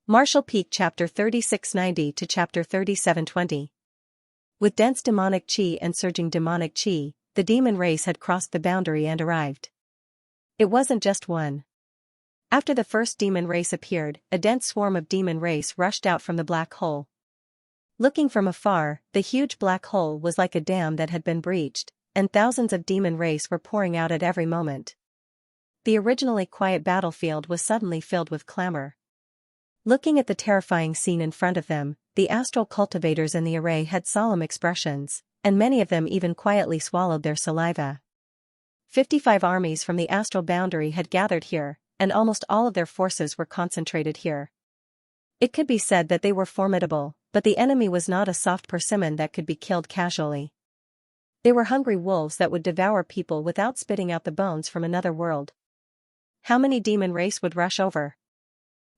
Martial Peak Chapter 3690 to Chapter 3720. With dense demonic chi and surging demonic chi, the demon race had crossed the boundary and arrived. It wasn't just one. After the first demon race appeared, a dense swarm of demon race rushed out from the black hole. Looking from afar, the huge black hole was like a dam that had been breached, and thousands of demon race were pouring out at every moment. The originally quiet battlefield was suddenly filled with clamor. Looking at the terrifying scene in front of them, the astral cultivators in the array had solemn expressions, and many of them even quietly swallowed their saliva. 55 armies from the astral boundary had gathered here, and almost all of their forces were concentrated here. It could be said that they were formidable, but the enemy was not a soft persimmon that could be killed casually. They were hungry wolves that would devour people without spitting out the bones from another world. How many demon race would rush over?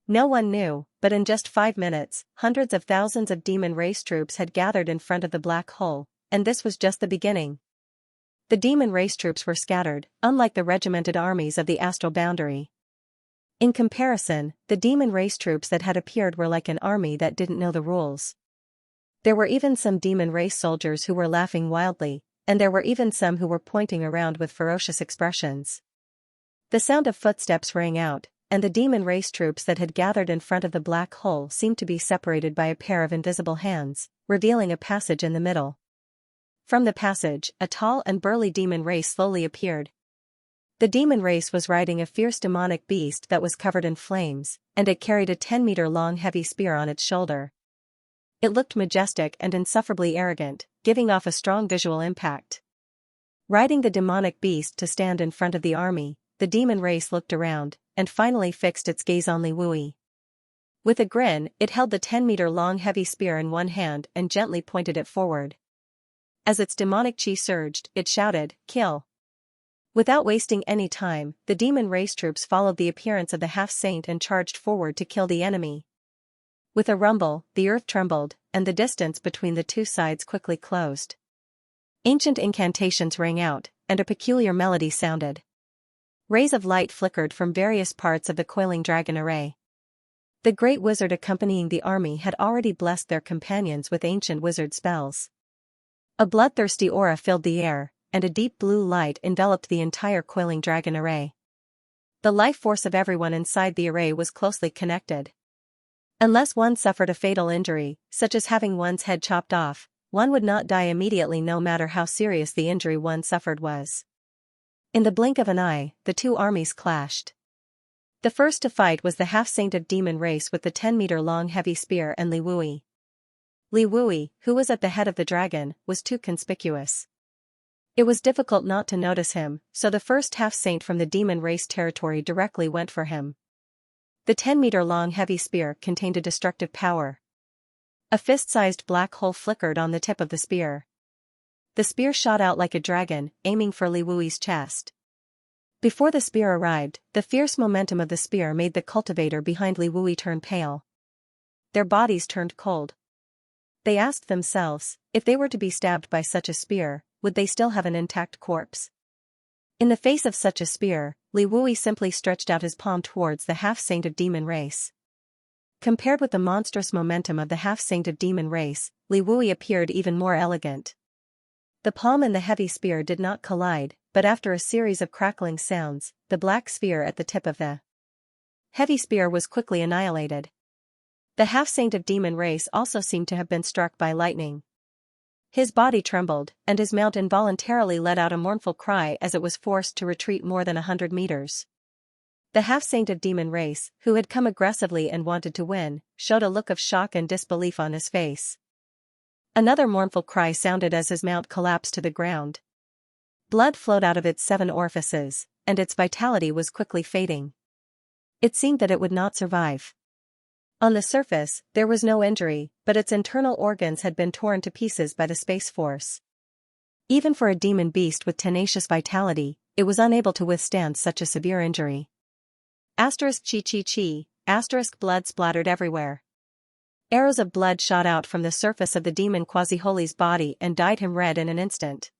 No one knew, but in just 5 minutes, hundreds of thousands of demon race troops had gathered in front of the black hole, and this was just the beginning. The demon race troops were scattered, unlike the regimented armies of the astral boundary. In comparison, the demon race troops that had appeared were like an army that didn't know the rules. There were even some demon race soldiers who were laughing wildly, and there were even some who were pointing around with ferocious expressions. The sound of footsteps rang out, and the demon race troops that had gathered in front of the black hole seemed to be separated by a pair of invisible hands, revealing a passage in the middle. From the passage, a tall and burly demon race slowly appeared. The demon race was riding a fierce demonic beast that was covered in flames, and it carried a 10-meter-long heavy spear on its shoulder. It looked majestic and insufferably arrogant, giving off a strong visual impact. Riding the demonic beast to stand in front of the army, the demon race looked around, and finally fixed its gaze on Li Wui. With a grin, it held the 10-meter-long heavy spear in one hand and gently pointed it forward. As its demonic chi surged, it shouted, "Kill!" Without wasting any time, the demon race troops followed the appearance of the half-saint and charged forward to kill the enemy. With a rumble, the earth trembled, and the distance between the two sides quickly closed. Ancient incantations rang out, and a peculiar melody sounded. Rays of light flickered from various parts of the coiling dragon array. The great wizard accompanying the army had already blessed their companions with ancient wizard spells. A bloodthirsty aura filled the air, and a deep blue light enveloped the entire coiling dragon array. The life force of everyone inside the array was closely connected. Unless one suffered a fatal injury, such as having one's head chopped off, one would not die immediately no matter how serious the injury one suffered was. In the blink of an eye, the two armies clashed. The first to fight was the half-saint of demon race with the 10-meter-long heavy spear and Li Wui. Li Wui, who was at the head of the dragon, was too conspicuous. It was difficult not to notice him, so the first half-saint from the demon race territory directly went for him. The 10-meter-long heavy spear contained a destructive power. A fist-sized black hole flickered on the tip of the spear. The spear shot out like a dragon, aiming for Li Wui's chest. Before the spear arrived, the fierce momentum of the spear made the cultivator behind Li Wui turn pale. Their bodies turned cold. They asked themselves, if they were to be stabbed by such a spear, would they still have an intact corpse? In the face of such a spear, Li Wui simply stretched out his palm towards the half-saint of demon race. Compared with the monstrous momentum of the half-saint of demon race, Li Wui appeared even more elegant. The palm and the heavy spear did not collide, but after a series of crackling sounds, the black sphere at the tip of the heavy spear was quickly annihilated. The half-saint of demon race also seemed to have been struck by lightning. His body trembled, and his mount involuntarily let out a mournful cry as it was forced to retreat more than 100 meters. The half-saint of demon race, who had come aggressively and wanted to win, showed a look of shock and disbelief on his face. Another mournful cry sounded as his mount collapsed to the ground. Blood flowed out of its 7 orifices, and its vitality was quickly fading. It seemed that it would not survive. On the surface, there was no injury, but its internal organs had been torn to pieces by the space force. Even for a demon beast with tenacious vitality, it was unable to withstand such a severe injury. Chi. Blood splattered everywhere. Arrows of blood shot out from the surface of the demon quasi-holy's body and dyed him red in an instant.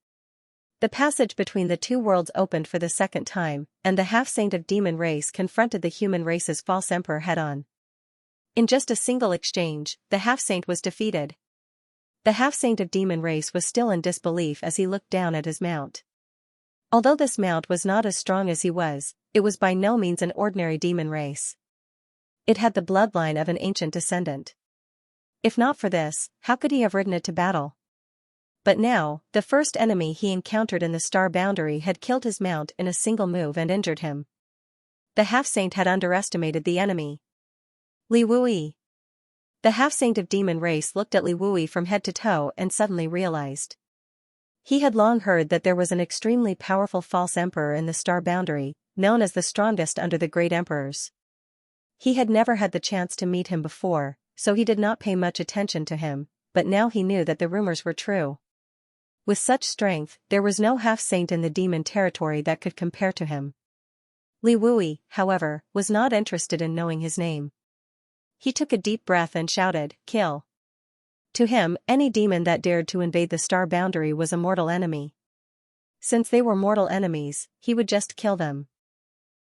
The passage between the two worlds opened for the second time, and the half-saint of demon race confronted the human race's false emperor head-on. In just a single exchange, the half-saint was defeated. The half-saint of demon race was still in disbelief as he looked down at his mount. Although this mount was not as strong as he was, it was by no means an ordinary demon race. It had the bloodline of an ancient descendant. If not for this, how could he have ridden it to battle? But now, the first enemy he encountered in the star boundary had killed his mount in a single move and injured him. The half-saint had underestimated the enemy. Li Wuyi. The half-saint of demon race looked at Li Wuyi from head to toe and suddenly realized. He had long heard that there was an extremely powerful false emperor in the star boundary, known as the strongest under the great emperors. He had never had the chance to meet him before, so he did not pay much attention to him, but now he knew that the rumors were true. With such strength, there was no half-saint in the demon territory that could compare to him. Li Wuyi, however, was not interested in knowing his name. He took a deep breath and shouted, "Kill!" To him, any demon that dared to invade the star boundary was a mortal enemy. Since they were mortal enemies, he would just kill them.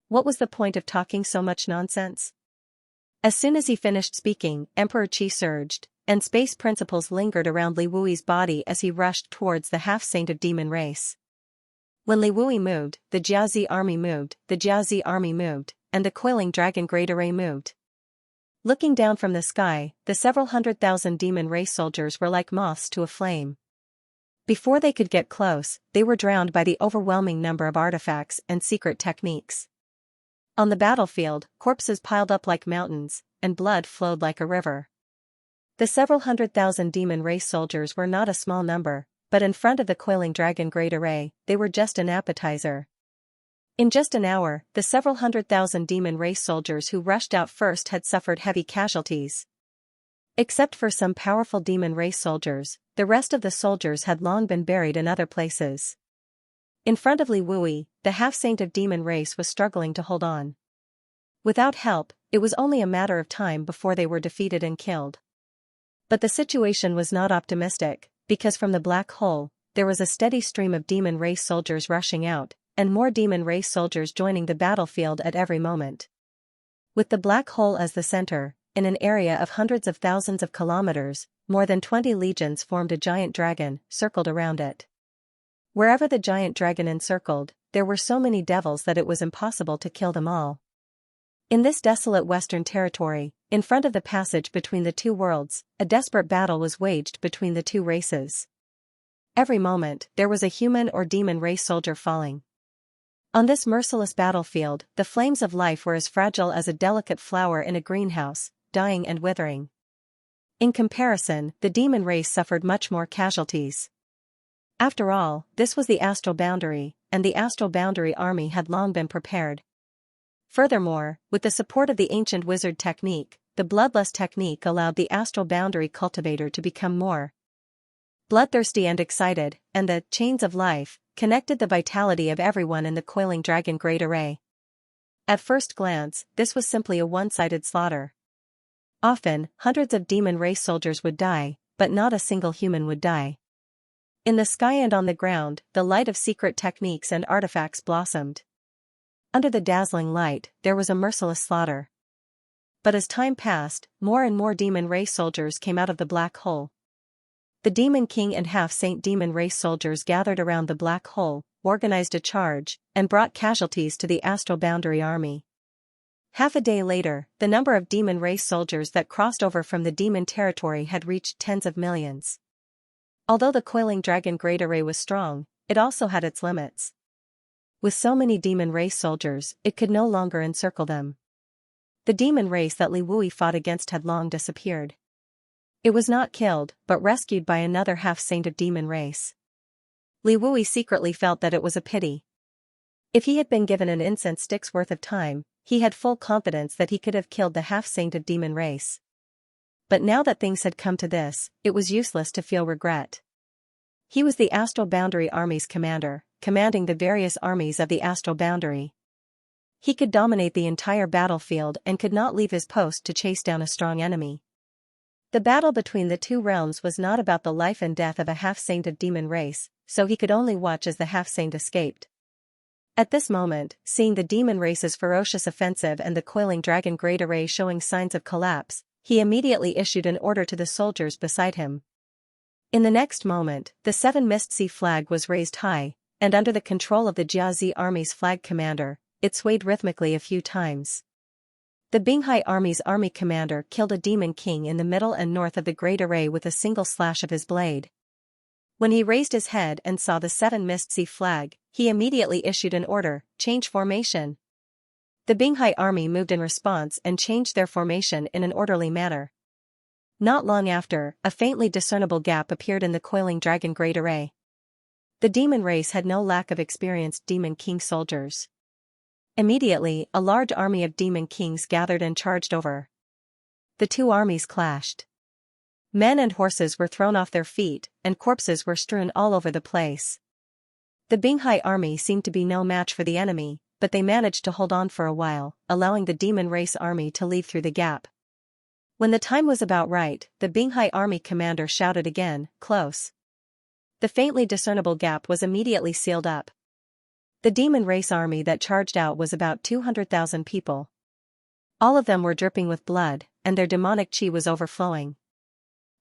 What was the point of talking so much nonsense? As soon as he finished speaking, Emperor Qi surged, and space principles lingered around Li Wuyi's body as he rushed towards the half-saint of demon race. When Li Wuyi moved, the Jiazi army moved, the Jiazi army moved, and the coiling dragon great array moved. Looking down from the sky, the several 100,000 demon race soldiers were like moths to a flame. Before they could get close, they were drowned by the overwhelming number of artifacts and secret techniques. On the battlefield, corpses piled up like mountains, and blood flowed like a river. The several 100,000 demon race soldiers were not a small number, but in front of the coiling dragon great array, they were just an appetizer. In just an hour, the several 100,000 demon race soldiers who rushed out first had suffered heavy casualties. Except for some powerful demon race soldiers, the rest of the soldiers had long been buried in other places. In front of Li Wuyi, the half-saint of demon race was struggling to hold on. Without help, it was only a matter of time before they were defeated and killed. But the situation was not optimistic, because from the black hole, there was a steady stream of demon race soldiers rushing out, and more demon race soldiers joining the battlefield at every moment. With the black hole as the center, in an area of hundreds of thousands of kilometers, more than 20 legions formed a giant dragon, circled around it. Wherever the giant dragon encircled, there were so many devils that it was impossible to kill them all. In this desolate western territory, in front of the passage between the two worlds, a desperate battle was waged between the two races. Every moment, there was a human or demon race soldier falling. On this merciless battlefield, the flames of life were as fragile as a delicate flower in a greenhouse, dying and withering. In comparison, the demon race suffered much more casualties. After all, this was the astral boundary, and the astral boundary army had long been prepared. Furthermore, with the support of the ancient wizard technique, the bloodlust technique allowed the astral boundary cultivator to become more bloodthirsty and excited, and the chains of life connected the vitality of everyone in the coiling dragon great array. At first glance, this was simply a one-sided slaughter. Often, hundreds of demon race soldiers would die, but not a single human would die. In the sky and on the ground, the light of secret techniques and artifacts blossomed. Under the dazzling light, there was a merciless slaughter. But as time passed, more and more demon race soldiers came out of the black hole. The Demon King and half-saint demon race soldiers gathered around the black hole, organized a charge, and brought casualties to the astral boundary army. Half a day later, the number of demon race soldiers that crossed over from the demon territory had reached tens of millions. Although the coiling dragon great array was strong, it also had its limits. With so many demon race soldiers, it could no longer encircle them. The demon race that Li Wuyi fought against had long disappeared. It was not killed, but rescued by another half-saint of demon race. Li Wuyi secretly felt that it was a pity. If he had been given an incense stick's worth of time, he had full confidence that he could have killed the half-saint of demon race. But now that things had come to this, it was useless to feel regret. He was the astral boundary army's commander, commanding the various armies of the astral boundary. He could dominate the entire battlefield and could not leave his post to chase down a strong enemy. The battle between the two realms was not about the life and death of a half-saint of demon race, so he could only watch as the half-saint escaped. At this moment, seeing the demon race's ferocious offensive and the coiling dragon great array showing signs of collapse, he immediately issued an order to the soldiers beside him. In the next moment, the 7 Mist Sea flag was raised high, and under the control of the Jiazi army's flag commander, it swayed rhythmically a few times. The Binghai army's army commander killed a demon king in the middle and north of the great array with a single slash of his blade. When he raised his head and saw the 7 Mist Sea flag, he immediately issued an order, change formation. The Binghai army moved in response and changed their formation in an orderly manner. Not long after, a faintly discernible gap appeared in the coiling dragon great array. The demon race had no lack of experienced demon king soldiers. Immediately, a large army of demon kings gathered and charged over. The two armies clashed. Men and horses were thrown off their feet, and corpses were strewn all over the place. The Binghai army seemed to be no match for the enemy, but they managed to hold on for a while, allowing the demon race army to leave through the gap. When the time was about right, the Binghai army commander shouted again, close. The faintly discernible gap was immediately sealed up. The demon race army that charged out was about 200,000 people. All of them were dripping with blood, and their demonic chi was overflowing.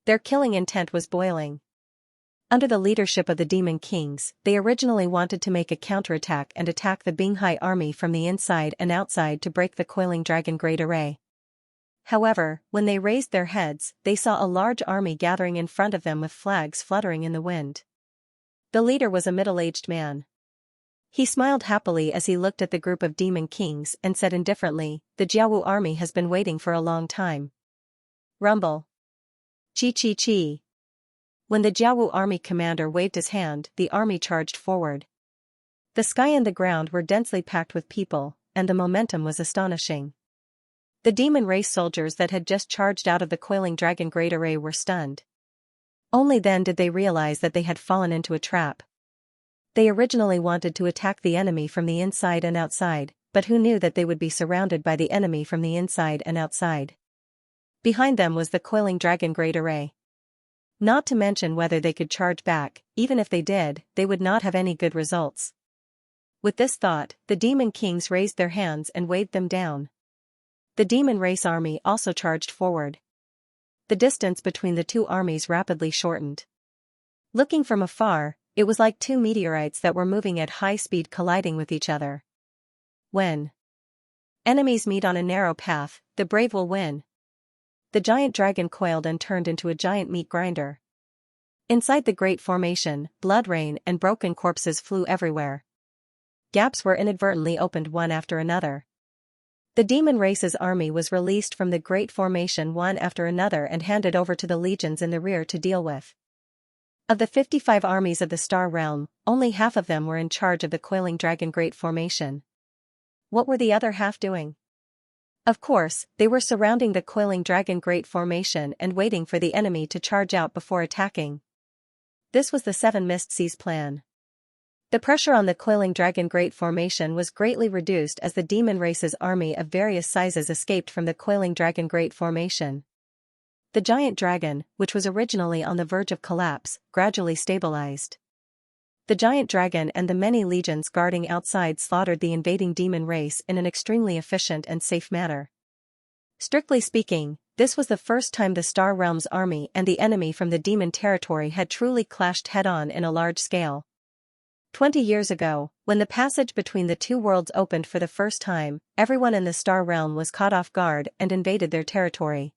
Their killing intent was boiling. Under the leadership of the demon kings, they originally wanted to make a counterattack and attack the Binghai army from the inside and outside to break the coiling dragon great array. However, when they raised their heads, they saw a large army gathering in front of them with flags fluttering in the wind. The leader was a middle-aged man. He smiled happily as he looked at the group of demon kings and said indifferently, "The Jiawu army has been waiting for a long time." Rumble. Chi chi chi. When the Jiawu army commander waved his hand, the army charged forward. The sky and the ground were densely packed with people, and the momentum was astonishing. The demon race soldiers that had just charged out of the coiling dragon great array were stunned. Only then did they realize that they had fallen into a trap. They originally wanted to attack the enemy from the inside and outside, but who knew that they would be surrounded by the enemy from the inside and outside? Behind them was the coiling dragon great array. Not to mention whether they could charge back, even if they did, they would not have any good results. With this thought, the demon kings raised their hands and waved them down. The demon race army also charged forward. The distance between the two armies rapidly shortened. Looking from afar, it was like two meteorites that were moving at high speed colliding with each other. When enemies meet on a narrow path, the brave will win. The giant dragon coiled and turned into a giant meat grinder. Inside the great formation, blood rain and broken corpses flew everywhere. Gaps were inadvertently opened one after another. The demon race's army was released from the great formation one after another and handed over to the legions in the rear to deal with. Of the 55 armies of the Star Realm, only half of them were in charge of the coiling dragon great formation. What were the other half doing? Of course, they were surrounding the coiling dragon great formation and waiting for the enemy to charge out before attacking. This was the 7 Mist Seas plan. The pressure on the coiling dragon great formation was greatly reduced as the demon race's army of various sizes escaped from the coiling dragon great formation. The giant dragon, which was originally on the verge of collapse, gradually stabilized. The giant dragon and the many legions guarding outside slaughtered the invading demon race in an extremely efficient and safe manner. Strictly speaking, this was the first time the Star Realm's army and the enemy from the demon territory had truly clashed head-on in a large scale. 20 years ago, when the passage between the two worlds opened for the first time, everyone in the Star Realm was caught off guard and invaded their territory.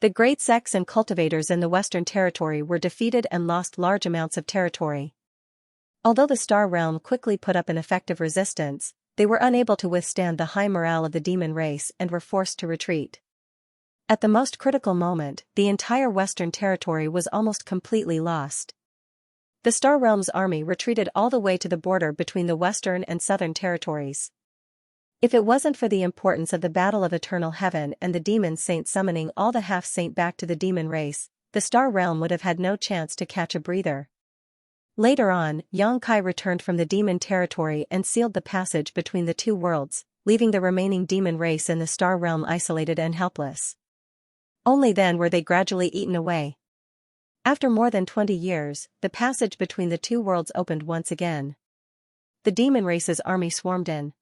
The great sects and cultivators in the Western Territory were defeated and lost large amounts of territory. Although the Star Realm quickly put up an effective resistance, they were unable to withstand the high morale of the demon race and were forced to retreat. At the most critical moment, the entire Western Territory was almost completely lost. The Star Realm's army retreated all the way to the border between the Western and Southern Territories. If it wasn't for the importance of the Battle of Eternal Heaven and the demon saint summoning all the half-saint back to the demon race, the Star Realm would have had no chance to catch a breather. Later on, Xianxia returned from the demon territory and sealed the passage between the two worlds, leaving the remaining demon race in the Star Realm isolated and helpless. Only then were they gradually eaten away. After more than 20 years, the passage between the two worlds opened once again. The demon race's army swarmed in.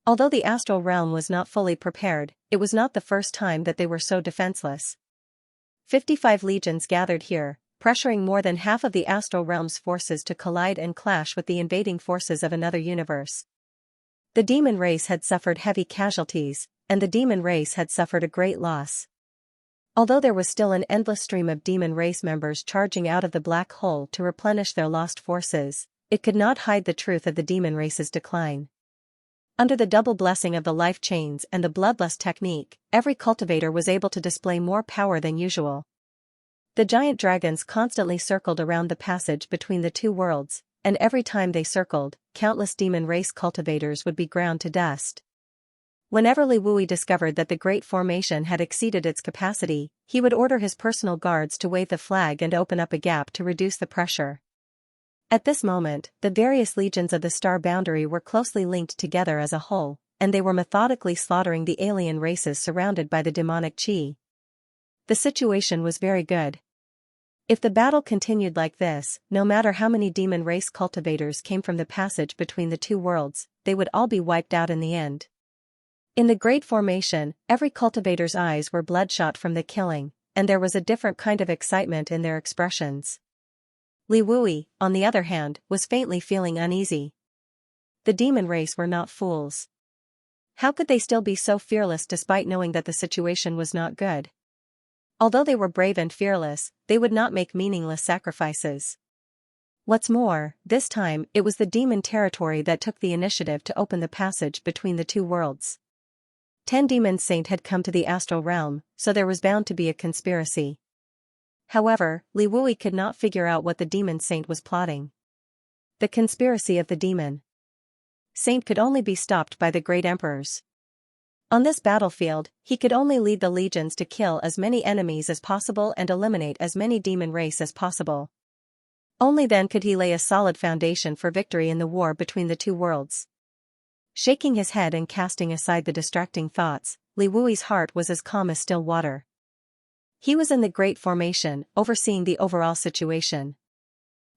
Although the astral realm was not fully prepared, it was not the first time that they were so defenseless. 55 legions gathered here, pressuring more than half of the astral realm's forces to collide and clash with the invading forces of another universe. The demon race had suffered heavy casualties, and the demon race had suffered a great loss. Although there was still an endless stream of demon race members charging out of the black hole to replenish their lost forces, it could not hide the truth of the demon race's decline. Under the double blessing of the life chains and the bloodlust technique, every cultivator was able to display more power than usual. The giant dragons constantly circled around the passage between the two worlds, and every time they circled, countless demon race cultivators would be ground to dust. Whenever Li Wui discovered that the Great Formation had exceeded its capacity, he would order his personal guards to wave the flag and open up a gap to reduce the pressure. At this moment, the various legions of the star boundary were closely linked together as a whole, and they were methodically slaughtering the alien races surrounded by the demonic qi. The situation was very good. If the battle continued like this, no matter how many demon race cultivators came from the passage between the two worlds, they would all be wiped out in the end. In the Great Formation, every cultivator's eyes were bloodshot from the killing, and there was a different kind of excitement in their expressions. Li Wui, on the other hand, was faintly feeling uneasy. The demon race were not fools. How could they still be so fearless despite knowing that the situation was not good? Although they were brave and fearless, they would not make meaningless sacrifices. What's more, this time it was the demon territory that took the initiative to open the passage between the two worlds. 10 demon saints had come to the astral realm, so there was bound to be a conspiracy. However, Li Wui could not figure out what the demon saint was plotting. The conspiracy of the demon saint could only be stopped by the great emperors. On this battlefield, he could only lead the legions to kill as many enemies as possible and eliminate as many demon race as possible. Only then could he lay a solid foundation for victory in the war between the two worlds. Shaking his head and casting aside the distracting thoughts, Li Wui's heart was as calm as still water. He was in the Great Formation, overseeing the overall situation.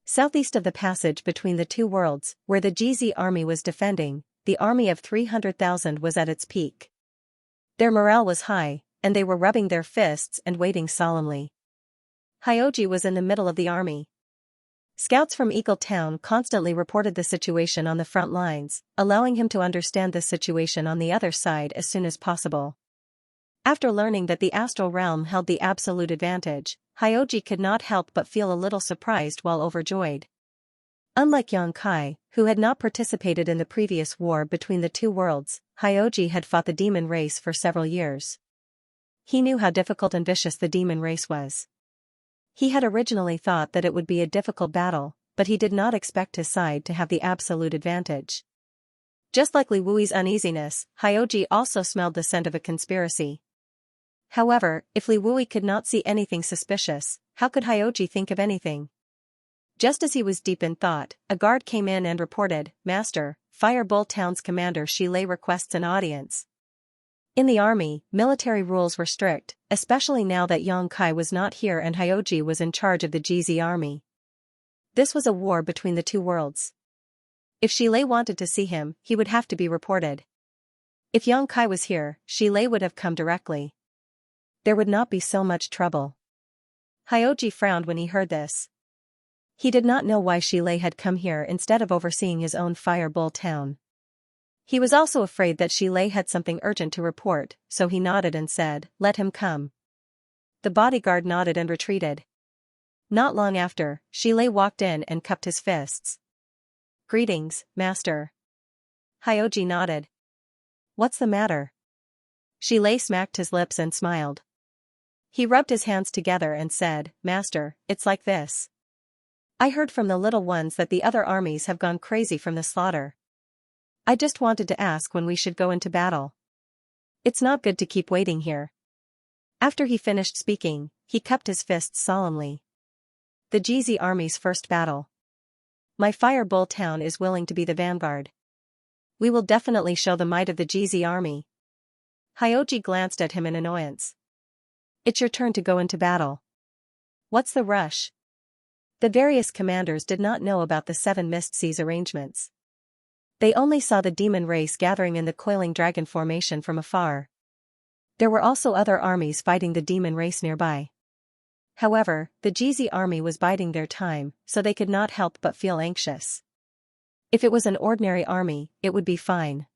Southeast of the passage between the two worlds, where the GZ army was defending, the army of 300,000 was at its peak. Their morale was high, and they were rubbing their fists and waiting solemnly. Hyoji was in the middle of the army. Scouts from Eagle Town constantly reported the situation on the front lines, allowing him to understand the situation on the other side as soon as possible. After learning that the astral realm held the absolute advantage, Hyoji could not help but feel a little surprised while overjoyed. Unlike Xianxia, who had not participated in the previous war between the two worlds, Hyoji had fought the demon race for several years. He knew how difficult and vicious the demon race was. He had originally thought that it would be a difficult battle, but he did not expect his side to have the absolute advantage. Just like Li Wui's uneasiness, Hyoji also smelled the scent of a conspiracy. However, if Li Wui could not see anything suspicious, how could Hyoji think of anything? Just as he was deep in thought, a guard came in and reported, "Master, Fire Bull Town's commander Shilei requests an audience." In the army, military rules were strict, especially now that Xianxia was not here and Hyoji was in charge of the GZ army. This was a war between the two worlds. If Shilei wanted to see him, he would have to be reported. If Xianxia was here, Shilei would have come directly. There would not be so much trouble. Hyoji frowned when he heard this. He did not know why Shilei had come here instead of overseeing his own Fire Bull Town. He was also afraid that Shilei had something urgent to report, so he nodded and said, "Let him come." The bodyguard nodded and retreated. Not long after, Shilei walked in and cupped his fists. "Greetings, Master." Hyoji nodded. "What's the matter?" Shilei smacked his lips and smiled. He rubbed his hands together and said, "Master, it's like this. I heard from the little ones that the other armies have gone crazy from the slaughter. I just wanted to ask when we should go into battle. It's not good to keep waiting here." After he finished speaking, he cupped his fists solemnly. The GZ army's first battle. My Fire Bull Town is willing to be the vanguard. We will definitely show the might of the GZ army. Hyoji glanced at him in annoyance. It's your turn to go into battle. What's the rush? The various commanders did not know about the 7 Mist Seas arrangements. They only saw the demon race gathering in the coiling dragon formation from afar. There were also other armies fighting the demon race nearby. However, the Jizi army was biding their time, so they could not help but feel anxious. If it was an ordinary army, it would be fine.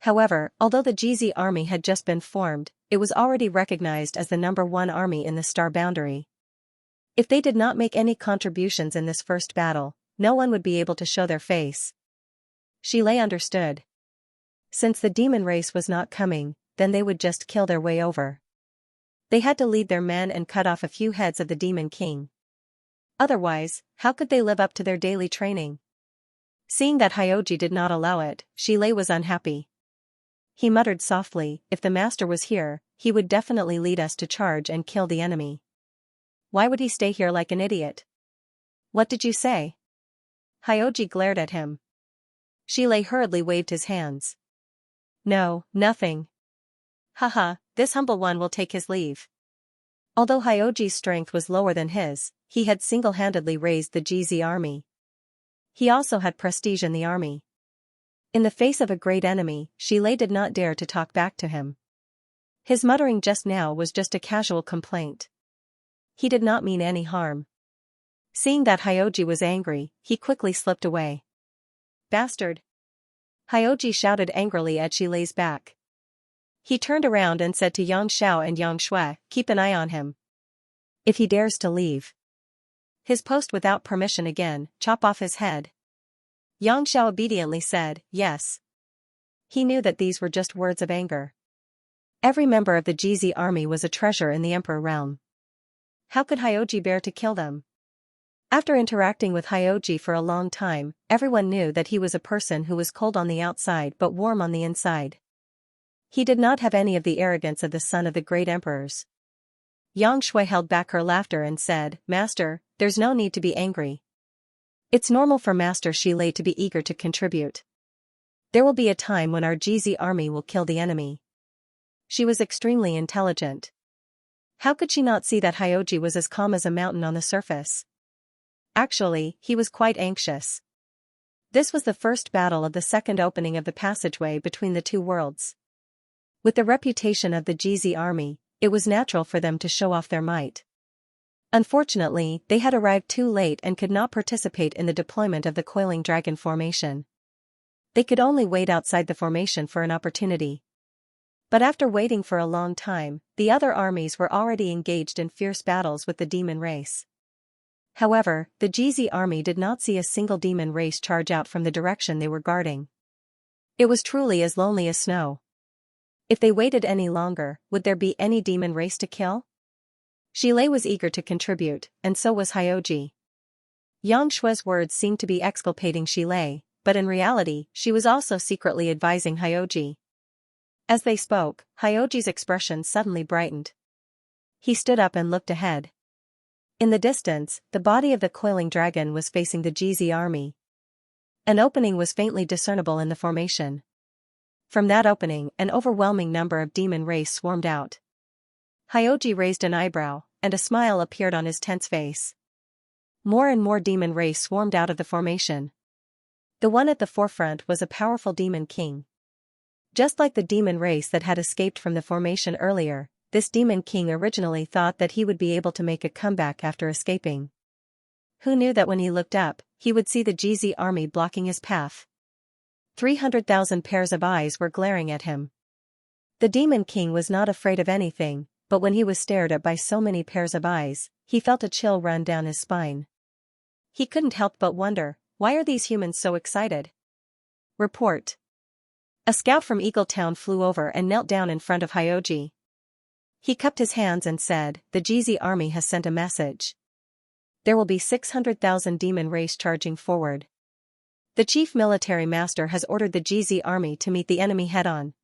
However, although the Jizi army had just been formed, it was already recognized as the #1 army in the star boundary. If they did not make any contributions in this first battle, no one would be able to show their face. Xile understood. Since the demon race was not coming, then they would just kill their way over. They had to lead their men and cut off a few heads of the demon king. Otherwise, how could they live up to their daily training? Seeing that Hyoji did not allow it, Xile was unhappy. He muttered softly, if the master was here, he would definitely lead us to charge and kill the enemy. Why would he stay here like an idiot? What did you say? Hyoji glared at him. Xile hurriedly waved his hands. No, nothing. Haha, this humble one will take his leave. Although Hyoji's strength was lower than his, he had single-handedly raised the Jizi army. He also had prestige in the army. In the face of a great enemy, Xile did not dare to talk back to him. His muttering just now was just a casual complaint. He did not mean any harm. Seeing that Hyoji was angry, he quickly slipped away. Bastard! Hyoji shouted angrily at Xile's back. He turned around and said to Xianxia and Xianxia, keep an eye on him. If he dares to leave his post without permission again, chop off his head. Xianxia obediently said, yes. He knew that these were just words of anger. Every member of the Jizi army was a treasure in the Emperor realm. How could Hyoji bear to kill them? After interacting with Hyoji for a long time, everyone knew that he was a person who was cold on the outside but warm on the inside. He did not have any of the arrogance of the son of the great emperors. Xianxia held back her laughter and said, Master, there's no need to be angry. It's normal for Master Xile to be eager to contribute. There will be a time when our Jizi army will kill the enemy. She was extremely intelligent. How could she not see that Hyoji was as calm as a mountain on the surface? Actually, he was quite anxious. This was the first battle of the second opening of the passageway between the two worlds. With the reputation of the Jizi army, it was natural for them to show off their might. Unfortunately, they had arrived too late and could not participate in the deployment of the coiling dragon formation. They could only wait outside the formation for an opportunity. But after waiting for a long time, the other armies were already engaged in fierce battles with the demon race. However, the Jizi army did not see a single demon race charge out from the direction they were guarding. It was truly as lonely as snow. If they waited any longer, would there be any demon race to kill? Xile was eager to contribute, and so was Hyoji. Yangshua's words seemed to be exculpating Xile, but in reality, she was also secretly advising Hyoji. As they spoke, Hyoji's expression suddenly brightened. He stood up and looked ahead. In the distance, the body of the coiling dragon was facing the Jizi army. An opening was faintly discernible in the formation. From that opening, an overwhelming number of demon race swarmed out. Hyoji raised an eyebrow, and a smile appeared on his tense face. More and more demon race swarmed out of the formation. The one at the forefront was a powerful demon king. Just like the demon race that had escaped from the formation earlier, this demon king originally thought that he would be able to make a comeback after escaping. Who knew that when he looked up, he would see the Jizi army blocking his path? 300,000 pairs of eyes were glaring at him. The demon king was not afraid of anything, but when he was stared at by so many pairs of eyes, he felt a chill run down his spine. He couldn't help but wonder, why are these humans so excited? Report. A scout from Eagle Town flew over and knelt down in front of Hyoji. He cupped his hands and said, the Jizi army has sent a message. There will be 600,000 demon race charging forward. The chief military master has ordered the Jizi army to meet the enemy head-on.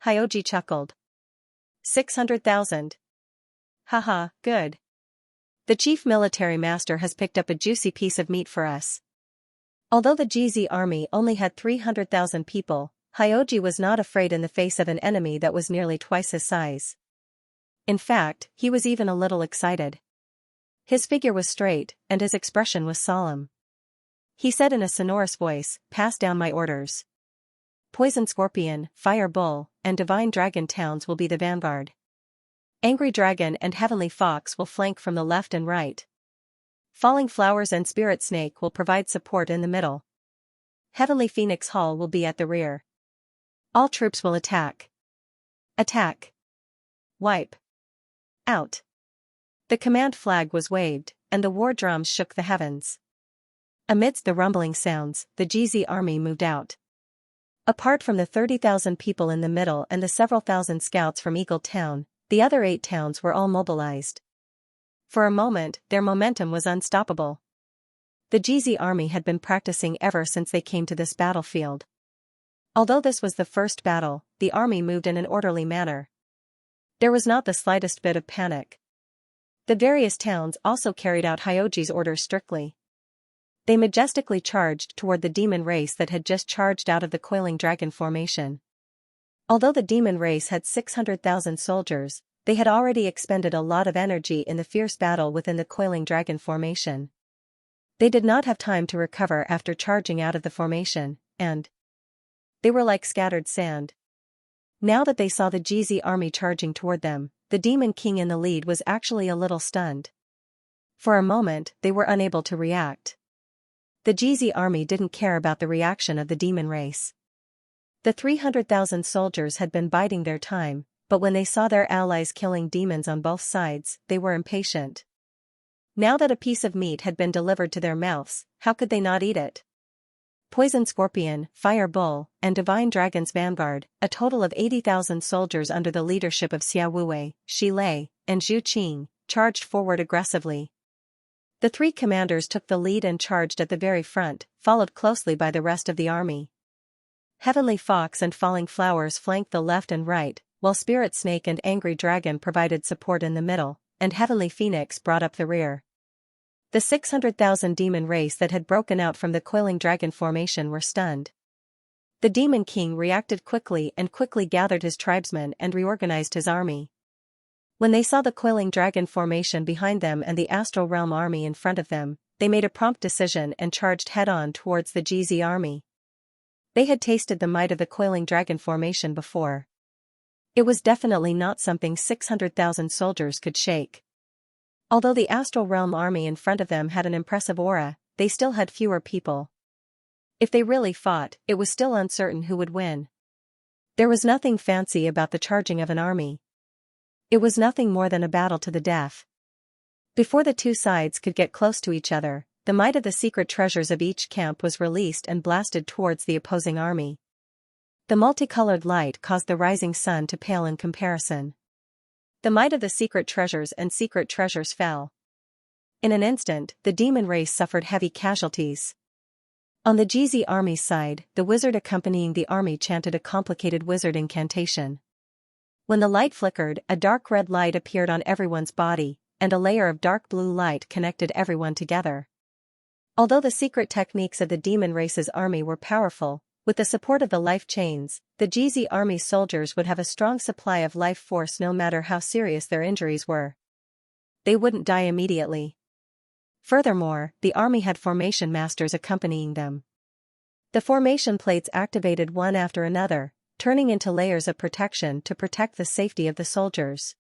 Hyoji chuckled. 600,000. Haha, good. The chief military master has picked up a juicy piece of meat for us. Although the Jizi army only had 300,000 people, Hyoji was not afraid in the face of an enemy that was nearly twice his size. In fact, he was even a little excited. His figure was straight, and his expression was solemn. He said in a sonorous voice, "Pass down my orders. Poison Scorpion, Fire Bull, and Divine Dragon towns will be the vanguard. Angry Dragon and Heavenly Fox will flank from the left and right. Falling Flowers and Spirit Snake will provide support in the middle. Heavenly Phoenix Hall will be at the rear. All troops will attack. Attack. Wipe. Out." The command flag was waved, and the war drums shook the heavens. Amidst the rumbling sounds, the GZ army moved out. Apart from the 30,000 people in the middle and the several thousand scouts from Eagle Town, the other 8 towns were all mobilized. For a moment, their momentum was unstoppable. The GZ army had been practicing ever since they came to this battlefield. Although this was the first battle, the army moved in an orderly manner. There was not the slightest bit of panic. The various towns also carried out Hyoji's orders strictly. They majestically charged toward the demon race that had just charged out of the coiling dragon formation. Although the demon race had 600,000 soldiers, they had already expended a lot of energy in the fierce battle within the coiling dragon formation. They did not have time to recover after charging out of the formation, and they were like scattered sand. Now that they saw the GZ army charging toward them, the Demon King in the lead was actually a little stunned. For a moment, they were unable to react. The GZ army didn't care about the reaction of the demon race. The 300,000 soldiers had been biding their time, but when they saw their allies killing demons on both sides, they were impatient. Now that a piece of meat had been delivered to their mouths, how could they not eat it? Poison Scorpion, Fire Bull, and Divine Dragon's vanguard, a total of 80,000 soldiers under the leadership of Xia Wuwei, Shi Lei, and Zhu Qing, charged forward aggressively. The 3 commanders took the lead and charged at the very front, followed closely by the rest of the army. Heavenly Fox and Falling Flowers flanked the left and right, while Spirit Snake and Angry Dragon provided support in the middle, and Heavenly Phoenix brought up the rear. The 600,000 demon race that had broken out from the coiling dragon formation were stunned. The Demon King reacted quickly and quickly gathered his tribesmen and reorganized his army. When they saw the coiling dragon formation behind them and the Astral Realm army in front of them, they made a prompt decision and charged head-on towards the GZ army. They had tasted the might of the coiling dragon formation before. It was definitely not something 600,000 soldiers could shake. Although the Astral Realm army in front of them had an impressive aura, they still had fewer people. If they really fought, it was still uncertain who would win. There was nothing fancy about the charging of an army. It was nothing more than a battle to the death. Before the 2 sides could get close to each other, the might of the secret treasures of each camp was released and blasted towards the opposing army. The multicolored light caused the rising sun to pale in comparison. The might of the secret treasures and secret treasures fell. In an instant, the demon race suffered heavy casualties. On the GZ army's side, the wizard accompanying the army chanted a complicated wizard incantation. When the light flickered, a dark red light appeared on everyone's body, and a layer of dark blue light connected everyone together. Although the secret techniques of the demon race's army were powerful, with the support of the life chains, the GZ army soldiers would have a strong supply of life force no matter how serious their injuries were. They wouldn't die immediately. Furthermore, the army had formation masters accompanying them. The formation plates activated one after another, turning into layers of protection to protect the safety of the soldiers.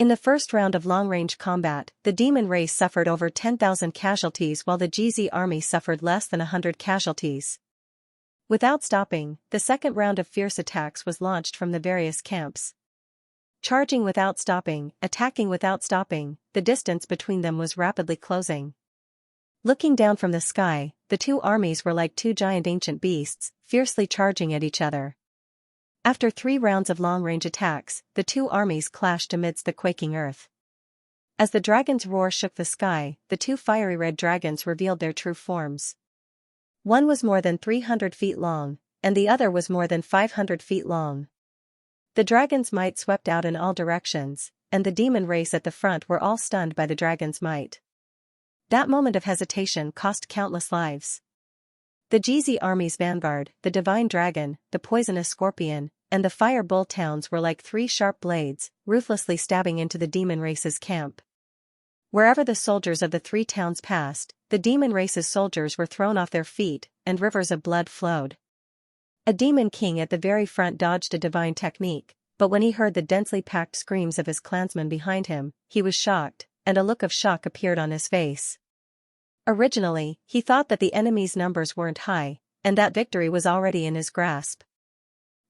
In the first round of long-range combat, the demon race suffered over 10,000 casualties while the GZ army suffered less than 100 casualties. Without stopping, the second round of fierce attacks was launched from the various camps. Charging without stopping, attacking without stopping, the distance between them was rapidly closing. Looking down from the sky, the 2 armies were like 2 giant ancient beasts, fiercely charging at each other. After 3 rounds of long-range attacks, the 2 armies clashed amidst the quaking earth. As the dragon's roar shook the sky, the 2 fiery red dragons revealed their true forms. One was more than 300 feet long, and the other was more than 500 feet long. The dragon's might swept out in all directions, and the demon race at the front were all stunned by the dragon's might. That moment of hesitation cost countless lives. The GZ army's vanguard, the Divine Dragon, the Poisonous Scorpion, and the Fire Bull towns were like 3 sharp blades, ruthlessly stabbing into the demon race's camp. Wherever the soldiers of the 3 towns passed, the demon race's soldiers were thrown off their feet, and rivers of blood flowed. A demon king at the very front dodged a divine technique, but when he heard the densely packed screams of his clansmen behind him, he was shocked, and a look of shock appeared on his face. Originally, he thought that the enemy's numbers weren't high, and that victory was already in his grasp.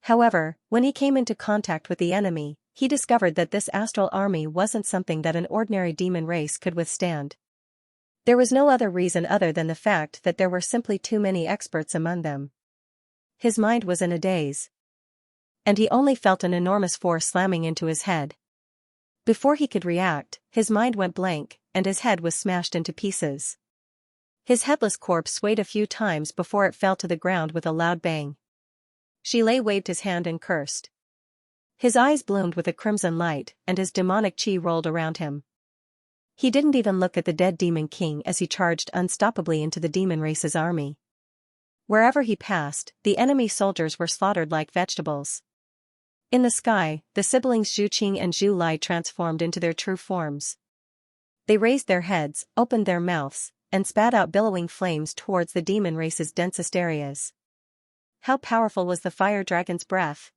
However, when he came into contact with the enemy, he discovered that this astral army wasn't something that an ordinary demon race could withstand. There was no other reason other than the fact that there were simply too many experts among them. His mind was in a daze. And he only felt an enormous force slamming into his head. Before he could react, his mind went blank, and his head was smashed into pieces. His headless corpse swayed a few times before it fell to the ground with a loud bang. Xile waved his hand and cursed. His eyes bloomed with a crimson light, and his demonic chi rolled around him. He didn't even look at the dead demon king as he charged unstoppably into the demon race's army. Wherever he passed, the enemy soldiers were slaughtered like vegetables. In the sky, the siblings Zhu Qing and Zhu Lai transformed into their true forms. They raised their heads, opened their mouths, and spat out billowing flames towards the demon race's densest areas. How powerful was the fire dragon's breath?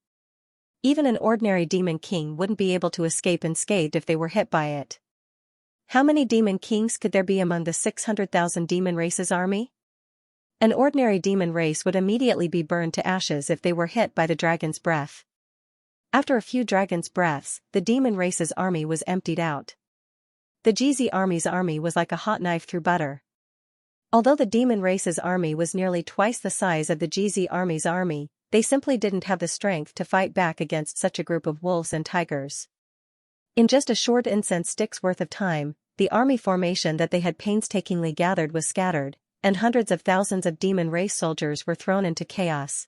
Even an ordinary demon king wouldn't be able to escape unscathed if they were hit by it. How many demon kings could there be among the 600,000 demon race's army? An ordinary demon race would immediately be burned to ashes if they were hit by the dragon's breath. After a few dragon's breaths, the demon race's army was emptied out. The GZ army's army was like a hot knife through butter. Although the demon race's army was nearly twice the size of the GZ army's army, they simply didn't have the strength to fight back against such a group of wolves and tigers. In just a short incense stick's worth of time, the army formation that they had painstakingly gathered was scattered, and hundreds of thousands of demon race soldiers were thrown into chaos.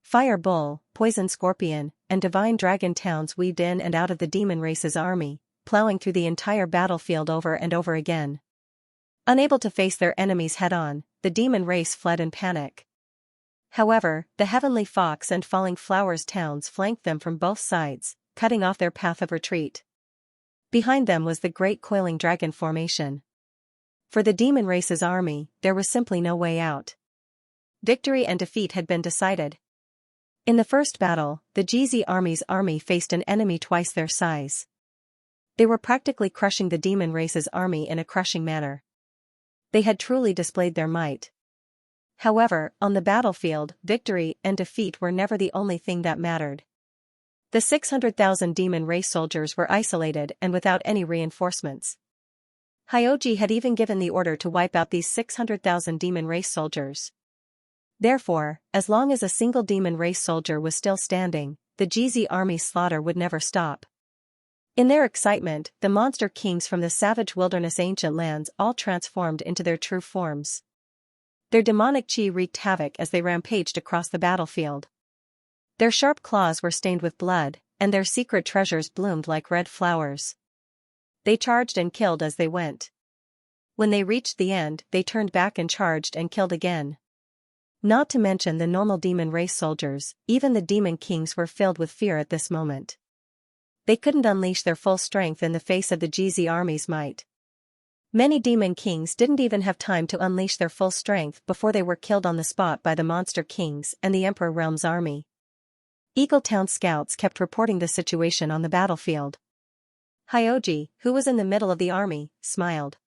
Fire bull, poison scorpion, and divine dragon towns weaved in and out of the demon race's army, plowing through the entire battlefield over and over again. Unable to face their enemies head-on, the demon race fled in panic. However, the Heavenly Fox and Falling Flowers towns flanked them from both sides, cutting off their path of retreat. Behind them was the great coiling dragon formation. For the demon race's army, there was simply no way out. Victory and defeat had been decided. In the first battle, the GZ army's army faced an enemy twice their size. They were practically crushing the demon race's army in a crushing manner. They had truly displayed their might. However, on the battlefield, victory and defeat were never the only thing that mattered. The 600,000 demon race soldiers were isolated and without any reinforcements. Hyoji had even given the order to wipe out these 600,000 demon race soldiers. Therefore, as long as a single demon race soldier was still standing, the GZ army's slaughter would never stop. In their excitement, the monster kings from the savage wilderness ancient lands all transformed into their true forms. Their demonic chi wreaked havoc as they rampaged across the battlefield. Their sharp claws were stained with blood, and their secret treasures bloomed like red flowers. They charged and killed as they went. When they reached the end, they turned back and charged and killed again. Not to mention the normal demon race soldiers, even the demon kings were filled with fear at this moment. They couldn't unleash their full strength in the face of the GZ army's might. Many demon kings didn't even have time to unleash their full strength before they were killed on the spot by the monster kings and the Emperor Realm's army. Eagle Town scouts kept reporting the situation on the battlefield. Hyoji, who was in the middle of the army, smiled.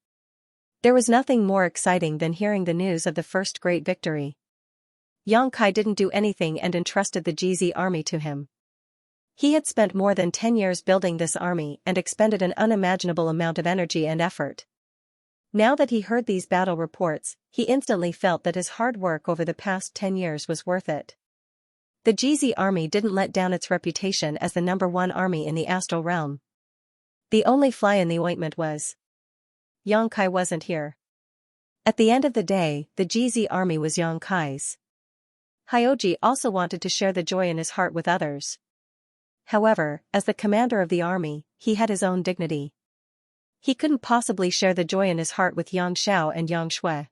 There was nothing more exciting than hearing the news of the first great victory. Xianxia didn't do anything and entrusted the GZ army to him. He had spent more than 10 years building this army and expended an unimaginable amount of energy and effort. Now that he heard these battle reports, he instantly felt that his hard work over the past 10 years was worth it. The GZ army didn't let down its reputation as the #1 army in the astral realm. The only fly in the ointment was Xianxia wasn't here. At the end of the day, the GZ army was Xianxia's. Hyoji also wanted to share the joy in his heart with others. However, as the commander of the army, he had his own dignity. He couldn't possibly share the joy in his heart with Yang Xiao and Yang Shui.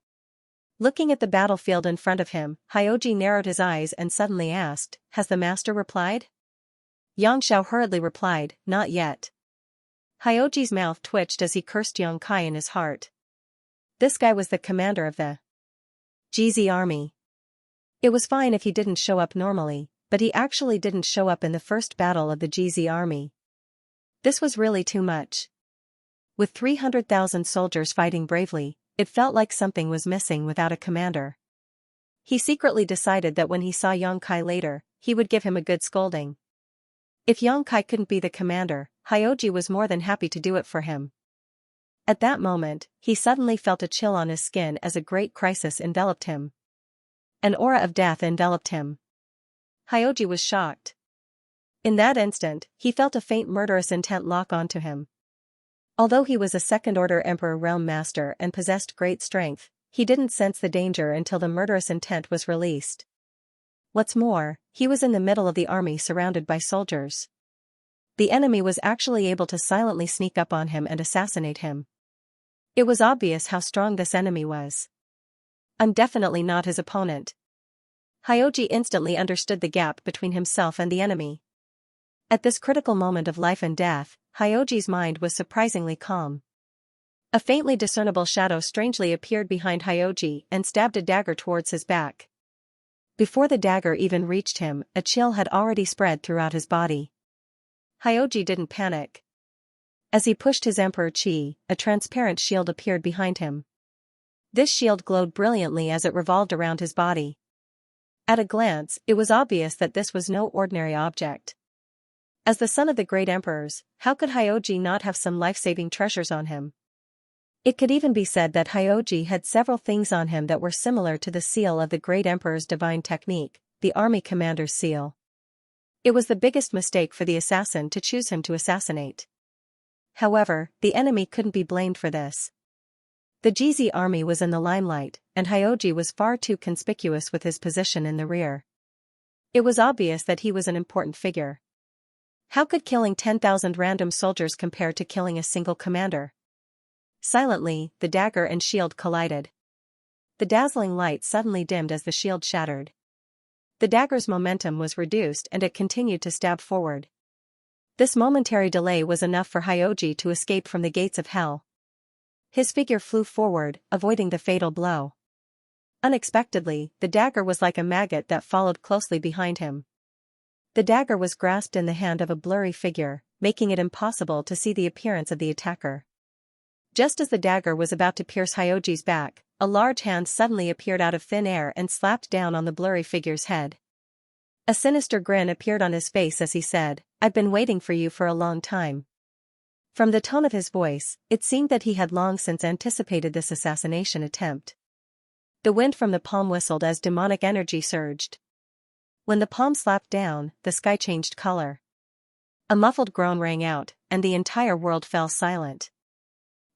Looking at the battlefield in front of him, Hyoji narrowed his eyes and suddenly asked, "Has the master replied?" Yang Xiao hurriedly replied, "Not yet." Hyoji's mouth twitched as he cursed Xianxia in his heart. This guy was the commander of the GZ army. It was fine if he didn't show up normally, but he actually didn't show up in the first battle of the GZ army. This was really too much. With 300,000 soldiers fighting bravely, it felt like something was missing without a commander. He secretly decided that when he saw Xianxia later, he would give him a good scolding. If Xianxia couldn't be the commander, Hyoji was more than happy to do it for him. At that moment, he suddenly felt a chill on his skin as a great crisis enveloped him. An aura of death enveloped him. Hyoji was shocked. In that instant, he felt a faint murderous intent lock onto him. Although he was a second-order Emperor Realm Master and possessed great strength, he didn't sense the danger until the murderous intent was released. What's more, he was in the middle of the army surrounded by soldiers. The enemy was actually able to silently sneak up on him and assassinate him. It was obvious how strong this enemy was. I'm definitely not his opponent. Hyoji instantly understood the gap between himself and the enemy. At this critical moment of life and death, Hyoji's mind was surprisingly calm. A faintly discernible shadow strangely appeared behind Hyoji and stabbed a dagger towards his back. Before the dagger even reached him, a chill had already spread throughout his body. Hyoji didn't panic. As he pushed his Emperor Chi, a transparent shield appeared behind him. This shield glowed brilliantly as it revolved around his body. At a glance, it was obvious that this was no ordinary object. As the son of the great emperors, how could Hyoji not have some life-saving treasures on him? It could even be said that Hyoji had several things on him that were similar to the seal of the great emperor's divine technique, the army commander's seal. It was the biggest mistake for the assassin to choose him to assassinate. However, the enemy couldn't be blamed for this. The GZ army was in the limelight, and Hyoji was far too conspicuous with his position in the rear. It was obvious that he was an important figure. How could killing 10,000 random soldiers compare to killing a single commander? Silently, the dagger and shield collided. The dazzling light suddenly dimmed as the shield shattered. The dagger's momentum was reduced and it continued to stab forward. This momentary delay was enough for Hyoji to escape from the gates of hell. His figure flew forward, avoiding the fatal blow. Unexpectedly, the dagger was like a maggot that followed closely behind him. The dagger was grasped in the hand of a blurry figure, making it impossible to see the appearance of the attacker. Just as the dagger was about to pierce Hyoji's back, a large hand suddenly appeared out of thin air and slapped down on the blurry figure's head. A sinister grin appeared on his face as he said, "I've been waiting for you for a long time." From the tone of his voice, it seemed that he had long since anticipated this assassination attempt. The wind from the palm whistled as demonic energy surged. When the palm slapped down, the sky changed color. A muffled groan rang out, and the entire world fell silent.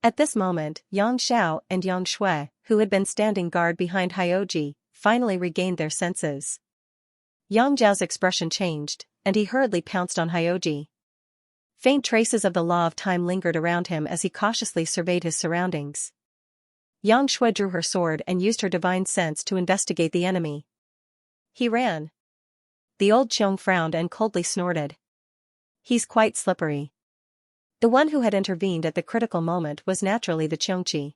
At this moment, Xianxia and Xianxia, who had been standing guard behind Hyoji, finally regained their senses. Yangjiao's expression changed, and he hurriedly pounced on Hyoji. Faint traces of the law of time lingered around him as he cautiously surveyed his surroundings. Xianxia drew her sword and used her divine sense to investigate the enemy. He ran. The old Qiong frowned and coldly snorted. He's quite slippery. The one who had intervened at the critical moment was naturally the Qiongqi.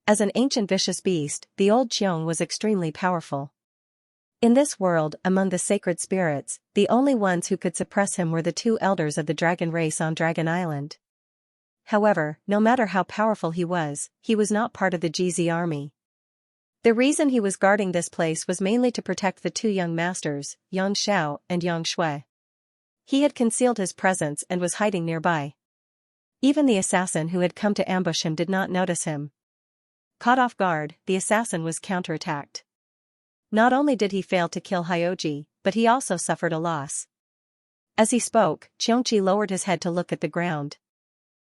As an ancient vicious beast, the old Qiong was extremely powerful. In this world, among the sacred spirits, the only ones who could suppress him were the two elders of the dragon race on Dragon Island. However, no matter how powerful he was not part of the GZ army. The reason he was guarding this place was mainly to protect the two young masters, Xiao and Xianxia. He had concealed his presence and was hiding nearby. Even the assassin who had come to ambush him did not notice him. Caught off guard, the assassin was counterattacked. Not only did he fail to kill Hyoji, but he also suffered a loss. As he spoke, Qiongqi lowered his head to look at the ground.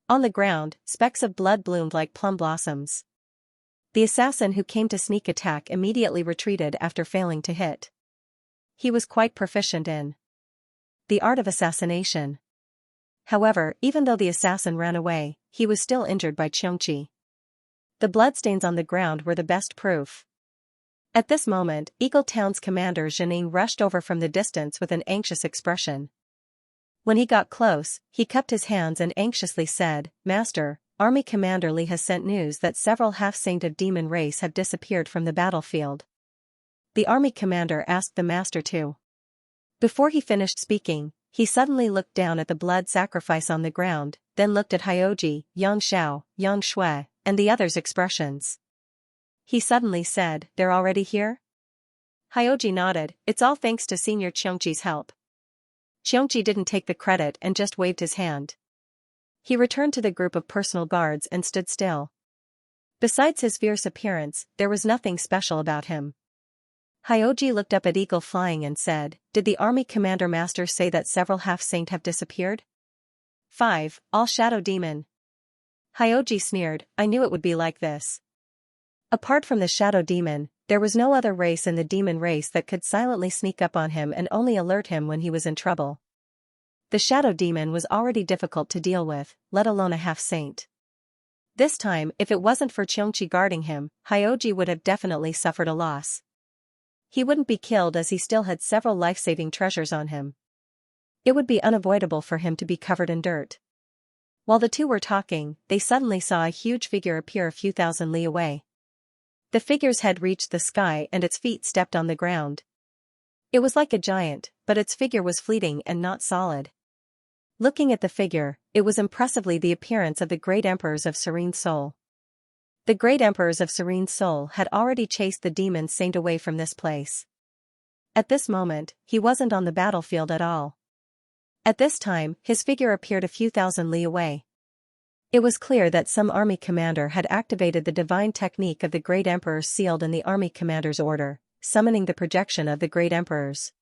On the ground, specks of blood bloomed like plum blossoms. The assassin who came to sneak attack immediately retreated after failing to hit. He was quite proficient in the art of assassination. However, even though the assassin ran away, he was still injured by Qiongqi. The bloodstains on the ground were the best proof. At this moment, Eagle Town's commander Zhening rushed over from the distance with an anxious expression. When he got close, he cupped his hands and anxiously said, "Master, Army Commander Li has sent news that several half-saint of demon race have disappeared from the battlefield. The army commander asked the master to. Before he finished speaking, he suddenly looked down at the blood sacrifice on the ground, then looked at Hyoji, Xianxia, Yang Shui, and the others' expressions. He suddenly said, "They're already here?" Hyoji nodded. "It's all thanks to Senior Xianxi's help." Xianxi didn't take the credit and just waved his hand. He returned to the group of personal guards and stood still. Besides his fierce appearance, there was nothing special about him. Hyoji looked up at Eagle Flying and said, "Did the army commander master say that several half-saint have disappeared?" 5. All Shadow Demon. Hyoji sneered, "I knew it would be like this." Apart from the Shadow Demon, there was no other race in the demon race that could silently sneak up on him and only alert him when he was in trouble. The Shadow Demon was already difficult to deal with, let alone a half-saint. This time, if it wasn't for Xianxi guarding him, Hyoji would have definitely suffered a loss. He wouldn't be killed as he still had several life-saving treasures on him. It would be unavoidable for him to be covered in dirt. While the two were talking, they suddenly saw a huge figure appear a few thousand li away. The figure's head reached the sky and its feet stepped on the ground. It was like a giant, but its figure was fleeting and not solid. Looking at the figure, it was impressively the appearance of the great emperors of Serene Soul. The great emperors of Serene Soul had already chased the demon saint away from this place. At this moment, he wasn't on the battlefield at all. At this time, his figure appeared a few thousand li away. It was clear that some army commander had activated the divine technique of the great emperors sealed in the army commander's order, summoning the projection of the great emperors.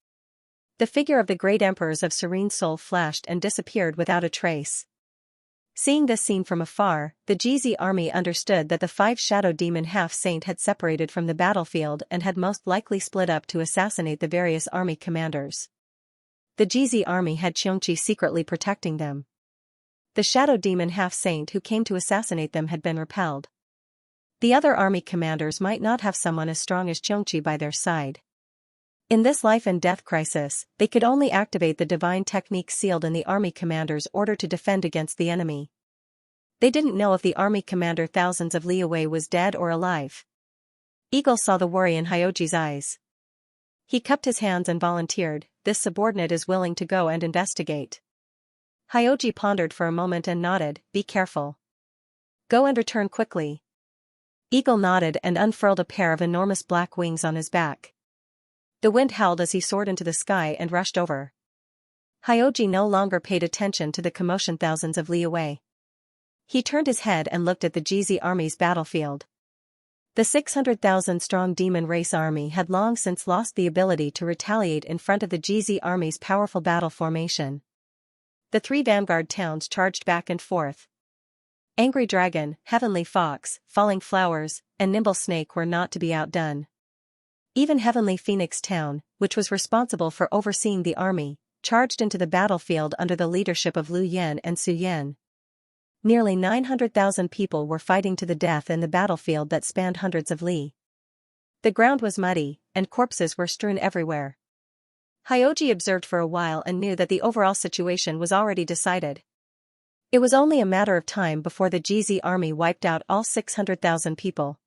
The figure of the great emperors of Serene Soul flashed and disappeared without a trace. Seeing this scene from afar, the GZ army understood that the 5 shadow demon half-saint had separated from the battlefield and had most likely split up to assassinate the various army commanders. The GZ army had Xianxi secretly protecting them. The shadow demon half-saint who came to assassinate them had been repelled. The other army commanders might not have someone as strong as Xianxi by their side. In this life and death crisis, they could only activate the divine technique sealed in the army commander's order to defend against the enemy. They didn't know if the army commander thousands of li away was dead or alive. Eagle saw the worry in Hyoji's eyes. He cupped his hands and volunteered, "This subordinate is willing to go and investigate." Hyoji pondered for a moment and nodded, "Be careful. Go and return quickly." Eagle nodded and unfurled a pair of enormous black wings on his back. The wind howled as he soared into the sky and rushed over. Hyoji no longer paid attention to the commotion thousands of li away. He turned his head and looked at the GZ army's battlefield. The 600,000-strong demon race army had long since lost the ability to retaliate in front of the GZ army's powerful battle formation. The 3 vanguard towns charged back and forth. Angry Dragon, Heavenly Fox, Falling Flowers, and Nimble Snake were not to be outdone. Even Heavenly Phoenix Town, which was responsible for overseeing the army, charged into the battlefield under the leadership of Lu Yan and Su Yan. Nearly 900,000 people were fighting to the death in the battlefield that spanned hundreds of li. The ground was muddy, and corpses were strewn everywhere. Hyoji observed for a while and knew that the overall situation was already decided. It was only a matter of time before the GZ army wiped out all 600,000 people.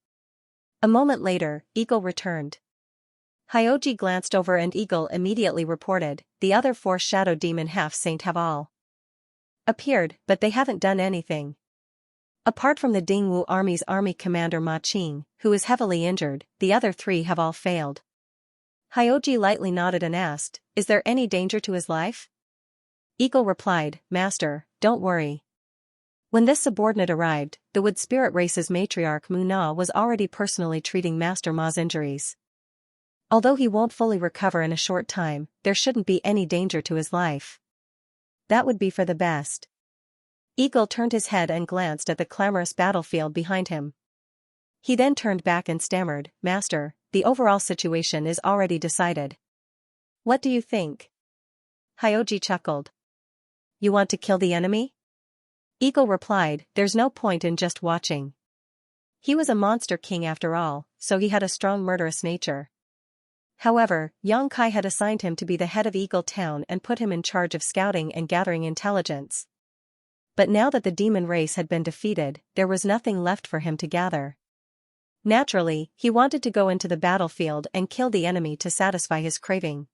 A moment later, Eagle returned. Hyoji glanced over and Eagle immediately reported, "The other 4 shadow demon half-saint have all appeared, but they haven't done anything. Apart from the Dingwu army's army commander Ma Qing, who is heavily injured, the other 3 have all failed." Hyoji lightly nodded and asked, "Is there any danger to his life?" Eagle replied, "Master, don't worry." When this subordinate arrived, the Wood Spirit Race's matriarch Mu Na was already personally treating Master Ma's injuries. Although he won't fully recover in a short time, there shouldn't be any danger to his life. That would be for the best. Eagle turned his head and glanced at the clamorous battlefield behind him. He then turned back and stammered, "Master, the overall situation is already decided." "What do you think?" Hyoji chuckled. "You want to kill the enemy?" Eagle replied, "There's no point in just watching." He was a monster king after all, so he had a strong murderous nature. However, Yang Kai had assigned him to be the head of Eagle Town and put him in charge of scouting and gathering intelligence. But now that the demon race had been defeated, there was nothing left for him to gather. Naturally, he wanted to go into the battlefield and kill the enemy to satisfy his craving.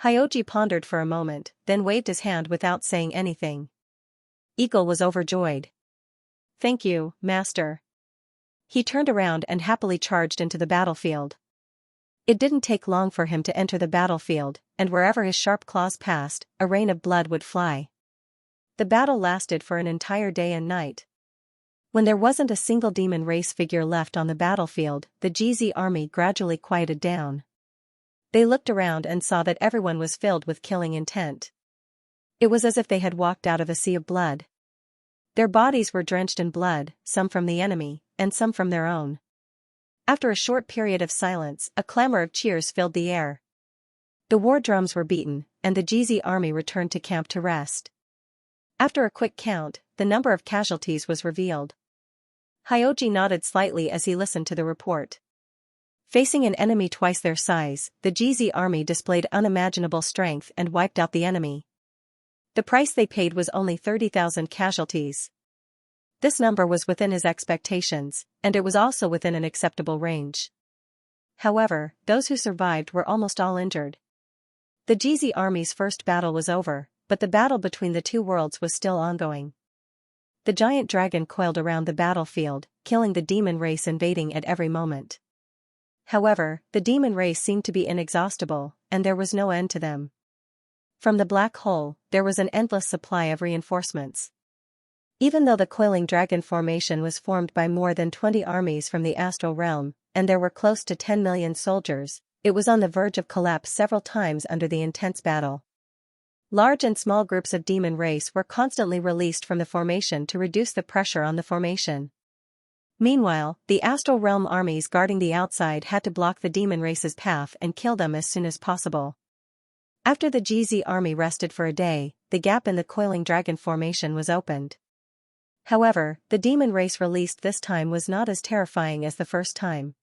Hyoji pondered for a moment, then waved his hand without saying anything. Eagle was overjoyed. "Thank you, master." He turned around and happily charged into the battlefield. It didn't take long for him to enter the battlefield, and wherever his sharp claws passed, a rain of blood would fly. The battle lasted for an entire day and night. When there wasn't a single demon race figure left on the battlefield, the GZ army gradually quieted down. They looked around and saw that everyone was filled with killing intent. It was as if they had walked out of a sea of blood. Their bodies were drenched in blood, some from the enemy, and some from their own. After a short period of silence, a clamor of cheers filled the air. The war drums were beaten, and the GZ army returned to camp to rest. After a quick count, the number of casualties was revealed. Hyoji nodded slightly as he listened to the report. Facing an enemy twice their size, the GZ army displayed unimaginable strength and wiped out the enemy. The price they paid was only 30,000 casualties. This number was within his expectations, and it was also within an acceptable range. However, those who survived were almost all injured. The GZ army's first battle was over, but the battle between the two worlds was still ongoing. The giant dragon coiled around the battlefield, killing the demon race invading at every moment. However, the demon race seemed to be inexhaustible, and there was no end to them. From the black hole, there was an endless supply of reinforcements. Even though the coiling dragon formation was formed by more than 20 armies from the astral realm, and there were close to 10 million soldiers, it was on the verge of collapse several times under the intense battle. Large and small groups of demon race were constantly released from the formation to reduce the pressure on the formation. Meanwhile, the astral realm armies guarding the outside had to block the demon race's path and kill them as soon as possible. After the GZ army rested for a day, the gap in the coiling dragon formation was opened. However, the demon race released this time was not as terrifying as the first time.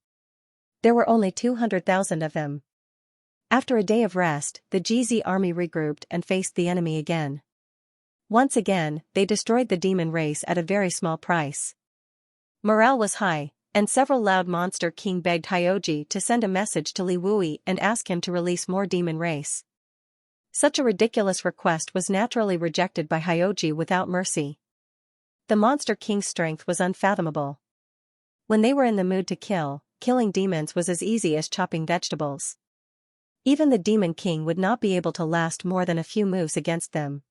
There were only 200,000 of them. After a day of rest, the GZ army regrouped and faced the enemy again. Once again, they destroyed the demon race at a very small price. Morale was high, and several loud monster king begged Hyoji to send a message to Li Wui and ask him to release more demon race. Such a ridiculous request was naturally rejected by Hyoji without mercy. The monster king's strength was unfathomable. When they were in the mood to kill, killing demons was as easy as chopping vegetables. Even the demon king would not be able to last more than a few moves against them.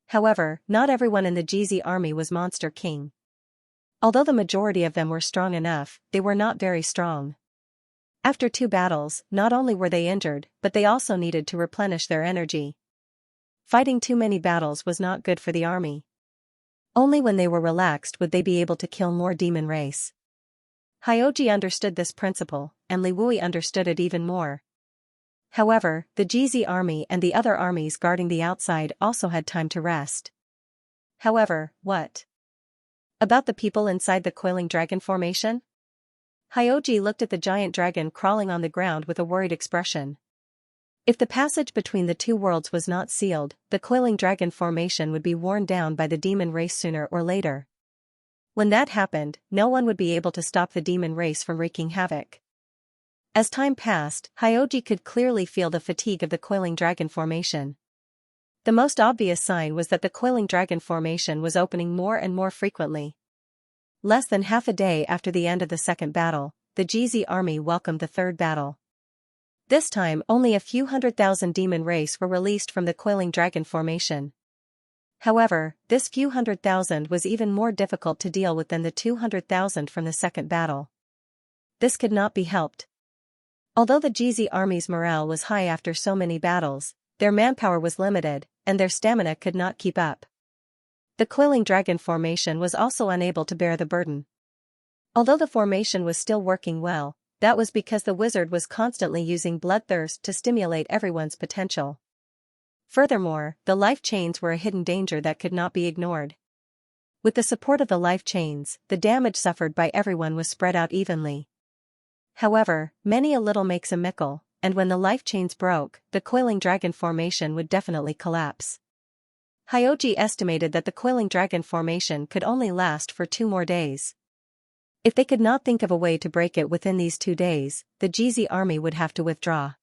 However, not everyone in the GZ army was monster king. Although the majority of them were strong enough, they were not very strong. After 2 battles, not only were they injured, but they also needed to replenish their energy. Fighting too many battles was not good for the army. Only when they were relaxed would they be able to kill more demon race. Hyoji understood this principle, and Li Wui understood it even more. However, the GZ army and the other armies guarding the outside also had time to rest. However, what about the people inside the coiling dragon formation? Hyoji looked at the giant dragon crawling on the ground with a worried expression. If the passage between the two worlds was not sealed, the coiling dragon formation would be worn down by the demon race sooner or later. When that happened, no one would be able to stop the demon race from wreaking havoc. As time passed, Hyoji could clearly feel the fatigue of the coiling dragon formation. The most obvious sign was that the coiling dragon formation was opening more and more frequently. Less than half a day after the end of the second battle, the GZ army welcomed the third battle. This time only a few 100,000 demon race were released from the coiling dragon formation. However, this few 100,000 was even more difficult to deal with than the 200,000 from the second battle. This could not be helped. Although the GZ army's morale was high after so many battles, their manpower was limited, and their stamina could not keep up. The coiling dragon formation was also unable to bear the burden. Although the formation was still working well, that was because the wizard was constantly using bloodthirst to stimulate everyone's potential. Furthermore, the life chains were a hidden danger that could not be ignored. With the support of the life chains, the damage suffered by everyone was spread out evenly. However, many a little makes a mickle, and when the life chains broke, the coiling dragon formation would definitely collapse. Hyoji estimated that the coiling dragon formation could only last for 2 more days. If they could not think of a way to break it within these 2 days, the GZ army would have to withdraw.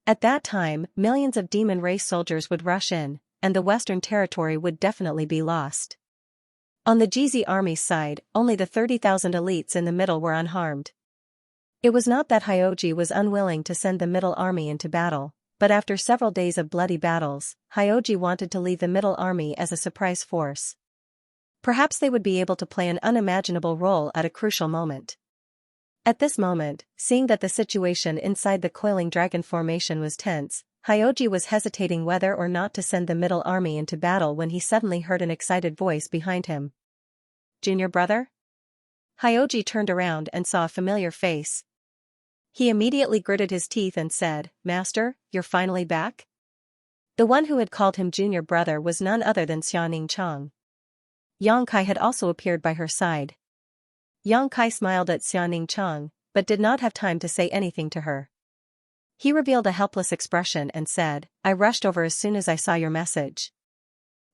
At that time, millions of demon race soldiers would rush in, and the Western Territory would definitely be lost. On the GZ army's side, only the 30,000 elites in the middle were unharmed. It was not that Hyoji was unwilling to send the middle army into battle, but after several days of bloody battles, Hyoji wanted to leave the middle army as a surprise force. Perhaps they would be able to play an unimaginable role at a crucial moment. At this moment, seeing that the situation inside the coiling dragon formation was tense, Hyoji was hesitating whether or not to send the middle army into battle when he suddenly heard an excited voice behind him. "Junior brother?" Hyoji turned around and saw a familiar face. He immediately gritted his teeth and said, "Master, you're finally back?" The one who had called him junior brother was none other than Xianxia. Yang Kai had also appeared by her side. Yang Kai smiled at Xianxia, but did not have time to say anything to her. He revealed a helpless expression and said, "I rushed over as soon as I saw your message.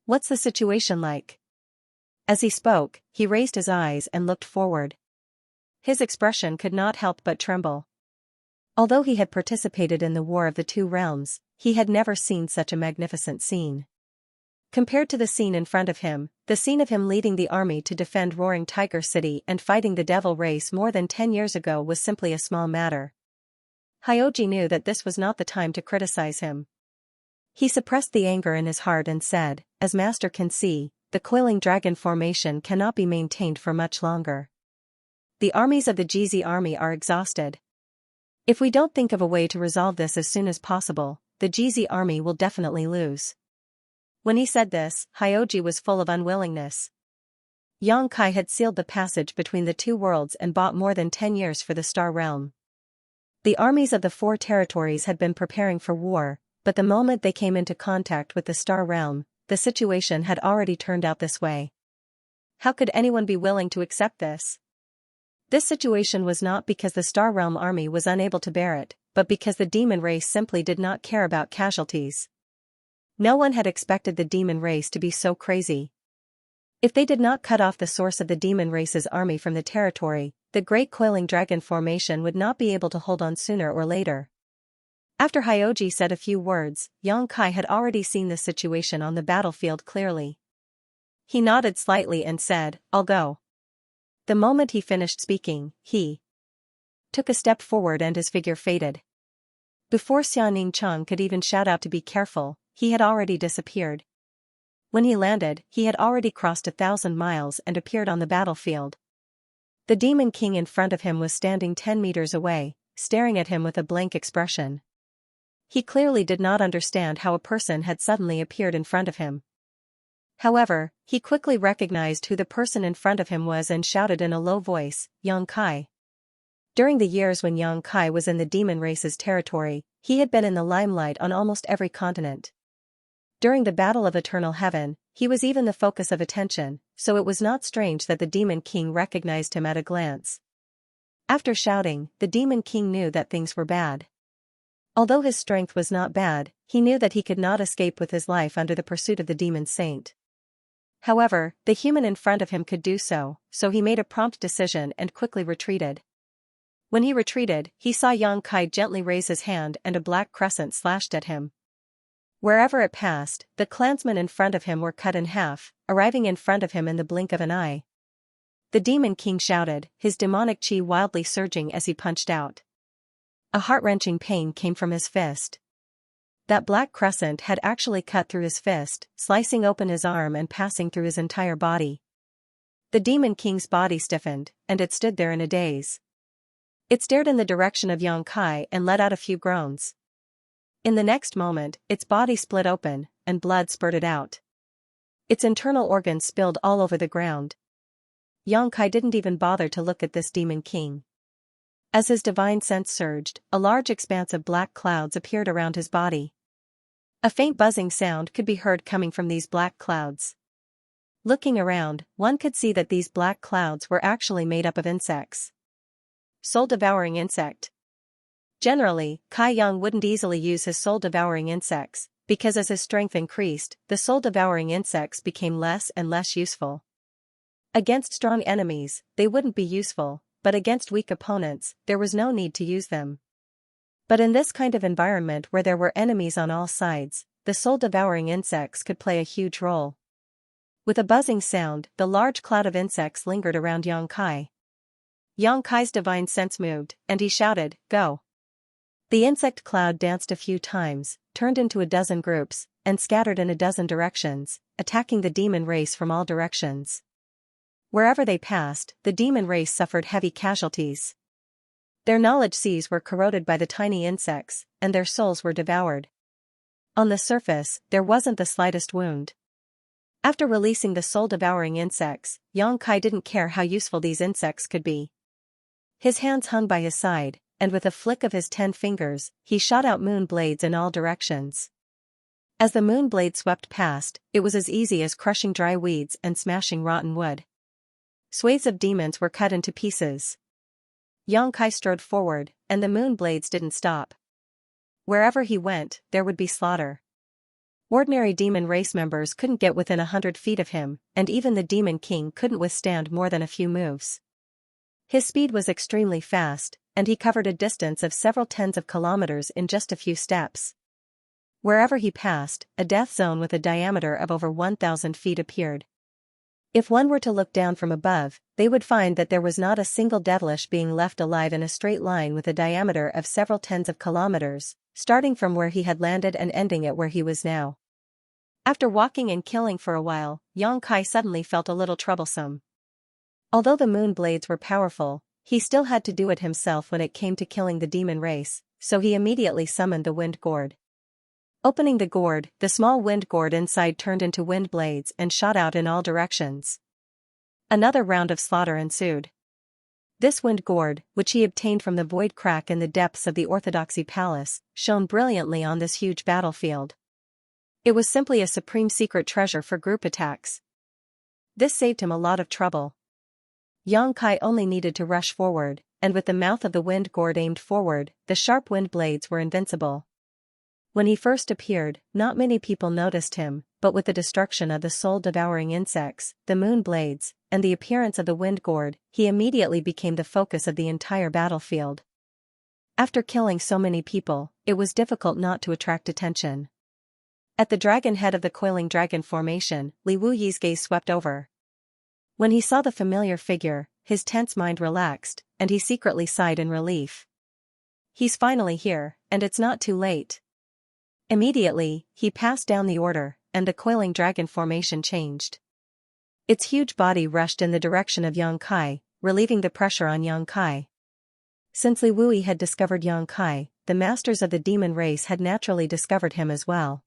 What's the situation like?" As he spoke, he raised his eyes and looked forward. His expression could not help but tremble. Although he had participated in the War of the Two Realms, he had never seen such a magnificent scene. Compared to the scene in front of him, the scene of him leading the army to defend Roaring Tiger City and fighting the Devil Race more than 10 years ago was simply a small matter. Hyoji knew that this was not the time to criticize him. He suppressed the anger in his heart and said, "As Master can see, the coiling dragon formation cannot be maintained for much longer. The armies of the GZ army are exhausted. If we don't think of a way to resolve this as soon as possible, the GZ army will definitely lose." When he said this, Hyoji was full of unwillingness. Yang Kai had sealed the passage between the two worlds and bought more than 10 years for the Star Realm. The armies of the 4 territories had been preparing for war, but the moment they came into contact with the Star Realm, the situation had already turned out this way. How could anyone be willing to accept this? This situation was not because the Star Realm army was unable to bear it, but because the demon race simply did not care about casualties. No one had expected the demon race to be so crazy. If they did not cut off the source of the demon race's army from the territory, the great coiling dragon formation would not be able to hold on sooner or later. After Hyoji said a few words, Yang Kai had already seen the situation on the battlefield clearly. He nodded slightly and said, "I'll go." The moment he finished speaking, he took a step forward and his figure faded. Before Xianxia could even shout out to be careful, he had already disappeared. When he landed, he had already crossed 1,000 miles and appeared on the battlefield. The Demon King in front of him was standing 10 meters away, staring at him with a blank expression. He clearly did not understand how a person had suddenly appeared in front of him. However, he quickly recognized who the person in front of him was and shouted in a low voice, "Yang Kai." During the years when Yang Kai was in the demon race's territory, he had been in the limelight on almost every continent. During the Battle of Eternal Heaven, he was even the focus of attention, so it was not strange that the Demon King recognized him at a glance. After shouting, the Demon King knew that things were bad. Although his strength was not bad, he knew that he could not escape with his life under the pursuit of the Demon Saint. However, the human in front of him could do so, so he made a prompt decision and quickly retreated. When he retreated, he saw Yang Kai gently raise his hand and a black crescent slashed at him. Wherever it passed, the clansmen in front of him were cut in half, arriving in front of him in the blink of an eye. The Demon King shouted, his demonic chi wildly surging as he punched out. A heart-wrenching pain came from his fist. That black crescent had actually cut through his fist, slicing open his arm and passing through his entire body. The Demon King's body stiffened, and it stood there in a daze. It stared in the direction of Yang Kai and let out a few groans. In the next moment, its body split open, and blood spurted out. Its internal organs spilled all over the ground. Yang Kai didn't even bother to look at this Demon King. As his divine sense surged, a large expanse of black clouds appeared around his body. A faint buzzing sound could be heard coming from these black clouds. Looking around, one could see that these black clouds were actually made up of insects. Soul-devouring insect. Generally, Kai Yang wouldn't easily use his soul-devouring insects, because as his strength increased, the soul-devouring insects became less and less useful. Against strong enemies, they wouldn't be useful, but against weak opponents, there was no need to use them. But in this kind of environment where there were enemies on all sides, the soul-devouring insects could play a huge role. With a buzzing sound, the large cloud of insects lingered around Xianxia. Xianxia's divine sense moved, and he shouted, "Go!" The insect cloud danced a few times, turned into a dozen groups, and scattered in a dozen directions, attacking the demon race from all directions. Wherever they passed, the demon race suffered heavy casualties. Their knowledge seas were corroded by the tiny insects, and their souls were devoured. On the surface, there wasn't the slightest wound. After releasing the soul-devouring insects, Xianxia didn't care how useful these insects could be. His hands hung by his side, and with a flick of his 10 fingers, he shot out moon blades in all directions. As the moon blade swept past, it was as easy as crushing dry weeds and smashing rotten wood. Swathes of demons were cut into pieces. Xianxia strode forward, and the moon blades didn't stop. Wherever he went, there would be slaughter. Ordinary demon race members couldn't get within 100 feet of him, and even the demon king couldn't withstand more than a few moves. His speed was extremely fast, and he covered a distance of several tens of kilometers in just a few steps. Wherever he passed, a death zone with a diameter of over 1,000 feet appeared. If one were to look down from above, they would find that there was not a single devilish being left alive in a straight line with a diameter of several tens of kilometers, starting from where he had landed and ending at where he was now. After walking and killing for a while, Xianxia suddenly felt a little troublesome. Although the moon blades were powerful, he still had to do it himself when it came to killing the demon race, so he immediately summoned the wind gourd. Opening the gourd, the small wind gourd inside turned into wind blades and shot out in all directions. Another round of slaughter ensued. This wind gourd, which he obtained from the void crack in the depths of the Orthodoxy Palace, shone brilliantly on this huge battlefield. It was simply a supreme secret treasure for group attacks. This saved him a lot of trouble. Xianxia only needed to rush forward, and with the mouth of the wind gourd aimed forward, the sharp wind blades were invincible. When he first appeared, not many people noticed him, but with the destruction of the soul-devouring insects, the moon blades, and the appearance of the wind gourd, he immediately became the focus of the entire battlefield. After killing so many people, it was difficult not to attract attention. At the dragon head of the coiling dragon formation, Li Wuyi's gaze swept over. When he saw the familiar figure, his tense mind relaxed, and he secretly sighed in relief. He's finally here, and it's not too late. Immediately, he passed down the order, and the coiling dragon formation changed. Its huge body rushed in the direction of Xianxia, relieving the pressure on Xianxia. Since Li Wuyi had discovered Xianxia, the masters of the demon race had naturally discovered him as well.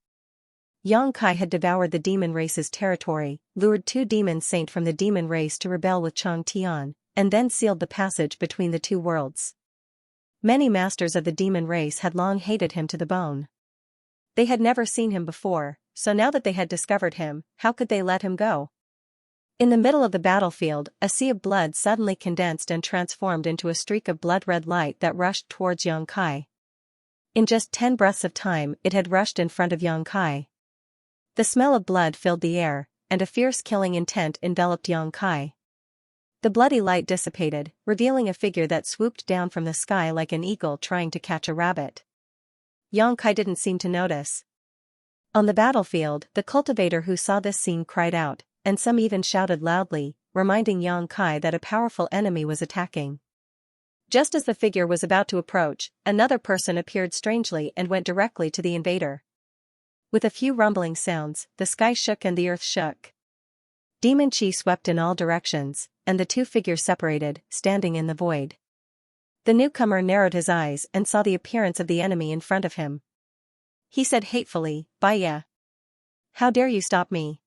Xianxia had devoured the demon race's territory, lured 2 demon saints from the demon race to rebel with Chang Tian, and then sealed the passage between the 2 worlds. Many masters of the demon race had long hated him to the bone. They had never seen him before, so now that they had discovered him, how could they let him go? In the middle of the battlefield, a sea of blood suddenly condensed and transformed into a streak of blood-red light that rushed towards Xianxia. In just 10 breaths of time, it had rushed in front of Xianxia. The smell of blood filled the air, and a fierce killing intent enveloped Xianxia. The bloody light dissipated, revealing a figure that swooped down from the sky like an eagle trying to catch a rabbit. Xianxia didn't seem to notice. On the battlefield, the cultivator who saw this scene cried out, and some even shouted loudly, reminding Xianxia that a powerful enemy was attacking. Just as the figure was about to approach, another person appeared strangely and went directly to the invader. With a few rumbling sounds, the sky shook and the earth shook. Demon chi swept in all directions, and the 2 figures separated, standing in the void. The newcomer narrowed his eyes and saw the appearance of the enemy in front of him. He said hatefully, "Baya! How dare you stop me?"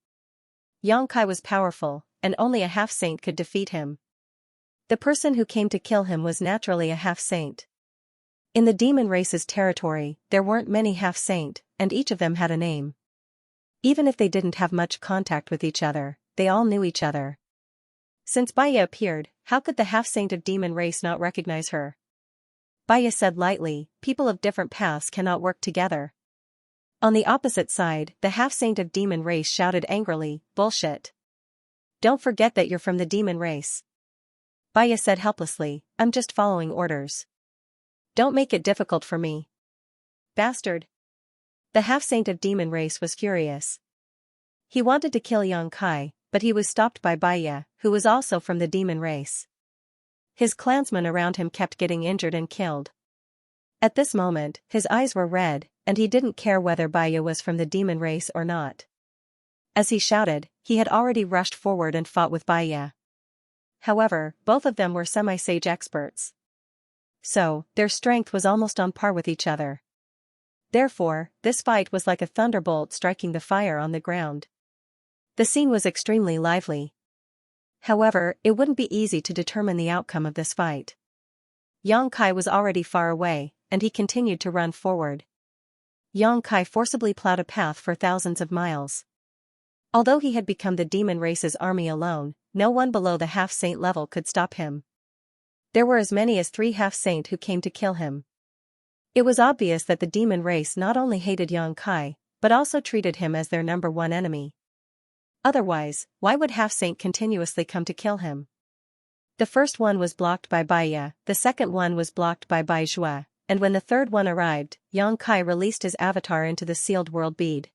Xianxia was powerful, and only a half-saint could defeat him. The person who came to kill him was naturally a half-saint. In the demon race's territory, there weren't many half-saint, and each of them had a name. Even if they didn't have much contact with each other, they all knew each other. Since Baya appeared, how could the half-saint of demon race not recognize her? Baya said lightly, "People of different paths cannot work together." On the opposite side, the half-saint of demon race shouted angrily, "Bullshit. Don't forget that you're from the demon race." Baya said helplessly, "I'm just following orders. Don't make it difficult for me. Bastard." The half-saint of demon race was furious. He wanted to kill Yang Kai, but he was stopped by Baya, who was also from the demon race. His clansmen around him kept getting injured and killed. At this moment, his eyes were red, and he didn't care whether Baya was from the demon race or not. As he shouted, he had already rushed forward and fought with Baya. However, both of them were semi-sage experts. So, their strength was almost on par with each other. Therefore, this fight was like a thunderbolt striking the fire on the ground. The scene was extremely lively. However, it wouldn't be easy to determine the outcome of this fight. Yang Kai was already far away, and he continued to run forward. Yang Kai forcibly plowed a path for thousands of miles. Although he had become the demon race's army alone, no one below the half-saint level could stop him. There were as many as 3 half-saint who came to kill him. It was obvious that the demon race not only hated Yang Kai, but also treated him as their number one enemy. Otherwise, why would half-saint continuously come to kill him? The first one was blocked by Baya, the second one was blocked by Bai Zhua, and when the third one arrived, Yang Kai released his avatar into the sealed world bead.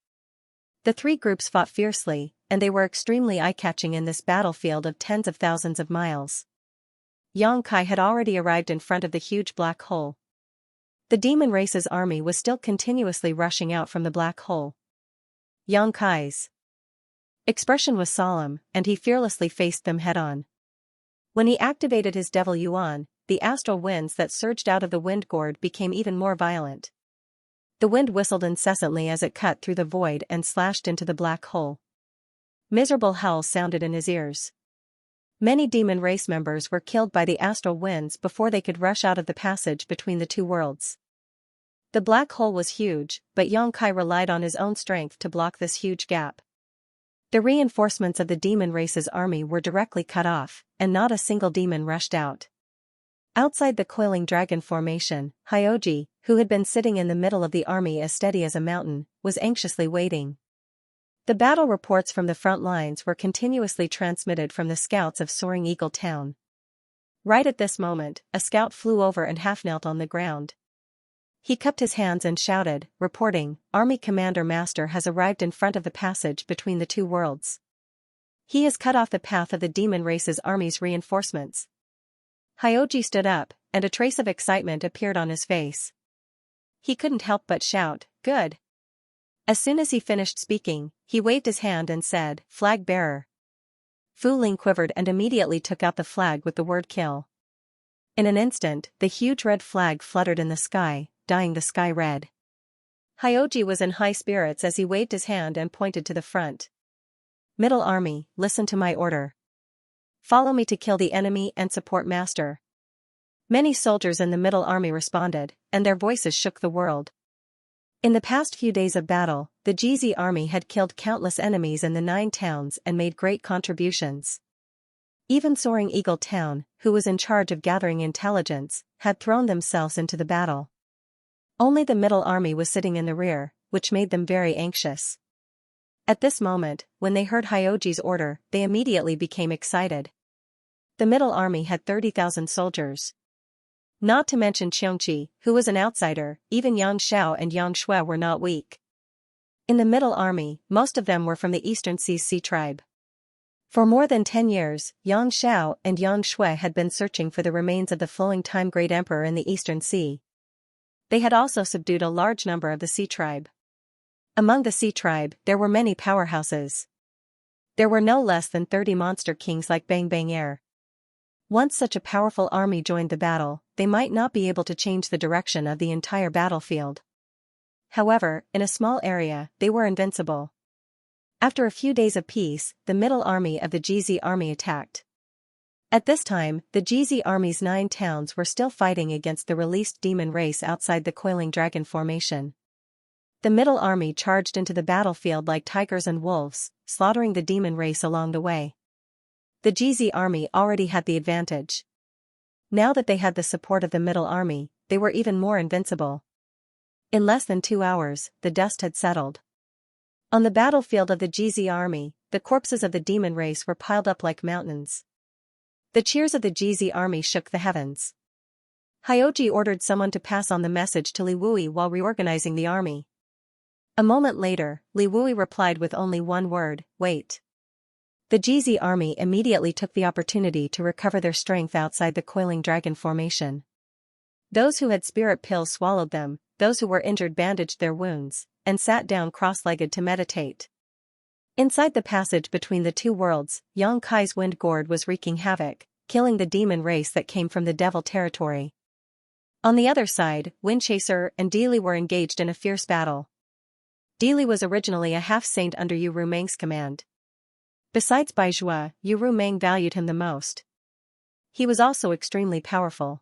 The 3 groups fought fiercely, and they were extremely eye-catching in this battlefield of tens of thousands of miles. Yang Kai had already arrived in front of the huge black hole. The demon race's army was still continuously rushing out from the black hole. Yang Kai's expression was solemn, and he fearlessly faced them head-on. When he activated his Devil Yuan, the astral winds that surged out of the wind gourd became even more violent. The wind whistled incessantly as it cut through the void and slashed into the black hole. Miserable howls sounded in his ears. Many demon race members were killed by the astral winds before they could rush out of the passage between the 2 worlds. The black hole was huge, but Yang Kai relied on his own strength to block this huge gap. The reinforcements of the demon race's army were directly cut off, and not a single demon rushed out. Outside the coiling dragon formation, Hyoji, who had been sitting in the middle of the army as steady as a mountain, was anxiously waiting. The battle reports from the front lines were continuously transmitted from the scouts of Soaring Eagle Town. Right at this moment, a scout flew over and half-knelt on the ground. He cupped his hands and shouted, reporting, "Army Commander Master has arrived in front of the passage between the 2 worlds. He has cut off the path of the demon race's army's reinforcements." Hyoji stood up, and a trace of excitement appeared on his face. He couldn't help but shout, "Good." As soon as he finished speaking, he waved his hand and said, "Flag bearer." Fu Ling quivered and immediately took out the flag with the word "kill." In an instant, the huge red flag fluttered in the sky, dyeing the sky red. Hyoji was in high spirits as he waved his hand and pointed to the front. "Middle Army, listen to my order. Follow me to kill the enemy and support Master." Many soldiers in the Middle Army responded, and their voices shook the world. In the past few days of battle, the GZ army had killed countless enemies in the 9 towns and made great contributions. Even Soaring Eagle Town, who was in charge of gathering intelligence, had thrown themselves into the battle. Only the Middle Army was sitting in the rear, which made them very anxious. At this moment, when they heard Hyoji's order, they immediately became excited. The Middle Army had 30,000 soldiers. Not to mention Xianxia, who was an outsider, even Yang Xiao and Yang Shui were not weak. In the Middle Army, most of them were from the Eastern Seas Sea tribe. For more than 10 years, Yang Xiao and Yang Shui had been searching for the remains of the flowing time Great Emperor in the Eastern Sea. They had also subdued a large number of the Sea tribe. Among the Sea tribe, there were many powerhouses. There were no less than 30 monster kings like Bang Bang Air. Once such a powerful army joined the battle, they might not be able to change the direction of the entire battlefield. However, in a small area, they were invincible. After a few days of peace, the middle army of the GZ army attacked. At this time, the GZ army's 9 towns were still fighting against the released demon race outside the coiling dragon formation. The middle army charged into the battlefield like tigers and wolves, slaughtering the demon race along the way. The GZ army already had the advantage. Now that they had the support of the middle army, they were even more invincible. In less than 2 hours, the dust had settled. On the battlefield of the GZ army, the corpses of the demon race were piled up like mountains. The cheers of the GZ army shook the heavens. Hyoji ordered someone to pass on the message to Li Wui while reorganizing the army. A moment later, Li Wui replied with only one word, "Wait." The GZ army immediately took the opportunity to recover their strength outside the coiling dragon formation. Those who had spirit pills swallowed them, those who were injured bandaged their wounds, and sat down cross-legged to meditate. Inside the passage between the two worlds, Yang Kai's wind gourd was wreaking havoc, killing the demon race that came from the devil territory. On the other side, Windchaser and Dili were engaged in a fierce battle. Dili was originally a half-saint under Yu Rumeng's command. Besides Baizhua, Yu Rumeng valued him the most. He was also extremely powerful.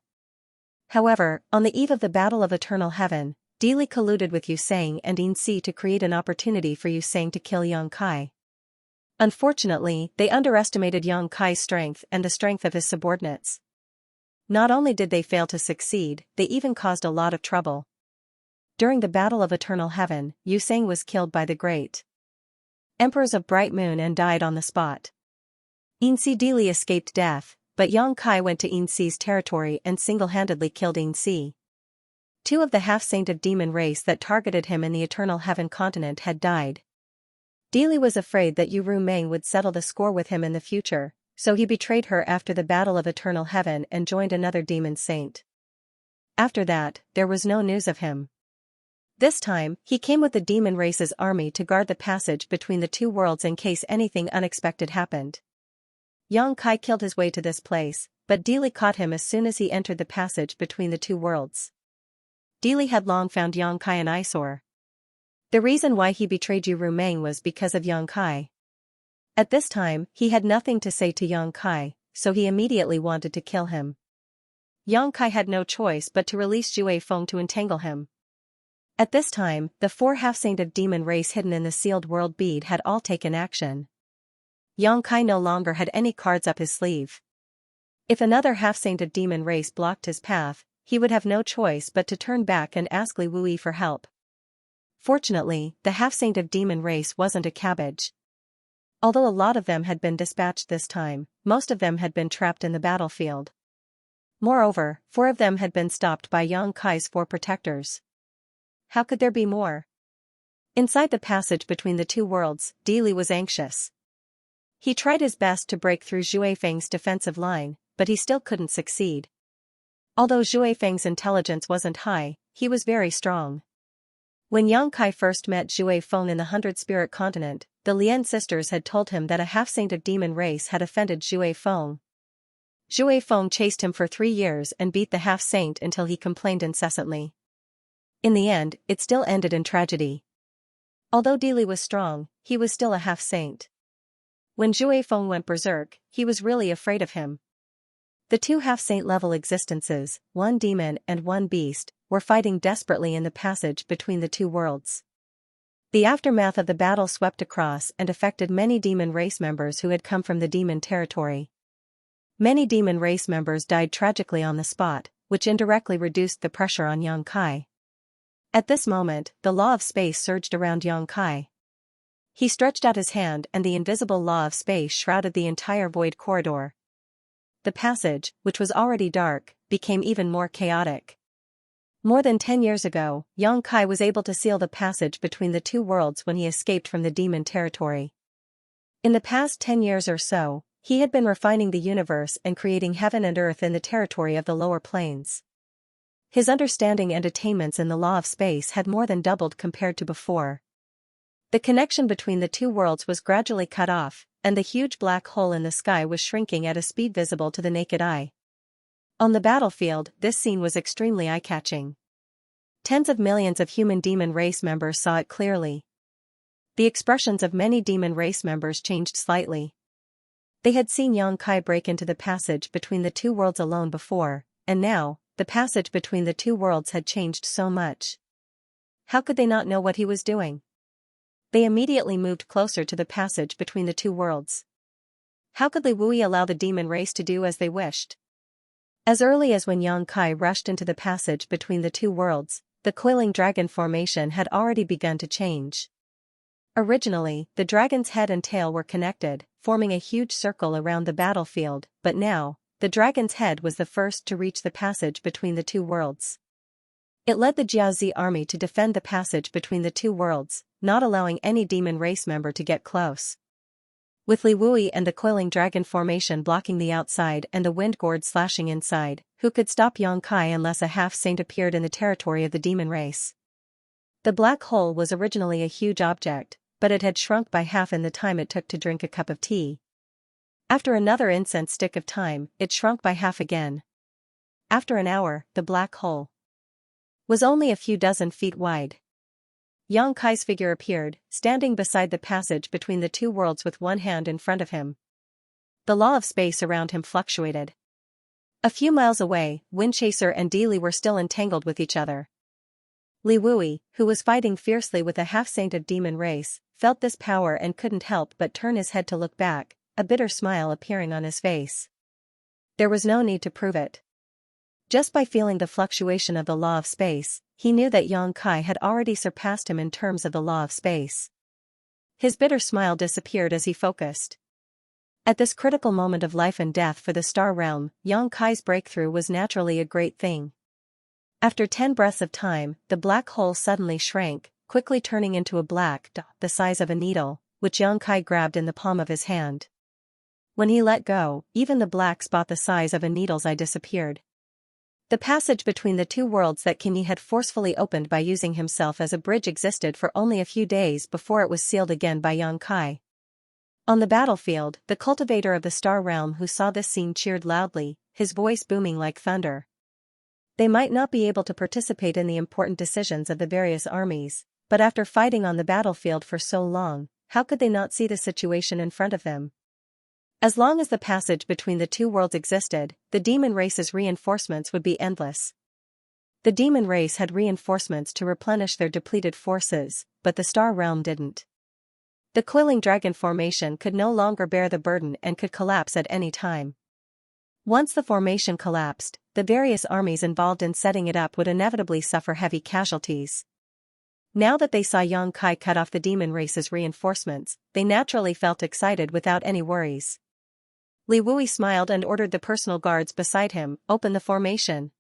However, on the eve of the Battle of Eternal Heaven, Dili colluded with Yu Sang and Yin Si to create an opportunity for Yu Sang to kill Yang Kai. Unfortunately, they underestimated Yang Kai's strength and the strength of his subordinates. Not only did they fail to succeed, they even caused a lot of trouble. During the Battle of Eternal Heaven, Yu Sang was killed by the great Emperors of Bright Moon and died on the spot. Yin Si Dili escaped death, but Yang Kai went to Yin Si's territory and single-handedly killed Yin Si. Two of the half-saint of demon race that targeted him in the Eternal Heaven continent had died. Dili was afraid that Yu Rumeng would settle the score with him in the future, so he betrayed her after the Battle of Eternal Heaven and joined another demon saint. After that, there was no news of him. This time, he came with the demon race's army to guard the passage between the two worlds in case anything unexpected happened. Yang Kai killed his way to this place, but Dili caught him as soon as he entered the passage between the two worlds. Dili had long found Yang Kai an eyesore. The reason why he betrayed Yu Rumeng was because of Yang Kai. At this time, he had nothing to say to Yang Kai, so he immediately wanted to kill him. Yang Kai had no choice but to release Jue Feng to entangle him. At this time, the 4 half-saint of demon race hidden in the sealed world bead had all taken action. Yang Kai no longer had any cards up his sleeve. If another half-saint of demon race blocked his path, he would have no choice but to turn back and ask Li Wui for help. Fortunately, the half-saint of demon race wasn't a cabbage. Although a lot of them had been dispatched this time, most of them had been trapped in the battlefield. Moreover, 4 of them had been stopped by Yang Kai's 4 protectors. How could there be more? Inside the passage between the two worlds, Dili was anxious. He tried his best to break through Jue Feng's defensive line, but he still couldn't succeed. Although Jue Feng's intelligence wasn't high, he was very strong. When Yang Kai first met Jue Feng in the 100 Spirit Continent, the Lien sisters had told him that a half-saint of demon race had offended Jue Feng. Jue Feng chased him for 3 years and beat the half-saint until he complained incessantly. In the end, it still ended in tragedy. Although Dili was strong, he was still a half-saint. When Jue Feng went berserk, he was really afraid of him. The 2 half-saint level existences, 1 demon and 1 beast, were fighting desperately in the passage between the two worlds. The aftermath of the battle swept across and affected many demon race members who had come from the demon territory. Many demon race members died tragically on the spot, which indirectly reduced the pressure on Yang Kai. At this moment, the law of space surged around Yang Kai. He stretched out his hand and the invisible law of space shrouded the entire void corridor. The passage, which was already dark, became even more chaotic. More than 10 years ago, Yang Kai was able to seal the passage between the two worlds when he escaped from the demon territory. In the past 10 years or so, he had been refining the universe and creating heaven and earth in the territory of the lower planes. His understanding and attainments in the law of space had more than doubled compared to before. The connection between the two worlds was gradually cut off, and the huge black hole in the sky was shrinking at a speed visible to the naked eye. On the battlefield, this scene was extremely eye-catching. Tens of millions of human demon race members saw it clearly. The expressions of many demon race members changed slightly. They had seen Yang Kai break into the passage between the two worlds alone before, and now, the passage between the two worlds had changed so much. How could they not know what he was doing? They immediately moved closer to the passage between the two worlds. How could Li Wui allow the demon race to do as they wished? As early as when Yang Kai rushed into the passage between the two worlds, the coiling dragon formation had already begun to change. Originally, the dragon's head and tail were connected, forming a huge circle around the battlefield, but now, the dragon's head was the first to reach the passage between the two worlds. It led the Jiaozi army to defend the passage between the two worlds, not allowing any demon race member to get close. With Li Wui and the coiling dragon formation blocking the outside and the wind gourd slashing inside, who could stop Yang Kai unless a half-saint appeared in the territory of the demon race? The black hole was originally a huge object, but it had shrunk by half in the time it took to drink a cup of tea. After another incense stick of time, it shrunk by half again. After an hour, the black hole was only a few dozen feet wide. Yang Kai's figure appeared, standing beside the passage between the two worlds with one hand in front of him. The law of space around him fluctuated. A few miles away, Windchaser and Dili were still entangled with each other. Li Wui, who was fighting fiercely with a half-saint of demon race, felt this power and couldn't help but turn his head to look back, a bitter smile appearing on his face. There was no need to prove it. Just by feeling the fluctuation of the law of space, he knew that Yang Kai had already surpassed him in terms of the law of space. His bitter smile disappeared as he focused. At this critical moment of life and death for the Star Realm, Yang Kai's breakthrough was naturally a great thing. After 10 breaths of time, the black hole suddenly shrank, quickly turning into a black dot the size of a needle, which Yang Kai grabbed in the palm of his hand. When he let go, even the black spot the size of a needle's eye disappeared. The passage between the two worlds that Kimi had forcefully opened by using himself as a bridge existed for only a few days before it was sealed again by Yang Kai. On the battlefield, the cultivator of the Star Realm who saw this scene cheered loudly, his voice booming like thunder. They might not be able to participate in the important decisions of the various armies, but after fighting on the battlefield for so long, how could they not see the situation in front of them? As long as the passage between the two worlds existed, the demon race's reinforcements would be endless. The demon race had reinforcements to replenish their depleted forces, but the Star Realm didn't. The coiling dragon formation could no longer bear the burden and could collapse at any time. Once the formation collapsed, the various armies involved in setting it up would inevitably suffer heavy casualties. Now that they saw Yang Kai cut off the demon race's reinforcements, they naturally felt excited without any worries. Li Wui smiled and ordered the personal guards beside him, open the formation.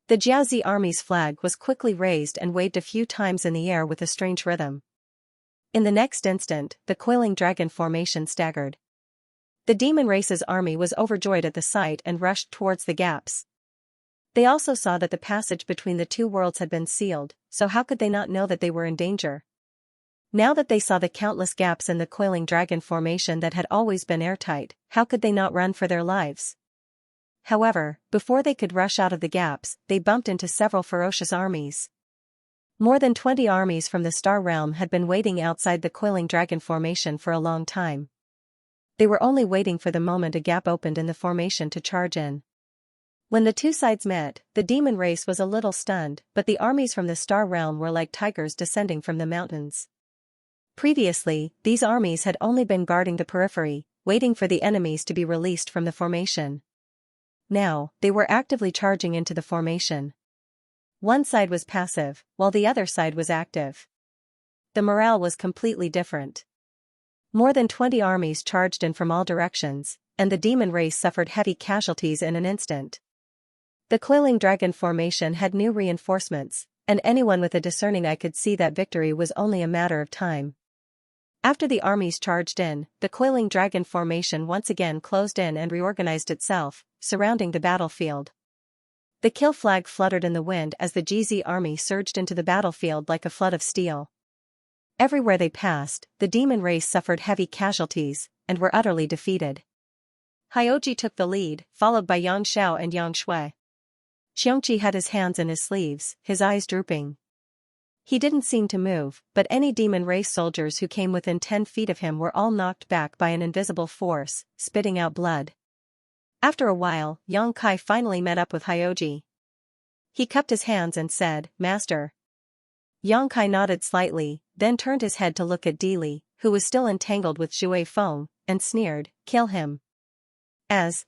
The Jiaozi army's flag was quickly raised and waved a few times in the air with a strange rhythm. In the next instant, the coiling dragon formation staggered. The demon race's army was overjoyed at the sight and rushed towards the gaps. They also saw that the passage between the two worlds had been sealed, so how could they not know that they were in danger? Now that they saw the countless gaps in the coiling dragon formation that had always been airtight, how could they not run for their lives? However, before they could rush out of the gaps, they bumped into several ferocious armies. More than 20 armies from the Star Realm had been waiting outside the coiling dragon formation for a long time. They were only waiting for the moment a gap opened in the formation to charge in. When the two sides met, the demon race was a little stunned, but the armies from the Star Realm were like tigers descending from the mountains. Previously, these armies had only been guarding the periphery, waiting for the enemies to be released from the formation. Now, they were actively charging into the formation. One side was passive, while the other side was active. The morale was completely different. More than 20 armies charged in from all directions, and the demon race suffered heavy casualties in an instant. The coiling dragon formation had new reinforcements, and anyone with a discerning eye could see that victory was only a matter of time. After the armies charged in, the coiling dragon formation once again closed in and reorganized itself, surrounding the battlefield. The kill flag fluttered in the wind as the GZ army surged into the battlefield like a flood of steel. Everywhere they passed, the demon race suffered heavy casualties, and were utterly defeated. Hyoji took the lead, followed by Yang Xiao and Yang Shui. Xianxia had his hands in his sleeves, his eyes drooping. He didn't seem to move, but any demon race soldiers who came within 10 feet of him were all knocked back by an invisible force, spitting out blood. After a while, Yang Kai finally met up with Hyoji. He cupped his hands and said, "Master." Yang Kai nodded slightly, then turned his head to look at Dili, who was still entangled with Zhui Feng, and sneered, "Kill him." As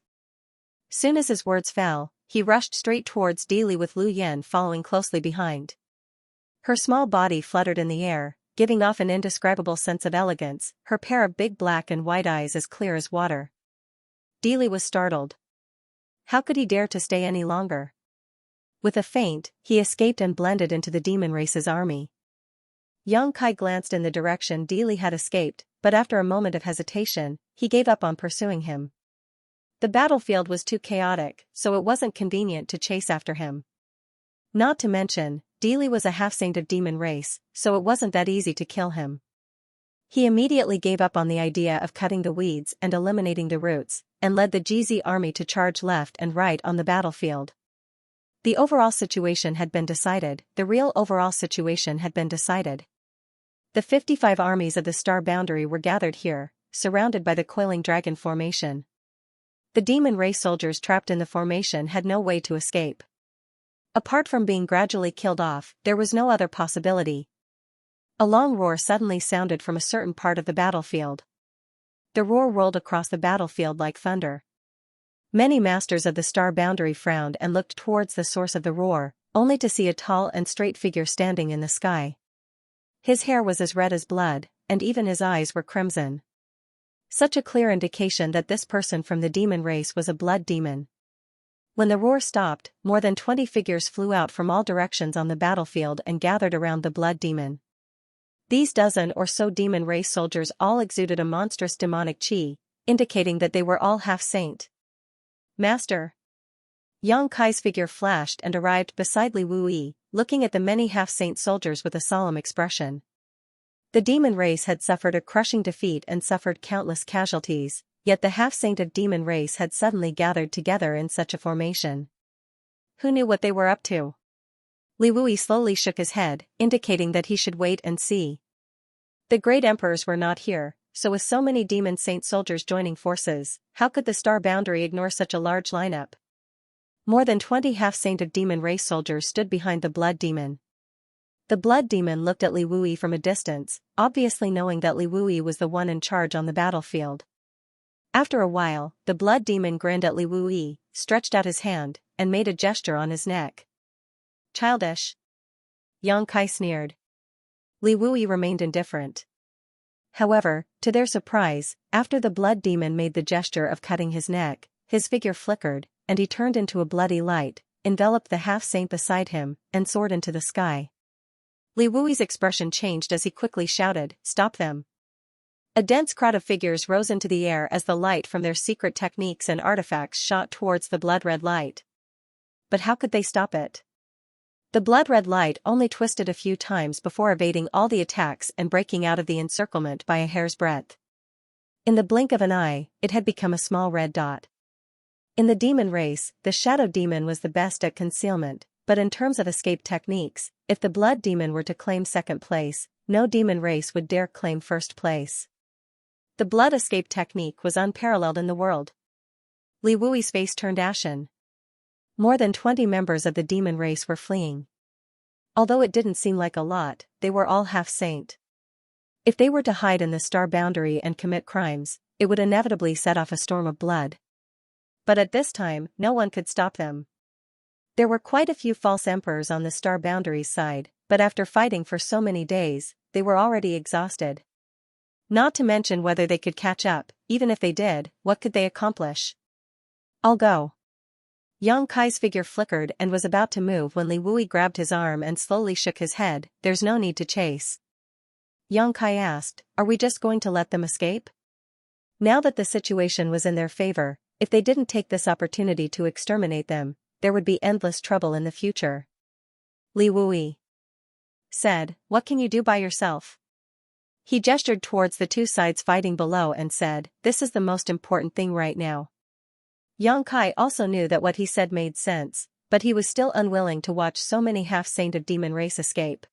soon as his words fell, he rushed straight towards Dili with Lu Yan following closely behind. Her small body fluttered in the air, giving off an indescribable sense of elegance, her pair of big black and white eyes as clear as water. Dealey was startled. How could he dare to stay any longer? With a feint, he escaped and blended into the demon race's army. Xianxia glanced in the direction Dealey had escaped, but after a moment of hesitation, he gave up on pursuing him. The battlefield was too chaotic, so it wasn't convenient to chase after him. Not to mention, Dealey was a half-saint of demon race, so it wasn't that easy to kill him. He immediately gave up on the idea of cutting the weeds and eliminating the roots, and led the GZ army to charge left and right on the battlefield. The overall situation had been decided, the real overall situation had been decided. The 55 armies of the Star Boundary were gathered here, surrounded by the coiling dragon formation. The demon race soldiers trapped in the formation had no way to escape. Apart from being gradually killed off, there was no other possibility. A long roar suddenly sounded from a certain part of the battlefield. The roar rolled across the battlefield like thunder. Many masters of the Star Boundary frowned and looked towards the source of the roar, only to see a tall and straight figure standing in the sky. His hair was as red as blood, and even his eyes were crimson. Such a clear indication that this person from the demon race was a blood demon. When the roar stopped, more than 20 figures flew out from all directions on the battlefield and gathered around the blood demon. These dozen or so demon race soldiers all exuded a monstrous demonic chi, indicating that they were all half-saint. Master! Xianxia's figure flashed and arrived beside Li Wuyi, looking at the many half-saint soldiers with a solemn expression. The demon race had suffered a crushing defeat and suffered countless casualties, yet the half-saint of demon race had suddenly gathered together in such a formation. Who knew what they were up to? Li Wuyi slowly shook his head, indicating that he should wait and see. The great emperors were not here, so with so many demon saint soldiers joining forces, how could the Star Boundary ignore such a large lineup? More than 20 half-saint of demon race soldiers stood behind the blood demon. The blood demon looked at Li Wuyi from a distance, obviously knowing that Li Wuyi was the one in charge on the battlefield. After a while, the blood demon grinned at Li Wuyi, stretched out his hand, and made a gesture on his neck. Childish. Xianxia sneered. Li Wuyi remained indifferent. However, to their surprise, after the blood demon made the gesture of cutting his neck, his figure flickered, and he turned into a bloody light, enveloped the half-saint beside him, and soared into the sky. Li Wuyi's expression changed as he quickly shouted, "Stop them!" A dense crowd of figures rose into the air as the light from their secret techniques and artifacts shot towards the blood-red light. But how could they stop it? The blood-red light only twisted a few times before evading all the attacks and breaking out of the encirclement by a hair's breadth. In the blink of an eye, it had become a small red dot. In the demon race, the shadow demon was the best at concealment, but in terms of escape techniques, if the blood demon were to claim second place, no demon race would dare claim first place. The blood escape technique was unparalleled in the world. Li Wuyi's face turned ashen. More than 20 members of the demon race were fleeing. Although it didn't seem like a lot, they were all half-saint. If they were to hide in the Star Boundary and commit crimes, it would inevitably set off a storm of blood. But at this time, no one could stop them. There were quite a few false emperors on the Star Boundary's side, but after fighting for so many days, they were already exhausted. Not to mention whether they could catch up, even if they did, what could they accomplish? I'll go. Xianxia's figure flickered and was about to move when Li Wuyi grabbed his arm and slowly shook his head. There's no need to chase. Xianxia asked, are we just going to let them escape? Now that the situation was in their favor, if they didn't take this opportunity to exterminate them, there would be endless trouble in the future. Li Wuyi said, what can you do by yourself? He gestured towards the two sides fighting below and said, this is the most important thing right now. Xianxia also knew that what he said made sense, but he was still unwilling to watch so many half-saint of demon race escape.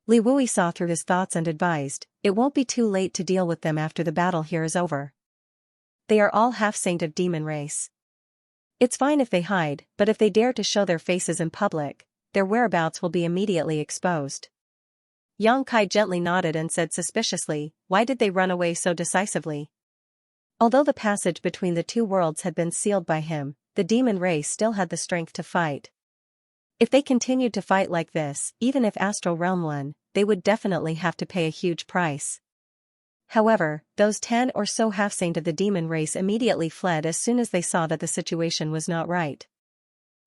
Li Wuyi saw through his thoughts and advised, it won't be too late to deal with them after the battle here is over. They are all half-saint of demon race. It's fine if they hide, but if they dare to show their faces in public, their whereabouts will be immediately exposed. Xianxia gently nodded and said suspiciously, why did they run away so decisively? Although the passage between the two worlds had been sealed by him, the demon race still had the strength to fight. If they continued to fight like this, even if Astral Realm won, they would definitely have to pay a huge price. However, those 10 or so half-saint of the demon race immediately fled as soon as they saw that the situation was not right.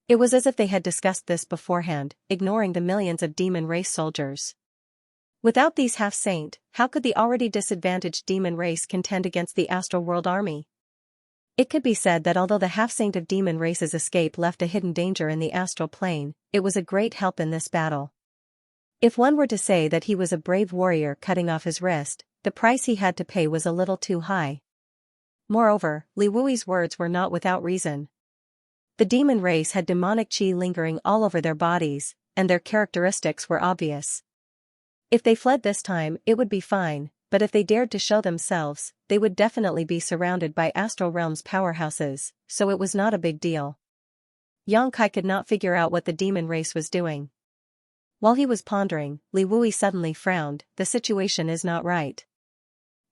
It was as if they had discussed this beforehand, ignoring the millions of demon race soldiers. Without these half-saint, how could the already disadvantaged demon race contend against the Astral World army? It could be said that although the half-saint of demon race's escape left a hidden danger in the astral plane, it was a great help in this battle. If one were to say that he was a brave warrior cutting off his wrist, the price he had to pay was a little too high. Moreover, Li Wui's words were not without reason. The demon race had demonic qi lingering all over their bodies, and their characteristics were obvious. If they fled this time, it would be fine, but if they dared to show themselves, they would definitely be surrounded by Astral Realm's powerhouses, so it was not a big deal. Xianxia could not figure out what the demon race was doing. While he was pondering, Li Wui suddenly frowned. The situation is not right.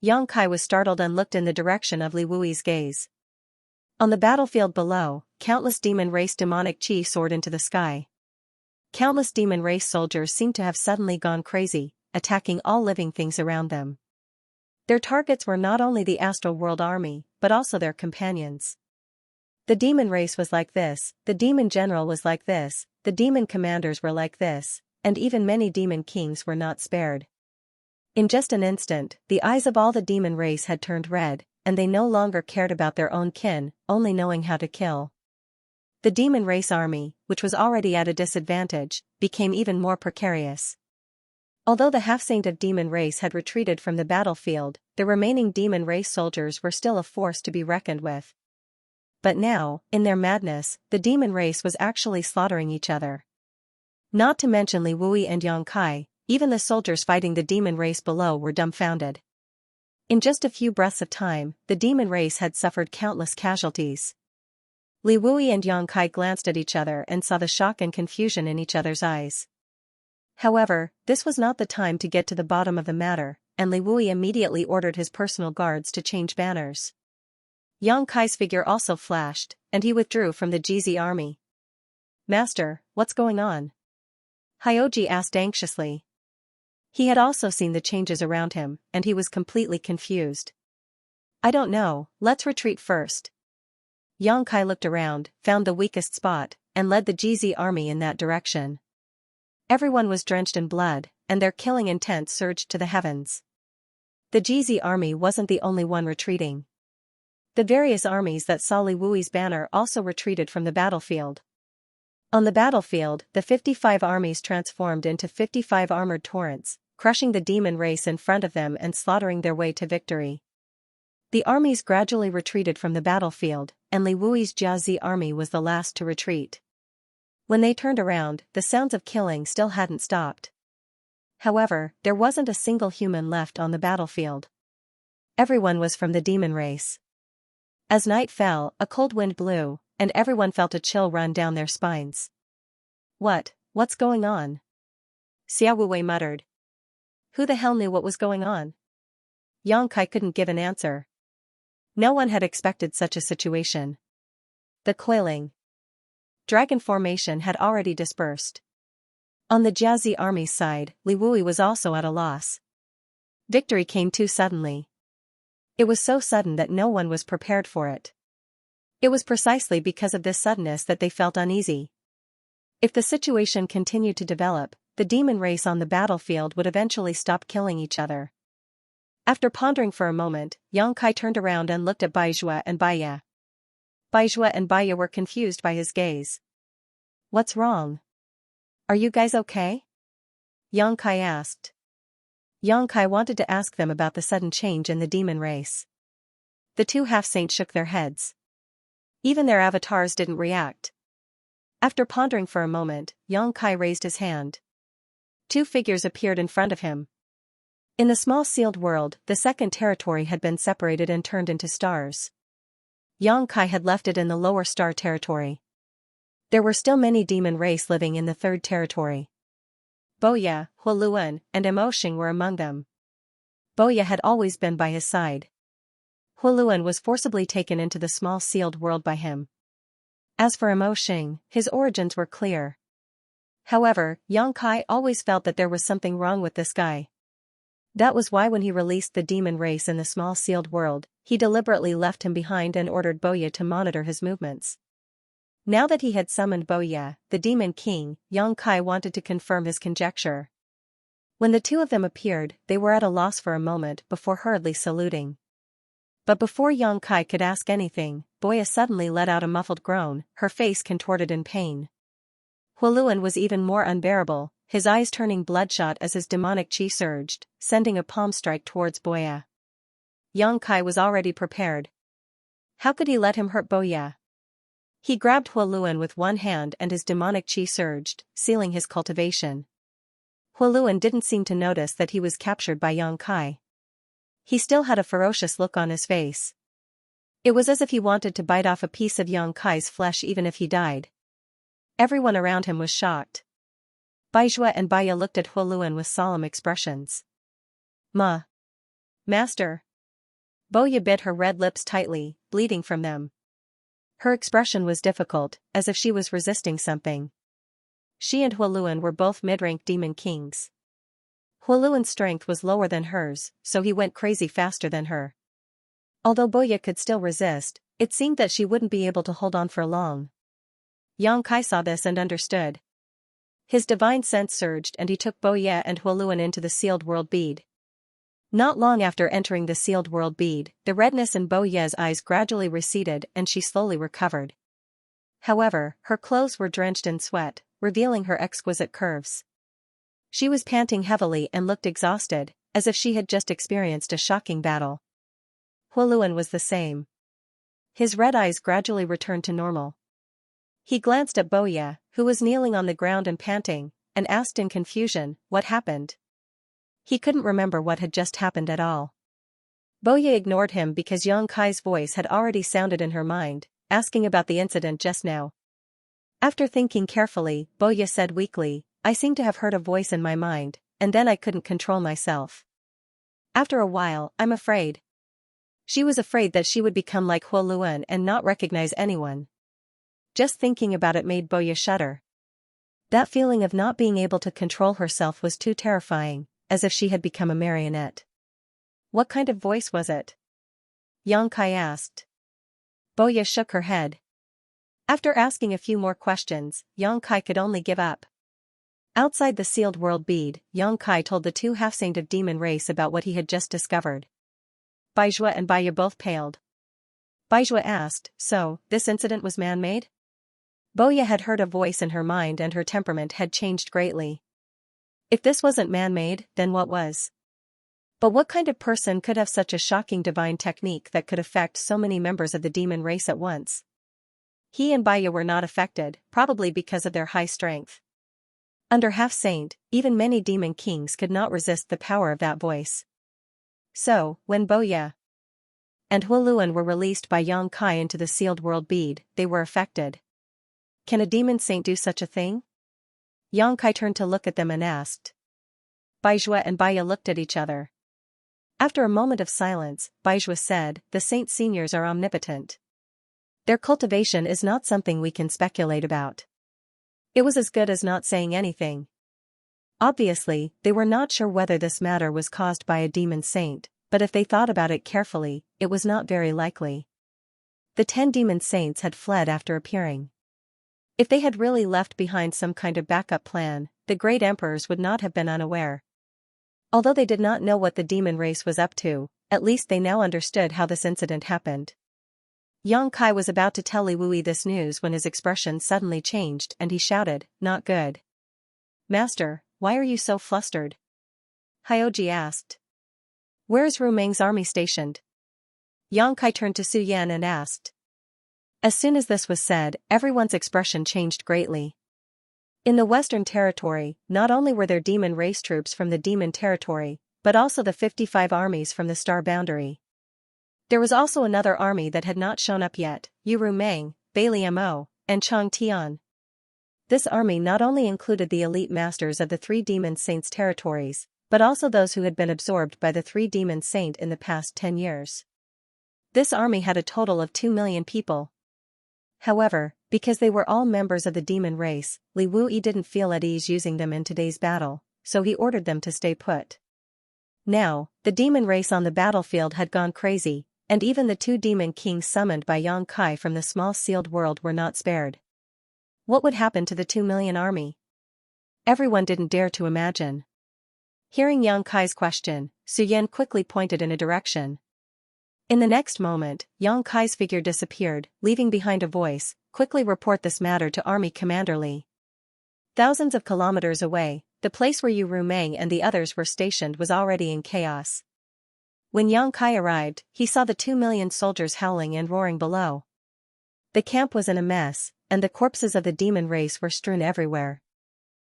Xianxia was startled and looked in the direction of Li Wui's gaze. On the battlefield below, countless demon race demonic qi soared into the sky. Countless demon race soldiers seemed to have suddenly gone crazy, attacking all living things around them. Their targets were not only the Astral World army, but also their companions. The demon race was like this, the demon general was like this, the demon commanders were like this, and even many demon kings were not spared. In just an instant, the eyes of all the demon race had turned red, and they no longer cared about their own kin, only knowing how to kill. The demon race army, which was already at a disadvantage, became even more precarious. Although the half-saint of demon race had retreated from the battlefield, the remaining demon race soldiers were still a force to be reckoned with. But now, in their madness, the demon race was actually slaughtering each other. Not to mention Li Wui and Xianxia, even the soldiers fighting the demon race below were dumbfounded. In just a few breaths of time, the demon race had suffered countless casualties. Li Wui and Xianxia glanced at each other and saw the shock and confusion in each other's eyes. However, this was not the time to get to the bottom of the matter, and Li Wui immediately ordered his personal guards to change banners. Xianxia's figure also flashed, and he withdrew from the GZ army. "Master, what's going on?" Hyoji asked anxiously. He had also seen the changes around him, and he was completely confused. "I don't know, let's retreat first." Xianxia looked around, found the weakest spot, and led the GZ army in that direction. Everyone was drenched in blood, and their killing intent surged to the heavens. The GZ army wasn't the only one retreating. The various armies that saw Li Wui's banner also retreated from the battlefield. On the battlefield, the 55 armies transformed into 55 armored torrents, crushing the demon race in front of them and slaughtering their way to victory. The armies gradually retreated from the battlefield, and Li Wui's Jiazi army was the last to retreat. When they turned around, the sounds of killing still hadn't stopped. However, there wasn't a single human left on the battlefield. Everyone was from the demon race. As night fell, a cold wind blew, and everyone felt a chill run down their spines. What's going on?" Xiao Wuwei muttered. Who the hell knew what was going on? Xianxia couldn't give an answer. No one had expected such a situation. The coiling dragon formation had already dispersed. On the Jiazi army's side, Li Wui was also at a loss. Victory came too suddenly. It was so sudden that no one was prepared for it. It was precisely because of this suddenness that they felt uneasy. If the situation continued to develop, the demon race on the battlefield would eventually stop killing each other. After pondering for a moment, Xianxia turned around and looked at Baizhua and Baiya. Baizhua and Baiya were confused by his gaze. "What's wrong? Are you guys okay?" Xianxia asked. Xianxia wanted to ask them about the sudden change in the demon race. The two half-saints shook their heads. Even their avatars didn't react. After pondering for a moment, Xianxia raised his hand. Two figures appeared in front of him. In the small sealed world, the second territory had been separated and turned into stars. Xianxia had left it in the lower star territory. There were still many demon race living in the third territory. Boya, Huoluan, and Emoxing were among them. Boya had always been by his side. Huoluan was forcibly taken into the small sealed world by him. As for Emoxing, his origins were clear. However, Yang Kai always felt that there was something wrong with this guy. That was why when he released the demon race in the small sealed world, he deliberately left him behind and ordered Boya to monitor his movements. Now that he had summoned Boya, the demon king, Yang Kai wanted to confirm his conjecture. When the two of them appeared, they were at a loss for a moment before hurriedly saluting. But before Yang Kai could ask anything, Boya suddenly let out a muffled groan, her face contorted in pain. Huoluan was even more unbearable, his eyes turning bloodshot as his demonic chi surged, sending a palm strike towards Boya. Yang Kai was already prepared. How could he let him hurt Boya? He grabbed Huoluan with one hand and his demonic chi surged, sealing his cultivation. Huoluan didn't seem to notice that he was captured by Yang Kai. He still had a ferocious look on his face. It was as if he wanted to bite off a piece of Yang Kai's flesh even if he died. Everyone around him was shocked. Baizhua and Baya looked at Huoluan with solemn expressions. Master. Boya bit her red lips tightly, bleeding from them. Her expression was difficult, as if she was resisting something. She and Huoluan were both mid-rank demon kings. Huoluan's strength was lower than hers, so he went crazy faster than her. Although Boya could still resist, it seemed that she wouldn't be able to hold on for long. Yang Kai saw this and understood. His divine sense surged and he took Boya and Huoluan into the sealed world bead. Not long after entering the sealed world bead, the redness in Boya's eyes gradually receded and she slowly recovered. However, her clothes were drenched in sweat, revealing her exquisite curves. She was panting heavily and looked exhausted, as if she had just experienced a shocking battle. Huoluan was the same. His red eyes gradually returned to normal. He glanced at Boya, who was kneeling on the ground and panting, and asked in confusion, what happened? He couldn't remember what had just happened at all. Boya ignored him because Yang Kai's voice had already sounded in her mind, asking about the incident just now. After thinking carefully, Boya said weakly, I seem to have heard a voice in my mind, and then I couldn't control myself. After a while, I'm afraid. She was afraid that she would become like Huoluan and not recognize anyone. Just thinking about it made Boya shudder. That feeling of not being able to control herself was too terrifying, as if she had become a marionette. What kind of voice was it? Yang Kai asked. Boya shook her head. After asking a few more questions, Yang Kai could only give up. Outside the sealed world bead, Yang Kai told the two half-saint of demon race about what he had just discovered. Baizhua and Baya both paled. Baizhua asked, so, this incident was man-made? Boya had heard a voice in her mind and her temperament had changed greatly. If this wasn't man-made, then what was? But what kind of person could have such a shocking divine technique that could affect so many members of the demon race at once? He and Baya were not affected, probably because of their high strength. Under half-saint, even many demon kings could not resist the power of that voice. So, when Boya and Huoluan were released by Yang Kai into the sealed world bead, they were affected. Can a demon saint do such a thing? Yang Kai turned to look at them and asked. Baizhua and Baya looked at each other. After a moment of silence, Baizhua said, the saint seniors are omnipotent. Their cultivation is not something we can speculate about. It was as good as not saying anything. Obviously, they were not sure whether this matter was caused by a demon saint, but if they thought about it carefully, it was not very likely. The 10 demon saints had fled after appearing. If they had really left behind some kind of backup plan, the great emperors would not have been unaware. Although they did not know what the demon race was up to, at least they now understood how this incident happened. Yang Kai was about to tell Li Wui this news when his expression suddenly changed and he shouted, not good. Master, why are you so flustered? Hyoji asked. Where is Ru Meng's army stationed? Yang Kai turned to Su Yan and asked. As soon as this was said, everyone's expression changed greatly. In the Western Territory, not only were there demon race troops from the Demon Territory, but also the 55 armies from the Star Boundary. There was also another army that had not shown up yet, Ru Meng, Bailey Mo, and Chang Tian. This army not only included the elite masters of the 3 demon saints' territories, but also those who had been absorbed by the 3 demon saint in the past 10 years. This army had a total of 2 million people. However, because they were all members of the demon race, Li Wuyi didn't feel at ease using them in today's battle, so he ordered them to stay put. Now, the demon race on the battlefield had gone crazy, and even the 2 demon kings summoned by Yang Kai from the small sealed world were not spared. What would happen to the 2 million army? Everyone didn't dare to imagine. Hearing Yang Kai's question, Su Yan quickly pointed in a direction. In the next moment, Yang Kai's figure disappeared, leaving behind a voice, "Quickly report this matter to Army Commander Li." Thousands of kilometers away, the place where Yu Rumeng and the others were stationed was already in chaos. When Yang Kai arrived, he saw the 2 million soldiers howling and roaring below. The camp was in a mess, and the corpses of the demon race were strewn everywhere.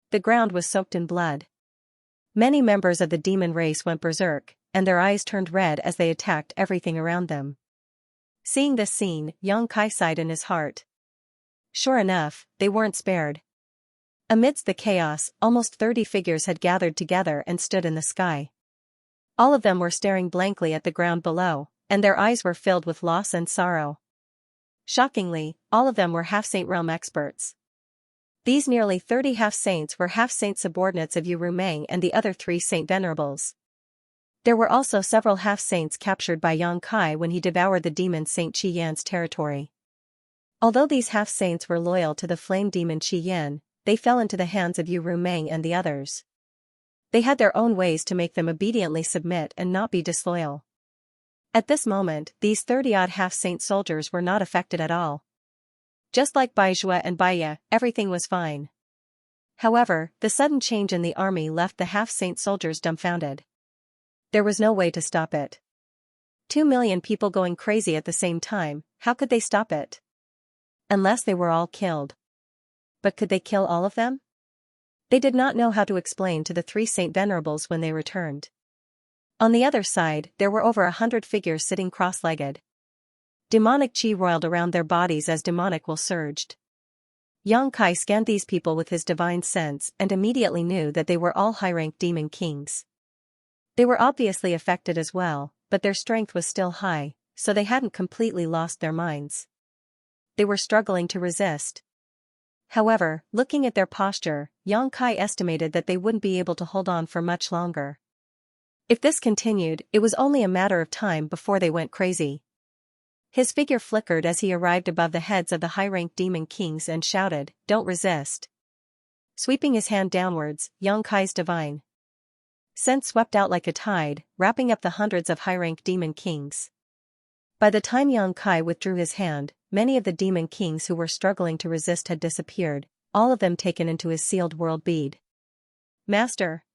The ground was soaked in blood. Many members of the demon race went berserk, and their eyes turned red as they attacked everything around them. Seeing this scene, Yang Kai sighed in his heart. Sure enough, they weren't spared. Amidst the chaos, almost 30 figures had gathered together and stood in the sky. All of them were staring blankly at the ground below, and their eyes were filled with loss and sorrow. Shockingly, all of them were half-saint realm experts. These nearly 30 half-saints were half-saint subordinates of Yu Rumeng and the other 3 saint venerables. There were also several half-saints captured by Yang Kai when he devoured the demon Saint Qi Yan's territory. Although these half-saints were loyal to the flame demon Qi Yan, they fell into the hands of Yu Rumeng and the others. They had their own ways to make them obediently submit and not be disloyal. At this moment, these 30-odd half-saint soldiers were not affected at all. Just like Baizhua and Baiya, everything was fine. However, the sudden change in the army left the half-saint soldiers dumbfounded. There was no way to stop it. 2 million people going crazy at the same time, how could they stop it? Unless they were all killed. But could they kill all of them? They did not know how to explain to the 3 saint venerables when they returned. On the other side, there were over 100 figures sitting cross-legged. Demonic chi roiled around their bodies as demonic will surged. Yang Kai scanned these people with his divine sense and immediately knew that they were all high-ranked demon kings. They were obviously affected as well, but their strength was still high, so they hadn't completely lost their minds. They were struggling to resist. However, looking at their posture, Yang Kai estimated that they wouldn't be able to hold on for much longer. If this continued, it was only a matter of time before they went crazy. His figure flickered as he arrived above the heads of the high-ranked demon kings and shouted, "Don't resist." Sweeping his hand downwards, Yang Kai's divine sense swept out like a tide, wrapping up the hundreds of high-ranked demon kings. By the time Yang Kai withdrew his hand, many of the demon kings who were struggling to resist had disappeared, all of them taken into his sealed world bead. "Master!"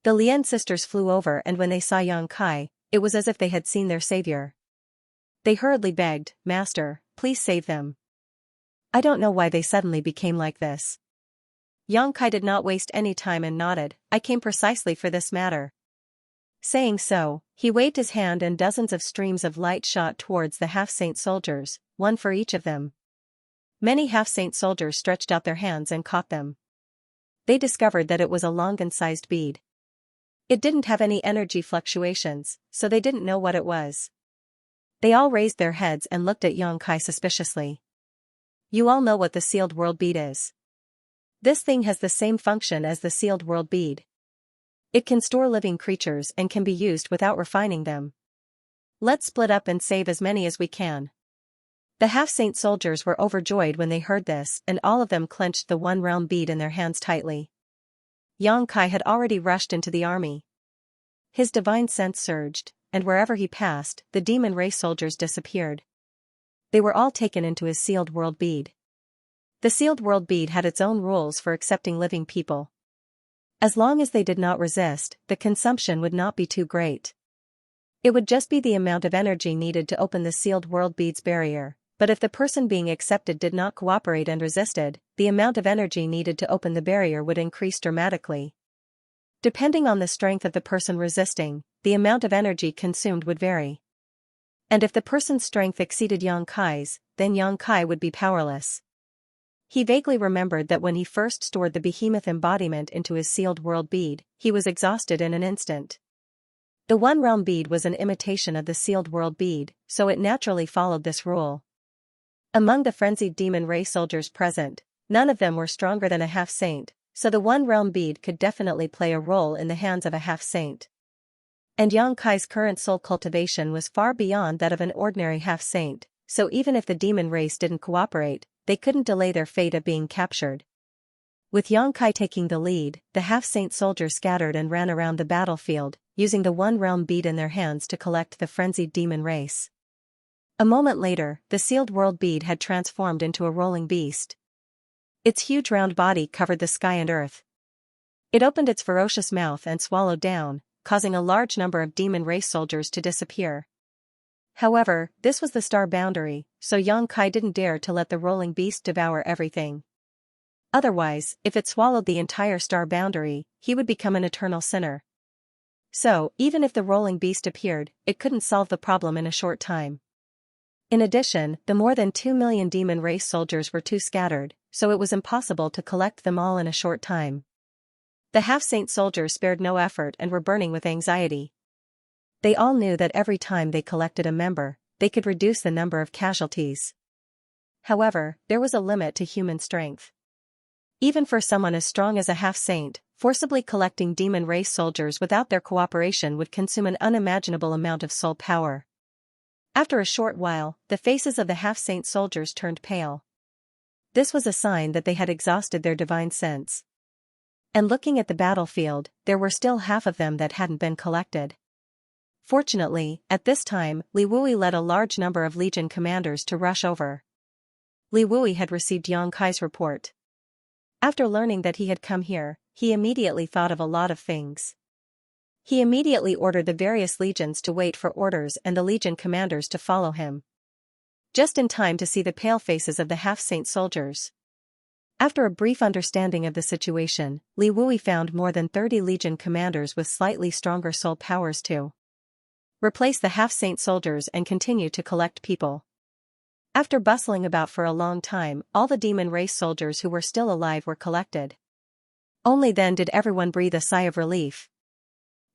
The Lian sisters flew over, and when they saw Yang Kai, it was as if they had seen their savior. They hurriedly begged, "Master, please save them." I don't know why they suddenly became like this. Yang Kai did not waste any time and nodded, "I came precisely for this matter." Saying so, he waved his hand and dozens of streams of light shot towards the half-saint soldiers, one for each of them. Many half-saint soldiers stretched out their hands and caught them. They discovered that it was a longan-sized bead. It didn't have any energy fluctuations, so they didn't know what it was. They all raised their heads and looked at Yang Kai suspiciously. "You all know what the sealed world bead is. This thing has the same function as the sealed world bead. It can store living creatures and can be used without refining them. Let's split up and save as many as we can." The half-saint soldiers were overjoyed when they heard this, and all of them clenched the one realm bead in their hands tightly. Yang Kai had already rushed into the army. His divine sense surged, and wherever he passed, the demon race soldiers disappeared. They were all taken into his sealed world bead. The sealed world bead had its own rules for accepting living people. As long as they did not resist, the consumption would not be too great. It would just be the amount of energy needed to open the sealed world bead's barrier, but if the person being accepted did not cooperate and resisted, the amount of energy needed to open the barrier would increase dramatically. Depending on the strength of the person resisting, the amount of energy consumed would vary. And if the person's strength exceeded Yang Kai's, then Yang Kai would be powerless. He vaguely remembered that when he first stored the behemoth embodiment into his sealed world bead, he was exhausted in an instant. The one realm bead was an imitation of the sealed world bead, so it naturally followed this rule. Among the frenzied demon race soldiers present, none of them were stronger than a half-saint, so the one realm bead could definitely play a role in the hands of a half-saint. And Xianxia's current soul cultivation was far beyond that of an ordinary half-saint, so even if the demon race didn't cooperate, they couldn't delay their fate of being captured. With Xianxia taking the lead, the half-saint soldiers scattered and ran around the battlefield, using the one realm bead in their hands to collect the frenzied demon race. A moment later, the sealed world bead had transformed into a rolling beast. Its huge round body covered the sky and earth. It opened its ferocious mouth and swallowed down, causing a large number of demon race soldiers to disappear. However, this was the star boundary, so Xianxia didn't dare to let the rolling beast devour everything. Otherwise, if it swallowed the entire star boundary, he would become an eternal sinner. So, even if the rolling beast appeared, it couldn't solve the problem in a short time. In addition, the more than 2 million demon race soldiers were too scattered, so it was impossible to collect them all in a short time. The half-saint soldiers spared no effort and were burning with anxiety. They all knew that every time they collected a member, they could reduce the number of casualties. However, there was a limit to human strength. Even for someone as strong as a half-saint, forcibly collecting demon race soldiers without their cooperation would consume an unimaginable amount of soul power. After a short while, the faces of the half-saint soldiers turned pale. This was a sign that they had exhausted their divine sense. And looking at the battlefield, there were still half of them that hadn't been collected. Fortunately, at this time, Li Wui led a large number of legion commanders to rush over. Li Wui had received Xianxia's report. After learning that he had come here, he immediately thought of a lot of things. He immediately ordered the various legions to wait for orders and the legion commanders to follow him. Just in time to see the pale faces of the half-saint soldiers. After a brief understanding of the situation, Li Wui found more than 30 legion commanders with slightly stronger soul powers to replace the half-saint soldiers and continue to collect people. After bustling about for a long time, all the demon race soldiers who were still alive were collected. Only then did everyone breathe a sigh of relief.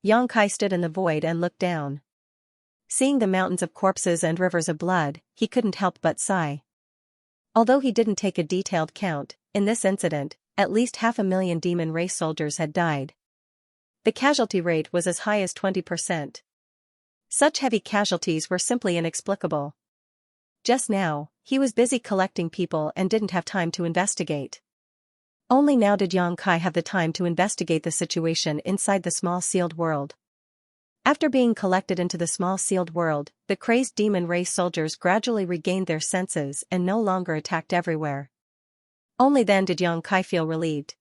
Xianxia stood in the void and looked down. Seeing the mountains of corpses and rivers of blood, he couldn't help but sigh. Although he didn't take a detailed count, in this incident, at least 500,000 demon race soldiers had died. The casualty rate was as high as 20%. Such heavy casualties were simply inexplicable. Just now, he was busy collecting people and didn't have time to investigate. Only now did Xianxia have the time to investigate the situation inside the small sealed world. After being collected into the small sealed world, the crazed demon race soldiers gradually regained their senses and no longer attacked everywhere. Only then did Xianxia feel relieved.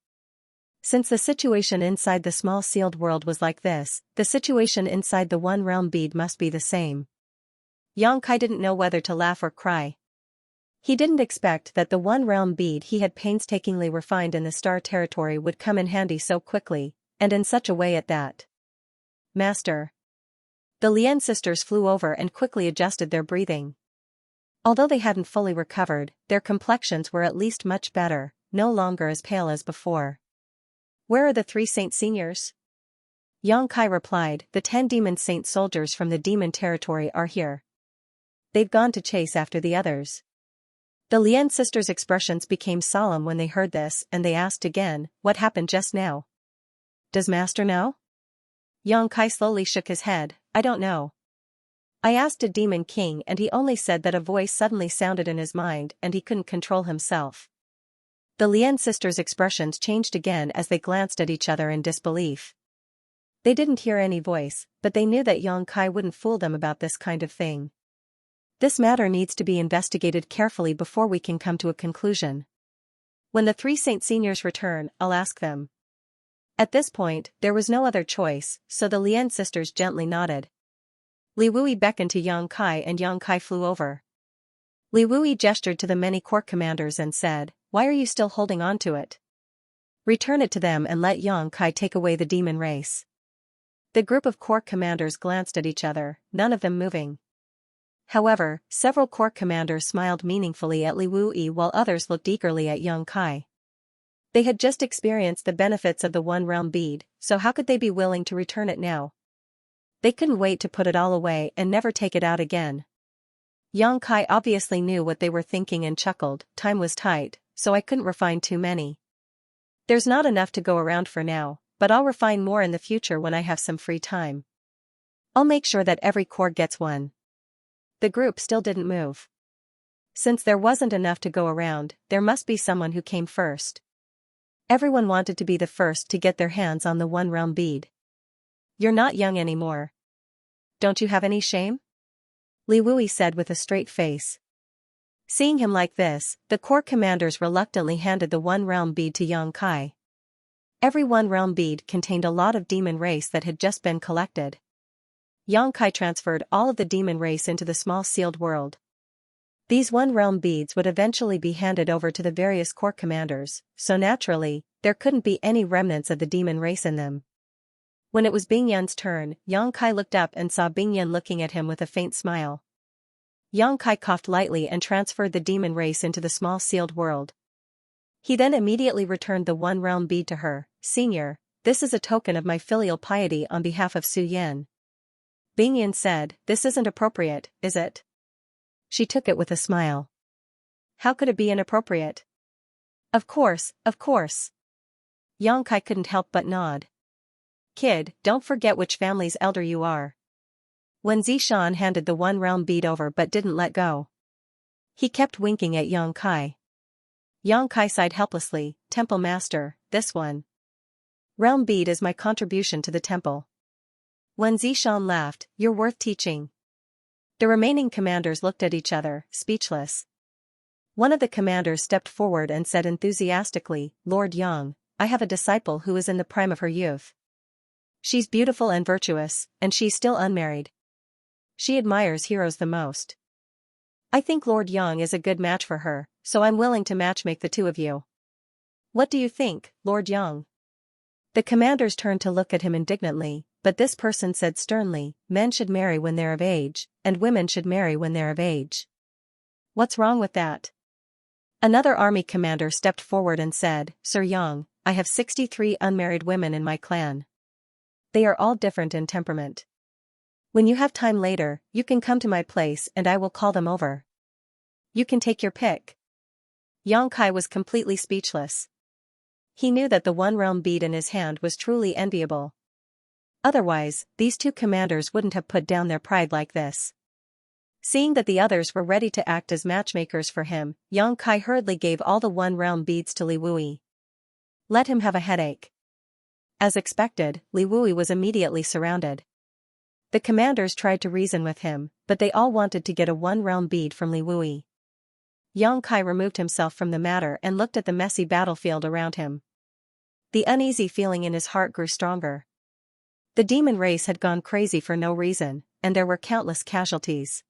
Since the situation inside the small sealed world was like this, the situation inside the one realm bead must be the same. Xianxia didn't know whether to laugh or cry. He didn't expect that the one realm bead he had painstakingly refined in the star territory would come in handy so quickly, and in such a way at that. Master. The Lien sisters flew over and quickly adjusted their breathing. Although they hadn't fully recovered, their complexions were at least much better, no longer as pale as before. Where are the 3 saint seniors? Xianxia replied, the 10 demon saint soldiers from the demon territory are here. They've gone to chase after the others. The Lien sisters' expressions became solemn when they heard this, and they asked again, what happened just now? Does Master know? Xianxia slowly shook his head, I don't know. I asked a demon king and he only said that a voice suddenly sounded in his mind and he couldn't control himself. The Lien sisters' expressions changed again as they glanced at each other in disbelief. They didn't hear any voice, but they knew that Xianxia wouldn't fool them about this kind of thing. This matter needs to be investigated carefully before we can come to a conclusion. When the 3 saint seniors return, I'll ask them. At this point, there was no other choice, so the Lien sisters gently nodded. Li Wui beckoned to Xianxia and Xianxia flew over. Li Wui gestured to the many corps commanders and said, why are you still holding on to it? Return it to them and let Xianxia take away the demon race. The group of corps commanders glanced at each other, none of them moving. However, several corps commanders smiled meaningfully at Li Wui while others looked eagerly at Xianxia. They had just experienced the benefits of the one realm bead, so how could they be willing to return it now? They couldn't wait to put it all away and never take it out again. Yang Kai obviously knew what they were thinking and chuckled. Time was tight, so I couldn't refine too many. There's not enough to go around for now, but I'll refine more in the future when I have some free time. I'll make sure that every core gets one. The group still didn't move. Since there wasn't enough to go around, there must be someone who came first. Everyone wanted to be the first to get their hands on the one realm bead. You're not young anymore. Don't you have any shame? Li Wui said with a straight face. Seeing him like this, the core commanders reluctantly handed the one realm bead to Yang Kai. Every one realm bead contained a lot of demon race that had just been collected. Yang Kai transferred all of the demon race into the small sealed world. These one realm beads would eventually be handed over to the various core commanders, so naturally, there couldn't be any remnants of the demon race in them. When it was Bingyan's turn, Yang Kai looked up and saw Bingyan looking at him with a faint smile. Yang Kai coughed lightly and transferred the demon race into the small sealed world. He then immediately returned the one realm bead to her. Senior, this is a token of my filial piety on behalf of Su Yan. Bingyan said, this isn't appropriate, is it? She took it with a smile. How could it be inappropriate? Of course, of course. Yang Kai couldn't help but nod. Kid, don't forget which family's elder you are. When Zishan handed the one realm bead over but didn't let go. He kept winking at Yang Kai. Yang Kai sighed helplessly, Temple Master, this one. Realm bead is my contribution to the temple. When Zishan laughed, you're worth teaching. The remaining commanders looked at each other, speechless. One of the commanders stepped forward and said enthusiastically, Lord Yang, I have a disciple who is in the prime of her youth. She's beautiful and virtuous, and she's still unmarried. She admires heroes the most. I think Lord Yang is a good match for her, so I'm willing to matchmake the two of you. What do you think, Lord Yang? The commanders turned to look at him indignantly, but this person said sternly, men should marry when they're of age, and women should marry when they're of age. What's wrong with that? Another army commander stepped forward and said, Sir Yang, I have 63 unmarried women in my clan. They are all different in temperament. When you have time later, you can come to my place and I will call them over. You can take your pick. Yang Kai was completely speechless. He knew that the one realm bead in his hand was truly enviable. Otherwise, these two commanders wouldn't have put down their pride like this. Seeing that the others were ready to act as matchmakers for him, Yang Kai hurriedly gave all the one realm beads to Li Wui. Let him have a headache. As expected, Li Wui was immediately surrounded. The commanders tried to reason with him, but they all wanted to get a one realm bead from Li Wui. Yang Kai removed himself from the matter and looked at the messy battlefield around him. The uneasy feeling in his heart grew stronger. The demon race had gone crazy for no reason, and there were countless casualties.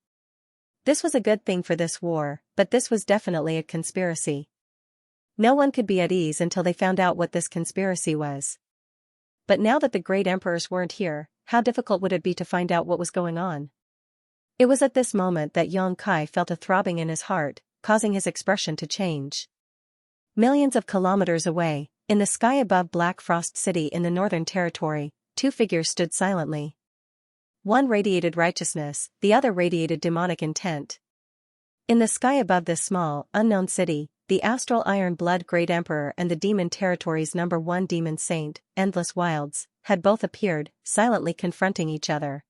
This was a good thing for this war, but this was definitely a conspiracy. No one could be at ease until they found out what this conspiracy was. But now that the great emperors weren't here, how difficult would it be to find out what was going on? It was at this moment that Yang Kai felt a throbbing in his heart, causing his expression to change. Millions of kilometers away, in the sky above Black Frost City in the Northern Territory, two figures stood silently. One radiated righteousness, the other radiated demonic intent. In the sky above this small, unknown city, the astral Iron Blood Great Emperor and the Demon Territory's #1 demon saint, Endless Wilds, had both appeared, silently confronting each other.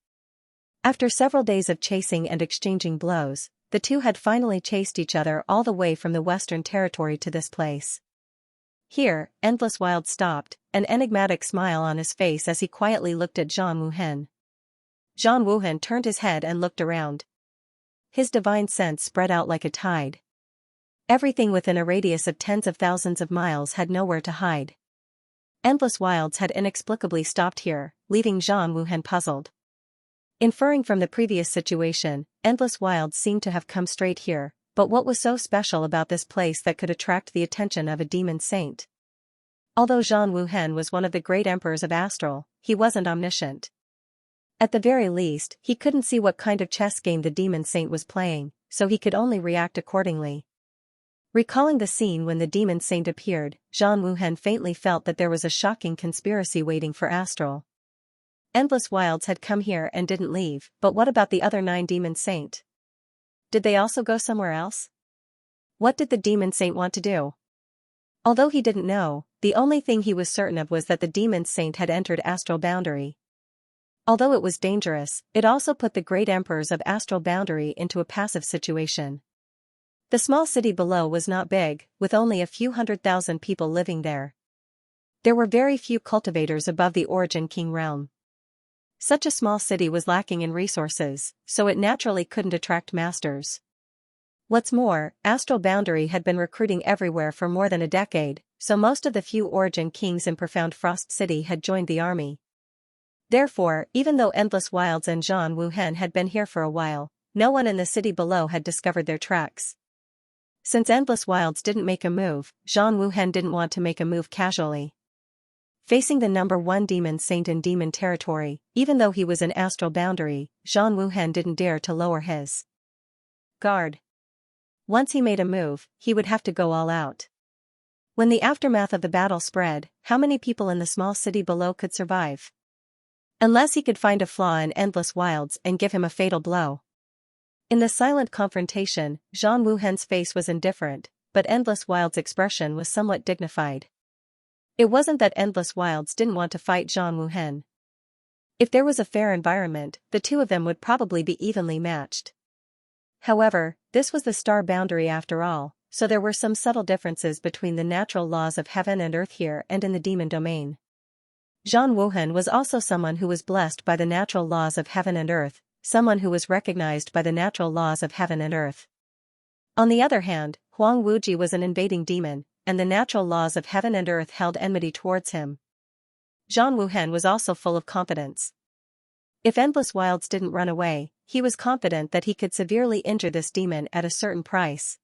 After several days of chasing and exchanging blows, the two had finally chased each other all the way from the Western Territory to this place. Here, Endless Wild stopped, an enigmatic smile on his face as he quietly looked at Zhang Wuhen. Zhang Wuhen turned his head and looked around. His divine sense spread out like a tide. Everything within a radius of tens of thousands of miles had nowhere to hide. Endless Wilds had inexplicably stopped here, leaving Zhang Wuhen puzzled. Inferring from the previous situation, Endless Wilds seemed to have come straight here, but what was so special about this place that could attract the attention of a demon saint? Although Zhang Wuhen was one of the great emperors of Astral, he wasn't omniscient. At the very least, he couldn't see what kind of chess game the demon saint was playing, so he could only react accordingly. Recalling the scene when the demon saint appeared, Zhang Wuhen faintly felt that there was a shocking conspiracy waiting for Astral. Endless Wilds had come here and didn't leave, but what about the other 9 demon saint? Did they also go somewhere else? What did the demon saint want to do? Although he didn't know, the only thing he was certain of was that the demon saint had entered astral boundary. Although it was dangerous, it also put the great emperors of astral boundary into a passive situation. The small city below was not big, with only a few 100,000 people living there. There were very few cultivators above the Origin King realm. Such a small city was lacking in resources, so it naturally couldn't attract masters. What's more, Astral Boundary had been recruiting everywhere for more than a decade, so most of the few Origin Kings in Profound Frost City had joined the army. Therefore, even though Endless Wilds and Zhan Wuhen had been here for a while, no one in the city below had discovered their tracks. Since Endless Wilds didn't make a move, Zhan Wuhen didn't want to make a move casually. Facing the number 1 demon saint in demon territory, even though he was in Astral Boundary, Zhan Wuhen didn't dare to lower his guard. Once he made a move, he would have to go all out. When the aftermath of the battle spread, how many people in the small city below could survive? Unless he could find a flaw in Endless Wilds and give him a fatal blow. In the silent confrontation, Zhan Wuhen's face was indifferent, but Endless Wilds' expression was somewhat dignified. It wasn't that Endless Wilds didn't want to fight Zhan Wuhen. If there was a fair environment, the two of them would probably be evenly matched. However, this was the star boundary after all, so there were some subtle differences between the natural laws of heaven and earth here and in the demon domain. Zhan Wuhen was also someone who was blessed by the natural laws of heaven and earth, someone who was recognized by the natural laws of heaven and earth. On the other hand, Huang Wuji was an invading demon, and the natural laws of heaven and earth held enmity towards him. Zhan Wuhen was also full of confidence. If Endless Wilds didn't run away, he was confident that he could severely injure this demon at a certain price.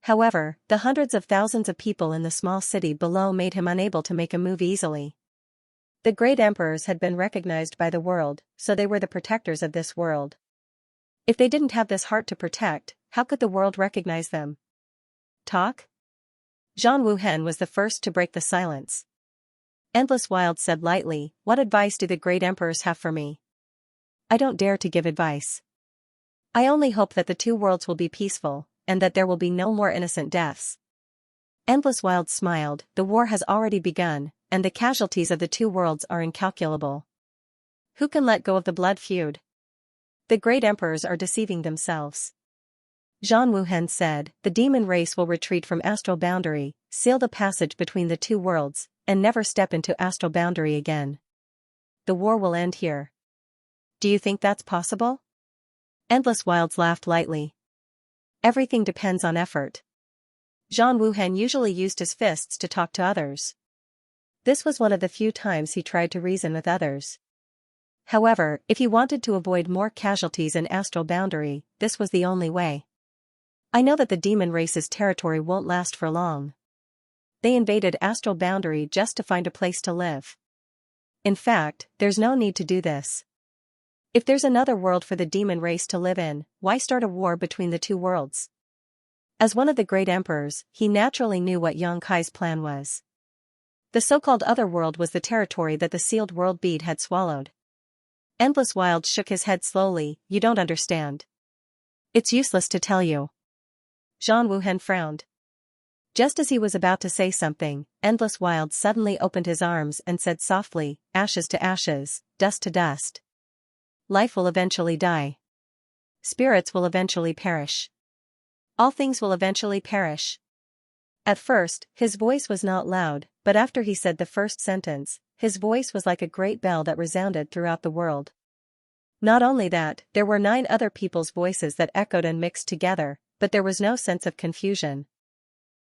However, the hundreds of thousands of people in the small city below made him unable to make a move easily. The great emperors had been recognized by the world, so they were the protectors of this world. If they didn't have this heart to protect, how could the world recognize them? Talk? Zhan Wuhen was the first to break the silence. Endless Wilds said lightly, "What advice do the great emperors have for me? I don't dare to give advice. I only hope that the two worlds will be peaceful, and that there will be no more innocent deaths." Endless Wilds smiled. "The war has already begun, and the casualties of the two worlds are incalculable. Who can let go of the blood feud? The great emperors are deceiving themselves." Zhan Wuhen said, "The demon race will retreat from Astral Boundary, seal the passage between the two worlds, and never step into Astral Boundary again. The war will end here. Do you think that's possible?" Endless Wilds laughed lightly. "Everything depends on effort." Zhan Wuhen usually used his fists to talk to others. This was one of the few times he tried to reason with others. However, if he wanted to avoid more casualties in Astral Boundary, this was the only way. "I know that the demon race's territory won't last for long. They invaded Astral Boundary just to find a place to live. In fact, there's no need to do this. If there's another world for the demon race to live in, why start a war between the two worlds?" As one of the great emperors, he naturally knew what Yang Kai's plan was. The so-called other world was the territory that the sealed world bead had swallowed. Endless Wilds shook his head slowly. "You don't understand. It's useless to tell you." Zhan Wuhen frowned. Just as he was about to say something, Endless Wilds suddenly opened his arms and said softly, "Ashes to ashes, dust to dust. Life will eventually die. Spirits will eventually perish. All things will eventually perish." At first, his voice was not loud, but after he said the first sentence, his voice was like a great bell that resounded throughout the world. Not only that, there were 9 other people's voices that echoed and mixed together, but there was no sense of confusion.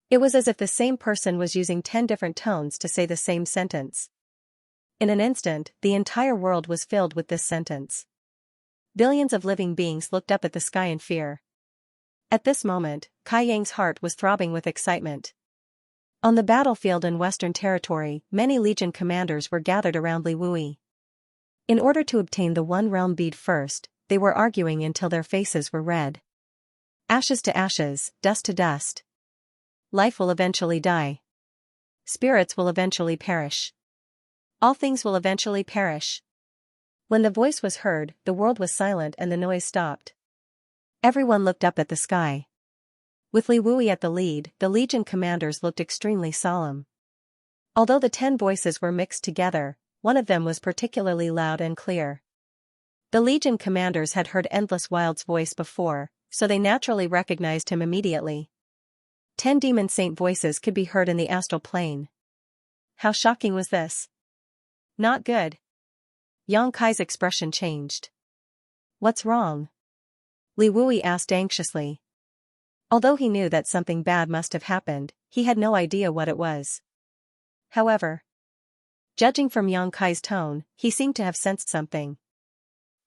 It was as if the same person was using 10 different tones to say the same sentence. In an instant, the entire world was filled with this sentence. Billions of living beings looked up at the sky in fear. At this moment, Kai Yang's heart was throbbing with excitement. On the battlefield in Western Territory, many Legion commanders were gathered around Li Wui. In order to obtain the One Realm bead first, they were arguing until their faces were red. Ashes to ashes, dust to dust. Life will eventually die. Spirits will eventually perish. All things will eventually perish. When the voice was heard, the world was silent and the noise stopped. Everyone looked up at the sky. With Li Wui at the lead, the Legion commanders looked extremely solemn. Although the 10 voices were mixed together, one of them was particularly loud and clear. The Legion commanders had heard Endless Wild's voice before, so they naturally recognized him immediately. 10 demon saint voices could be heard in the astral plane. How shocking was this? Not good. Yang Kai's expression changed. What's wrong? Li Wui asked anxiously. Although he knew that something bad must have happened, he had no idea what it was. However, judging from Yang Kai's tone, he seemed to have sensed something.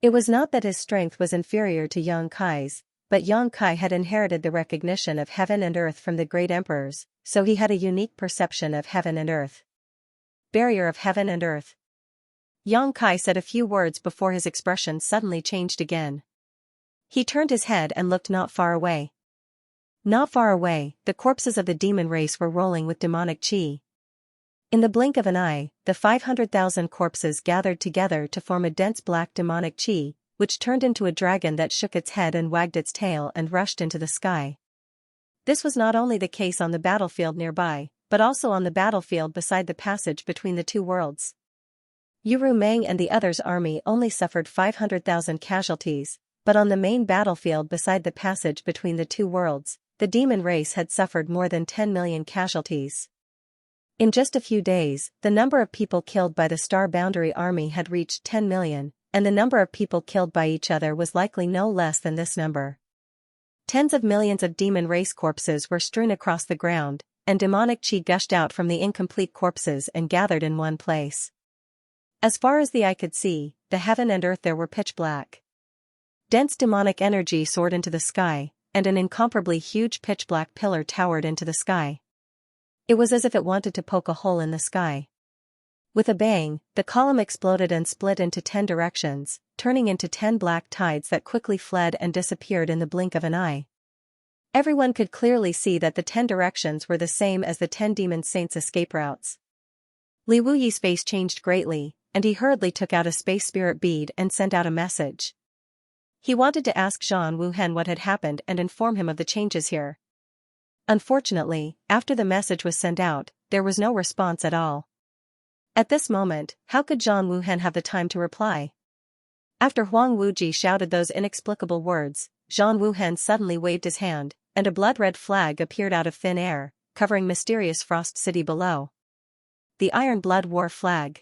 It was not that his strength was inferior to Yang Kai's, but Yang Kai had inherited the recognition of heaven and earth from the great emperors, so he had a unique perception of heaven and earth. Barrier of heaven and earth. Yang Kai said a few words before his expression suddenly changed again. He turned his head and looked not far away. Not far away, the corpses of the demon race were rolling with demonic chi. In the blink of an eye, the 500,000 corpses gathered together to form a dense black demonic chi, which turned into a dragon that shook its head and wagged its tail and rushed into the sky. This was not only the case on the battlefield nearby, but also on the battlefield beside the passage between the two worlds. Yuru Meng and the others' army only suffered 500,000 casualties, but on the main battlefield beside the passage between the two worlds, the demon race had suffered more than 10 million casualties. In just a few days, the number of people killed by the Star Boundary Army had reached 10 million, and the number of people killed by each other was likely no less than this number. Tens of millions of demon race corpses were strewn across the ground, and demonic chi gushed out from the incomplete corpses and gathered in one place. As far as the eye could see, the heaven and earth there were pitch black. Dense demonic energy soared into the sky, and an incomparably huge pitch-black pillar towered into the sky. It was as if it wanted to poke a hole in the sky. With a bang, the column exploded and split into 10 directions, turning into 10 black tides that quickly fled and disappeared in the blink of an eye. Everyone could clearly see that the 10 directions were the same as the 10 demon saints' escape routes. Li Wuyi's face changed greatly, and he hurriedly took out a space spirit bead and sent out a message. He wanted to ask Zhang Wuhen what had happened and inform him of the changes here. Unfortunately, after the message was sent out, there was no response at all. At this moment, how could Zhang Wuhen have the time to reply? After Huang Wuji shouted those inexplicable words, Zhang Wuhen suddenly waved his hand, and a blood-red flag appeared out of thin air, covering mysterious Frost City below. The Iron Blood War Flag.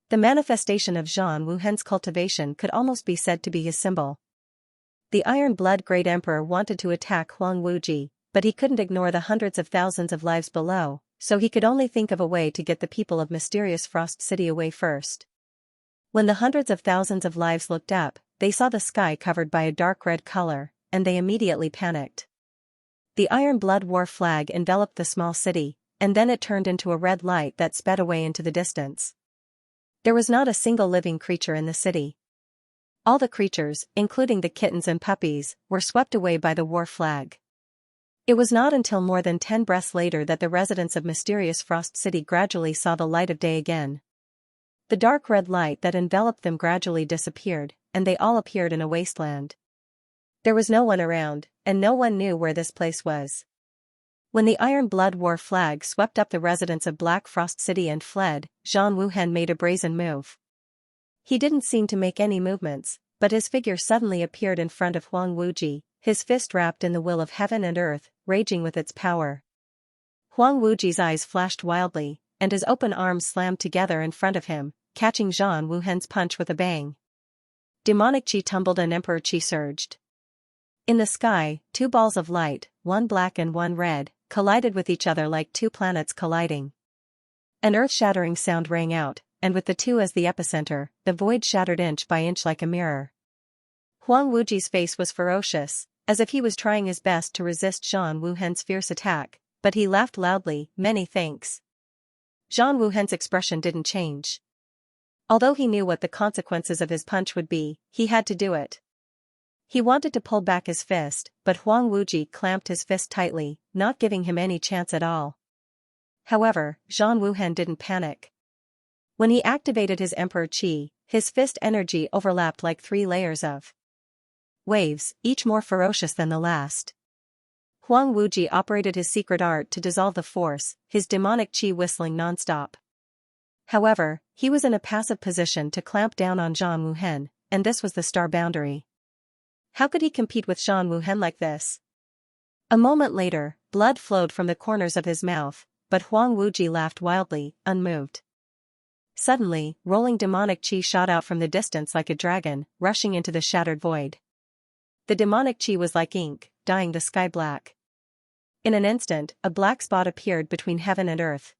The manifestation of Zhang Wuhen's cultivation could almost be said to be his symbol. The Iron Blood Great Emperor wanted to attack Huang Wuji, but he couldn't ignore the hundreds of thousands of lives below, so he could only think of a way to get the people of mysterious Frost City away first. When the hundreds of thousands of lives looked up, they saw the sky covered by a dark red color, and they immediately panicked. The Iron Blood War Flag enveloped the small city, and then it turned into a red light that sped away into the distance. There was not a single living creature in the city. All the creatures, including the kittens and puppies, were swept away by the war flag. It was not until more than 10 breaths later that the residents of mysterious Frost City gradually saw the light of day again. The dark red light that enveloped them gradually disappeared, and they all appeared in a wasteland. There was no one around, and no one knew where this place was. When the Iron Blood War Flag swept up the residents of Black Frost City and fled, Zhang Wuhen made a brazen move. He didn't seem to make any movements, but his figure suddenly appeared in front of Huang Wuji, his fist wrapped in the will of heaven and earth, raging with its power. Huang Wuji's eyes flashed wildly, and his open arms slammed together in front of him, catching Zhang Wuhen's punch with a bang. Demonic chi tumbled and emperor chi surged. In the sky, 2 balls of light, one black and one red, collided with each other like 2 planets colliding. An earth-shattering sound rang out, and with the 2 as the epicenter, the void shattered inch by inch like a mirror. Huang Wuji's face was ferocious, as if he was trying his best to resist Zhang Wuhen's fierce attack, but he laughed loudly, "Many thanks." Zhang Wuhen's expression didn't change. Although he knew what the consequences of his punch would be, he had to do it. He wanted to pull back his fist, but Huang Wuji clamped his fist tightly, not giving him any chance at all. However, Zhang Wuhen didn't panic. When he activated his Emperor Qi, his fist energy overlapped like 3 layers of waves, each more ferocious than the last. Huang Wuji operated his secret art to dissolve the force, his demonic qi whistling non-stop. However, he was in a passive position to clamp down on Zhang Wuhen, and this was the star boundary. How could he compete with Zhang Wuhen like this? A moment later, blood flowed from the corners of his mouth, but Huang Wuji laughed wildly, unmoved. Suddenly, rolling demonic qi shot out from the distance like a dragon, rushing into the shattered void. The demonic qi was like ink, dyeing the sky black. In an instant, a black spot appeared between heaven and earth.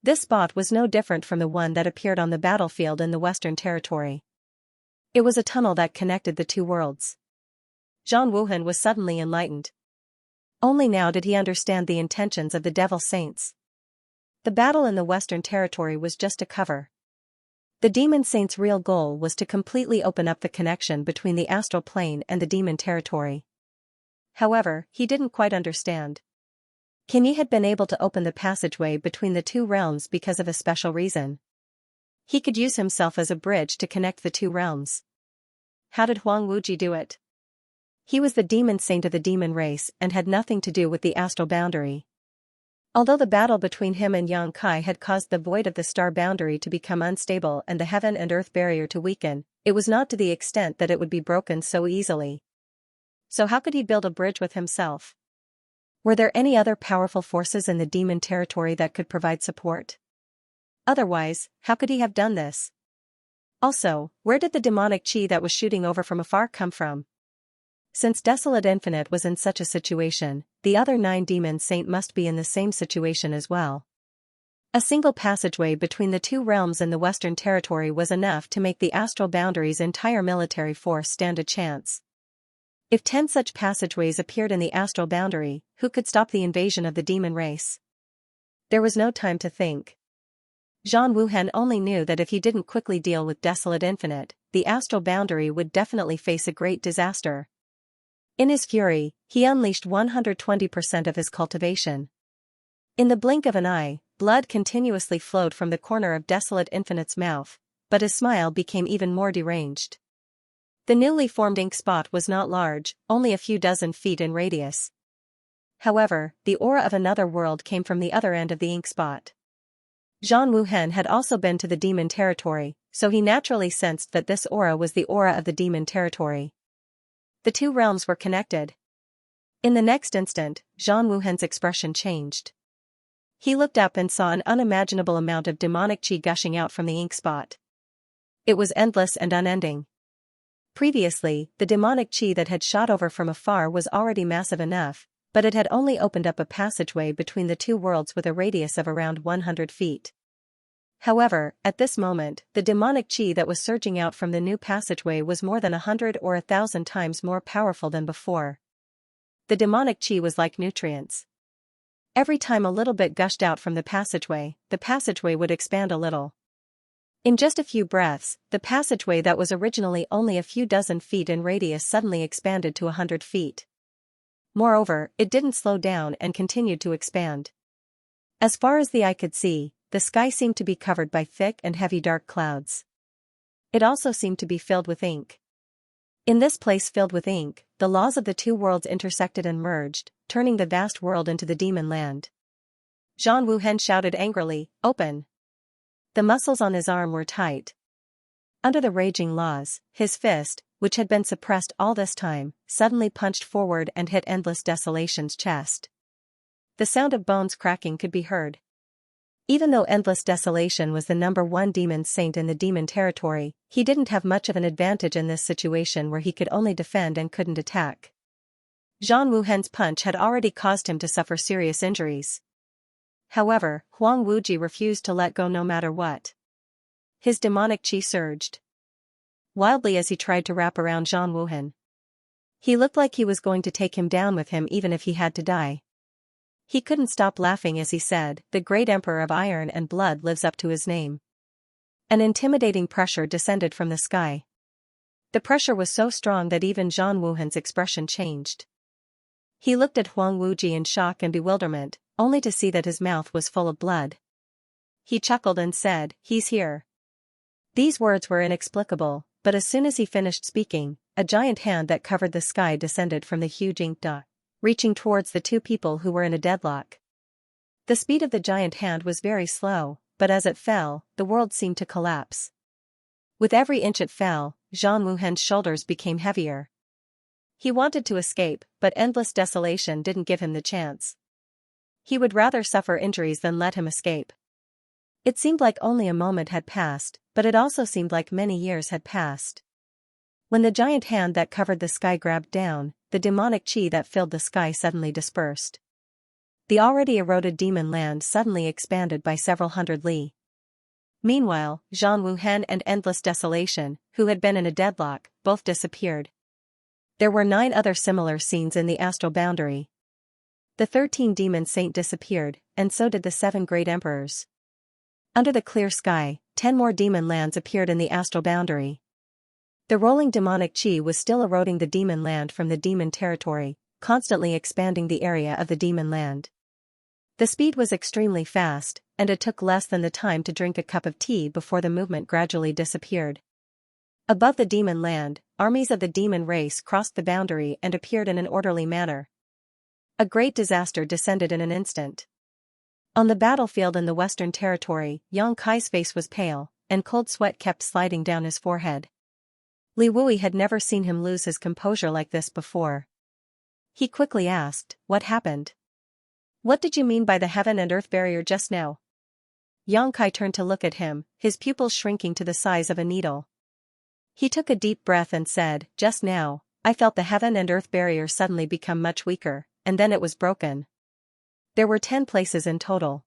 This spot was no different from the one that appeared on the battlefield in the Western Territory. It was a tunnel that connected the two worlds. Zhang Wuhen was suddenly enlightened. Only now did he understand the intentions of the Devil Saints. The battle in the Western Territory was just a cover. The Demon Saints' real goal was to completely open up the connection between the astral plane and the Demon Territory. However, he didn't quite understand. Qin had been able to open the passageway between the two realms because of a special reason. He could use himself as a bridge to connect the two realms. How did Huang Wuji do it? He was the demon saint of the demon race and had nothing to do with the astral boundary. Although the battle between him and Yang Kai had caused the void of the star boundary to become unstable and the heaven and earth barrier to weaken, it was not to the extent that it would be broken so easily. So how could he build a bridge with himself? Were there any other powerful forces in the demon territory that could provide support? Otherwise, how could he have done this? Also, where did the demonic qi that was shooting over from afar come from? Since Desolate Infinite was in such a situation, the other 9 demon saint must be in the same situation as well. A single passageway between the two realms in the Western Territory was enough to make the astral boundary's entire military force stand a chance. If 10 such passageways appeared in the astral boundary, who could stop the invasion of the demon race? There was no time to think. Zhang Wuhen only knew that if he didn't quickly deal with Desolate Infinite, the astral boundary would definitely face a great disaster. In his fury, he unleashed 120% of his cultivation. In the blink of an eye, blood continuously flowed from the corner of Desolate Infinite's mouth, but his smile became even more deranged. The newly formed ink spot was not large, only a few dozen feet in radius. However, the aura of another world came from the other end of the ink spot. Zhang Wuhen had also been to the demon territory, so he naturally sensed that this aura was the aura of the demon territory. The two realms were connected. In the next instant, Zhang Wuhen's expression changed. He looked up and saw an unimaginable amount of demonic qi gushing out from the ink spot. It was endless and unending. Previously, the demonic qi that had shot over from afar was already massive enough, but it had only opened up a passageway between the two worlds with a radius of around 100 feet. However, at this moment, the demonic qi that was surging out from the new passageway was more than 100 or 1,000 times more powerful than before. The demonic qi was like nutrients. Every time a little bit gushed out from the passageway would expand a little. In just a few breaths, the passageway that was originally only a few dozen feet in radius suddenly expanded to 100 feet. Moreover, it didn't slow down and continued to expand. As far as the eye could see, the sky seemed to be covered by thick and heavy dark clouds. It also seemed to be filled with ink. In this place filled with ink, the laws of the two worlds intersected and merged, turning the vast world into the demon land. Zhang Wuhen shouted angrily, "Open!" The muscles on his arm were tight. Under the raging laws, his fist, which had been suppressed all this time, suddenly punched forward and hit Endless Desolation's chest. The sound of bones cracking could be heard. Even though Endless Desolation was the #1 demon saint in the demon territory, he didn't have much of an advantage in this situation where he could only defend and couldn't attack. Zhang Wuhen's punch had already caused him to suffer serious injuries. However, Huang Wuji refused to let go no matter what. His demonic qi surged wildly as he tried to wrap around Zhang Wuhen. He looked like he was going to take him down with him even if he had to die. He couldn't stop laughing as he said, "The great emperor of iron and blood lives up to his name." An intimidating pressure descended from the sky. The pressure was so strong that even Zhang Wuhen's expression changed. He looked at Huang Wuji in shock and bewilderment, only to see that his mouth was full of blood. He chuckled and said, "He's here." These words were inexplicable, but as soon as he finished speaking, a giant hand that covered the sky descended from the huge Xianxia, reaching towards the two people who were in a deadlock. The speed of the giant hand was very slow, but as it fell, the world seemed to collapse. With every inch it fell, Zhang Wuhan's shoulders became heavier. He wanted to escape, but endless desolation didn't give him the chance. He would rather suffer injuries than let him escape. It seemed like only a moment had passed, but it also seemed like many years had passed. When the giant hand that covered the sky grabbed down, the demonic qi that filled the sky suddenly dispersed. The already eroded demon land suddenly expanded by several hundred li. Meanwhile, Zhang Wuhan and Endless Desolation, who had been in a deadlock, both disappeared. There were 9 other similar scenes in the astral boundary. The 13 demon saint disappeared, and so did the 7 great emperors. Under the clear sky, 10 more demon lands appeared in the astral boundary. The rolling demonic qi was still eroding the demon land from the demon territory, constantly expanding the area of the demon land. The speed was extremely fast, and it took less than the time to drink a cup of tea before the movement gradually disappeared. Above the demon land, armies of the demon race crossed the boundary and appeared in an orderly manner. A great disaster descended in an instant. On the battlefield in the Western Territory, Yang Kai's face was pale, and cold sweat kept sliding down his forehead. Li Wui had never seen him lose his composure like this before. He quickly asked, "What happened? What did you mean by the heaven and earth barrier just now?" Yang Kai turned to look at him, his pupils shrinking to the size of a needle. He took a deep breath and said, "Just now, I felt the heaven and earth barrier suddenly become much weaker, and then it was broken." There were 10 places in total.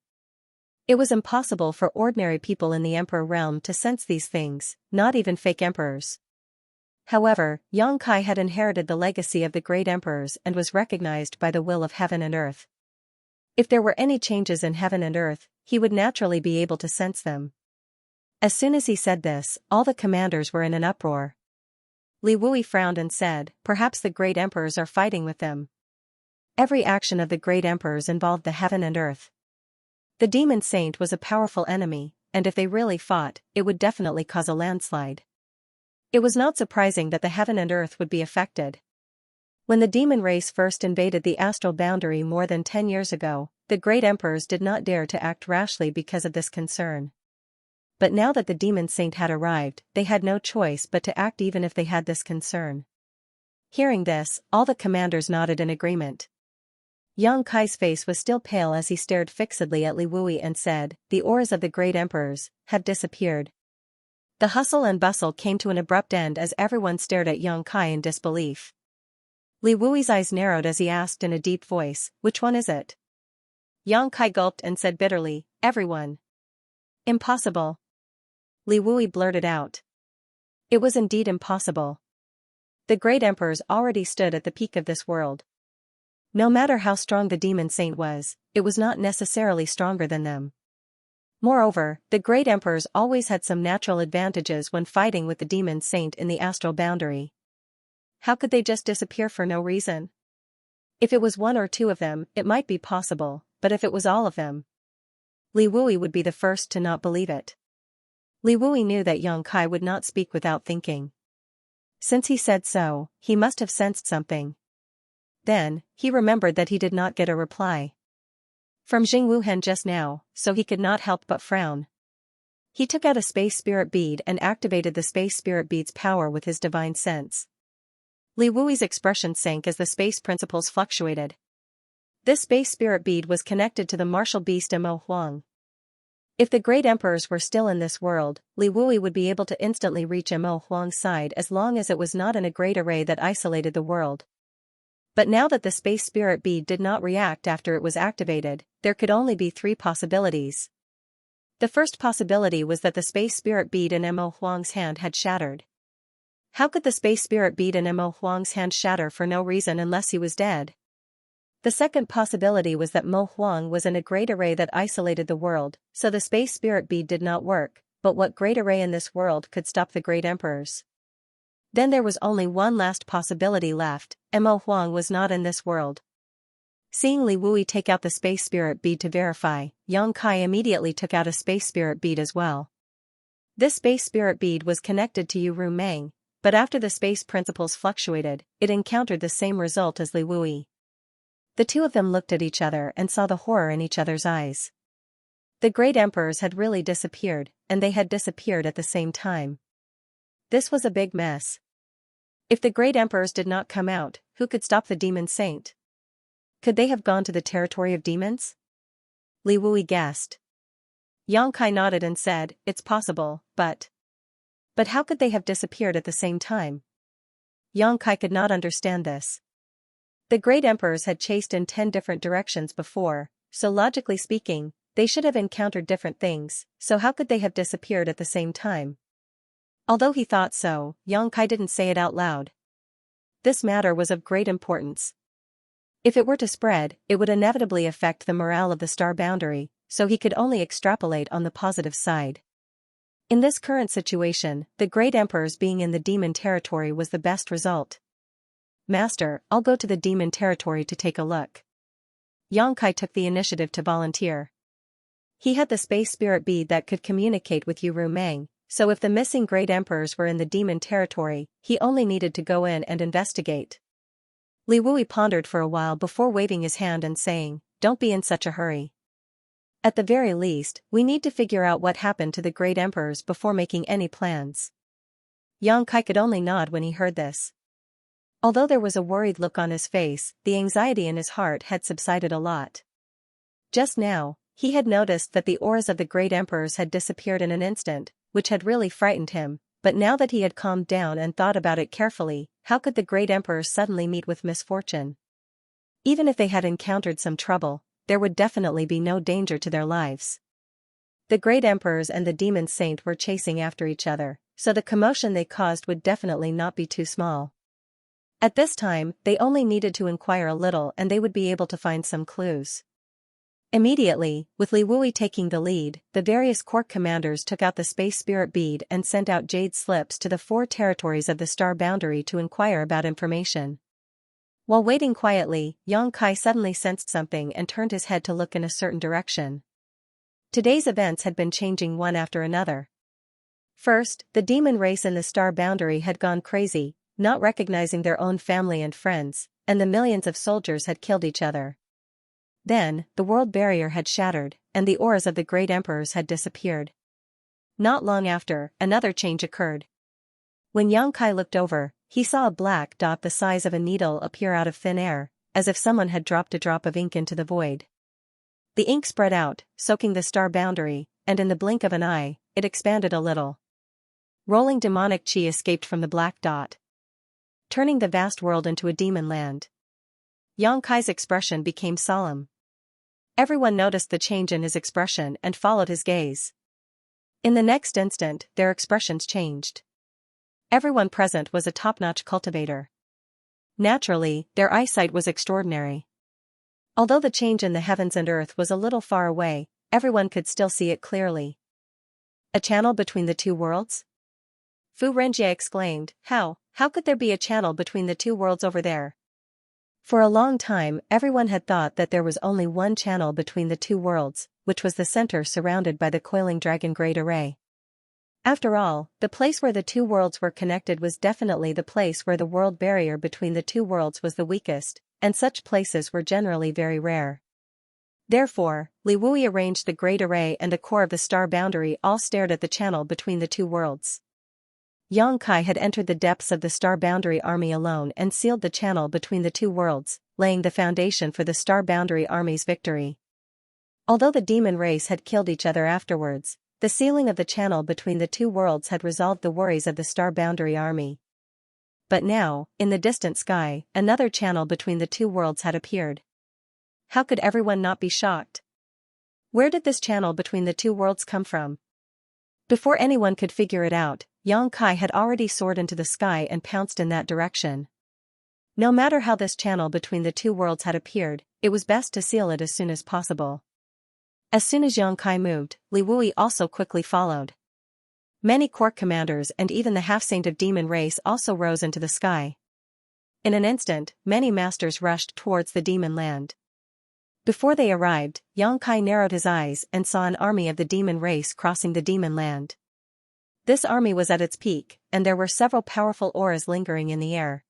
It was impossible for ordinary people in the Emperor realm to sense these things, not even fake emperors. However, Yang Kai had inherited the legacy of the great emperors and was recognized by the will of heaven and earth. If there were any changes in heaven and earth, he would naturally be able to sense them. As soon as he said this, all the commanders were in an uproar. Li Wui frowned and said, "Perhaps the great emperors are fighting with them." Every action of the great emperors involved the heaven and earth. The demon saint was a powerful enemy, and if they really fought, it would definitely cause a landslide. It was not surprising that the heaven and earth would be affected. When the demon race first invaded the astral boundary more than 10 years ago, the great emperors did not dare to act rashly because of this concern. But now that the demon saint had arrived, they had no choice but to act even if they had this concern. Hearing this, all the commanders nodded in agreement. Yang Kai's face was still pale as he stared fixedly at Li Wui and said, "The auras of the great emperors have disappeared." The hustle and bustle came to an abrupt end as everyone stared at Yang Kai in disbelief. Li Wui's eyes narrowed as he asked in a deep voice, "Which one is it?" Yang Kai gulped and said bitterly, "Everyone." "Impossible." Li Wui blurted out. It was indeed impossible. The great emperors already stood at the peak of this world. No matter how strong the demon saint was, it was not necessarily stronger than them. Moreover, the great emperors always had some natural advantages when fighting with the demon saint in the astral boundary. How could they just disappear for no reason? If it was 1 or 2 of them, it might be possible, but if it was all of them, Li Wui would be the first to not believe it. Li Wui knew that Yang Kai would not speak without thinking. Since he said so, he must have sensed something. Then, he remembered that he did not get a reply from Jing Wuhan just now, so he could not help but frown. He took out a space spirit bead and activated the space spirit bead's power with his divine sense. Li Wui's expression sank as the space principles fluctuated. This space spirit bead was connected to the martial beast Mo Huang. If the great emperors were still in this world, Li Wui would be able to instantly reach Mo Huang's side as long as it was not in a great array that isolated the world. But now that the space spirit bead did not react after it was activated, there could only be 3 possibilities. The first possibility was that the space spirit bead in Mo Huang's hand had shattered. How could the space spirit bead in Mo Huang's hand shatter for no reason unless he was dead? The second possibility was that Mo Huang was in a great array that isolated the world, so the space spirit bead did not work, but what great array in this world could stop the great emperors? Then there was only one last possibility left, Mo Huang was not in this world. Seeing Li Wui take out the space spirit bead to verify, Yang Kai immediately took out a space spirit bead as well. This space spirit bead was connected to Yu Ru Meng, but after the space principles fluctuated, it encountered the same result as Li Wui. The two of them looked at each other and saw the horror in each other's eyes. The great emperors had really disappeared, and they had disappeared at the same time. This was a big mess. If the great emperors did not come out, who could stop the demon saint? Could they have gone to the territory of demons? Li Wui guessed. Xianxia nodded and said, "It's possible, but how could they have disappeared at the same time?" Xianxia could not understand this. The great emperors had chased in 10 different directions before, so logically speaking, they should have encountered different things, so how could they have disappeared at the same time? Although he thought so, Xianxia didn't say it out loud. This matter was of great importance. If it were to spread, it would inevitably affect the morale of the star boundary, so he could only extrapolate on the positive side. In this current situation, the great emperors being in the demon territory was the best result. "Master, I'll go to the demon territory to take a look." Xianxia took the initiative to volunteer. He had the space spirit bead that could communicate with Yu Meng, so if the missing great emperors were in the demon territory, he only needed to go in and investigate. Li Wui pondered for a while before waving his hand and saying, "Don't be in such a hurry. At the very least, we need to figure out what happened to the great emperors before making any plans." Xianxia could only nod when he heard this. Although there was a worried look on his face, the anxiety in his heart had subsided a lot. Just now, he had noticed that the auras of the great emperors had disappeared in an instant, which had really frightened him, but now that he had calmed down and thought about it carefully, how could the great emperors suddenly meet with misfortune? Even if they had encountered some trouble, there would definitely be no danger to their lives. The great emperors and the demon saint were chasing after each other, so the commotion they caused would definitely not be too small. At this time, they only needed to inquire a little and they would be able to find some clues. Immediately, with Li Wui taking the lead, the various court commanders took out the space spirit bead and sent out jade slips to the 4 territories of the star boundary to inquire about information. While waiting quietly, Xianxia suddenly sensed something and turned his head to look in a certain direction. Today's events had been changing one after another. First, the demon race in the star boundary had gone crazy, not recognizing their own family and friends, and the millions of soldiers had killed each other. Then, the world barrier had shattered, and the auras of the great emperors had disappeared. Not long after, another change occurred. When Xianxia looked over, he saw a black dot the size of a needle appear out of thin air, as if someone had dropped a drop of ink into the void. The ink spread out, soaking the star boundary, and in the blink of an eye, it expanded a little. Rolling demonic chi escaped from the black dot, turning the vast world into a demon land. Xianxia's expression became solemn. Everyone noticed the change in his expression and followed his gaze. In the next instant, their expressions changed. Everyone present was a top-notch cultivator. Naturally, their eyesight was extraordinary. Although the change in the heavens and earth was a little far away, everyone could still see it clearly. "A channel between the 2 worlds?" Fu Renjie exclaimed, How could there be a channel between the 2 worlds over there?" For a long time, everyone had thought that there was only one channel between the 2 worlds, which was the center surrounded by the coiling dragon great array. After all, the place where the 2 worlds were connected was definitely the place where the world barrier between the 2 worlds was the weakest, and such places were generally very rare. Therefore, Li Wui arranged the great array and the core of the star boundary all stared at the channel between the 2 worlds. Xianxia had entered the depths of the star boundary army alone and sealed the channel between the 2 worlds, laying the foundation for the star boundary army's victory. Although the demon race had killed each other afterwards, the sealing of the channel between the 2 worlds had resolved the worries of the star boundary army. But now, in the distant sky, another channel between the 2 worlds had appeared. How could everyone not be shocked? Where did this channel between the 2 worlds come from? Before anyone could figure it out, Xianxia had already soared into the sky and pounced in that direction. No matter how this channel between the 2 worlds had appeared, it was best to seal it as soon as possible. As soon as Xianxia moved, Li Wui also quickly followed. Many court commanders and even the half-saint of demon race also rose into the sky. In an instant, many masters rushed towards the demon land. Before they arrived, Xianxia narrowed his eyes and saw an army of the demon race crossing the demon land. This army was at its peak, and there were several powerful auras lingering in the air.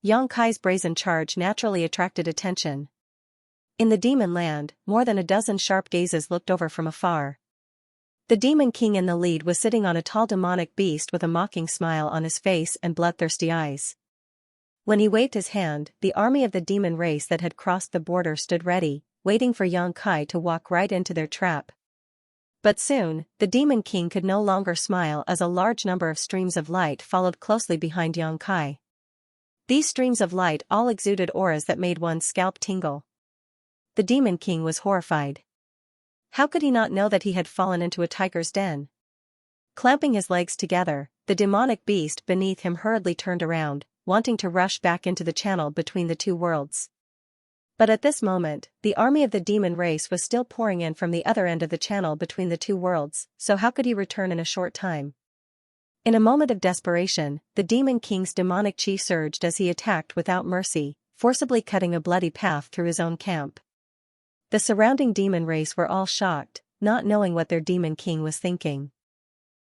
Xianxia's brazen charge naturally attracted attention. In the demon land, more than a dozen sharp gazes looked over from afar. The demon king in the lead was sitting on a tall demonic beast with a mocking smile on his face and bloodthirsty eyes. When he waved his hand, the army of the demon race that had crossed the border stood ready, waiting for Xianxia to walk right into their trap. But soon, the demon king could no longer smile as a large number of streams of light followed closely behind Xianxia. These streams of light all exuded auras that made one's scalp tingle. The demon king was horrified. How could he not know that he had fallen into a tiger's den? Clamping his legs together, the demonic beast beneath him hurriedly turned around, wanting to rush back into the channel between the two worlds. But at this moment, the army of the demon race was still pouring in from the other end of the channel between the two worlds, so how could he return in a short time? In a moment of desperation, the demon king's demonic chi surged as he attacked without mercy, forcibly cutting a bloody path through his own camp. The surrounding demon race were all shocked, not knowing what their demon king was thinking.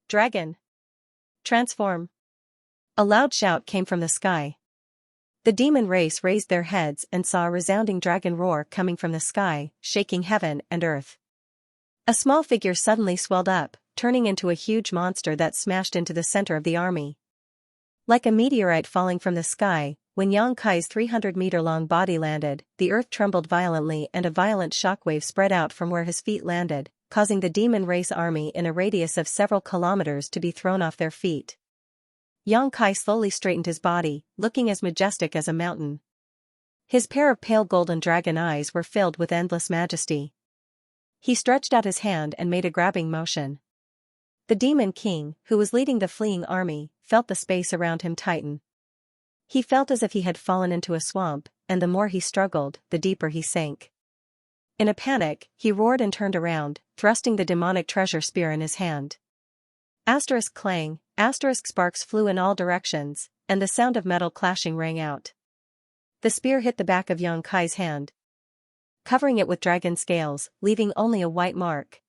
Dragon! Transform! A loud shout came from the sky. The demon race raised their heads and saw a resounding dragon roar coming from the sky, shaking heaven and earth. A small figure suddenly swelled up, turning into a huge monster that smashed into the center of the army. Like a meteorite falling from the sky, when Xianxia's 300-meter-long body landed, the earth trembled violently and a violent shockwave spread out from where his feet landed, causing the demon race army in a radius of several kilometers to be thrown off their feet. Xianxia slowly straightened his body, looking as majestic as a mountain. His pair of pale golden dragon eyes were filled with endless majesty. He stretched out his hand and made a grabbing motion. The demon king, who was leading the fleeing army, felt the space around him tighten. He felt as if he had fallen into a swamp, and the more he struggled, the deeper he sank. In a panic, he roared and turned around, thrusting the demonic treasure spear in his hand. Asterisk clang, asterisk sparks flew in all directions, and the sound of metal clashing rang out. The spear hit the back of Xianxia's hand, covering it with dragon scales, leaving only a white mark.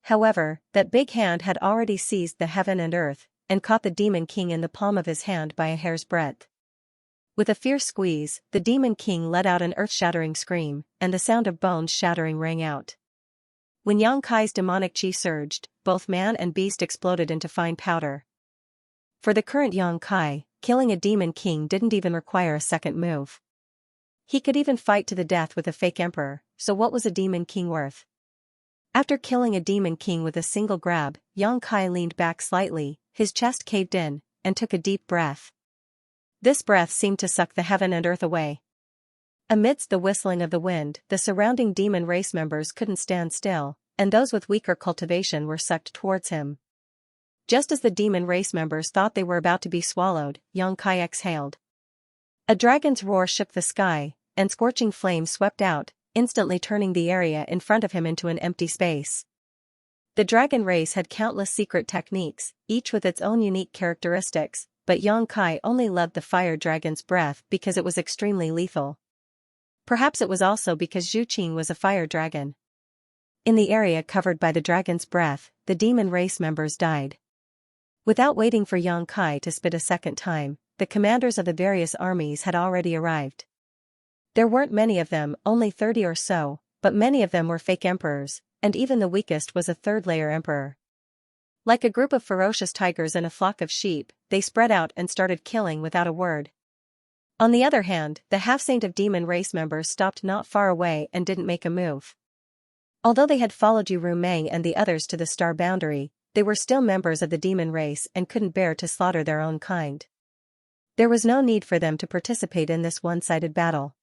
However, that big hand had already seized the heaven and earth, and caught the demon king in the palm of his hand by a hair's breadth. With a fierce squeeze, the demon king let out an earth-shattering scream, and the sound of bones shattering rang out. When Xianxia's demonic chi surged, both man and beast exploded into fine powder. For the current Xianxia, killing a demon king didn't even require a second move. He could even fight to the death with a fake emperor, so what was a demon king worth? After killing a demon king with a single grab, Xianxia leaned back slightly, his chest caved in, and took a deep breath. This breath seemed to suck the heaven and earth away. Amidst the whistling of the wind, the surrounding demon race members couldn't stand still, and those with weaker cultivation were sucked towards him. Just as the demon race members thought they were about to be swallowed, Xianxia exhaled. A dragon's roar shook the sky, and scorching flames swept out, instantly turning the area in front of him into an empty space. The dragon race had countless secret techniques, each with its own unique characteristics, but Xianxia only loved the fire dragon's breath because it was extremely lethal. Perhaps it was also because Zhuqing was a fire dragon. In the area covered by the dragon's breath, the demon race members died. Without waiting for Xianxia to spit a second time, the commanders of the various armies had already arrived. There weren't many of them, only 30 or so, but many of them were fake emperors, and even the weakest was a third-layer emperor. Like a group of ferocious tigers in a flock of sheep, they spread out and started killing without a word. On the other hand, the half-saint of demon race members stopped not far away and didn't make a move. Although they had followed Yu Rumeng and the others to the star boundary, they were still members of the demon race and couldn't bear to slaughter their own kind. There was no need for them to participate in this one-sided battle.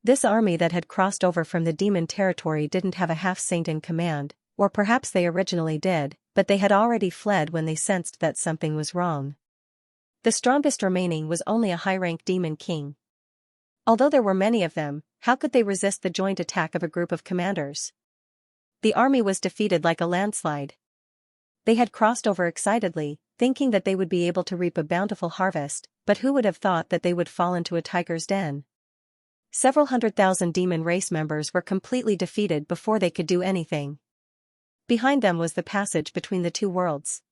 This army that had crossed over from the demon territory didn't have a half-saint in command, or perhaps they originally did, but they had already fled when they sensed that something was wrong. The strongest remaining was only a high-rank demon king. Although there were many of them, how could they resist the joint attack of a group of commanders? The army was defeated like a landslide. They had crossed over excitedly, thinking that they would be able to reap a bountiful harvest, but who would have thought that they would fall into a tiger's den? Several 100,000 demon race members were completely defeated before they could do anything. Behind them was the passage between the two worlds.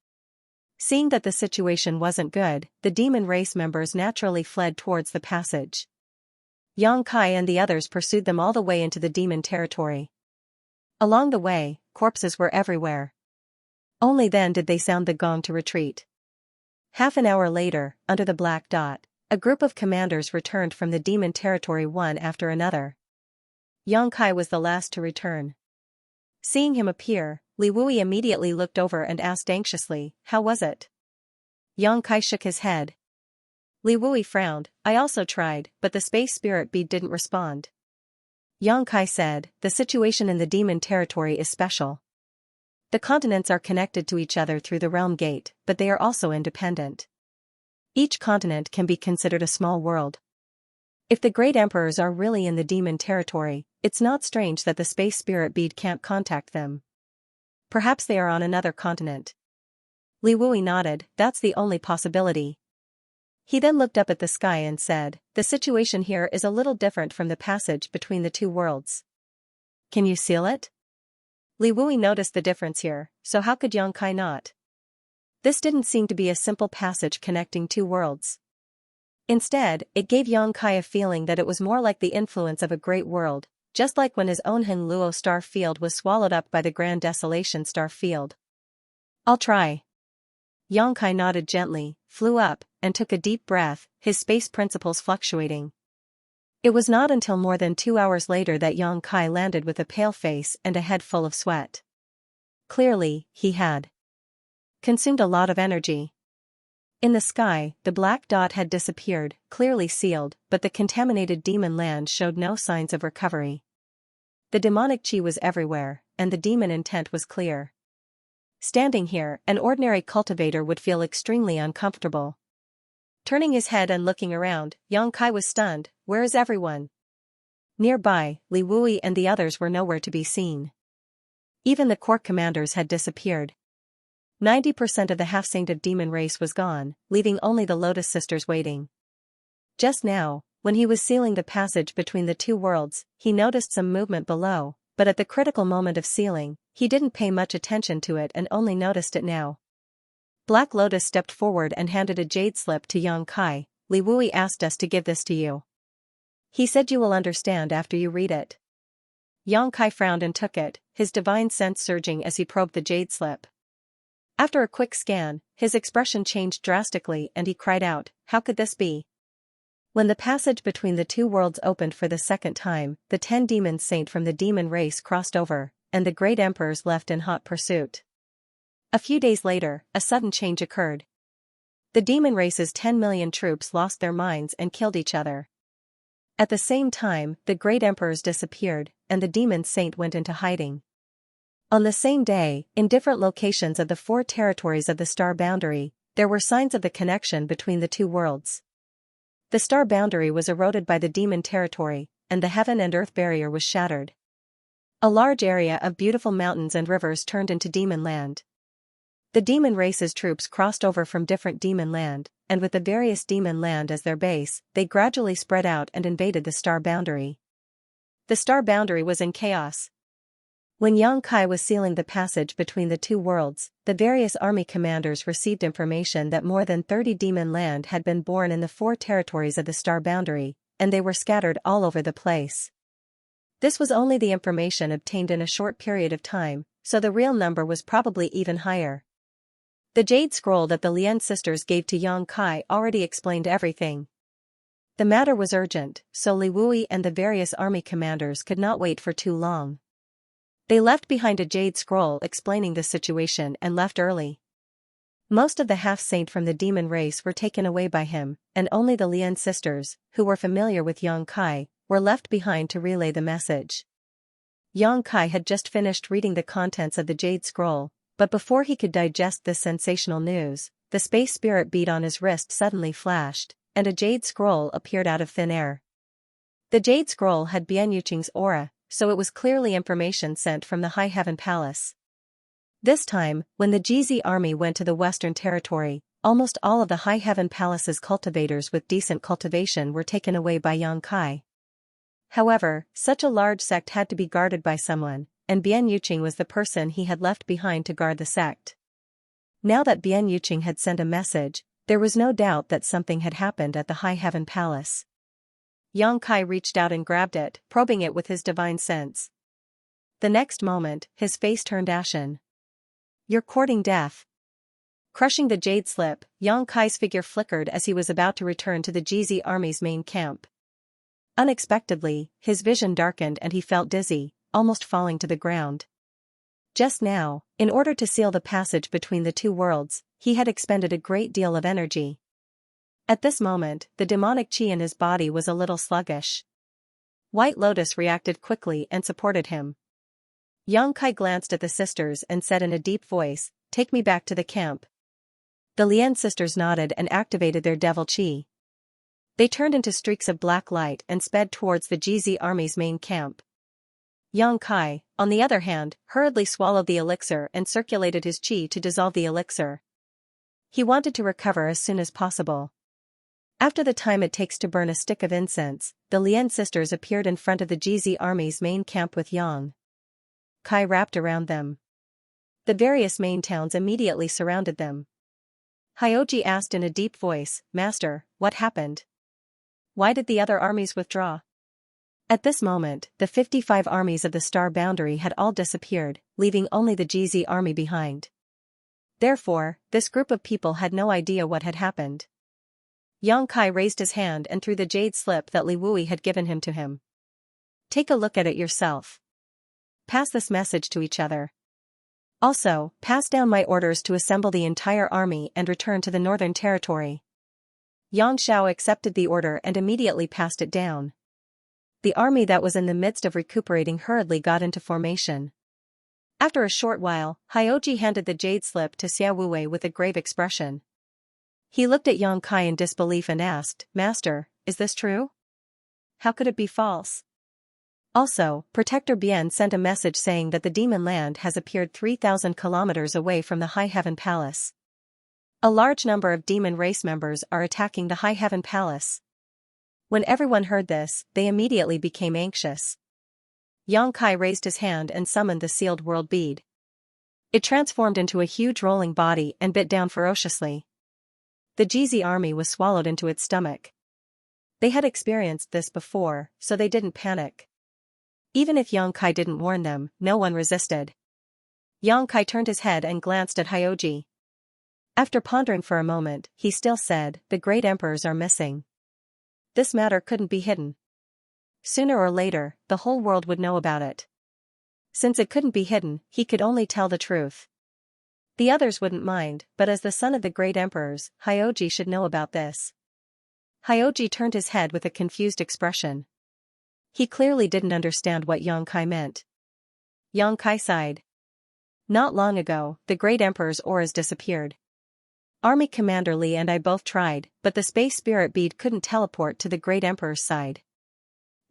Seeing that the situation wasn't good, the demon race members naturally fled towards the passage. Yang Kai and the others pursued them all the way into the demon territory. Along the way, corpses were everywhere. Only then did they sound the gong to retreat. Half an hour later, under the black dot, a group of commanders returned from the demon territory one after another. Yang Kai was the last to return. Seeing him appear, Li Wui immediately looked over and asked anxiously, "How was it?" Yang Kai shook his head. Li Wui frowned. "I also tried, but the space spirit bead didn't respond." Yang Kai said, "The situation in the demon territory is special. The continents are connected to each other through the realm gate, but they are also independent. Each continent can be considered a small world. If the great emperors are really in the demon territory, it's not strange that the space spirit bead can't contact them. Perhaps they are on another continent." Li Wui nodded. "That's the only possibility." He then looked up at the sky and said, "The situation here is a little different from the passage between the two worlds. Can you seal it?" Li Wui noticed the difference here, so how could Yang Kai not? This didn't seem to be a simple passage connecting two worlds. Instead, it gave Yang Kai a feeling that it was more like the influence of a great world, just like when his own Hin Luo star field was swallowed up by the Grand Desolation star field. "I'll try." Yang Kai nodded gently, flew up, and took a deep breath, his space principles fluctuating. It was not until more than 2 hours later that Yang Kai landed with a pale face and a head full of sweat. Clearly, he had consumed a lot of energy. In the sky, the black dot had disappeared, clearly sealed, but the contaminated demon land showed no signs of recovery. The demonic chi was everywhere, and the demon intent was clear. Standing here, an ordinary cultivator would feel extremely uncomfortable. Turning his head and looking around, Yang Kai was stunned. "Where is everyone?" Nearby, Li Wui and the others were nowhere to be seen. Even the core commanders had disappeared. 90% of the half-saint of demon race was gone, leaving only the Lotus Sisters waiting. Just now, when he was sealing the passage between the two worlds, he noticed some movement below, but at the critical moment of sealing, he didn't pay much attention to it and only noticed it now. Black Lotus stepped forward and handed a jade slip to Yang Kai. "Li Wui asked us to give this to you. He said you will understand after you read it." Yang Kai frowned and took it, his divine sense surging as he probed the jade slip. After a quick scan, his expression changed drastically and he cried out, "How could this be?" When the passage between the two worlds opened for the second time, the 10 demon saint from the demon race crossed over, and the great emperors left in hot pursuit. A few days later, a sudden change occurred. The demon race's 10 million troops lost their minds and killed each other. At the same time, the great emperors disappeared, and the demon saint went into hiding. On the same day, in different locations of the 4 territories of the star boundary, there were signs of the connection between the two worlds. The star boundary was eroded by the demon territory, and the heaven and earth barrier was shattered. A large area of beautiful mountains and rivers turned into demon land. The demon race's troops crossed over from different demon land, and with the various demon land as their base, they gradually spread out and invaded the star boundary. The star boundary was in chaos. When Yang Kai was sealing the passage between the two worlds, the various army commanders received information that more than 30 demon land had been born in the 4 territories of the star boundary, and they were scattered all over the place. This was only the information obtained in a short period of time, so the real number was probably even higher. The jade scroll that the Lian sisters gave to Yang Kai already explained everything. The matter was urgent, so Li Wui and the various army commanders could not wait for too long. They left behind a jade scroll explaining the situation and left early. Most of the half-saint from the demon race were taken away by him, and only the Lian sisters, who were familiar with Yang Kai, were left behind to relay the message. Yang Kai had just finished reading the contents of the jade scroll, but before he could digest this sensational news, the space spirit bead on his wrist suddenly flashed, and a jade scroll appeared out of thin air. The jade scroll had Bian Yuqing's aura, so it was clearly information sent from the High Heaven Palace. This time, when the GZ army went to the Western Territory, almost all of the High Heaven Palace's cultivators with decent cultivation were taken away by Yang Kai. However, such a large sect had to be guarded by someone, and Bian Yuqing was the person he had left behind to guard the sect. Now that Bian Yuqing had sent a message, there was no doubt that something had happened at the High Heaven Palace. Yang Kai reached out and grabbed it, probing it with his divine sense. The next moment, his face turned ashen. "You're courting death." Crushing the jade slip, Yang Kai's figure flickered as he was about to return to the Jizi army's main camp. Unexpectedly, his vision darkened and he felt dizzy, almost falling to the ground. Just now, in order to seal the passage between the two worlds, he had expended a great deal of energy. At this moment, the demonic chi in his body was a little sluggish. White Lotus reacted quickly and supported him. Yang Kai glanced at the sisters and said in a deep voice, "Take me back to the camp." The Lian sisters nodded and activated their devil chi. They turned into streaks of black light and sped towards the Jizi army's main camp. Yang Kai, on the other hand, hurriedly swallowed the elixir and circulated his chi to dissolve the elixir. He wanted to recover as soon as possible. After the time it takes to burn a stick of incense, the Lian sisters appeared in front of the Jizi army's main camp with Yang Kai wrapped around them. The various main towns immediately surrounded them. Hyoji asked in a deep voice, "Master, what happened? Why did the other armies withdraw?" At this moment, the 55 armies of the star boundary had all disappeared, leaving only the Jizi army behind. Therefore, this group of people had no idea what had happened. Yang Kai raised his hand and threw the jade slip that Li Wui had given him to him. "Take a look at it yourself. Pass this message to each other. Also, pass down my orders to assemble the entire army and return to the Northern Territory." Yang Xiao accepted the order and immediately passed it down. The army that was in the midst of recuperating hurriedly got into formation. After a short while, Hyoji handed the jade slip to Xia Wuwei with a grave expression. He looked at Yang Kai in disbelief and asked, "Master, is this true? How could it be false?" Also, Protector Bian sent a message saying that the demon land has appeared 3,000 kilometers away from the High Heaven Palace. A large number of demon race members are attacking the High Heaven Palace. When everyone heard this, they immediately became anxious. Yang Kai raised his hand and summoned the sealed world bead. It transformed into a huge rolling body and bit down ferociously. The Jizi army was swallowed into its stomach. They had experienced this before, so they didn't panic. Even if Yang Kai didn't warn them, no one resisted. Yang Kai turned his head and glanced at Hyoji. After pondering for a moment, he still said, "The great emperors are missing. This matter couldn't be hidden. Sooner or later, the whole world would know about it. Since it couldn't be hidden, he could only tell the truth. The others wouldn't mind, but as the son of the great emperors, Hyoji should know about this." Hyoji turned his head with a confused expression. He clearly didn't understand what Yang Kai meant. Yang Kai sighed. "Not long ago, the great emperor's auras disappeared. Army Commander Li and I both tried, but the space spirit bead couldn't teleport to the great emperor's side.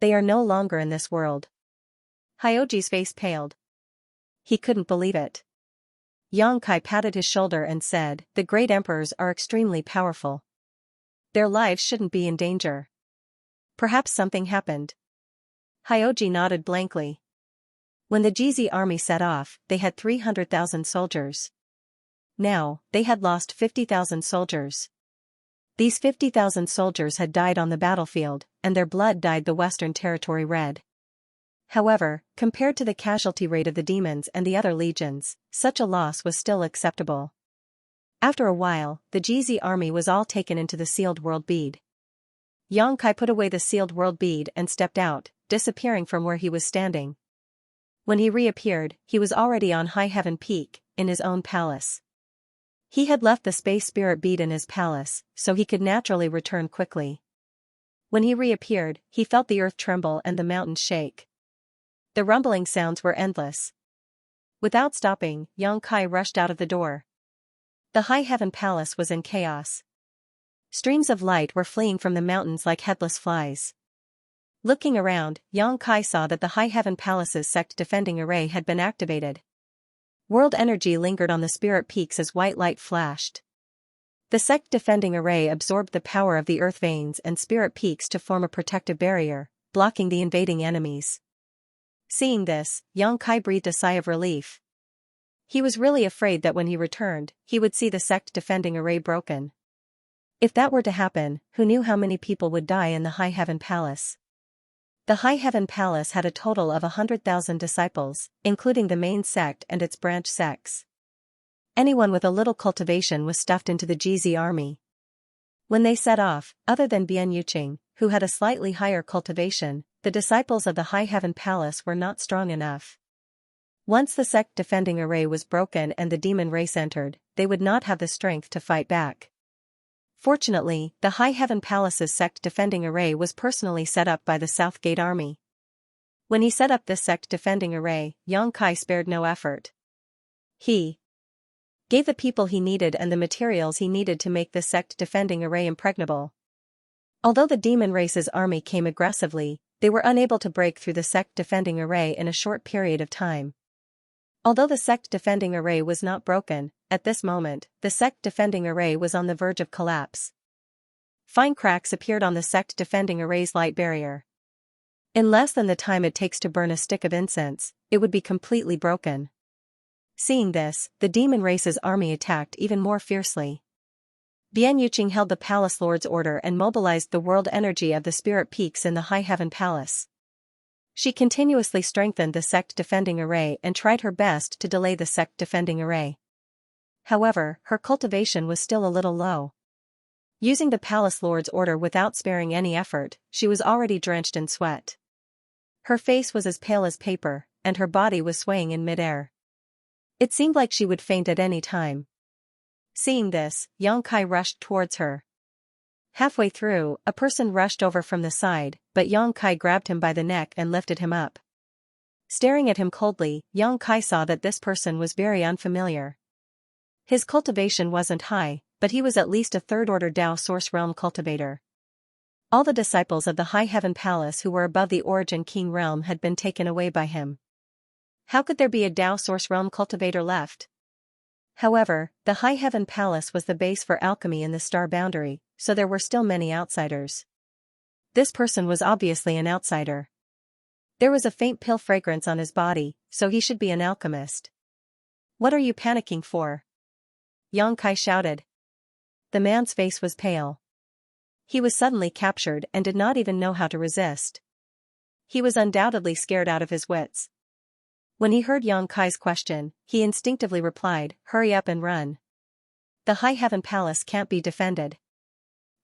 They are no longer in this world." Hyoji's face paled. He couldn't believe it. Yang Kai patted his shoulder and said, "The great emperors are extremely powerful. Their lives shouldn't be in danger. Perhaps something happened." Hyoji nodded blankly. When the Jizi army set off, they had 300,000 soldiers. Now, they had lost 50,000 soldiers. These 50,000 soldiers had died on the battlefield, and their blood dyed the Western Territory red. However, compared to the casualty rate of the demons and the other legions, such a loss was still acceptable. After a while, the Jizi army was all taken into the sealed world bead. Yang Kai put away the sealed world bead and stepped out, disappearing from where he was standing. When he reappeared, he was already on High Heaven Peak, in his own palace. He had left the space spirit bead in his palace, so he could naturally return quickly. When he reappeared, he felt the earth tremble and the mountains shake. The rumbling sounds were endless. Without stopping, Yang Kai rushed out of the door. The High Heaven Palace was in chaos. Streams of light were fleeing from the mountains like headless flies. Looking around, Yang Kai saw that the High Heaven Palace's sect defending array had been activated. World energy lingered on the spirit peaks as white light flashed. The sect defending array absorbed the power of the earth veins and spirit peaks to form a protective barrier, blocking the invading enemies. Seeing this, Yang Kai breathed a sigh of relief. He was really afraid that when he returned, he would see the sect defending array broken. If that were to happen, who knew how many people would die in the High Heaven Palace? The High Heaven Palace had a total of 100,000 disciples, including the main sect and its branch sects. Anyone with a little cultivation was stuffed into the GZ army. When they set off, other than Bian Yuqing, who had a slightly higher cultivation, the disciples of the High Heaven Palace were not strong enough. Once the sect defending array was broken and the demon race entered, they would not have the strength to fight back. Fortunately, the High Heaven Palace's sect defending array was personally set up by the South Gate army. When he set up this sect defending array, Yang Kai spared no effort. He gave the people he needed and the materials he needed to make the sect defending array impregnable. Although the demon race's army came aggressively, they were unable to break through the sect defending array in a short period of time. Although the sect defending array was not broken, at this moment, the sect defending array was on the verge of collapse. Fine cracks appeared on the sect defending array's light barrier. In less than the time it takes to burn a stick of incense, it would be completely broken. Seeing this, the demon race's army attacked even more fiercely. Bian Yuqing held the palace lord's order and mobilized the world energy of the spirit peaks in the High Heaven Palace. She continuously strengthened the sect defending array and tried her best to delay the sect defending array. However, her cultivation was still a little low. Using the palace lord's order without sparing any effort, she was already drenched in sweat. Her face was as pale as paper, and her body was swaying in midair. It seemed like she would faint at any time. Seeing this, Yang Kai rushed towards her. Halfway through, a person rushed over from the side, but Yang Kai grabbed him by the neck and lifted him up. Staring at him coldly, Yang Kai saw that this person was very unfamiliar. His cultivation wasn't high, but he was at least a third-order Dao Source Realm cultivator. All the disciples of the High Heaven Palace who were above the Origin King Realm had been taken away by him. How could there be a Dao Source Realm cultivator left? However, the High Heaven Palace was the base for alchemy in the star boundary, so there were still many outsiders. This person was obviously an outsider. There was a faint pill fragrance on his body, so he should be an alchemist. What are you panicking for? Yang Kai shouted. The man's face was pale. He was suddenly captured and did not even know how to resist. He was undoubtedly scared out of his wits. When he heard Yang Kai's question, he instinctively replied, "Hurry up and run. The High Heaven Palace can't be defended.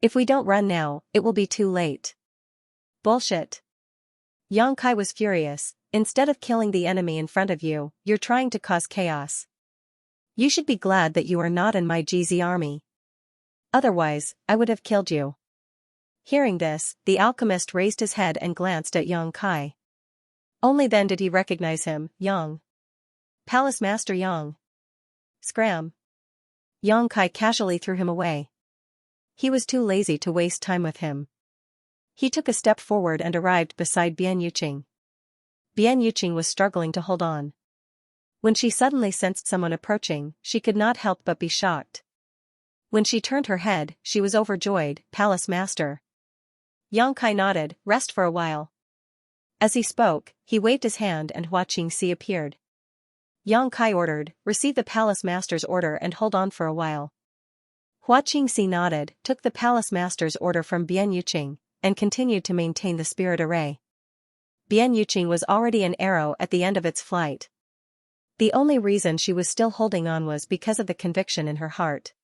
If we don't run now, it will be too late." Bullshit. Yang Kai was furious. Instead of killing the enemy in front of you, you're trying to cause chaos. You should be glad that you are not in my GZ army. Otherwise, I would have killed you. Hearing this, the alchemist raised his head and glanced at Yang Kai. Only then did he recognize him. Yang. Palace Master Yang. Scram. Yang Kai casually threw him away. He was too lazy to waste time with him. He took a step forward and arrived beside Bian Yuqing. Bian Yuqing was struggling to hold on. When she suddenly sensed someone approaching, she could not help but be shocked. When she turned her head, she was overjoyed. Palace Master. Yang Kai nodded. Rest for a while. As he spoke, he waved his hand and Hua Qingxi appeared. Yang Kai ordered, receive the Palace Master's order and hold on for a while. Hua Qingxi nodded, took the Palace Master's order from Bian Yuqing, and continued to maintain the spirit array. Bian Yuqing was already an arrow at the end of its flight. The only reason she was still holding on was because of the conviction in her heart.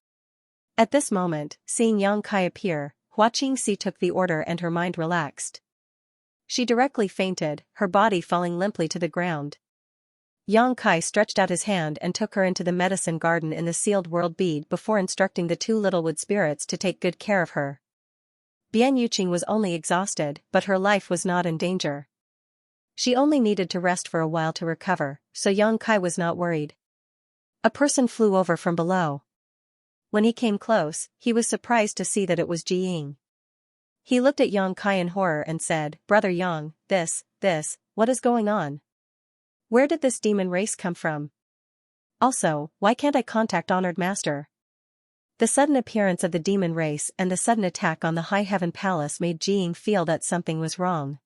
At this moment, seeing Yang Kai appear, Hua Qingxi took the order and her mind relaxed. She directly fainted, her body falling limply to the ground. Yang Kai stretched out his hand and took her into the medicine garden in the sealed world bead before instructing the two little wood spirits to take good care of her. Bian Yuqing was only exhausted, but her life was not in danger. She only needed to rest for a while to recover, so Yang Kai was not worried. A person flew over from below. When he came close, he was surprised to see that it was Ji Ying. He looked at Yang Kai in horror and said, "Brother Yang, what is going on? Where did this demon race come from? Also, why can't I contact Honored Master?" The sudden appearance of the demon race and the sudden attack on the High Heaven Palace made Ji Ying feel that something was wrong.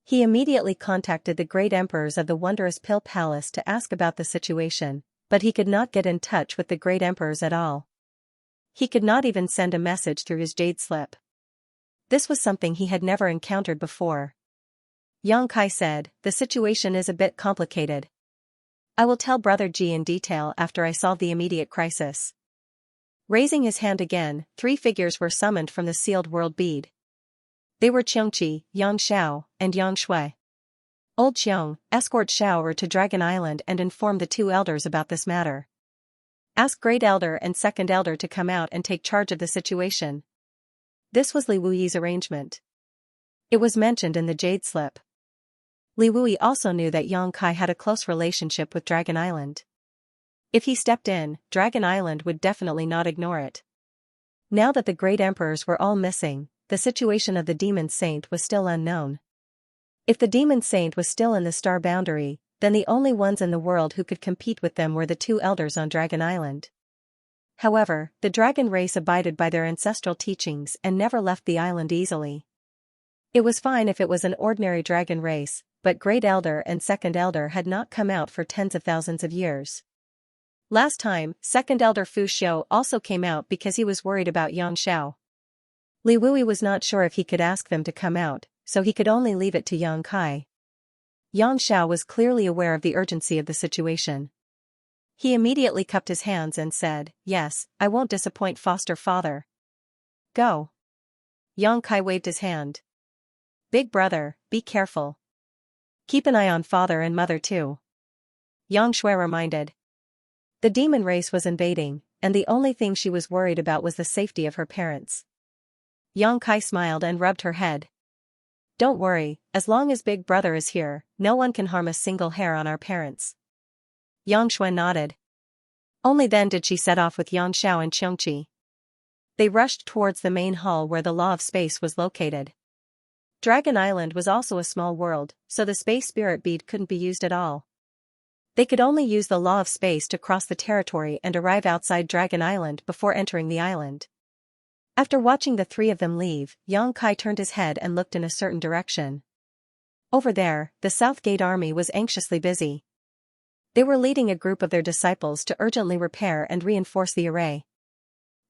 He immediately contacted the great emperors of the Wondrous Pill Palace to ask about the situation, But he could not get in touch with the great emperors at all. He could not even send a message through his jade slip. This was something he had never encountered before. Xianxia said, "The situation is a bit complicated. I will tell Brother Ji in detail after I solve the immediate crisis." Raising his hand again, 3 figures were summoned from the sealed world bead. They were Qiongqi, Yang Xiao, and Yang Shui. Old Qiong, escort Xiao to Dragon Island and inform the 2 elders about this matter. Ask Great Elder and Second Elder to come out and take charge of the situation. This was Li Wuyi's arrangement. It was mentioned in the jade slip. Li Wuyi also knew that Xianxia had a close relationship with Dragon Island. If he stepped in, Dragon Island would definitely not ignore it. Now that the great emperors were all missing, the situation of the demon saint was still unknown. If the demon saint was still in the star boundary, then the only ones in the world who could compete with them were the 2 elders on Dragon Island. However, the dragon race abided by their ancestral teachings and never left the island easily. It was fine if it was an ordinary dragon race, but Great Elder and Second Elder had not come out for tens of thousands of years. Last time, Second Elder Fu Xiu also came out because he was worried about Yang Xiao. Li Wuyi was not sure if he could ask them to come out, so he could only leave it to Xianxia. Yang Xiao was clearly aware of the urgency of the situation. He immediately cupped his hands and said, "Yes, I won't disappoint foster father. Go." Xianxia waved his hand. "Big brother, be careful. Keep an eye on father and mother too," Yang Shui reminded. The demon race was invading, and the only thing she was worried about was the safety of her parents. Xianxia smiled and rubbed her head. "Don't worry, as long as Big Brother is here, no one can harm a single hair on our parents." Yang Shui nodded. Only then did she set off with Yang Xiao and Qiongqi. They rushed towards the main hall where the Law of Space was located. Dragon Island was also a small world, so the space spirit bead couldn't be used at all. They could only use the Law of Space to cross the territory and arrive outside Dragon Island before entering the island. After watching the 3 of them leave, Xianxia turned his head and looked in a certain direction. Over there, the South Gate army was anxiously busy. They were leading a group of their disciples to urgently repair and reinforce the array.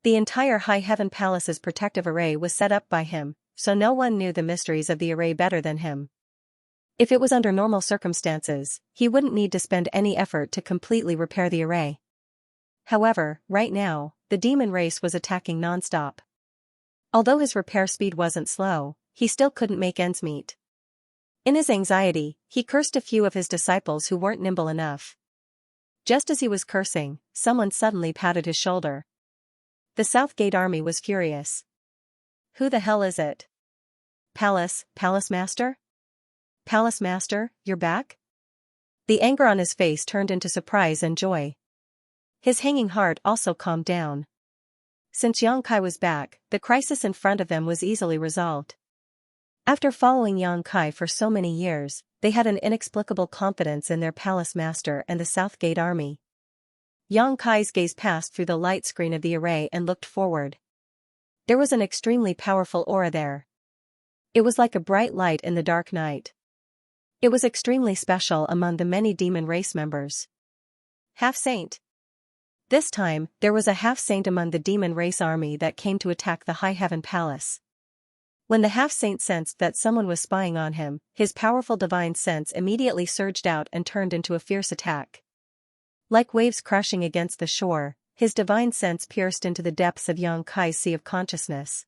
The entire High Heaven Palace's protective array was set up by him, so no one knew the mysteries of the array better than him. If it was under normal circumstances, he wouldn't need to spend any effort to completely repair the array. However, right now, the demon race was attacking non-stop. Although his repair speed wasn't slow, he still couldn't make ends meet. In his anxiety, he cursed a few of his disciples who weren't nimble enough. Just as he was cursing, someone suddenly patted his shoulder. The South Gate army was furious. "Who the hell is it?" Palace Master? Palace Master, you're back?" The anger on his face turned into surprise and joy. His hanging heart also calmed down. Since Xianxia was back, the crisis in front of them was easily resolved. After following Xianxia for so many years, they had an inexplicable confidence in their Palace Master and the South Gate army. Xianxia's gaze passed through the light screen of the array and looked forward. There was an extremely powerful aura there. It was like a bright light in the dark night. It was extremely special among the many demon race members. Half-saint. This time, there was a half-saint among the demon race army that came to attack the High Heaven Palace. When the half-saint sensed that someone was spying on him, his powerful divine sense immediately surged out and turned into a fierce attack. Like waves crashing against the shore, his divine sense pierced into the depths of Xianxia's sea of consciousness.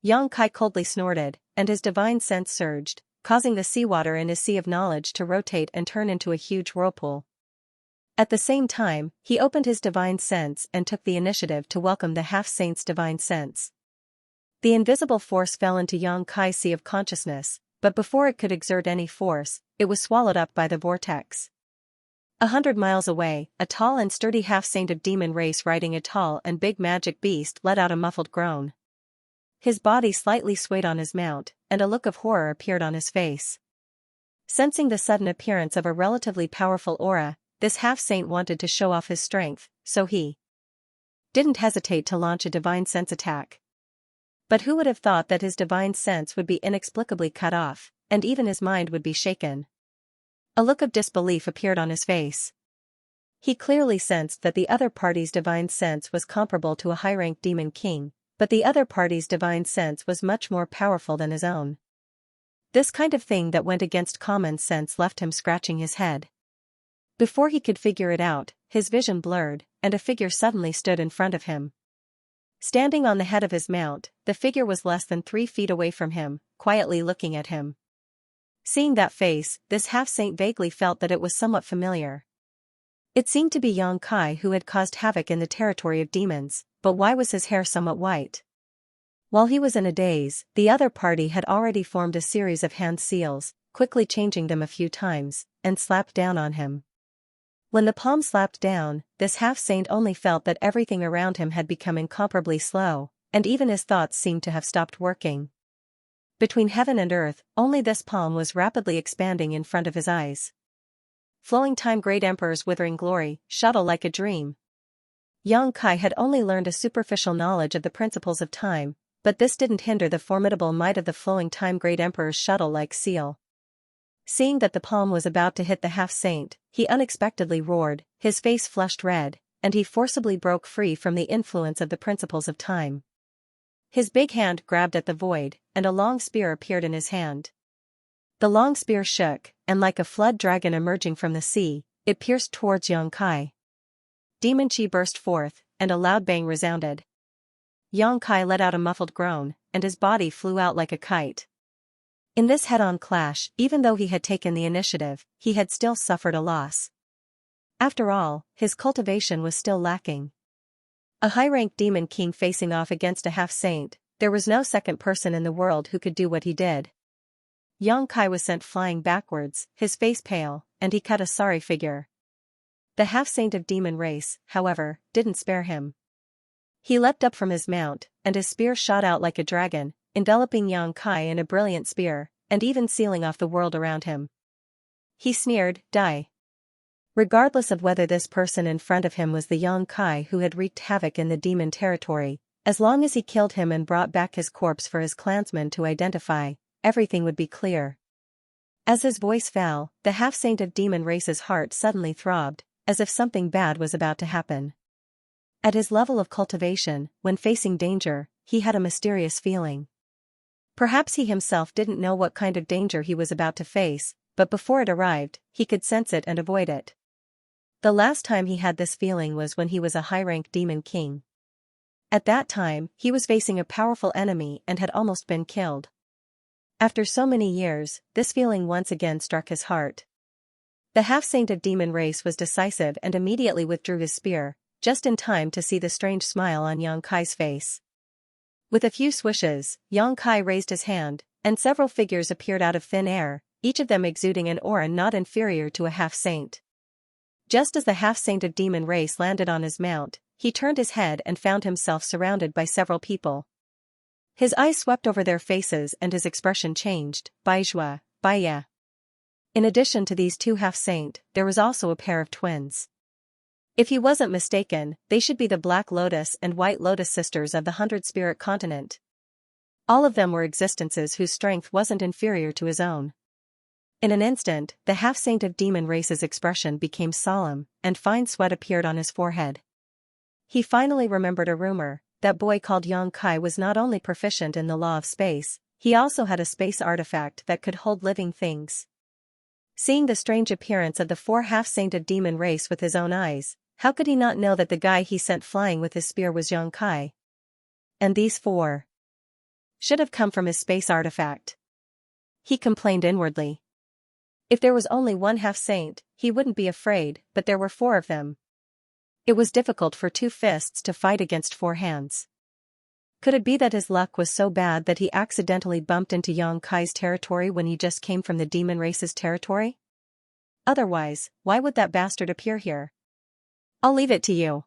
Xianxia coldly snorted, and his divine sense surged, causing the seawater in his sea of knowledge to rotate and turn into a huge whirlpool. At the same time, he opened his divine sense and took the initiative to welcome the half-saint's divine sense. The invisible force fell into Xianxia's sea of consciousness, but before it could exert any force, it was swallowed up by the vortex. 100 miles away, a tall and sturdy half-saint of demon race riding a tall and big magic beast let out a muffled groan. His body slightly swayed on his mount, and a look of horror appeared on his face. Sensing the sudden appearance of a relatively powerful aura, this half-saint wanted to show off his strength, so he didn't hesitate to launch a divine sense attack. But who would have thought that his divine sense would be inexplicably cut off, and even his mind would be shaken? A look of disbelief appeared on his face. He clearly sensed that the other party's divine sense was comparable to a high-ranked demon king, but the other party's divine sense was much more powerful than his own. This kind of thing that went against common sense left him scratching his head. Before he could figure it out, his vision blurred, and a figure suddenly stood in front of him. Standing on the head of his mount, the figure was less than 3 feet away from him, quietly looking at him. Seeing that face, this half-saint vaguely felt that it was somewhat familiar. It seemed to be Xianxia who had caused havoc in the territory of demons, but why was his hair somewhat white? While he was in a daze, the other party had already formed a series of hand seals, quickly changing them a few times, and slapped down on him. When the palm slapped down, this half-saint only felt that everything around him had become incomparably slow, and even his thoughts seemed to have stopped working. Between heaven and earth, only this palm was rapidly expanding in front of his eyes. Flowing time, great emperor's withering glory, shuttle like a dream. Xianxia had only learned a superficial knowledge of the principles of time, but this didn't hinder the formidable might of the flowing time, great emperor's shuttle-like seal. Seeing that the palm was about to hit the half-saint, he unexpectedly roared, his face flushed red, and he forcibly broke free from the influence of the principles of time. His big hand grabbed at the void, and a long spear appeared in his hand. The long spear shook, and like a flood dragon emerging from the sea, it pierced towards Xianxia. Demon chi burst forth, and a loud bang resounded. Xianxia let out a muffled groan, and his body flew out like a kite. In this head-on clash, even though he had taken the initiative, he had still suffered a loss. After all, his cultivation was still lacking. A high-ranked demon king facing off against a half-saint, there was no second person in the world who could do what he did. Xianxia was sent flying backwards, his face pale, and he cut a sorry figure. The half-saint of demon race, however, didn't spare him. He leapt up from his mount, and his spear shot out like a dragon, enveloping Xianxia in a brilliant spear, and even sealing off the world around him. He sneered, "Die." Regardless of whether this person in front of him was the Xianxia who had wreaked havoc in the demon territory, as long as he killed him and brought back his corpse for his clansmen to identify, everything would be clear. As his voice fell, the half-saint of demon race's heart suddenly throbbed, as if something bad was about to happen. At his level of cultivation, when facing danger, he had a mysterious feeling. Perhaps he himself didn't know what kind of danger he was about to face, but before it arrived, he could sense it and avoid it. The last time he had this feeling was when he was a high-ranked demon king. At that time, he was facing a powerful enemy and had almost been killed. After so many years, this feeling once again struck his heart. The half-saint of demon race was decisive and immediately withdrew his spear, just in time to see the strange smile on Xianxia's face. With a few swishes, Xianxia raised his hand, and several figures appeared out of thin air, each of them exuding an aura not inferior to a half-saint. Just as the half-saint of demon race landed on his mount, he turned his head and found himself surrounded by several people. His eyes swept over their faces and his expression changed, Baizhua, Baya. In addition to these two half-saint, there was also a pair of twins. If he wasn't mistaken, they should be the Black Lotus and White Lotus sisters of the 100-spirit continent. All of them were existences whose strength wasn't inferior to his own. In an instant, the half-saint of demon race's expression became solemn, and fine sweat appeared on his forehead. He finally remembered a rumor. That boy called Xianxia was not only proficient in the law of space, he also had a space artifact that could hold living things. Seeing the strange appearance of the 4 half-saint of demon race with his own eyes, how could he not know that the guy he sent flying with his spear was Xianxia? And these 4 should have come from his space artifact. He complained inwardly. If there was only one half-saint, he wouldn't be afraid, but there were 4 of them. It was difficult for 2 fists to fight against 4 hands. Could it be that his luck was so bad that he accidentally bumped into Xianxia's territory when he just came from the demon race's territory? Otherwise, why would that bastard appear here? I'll leave it to you.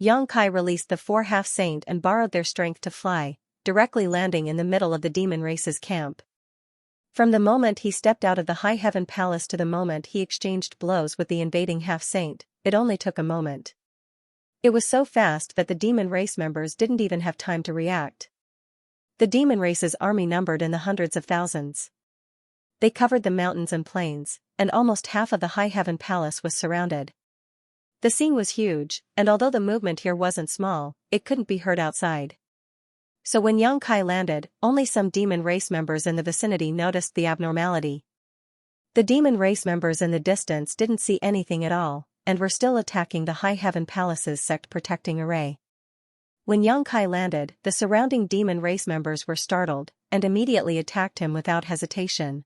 Xianxia released the 4 half-saint and borrowed their strength to fly, directly landing in the middle of the demon race's camp. From the moment he stepped out of the high heaven palace to the moment he exchanged blows with the invading half-saint, it only took a moment. It was so fast that the demon race members didn't even have time to react. The demon race's army numbered in the hundreds of thousands. They covered the mountains and plains, and almost half of the high heaven palace was surrounded. The scene was huge, and although the movement here wasn't small, it couldn't be heard outside. So when Xianxia landed, only some demon race members in the vicinity noticed the abnormality. The demon race members in the distance didn't see anything at all, and were still attacking the High Heaven Palace's sect protecting array. When Xianxia landed, the surrounding demon race members were startled, and immediately attacked him without hesitation.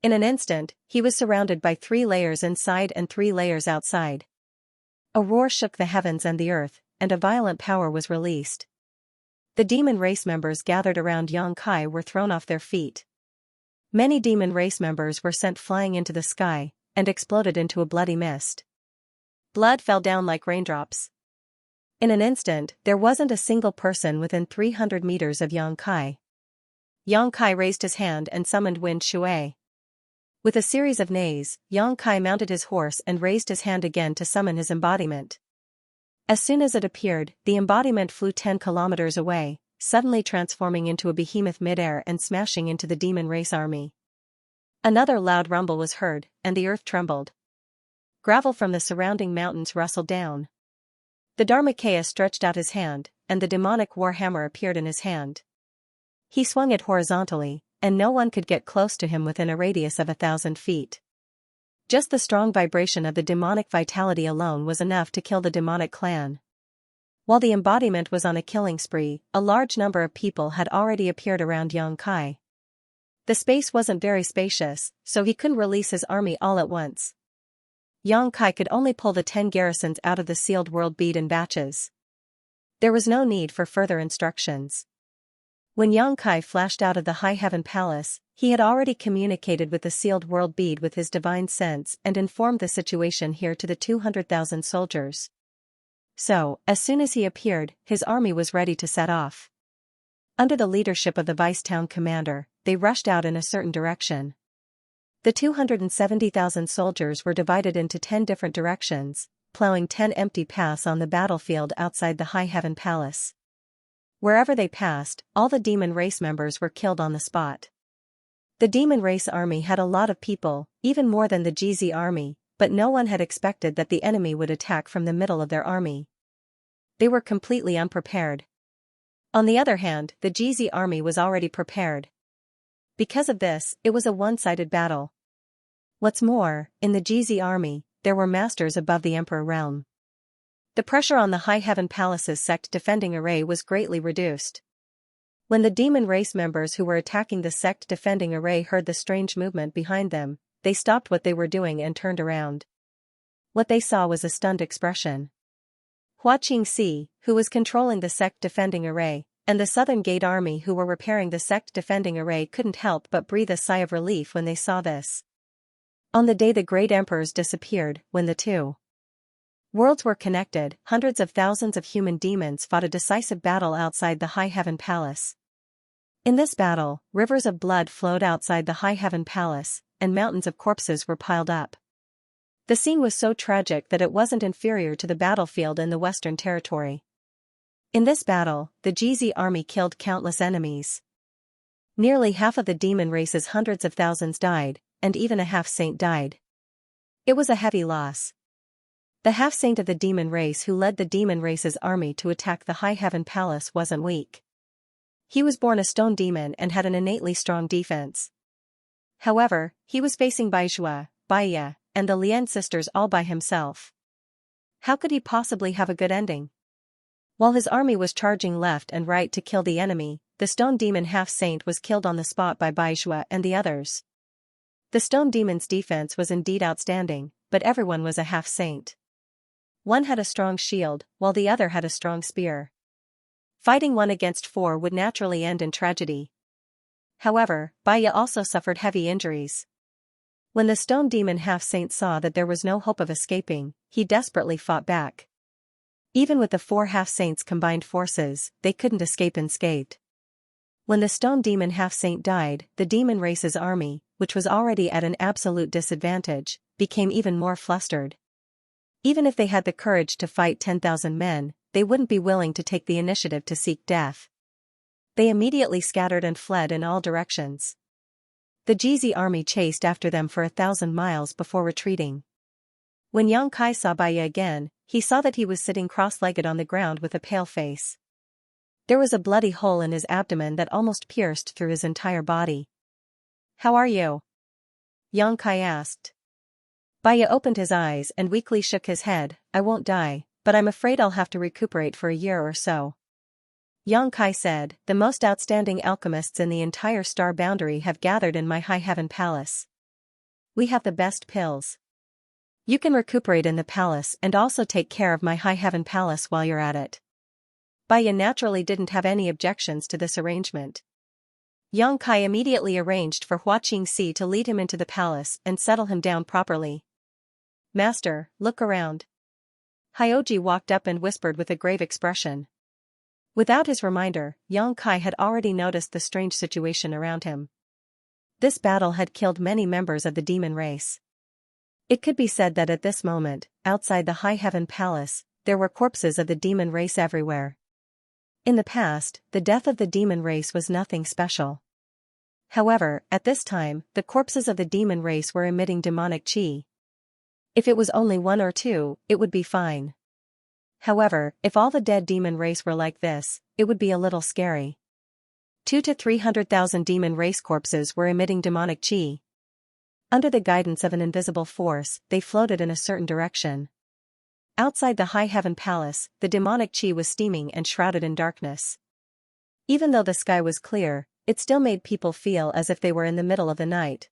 In an instant, he was surrounded by 3 layers inside and 3 layers outside. A roar shook the heavens and the earth, and a violent power was released. The demon race members gathered around Xianxia were thrown off their feet. Many demon race members were sent flying into the sky, and exploded into a bloody mist. Blood fell down like raindrops. In an instant, there wasn't a single person within 300 meters of Xianxia. Xianxia raised his hand and summoned Wind Shui. With a series of neighs, Xianxia mounted his horse and raised his hand again to summon his embodiment. As soon as it appeared, the embodiment flew 10 kilometers away, suddenly transforming into a behemoth midair and smashing into the demon race army. Another loud rumble was heard, and the earth trembled. Gravel from the surrounding mountains rustled down. The Dharmakaya stretched out his hand, and the demonic warhammer appeared in his hand. He swung it horizontally, and no one could get close to him within a radius of 1,000 feet. Just the strong vibration of the demonic vitality alone was enough to kill the demonic clan. While the embodiment was on a killing spree, a large number of people had already appeared around Xianxia. The space wasn't very spacious, so he couldn't release his army all at once. Xianxia could only pull the 10 garrisons out of the sealed world bead in batches. There was no need for further instructions. When Xianxia flashed out of the High Heaven Palace, he had already communicated with the sealed world bead with his divine sense and informed the situation here to the 200,000 soldiers. So, as soon as he appeared, his army was ready to set off. Under the leadership of the vice-town commander, they rushed out in a certain direction. The 270,000 soldiers were divided into 10 different directions, plowing 10 empty paths on the battlefield outside the High Heaven Palace. Wherever they passed, all the demon race members were killed on the spot. The demon race army had a lot of people, even more than the GZ army, but no one had expected that the enemy would attack from the middle of their army. They were completely unprepared. On the other hand, the GZ army was already prepared. Because of this, it was a one-sided battle. What's more, in the GZ army, there were masters above the Emperor realm. The pressure on the High Heaven Palace's sect defending array was greatly reduced. When the demon race members who were attacking the sect defending array heard the strange movement behind them, they stopped what they were doing and turned around. What they saw was a stunned expression. Hua Qingxi, who was controlling the sect defending array, and the Southern Gate Army who were repairing the sect defending array couldn't help but breathe a sigh of relief when they saw this. On the day the great emperors disappeared, when the 2 worlds were connected, hundreds of thousands of human demons fought a decisive battle outside the High Heaven Palace. In this battle, rivers of blood flowed outside the High Heaven Palace, and mountains of corpses were piled up. The scene was so tragic that it wasn't inferior to the battlefield in the Western Territory. In this battle, the GZ army killed countless enemies. Nearly half of the demon race's hundreds of thousands died, and even a half-saint died. It was a heavy loss. The half-saint of the demon race who led the demon race's army to attack the High Heaven Palace wasn't weak. He was born a stone demon and had an innately strong defense. However, he was facing Baizhua, Baiya, and the Lian sisters all by himself. How could he possibly have a good ending? While his army was charging left and right to kill the enemy, the stone demon half-saint was killed on the spot by Baizhua and the others. The stone demon's defense was indeed outstanding, but everyone was a half-saint. One had a strong shield, while the other had a strong spear. Fighting 1 against 4 would naturally end in tragedy. However, Baiya also suffered heavy injuries. When the stone demon half-saint saw that there was no hope of escaping, he desperately fought back. Even with the 4 half-saints' combined forces, they couldn't escape unscathed. When the stone demon half-saint died, the demon race's army, which was already at an absolute disadvantage, became even more flustered. Even if they had the courage to fight 10,000 men, they wouldn't be willing to take the initiative to seek death. They immediately scattered and fled in all directions. The GZ army chased after them for 1,000 miles before retreating. When Yang Kai saw Baya again, he saw that he was sitting cross-legged on the ground with a pale face. There was a bloody hole in his abdomen that almost pierced through his entire body. "How are you?" Yang Kai asked. Baya opened his eyes and weakly shook his head. "I won't die, but I'm afraid I'll have to recuperate for a year or so." Yang Kai said, "The most outstanding alchemists in the entire star boundary have gathered in my high heaven palace. We have the best pills. You can recuperate in the palace and also take care of my high heaven palace while you're at it." Baya naturally didn't have any objections to this arrangement. Yang Kai immediately arranged for Xianxia to lead him into the palace and settle him down properly. "Master, look around." Hyoji walked up and whispered with a grave expression. Without his reminder, Yang Kai had already noticed the strange situation around him. This battle had killed many members of the demon race. It could be said that at this moment, outside the High Heaven Palace, there were corpses of the demon race everywhere. In the past, the death of the demon race was nothing special. However, at this time, the corpses of the demon race were emitting demonic chi. If it was only one or two, it would be fine. However, if all the dead demon race were like this, it would be a little scary. 200,000 to 300,000 demon race corpses were emitting demonic chi. Under the guidance of an invisible force, they floated in a certain direction. Outside the High Heaven Palace, the demonic chi was steaming and shrouded in darkness. Even though the sky was clear, it still made people feel as if they were in the middle of the night.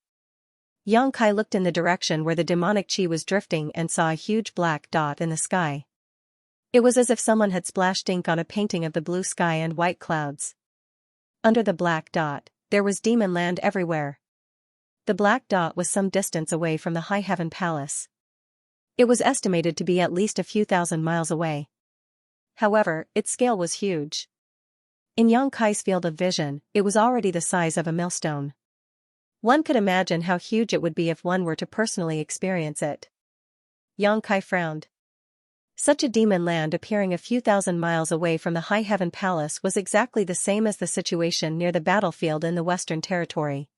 Yang Kai looked in the direction where the demonic chi was drifting and saw a huge black dot in the sky. It was as if someone had splashed ink on a painting of the blue sky and white clouds. Under the black dot, there was demon land everywhere. The black dot was some distance away from the High Heaven Palace. It was estimated to be at least a few thousand miles away. However, its scale was huge. In Yang Kai's field of vision, it was already the size of a millstone. One could imagine how huge it would be if one were to personally experience it. Yang Kai frowned. Such a demon land appearing a few thousand miles away from the High Heaven Palace was exactly the same as the situation near the battlefield in the Western Territory.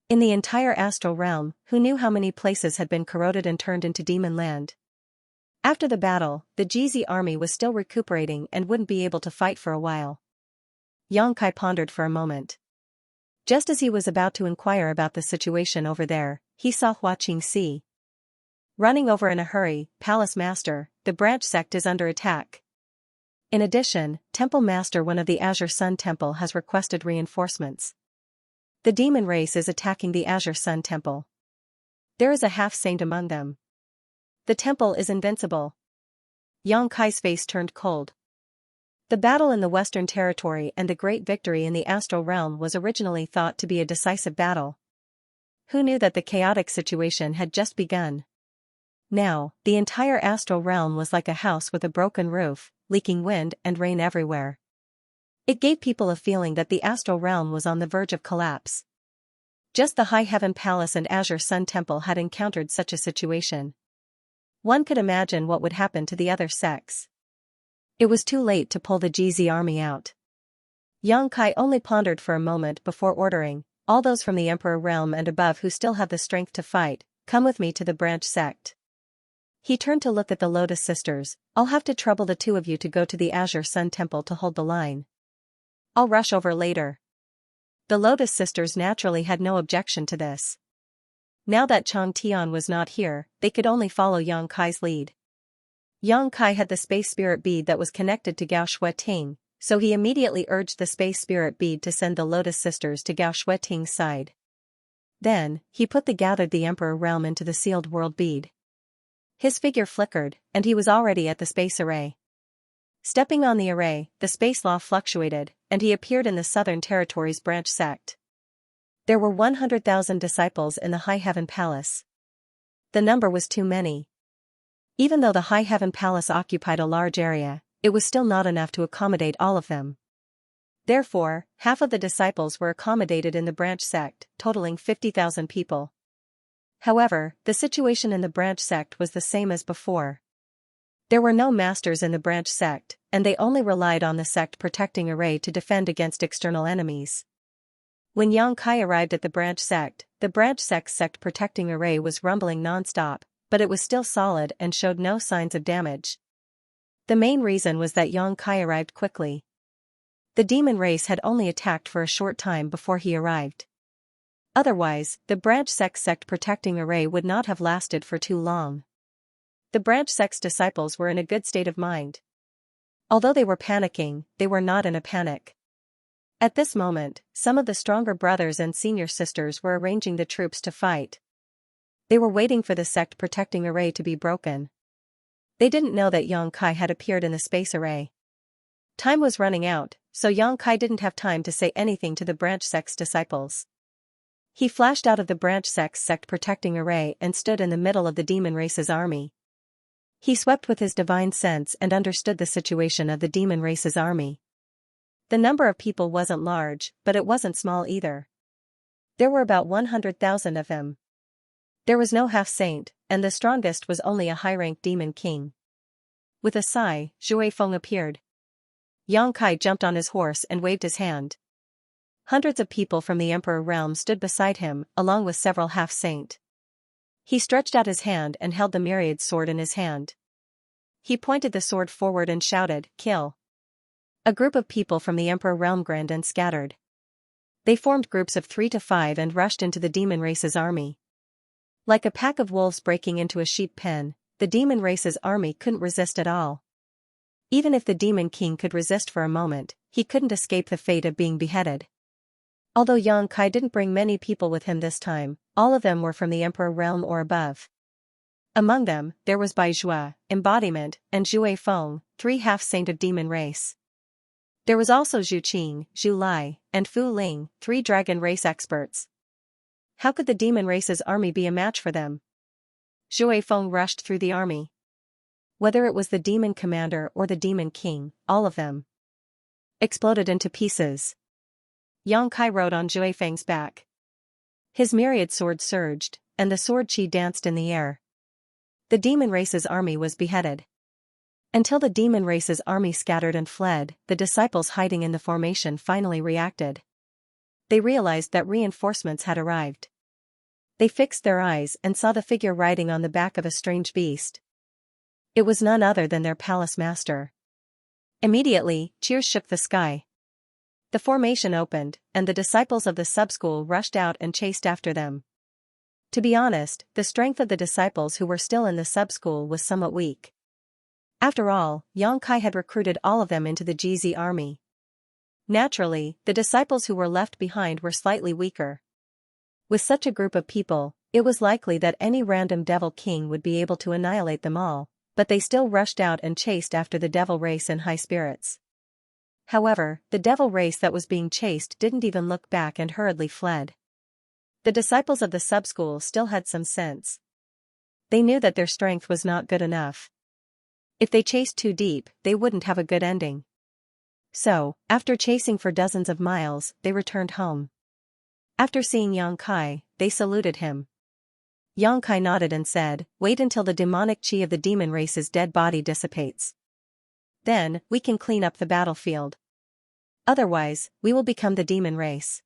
In the entire astral realm, who knew how many places had been corroded and turned into demon land? After the battle, the GZ army was still recuperating and wouldn't be able to fight for a while. Yang Kai pondered for a moment. Just as he was about to inquire about the situation over there, he saw Xianxia. Running over in a hurry, "Palace Master, the branch sect is under attack. In addition, Temple Master, one of the Azure Sun Temple, has requested reinforcements. The demon race is attacking the Azure Sun Temple. There is a half-saint among them. The temple is invincible." Yang Kai's face turned cold. The battle in the Western Territory and the great victory in the astral realm was originally thought to be a decisive battle. Who knew that the chaotic situation had just begun? Now, the entire astral realm was like a house with a broken roof, leaking wind and rain everywhere. It gave people a feeling that the astral realm was on the verge of collapse. Just the High Heaven Palace and Azure Sun Temple had encountered such a situation. One could imagine what would happen to the other sects. It was too late to pull the GZ army out. Yang Kai only pondered for a moment before ordering, "All those from the Emperor realm and above who still have the strength to fight, come with me to the branch sect." He turned to look at the Lotus Sisters. "I'll have to trouble the two of you to go to the Azure Sun Temple to hold the line. I'll rush over later." The Lotus Sisters naturally had no objection to this. Now that Chang Tian was not here, they could only follow Yang Kai's lead. Yang Kai had the space spirit bead that was connected to Gao Shueting, so he immediately urged the space spirit bead to send the Lotus Sisters to Gao Shueting's side. Then, he put the Emperor realm into the sealed world bead. His figure flickered, and he was already at the space array. Stepping on the array, the space law fluctuated, and he appeared in the Southern Territory's branch sect. There were 100,000 disciples in the High Heaven Palace. The number was too many. Even though the High Heaven Palace occupied a large area, it was still not enough to accommodate all of them. Therefore, half of the disciples were accommodated in the branch sect, totaling 50,000 people. However, the situation in the branch sect was the same as before. There were no masters in the branch sect, and they only relied on the sect protecting array to defend against external enemies. When Yang Kai arrived at the branch sect's sect protecting array was rumbling non-stop, but it was still solid and showed no signs of damage. The main reason was that Yang Kai arrived quickly. The demon race had only attacked for a short time before he arrived. Otherwise, the branch sect protecting array would not have lasted for too long. The branch sect's disciples were in a good state of mind. Although they were panicking, they were not in a panic. At this moment, some of the stronger brothers and senior sisters were arranging the troops to fight. They were waiting for the sect protecting array to be broken. They didn't know that Yang Kai had appeared in the space array. Time was running out, so Yang Kai didn't have time to say anything to the branch sect's disciples. He flashed out of the branch sect protecting array and stood in the middle of the demon race's army. He swept with his divine sense and understood the situation of the demon race's army. The number of people wasn't large, but it wasn't small either. There were about 100,000 of them. There was no half-saint, and the strongest was only a high-ranked demon king. With a sigh, Zhui Feng appeared. Yang Kai jumped on his horse and waved his hand. Hundreds of people from the Emperor realm stood beside him, along with several half-saint. He stretched out his hand and held the myriad sword in his hand. He pointed the sword forward and shouted, "Kill!" A group of people from the Emperor realm grinned and scattered. They formed groups of 3 to 5 and rushed into the demon race's army. Like a pack of wolves breaking into a sheep pen, the demon race's army couldn't resist at all. Even if the demon king could resist for a moment, he couldn't escape the fate of being beheaded. Although Yang Kai didn't bring many people with him this time, all of them were from the Emperor realm or above. Among them, there was Bai Zhua, embodiment, and Zhui Feng, 3 half-saint of demon race. There was also Zhu Qing, Zhu Lai, and Fu Ling, 3 dragon race experts. How could the demon race's army be a match for them? Zhui Feng rushed through the army. Whether it was the demon commander or the demon king, all of them exploded into pieces. Yang Kai rode on Zhui Feng's back. His myriad sword surged, and the sword chi danced in the air. The demon race's army was beheaded. Until the demon race's army scattered and fled, the disciples hiding in the formation finally reacted. They realized that reinforcements had arrived. They fixed their eyes and saw the figure riding on the back of a strange beast. It was none other than their palace master. Immediately, cheers shook the sky. The formation opened, and the disciples of the sub-school rushed out and chased after them. To be honest, the strength of the disciples who were still in the sub-school was somewhat weak. After all, Yang Kai had recruited all of them into the GZ army. Naturally, the disciples who were left behind were slightly weaker. With such a group of people, it was likely that any random devil king would be able to annihilate them all, but they still rushed out and chased after the devil race in high spirits. However, the devil race that was being chased didn't even look back and hurriedly fled. The disciples of the sub-school still had some sense. They knew that their strength was not good enough. If they chased too deep, they wouldn't have a good ending. So, after chasing for dozens of miles, they returned home. After seeing Yang Kai, they saluted him. Yang Kai nodded and said, "Wait until the demonic chi of the demon race's dead body dissipates. Then, we can clean up the battlefield. Otherwise, we will become the demon race."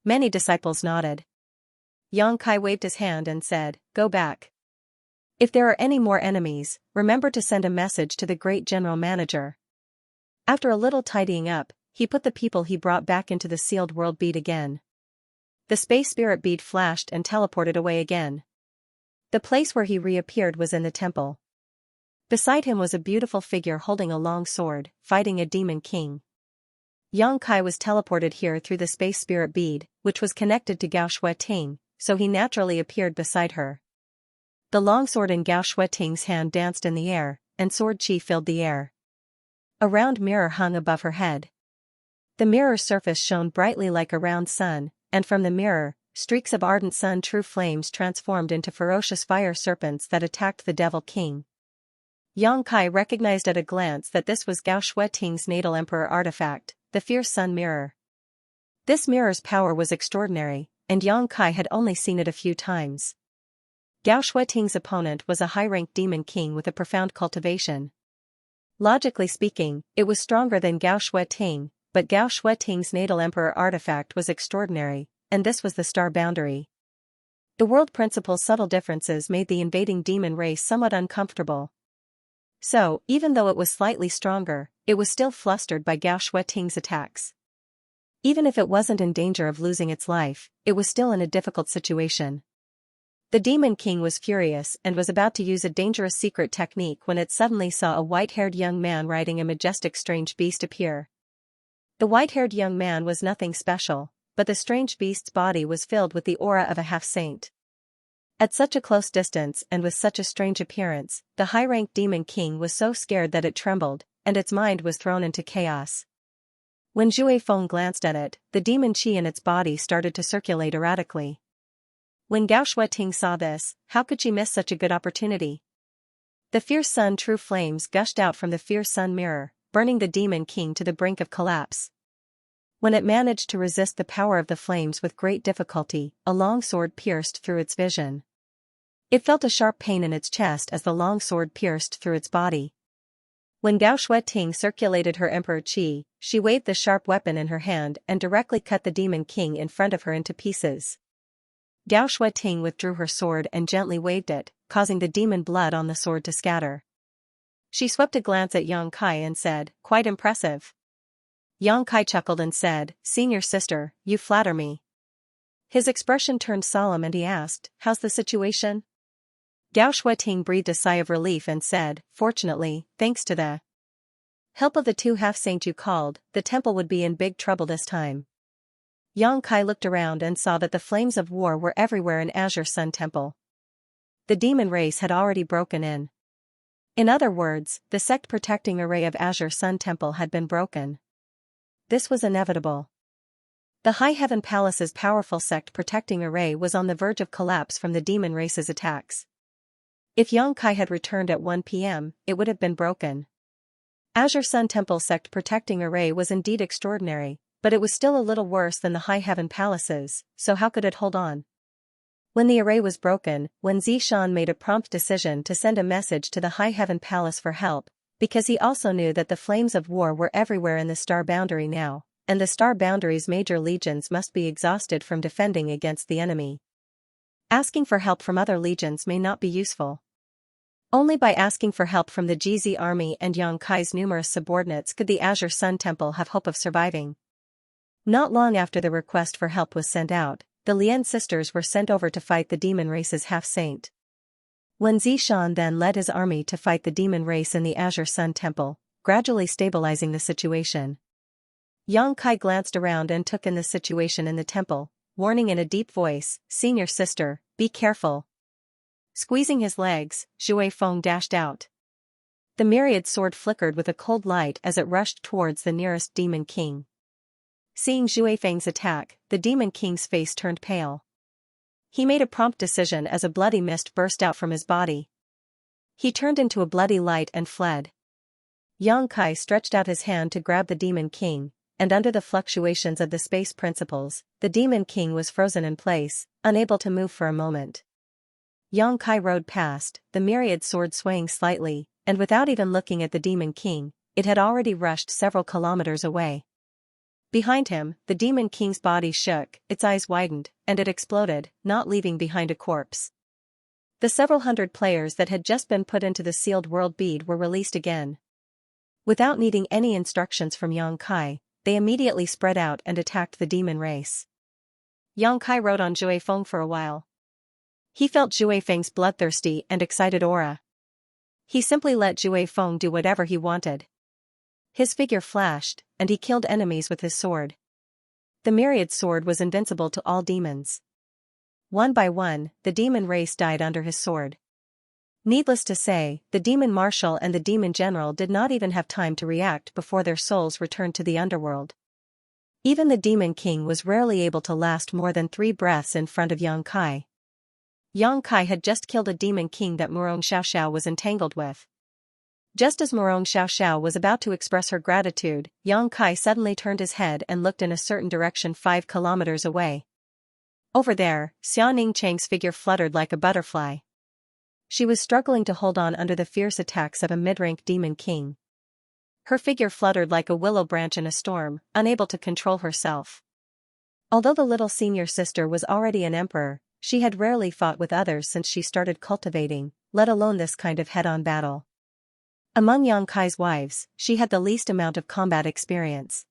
Many disciples nodded. Yang Kai waved his hand and said, "Go back. If there are any more enemies, remember to send a message to the great general manager." After a little tidying up, he put the people he brought back into the sealed world bead again. The space spirit bead flashed and teleported away again. The place where he reappeared was in the temple. Beside him was a beautiful figure holding a long sword, fighting a demon king. Yang Kai was teleported here through the space spirit bead, which was connected to Gao Shueting, so he naturally appeared beside her. The long sword in Gao Shueting's hand danced in the air, and sword chi filled the air. A round mirror hung above her head. The mirror's surface shone brightly like a round sun, and from the mirror, streaks of ardent sun true flames transformed into ferocious fire serpents that attacked the devil king. Yang Kai recognized at a glance that this was Gao Shueting's natal emperor artifact, the fierce sun mirror. This mirror's power was extraordinary, and Yang Kai had only seen it a few times. Gao Shueting's opponent was a high-ranked demon king with a profound cultivation. Logically speaking, it was stronger than Gao Shueting, but Gao Shueting's natal emperor artifact was extraordinary, and this was the star boundary. The world principle's subtle differences made the invading demon race somewhat uncomfortable. So, even though it was slightly stronger, it was still flustered by Gao Shueting's attacks. Even if it wasn't in danger of losing its life, it was still in a difficult situation. The Demon King was furious and was about to use a dangerous secret technique when it suddenly saw a white-haired young man riding a majestic strange beast appear. The white-haired young man was nothing special, but the strange beast's body was filled with the aura of a half-saint. At such a close distance and with such a strange appearance, the high-ranked Demon King was so scared that it trembled, and its mind was thrown into chaos. When Zhui Feng glanced at it, the demon qi in its body started to circulate erratically. When Gao Shueting saw this, how could she miss such a good opportunity? The fierce sun true flames gushed out from the fierce sun mirror, burning the Demon King to the brink of collapse. When it managed to resist the power of the flames with great difficulty, a long sword pierced through its vision. It felt a sharp pain in its chest as the long sword pierced through its body. When Gao Shueting circulated her emperor qi, she waved the sharp weapon in her hand and directly cut the Demon King in front of her into pieces. Gao Shueting withdrew her sword and gently waved it, causing the demon blood on the sword to scatter. She swept a glance at Yang Kai and said, "Quite impressive." Yang Kai chuckled and said, "Senior sister, you flatter me." His expression turned solemn and he asked, "How's the situation?" Gao Shueting breathed a sigh of relief and said, "Fortunately, thanks to the help of the two half-saints you called, the temple would be in big trouble this time." Yang Kai looked around and saw that the flames of war were everywhere in Azure Sun Temple. The demon race had already broken in. In other words, the sect protecting array of Azure Sun Temple had been broken. This was inevitable. The High Heaven Palace's powerful sect protecting array was on the verge of collapse from the demon race's attacks. If Yang Kai had returned at 1 p.m., it would have been broken. Azure Sun Temple sect protecting array was indeed extraordinary, but it was still a little worse than the High Heaven Palace's, so how could it hold on? When the array was broken, Wen Zishan made a prompt decision to send a message to the High Heaven Palace for help, because he also knew that the flames of war were everywhere in the star boundary now, and the star boundary's major legions must be exhausted from defending against the enemy. Asking for help from other legions may not be useful. Only by asking for help from the GZ army and Yang Kai's numerous subordinates could the Azure Sun Temple have hope of surviving. Not long after the request for help was sent out, the Lian sisters were sent over to fight the demon race's half-saint. Wen Zishan then led his army to fight the demon race in the Azure Sun Temple, gradually stabilizing the situation. Yang Kai glanced around and took in the situation in the temple, warning in a deep voice, "Senior sister, be careful." Squeezing his legs, Zhui Feng dashed out. The myriad sword flickered with a cold light as it rushed towards the nearest Demon King. Seeing Zhui Feng's attack, the Demon King's face turned pale. He made a prompt decision as a bloody mist burst out from his body. He turned into a bloody light and fled. Yang Kai stretched out his hand to grab the Demon King, and under the fluctuations of the space principles, the Demon King was frozen in place, unable to move for a moment. Yang Kai rode past, the myriad sword swaying slightly, and without even looking at the Demon King, it had already rushed several kilometers away. Behind him, the Demon King's body shook, its eyes widened, and it exploded, not leaving behind a corpse. The several hundred players that had just been put into the sealed world bead were released again. Without needing any instructions from Yang Kai, they immediately spread out and attacked the demon race. Yang Kai rode on Zhui Feng for a while. He felt Zhui Feng's bloodthirsty and excited aura. He simply let Zhui Feng do whatever he wanted. His figure flashed, and he killed enemies with his sword. The myriad sword was invincible to all demons. One by one, the demon race died under his sword. Needless to say, the demon marshal and the demon general did not even have time to react before their souls returned to the underworld. Even the Demon King was rarely able to last more than 3 breaths in front of Yang Kai. Yang Kai had just killed a Demon King that Murong Xiaoxiao was entangled with. Just as Murong Xiaoxiao was about to express her gratitude, Yang Kai suddenly turned his head and looked in a certain direction 5 kilometers away. Over there, Xiao Chang's figure fluttered like a butterfly. She was struggling to hold on under the fierce attacks of a mid-rank Demon King. Her figure fluttered like a willow branch in a storm, unable to control herself. Although the little senior sister was already an emperor, she had rarely fought with others since she started cultivating, let alone this kind of head-on battle. Among Yang Kai's wives, she had the least amount of combat experience.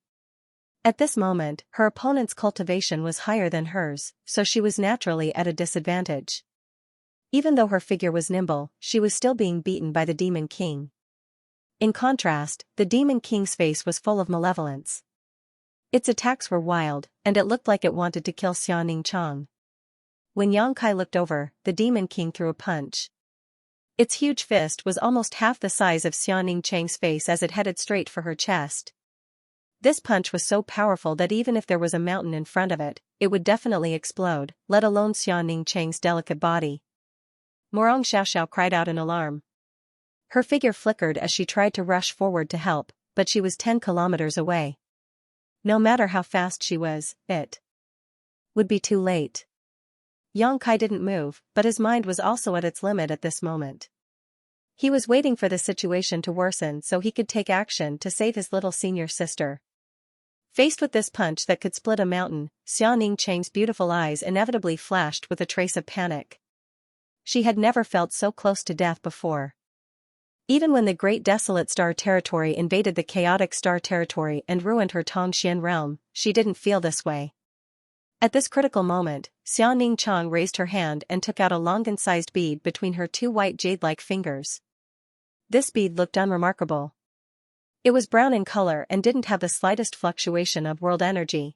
At this moment, her opponent's cultivation was higher than hers, so she was naturally at a disadvantage. Even though her figure was nimble, she was still being beaten by the Demon King. In contrast, the Demon King's face was full of malevolence. Its attacks were wild, and it looked like it wanted to kill Xianxia. When Yang Kai looked over, the Demon King threw a punch. Its huge fist was almost half the size of Xianxia's face as it headed straight for her chest. This punch was so powerful that even if there was a mountain in front of it, it would definitely explode, let alone Xianxia's delicate body. Morong Xiaoxiao cried out in alarm. Her figure flickered as she tried to rush forward to help, but she was 10 kilometers away. No matter how fast she was, it would be too late. Yang Kai didn't move, but his mind was also at its limit at this moment. He was waiting for the situation to worsen so he could take action to save his little senior sister. Faced with this punch that could split a mountain, Xianxia's beautiful eyes inevitably flashed with a trace of panic. She had never felt so close to death before. Even when the Great Desolate Star Territory invaded the Chaotic Star Territory and ruined her Tongxian realm, she didn't feel this way. At this critical moment, Xianxia raised her hand and took out a longan-sized bead between her two white jade-like fingers. This bead looked unremarkable. It was brown in color and didn't have the slightest fluctuation of world energy.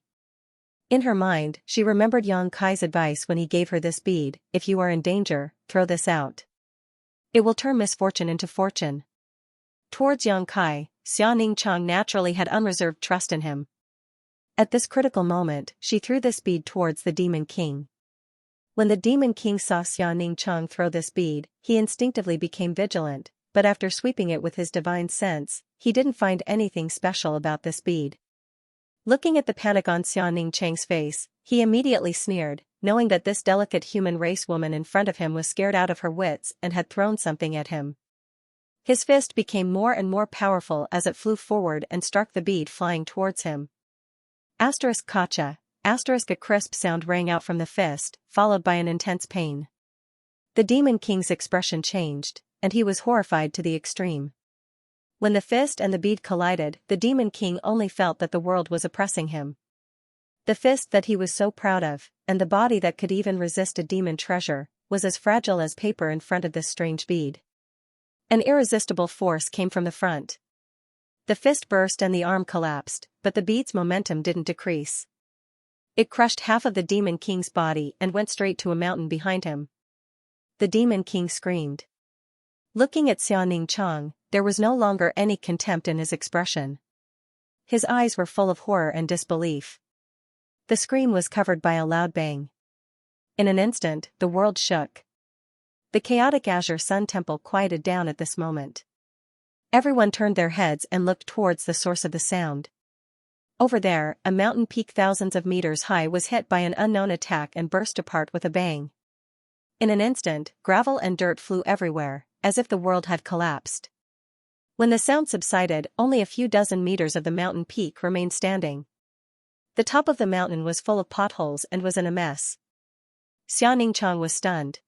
In her mind, she remembered Yang Kai's advice when he gave her this bead: if you are in danger, throw this out. It will turn misfortune into fortune. Towards Yang Kai, Xianxia naturally had unreserved trust in him. At this critical moment, she threw this bead towards the Demon King. When the Demon King saw Xianxia throw this bead, he instinctively became vigilant, but after sweeping it with his divine sense, he didn't find anything special about this bead. Looking at the panic on Xianxia's face, he immediately sneered, knowing that this delicate human race woman in front of him was scared out of her wits and had thrown something at him. His fist became more and more powerful as it flew forward and struck the bead flying towards him. Kacha, a crisp sound rang out from the fist, followed by an intense pain. The Demon King's expression changed, and he was horrified to the extreme. When the fist and the bead collided, the Demon King only felt that the world was oppressing him. The fist that he was so proud of, and the body that could even resist a demon treasure, was as fragile as paper in front of this strange bead. An irresistible force came from the front. The fist burst and the arm collapsed, but the bead's momentum didn't decrease. It crushed half of the Demon King's body and went straight to a mountain behind him. The Demon King screamed. Looking at Xianxia, there was no longer any contempt in his expression. His eyes were full of horror and disbelief. The scream was covered by a loud bang. In an instant, the world shook. The chaotic Azure Sun Temple quieted down at this moment. Everyone turned their heads and looked towards the source of the sound. Over there, a mountain peak thousands of meters high was hit by an unknown attack and burst apart with a bang. In an instant, gravel and dirt flew everywhere, as if the world had collapsed. When the sound subsided, only a few dozen meters of the mountain peak remained standing. The top of the mountain was full of potholes and was in a mess. Xianxia was stunned.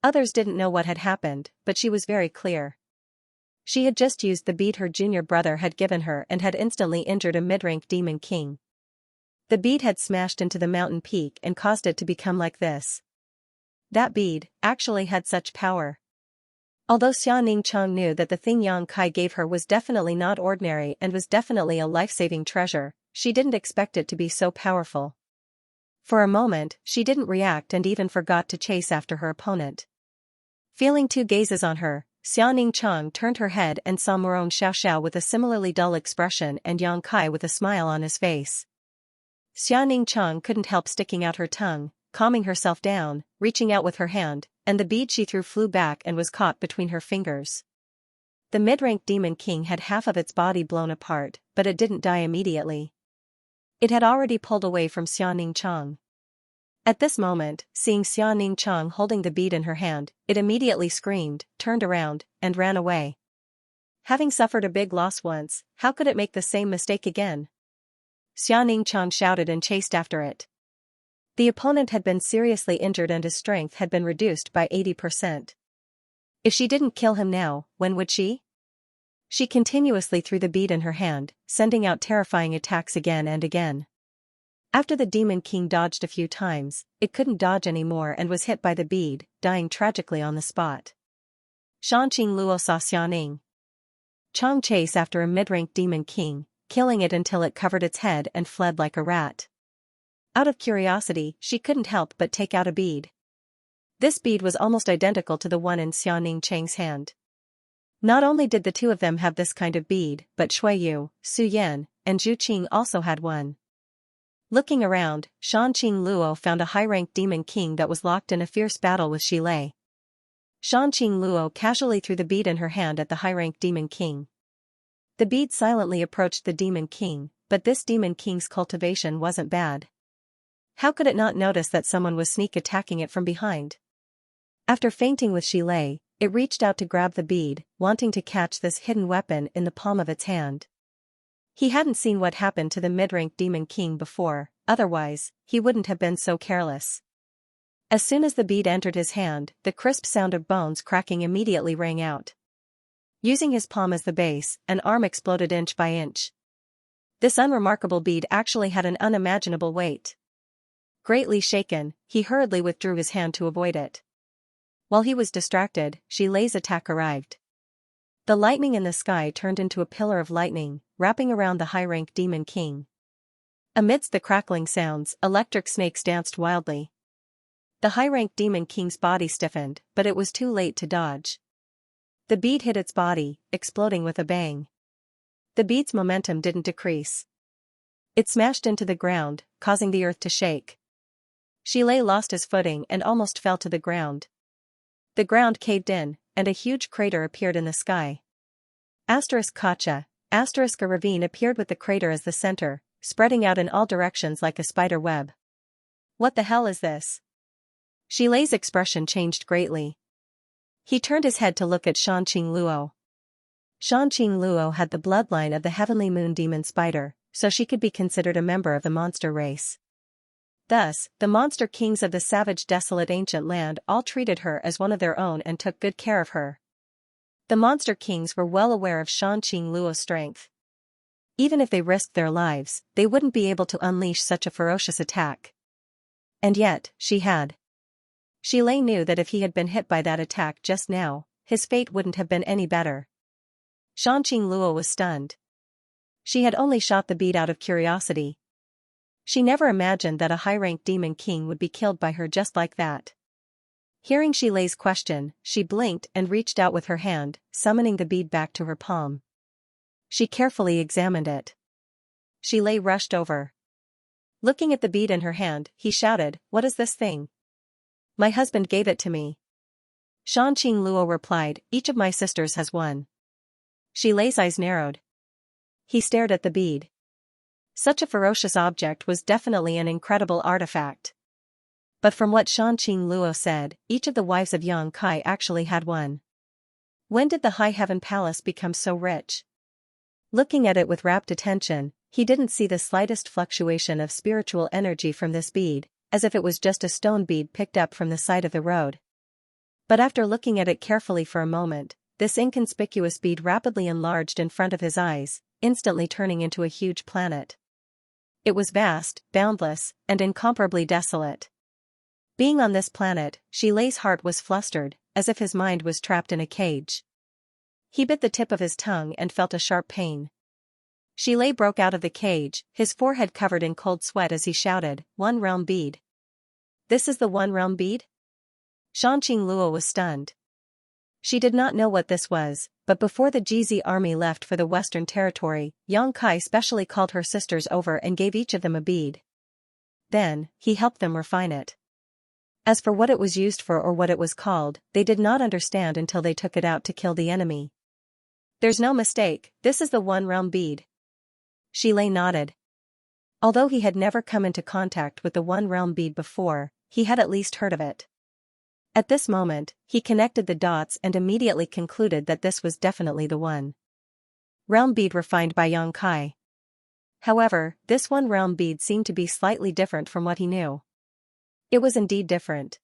Others didn't know what had happened, but she was very clear. She had just used the bead her junior brother had given her and had instantly injured a mid-rank Demon King. The bead had smashed into the mountain peak and caused it to become like this. That bead actually had such power. Although Xianxia knew that the thing Yang Kai gave her was definitely not ordinary and was definitely a life-saving treasure, she didn't expect it to be so powerful. For a moment, she didn't react and even forgot to chase after her opponent. Feeling two gazes on her, Xianxia turned her head and saw Morong Xiaoxiao with a similarly dull expression and Yang Kai with a smile on his face. Xianxia couldn't help sticking out her tongue, calming herself down, reaching out with her hand, and the bead she threw flew back and was caught between her fingers. The mid-rank Demon King had half of its body blown apart, but it didn't die immediately. It had already pulled away from Xianxia. At this moment, seeing Xianxia holding the bead in her hand, it immediately screamed, turned around, and ran away. Having suffered a big loss once, how could it make the same mistake again? Xianxia shouted and chased after it. The opponent had been seriously injured and his strength had been reduced by 80%. If she didn't kill him now, when would she? She continuously threw the bead in her hand, sending out terrifying attacks again and again. After the Demon King dodged a few times, it couldn't dodge anymore and was hit by the bead, dying tragically on the spot. Shanqing Luo saw Xianing Chang chase after a mid-rank Demon King, killing it until it covered its head and fled like a rat. Out of curiosity, she couldn't help but take out a bead. This bead was almost identical to the one in Xianing Chang's hand. Not only did the two of them have this kind of bead, but Shui Yu, Su Yan, and Zhu Qing also had one. Looking around, Shanqing Luo found a high-ranked Demon King that was locked in a fierce battle with Shi Lei. Shanqing Luo casually threw the bead in her hand at the high-ranked Demon King. The bead silently approached the Demon King, but this Demon King's cultivation wasn't bad. How could it not notice that someone was sneak attacking it from behind? After fainting with Shi Lei, it reached out to grab the bead, wanting to catch this hidden weapon in the palm of its hand. He hadn't seen what happened to the mid-rank Demon King before, otherwise, he wouldn't have been so careless. As soon as the bead entered his hand, the crisp sound of bones cracking immediately rang out. Using his palm as the base, an arm exploded inch by inch. This unremarkable bead actually had an unimaginable weight. Greatly shaken, he hurriedly withdrew his hand to avoid it. While he was distracted, Shi Lei's attack arrived. The lightning in the sky turned into a pillar of lightning, wrapping around the high-rank Demon King. Amidst the crackling sounds, electric snakes danced wildly. The high-rank Demon King's body stiffened, but it was too late to dodge. The bead hit its body, exploding with a bang. The bead's momentum didn't decrease. It smashed into the ground, causing the earth to shake. Shi Lei lost his footing and almost fell to the ground. The ground caved in, and a huge crater appeared in the sky. Kacha, a ravine appeared with the crater as the center, spreading out in all directions like a spider web. What the hell is this? Shi Lei's expression changed greatly. He turned his head to look at Shanqing Luo. Shanqing Luo had the bloodline of the heavenly moon demon spider, so she could be considered a member of the monster race. Thus, the monster kings of the savage desolate ancient land all treated her as one of their own and took good care of her. The monster kings were well aware of Shanqing Luo's strength. Even if they risked their lives, they wouldn't be able to unleash such a ferocious attack. And yet, she had. Shi Lei knew that if he had been hit by that attack just now, his fate wouldn't have been any better. Shanqing Luo was stunned. She had only shot the bead out of curiosity. She never imagined that a high-ranked Demon King would be killed by her just like that. Hearing Shi Lei's question, she blinked and reached out with her hand, summoning the bead back to her palm. She carefully examined it. Shi Lei rushed over. Looking at the bead in her hand, he shouted, "What is this thing?" "My husband gave it to me." Shanqing Luo replied, "Each of my sisters has one." Shi Lei's eyes narrowed. He stared at the bead. Such a ferocious object was definitely an incredible artifact. But from what Shanqing Luo said, each of the wives of Yang Kai actually had one. When did the High Heaven Palace become so rich? Looking at it with rapt attention, he didn't see the slightest fluctuation of spiritual energy from this bead, as if it was just a stone bead picked up from the side of the road. But after looking at it carefully for a moment, this inconspicuous bead rapidly enlarged in front of his eyes, instantly turning into a huge planet. It was vast, boundless, and incomparably desolate. Being on this planet, Shi Lei's heart was flustered, as if his mind was trapped in a cage. He bit the tip of his tongue and felt a sharp pain. Shi Lei broke out of the cage, his forehead covered in cold sweat as he shouted, "One realm bead." "This is the one realm bead?" Shanqing Luo was stunned. She did not know what this was, but before the Jizi army left for the Western Territory, Yang Kai specially called her sisters over and gave each of them a bead. Then, he helped them refine it. As for what it was used for or what it was called, they did not understand until they took it out to kill the enemy. "There's no mistake, this is the one realm bead." Shi Lei nodded. Although he had never come into contact with the one realm bead before, he had at least heard of it. At this moment, he connected the dots and immediately concluded that this was definitely the one realm bead refined by Yang Kai. However, this one realm bead seemed to be slightly different from what he knew. It was indeed different.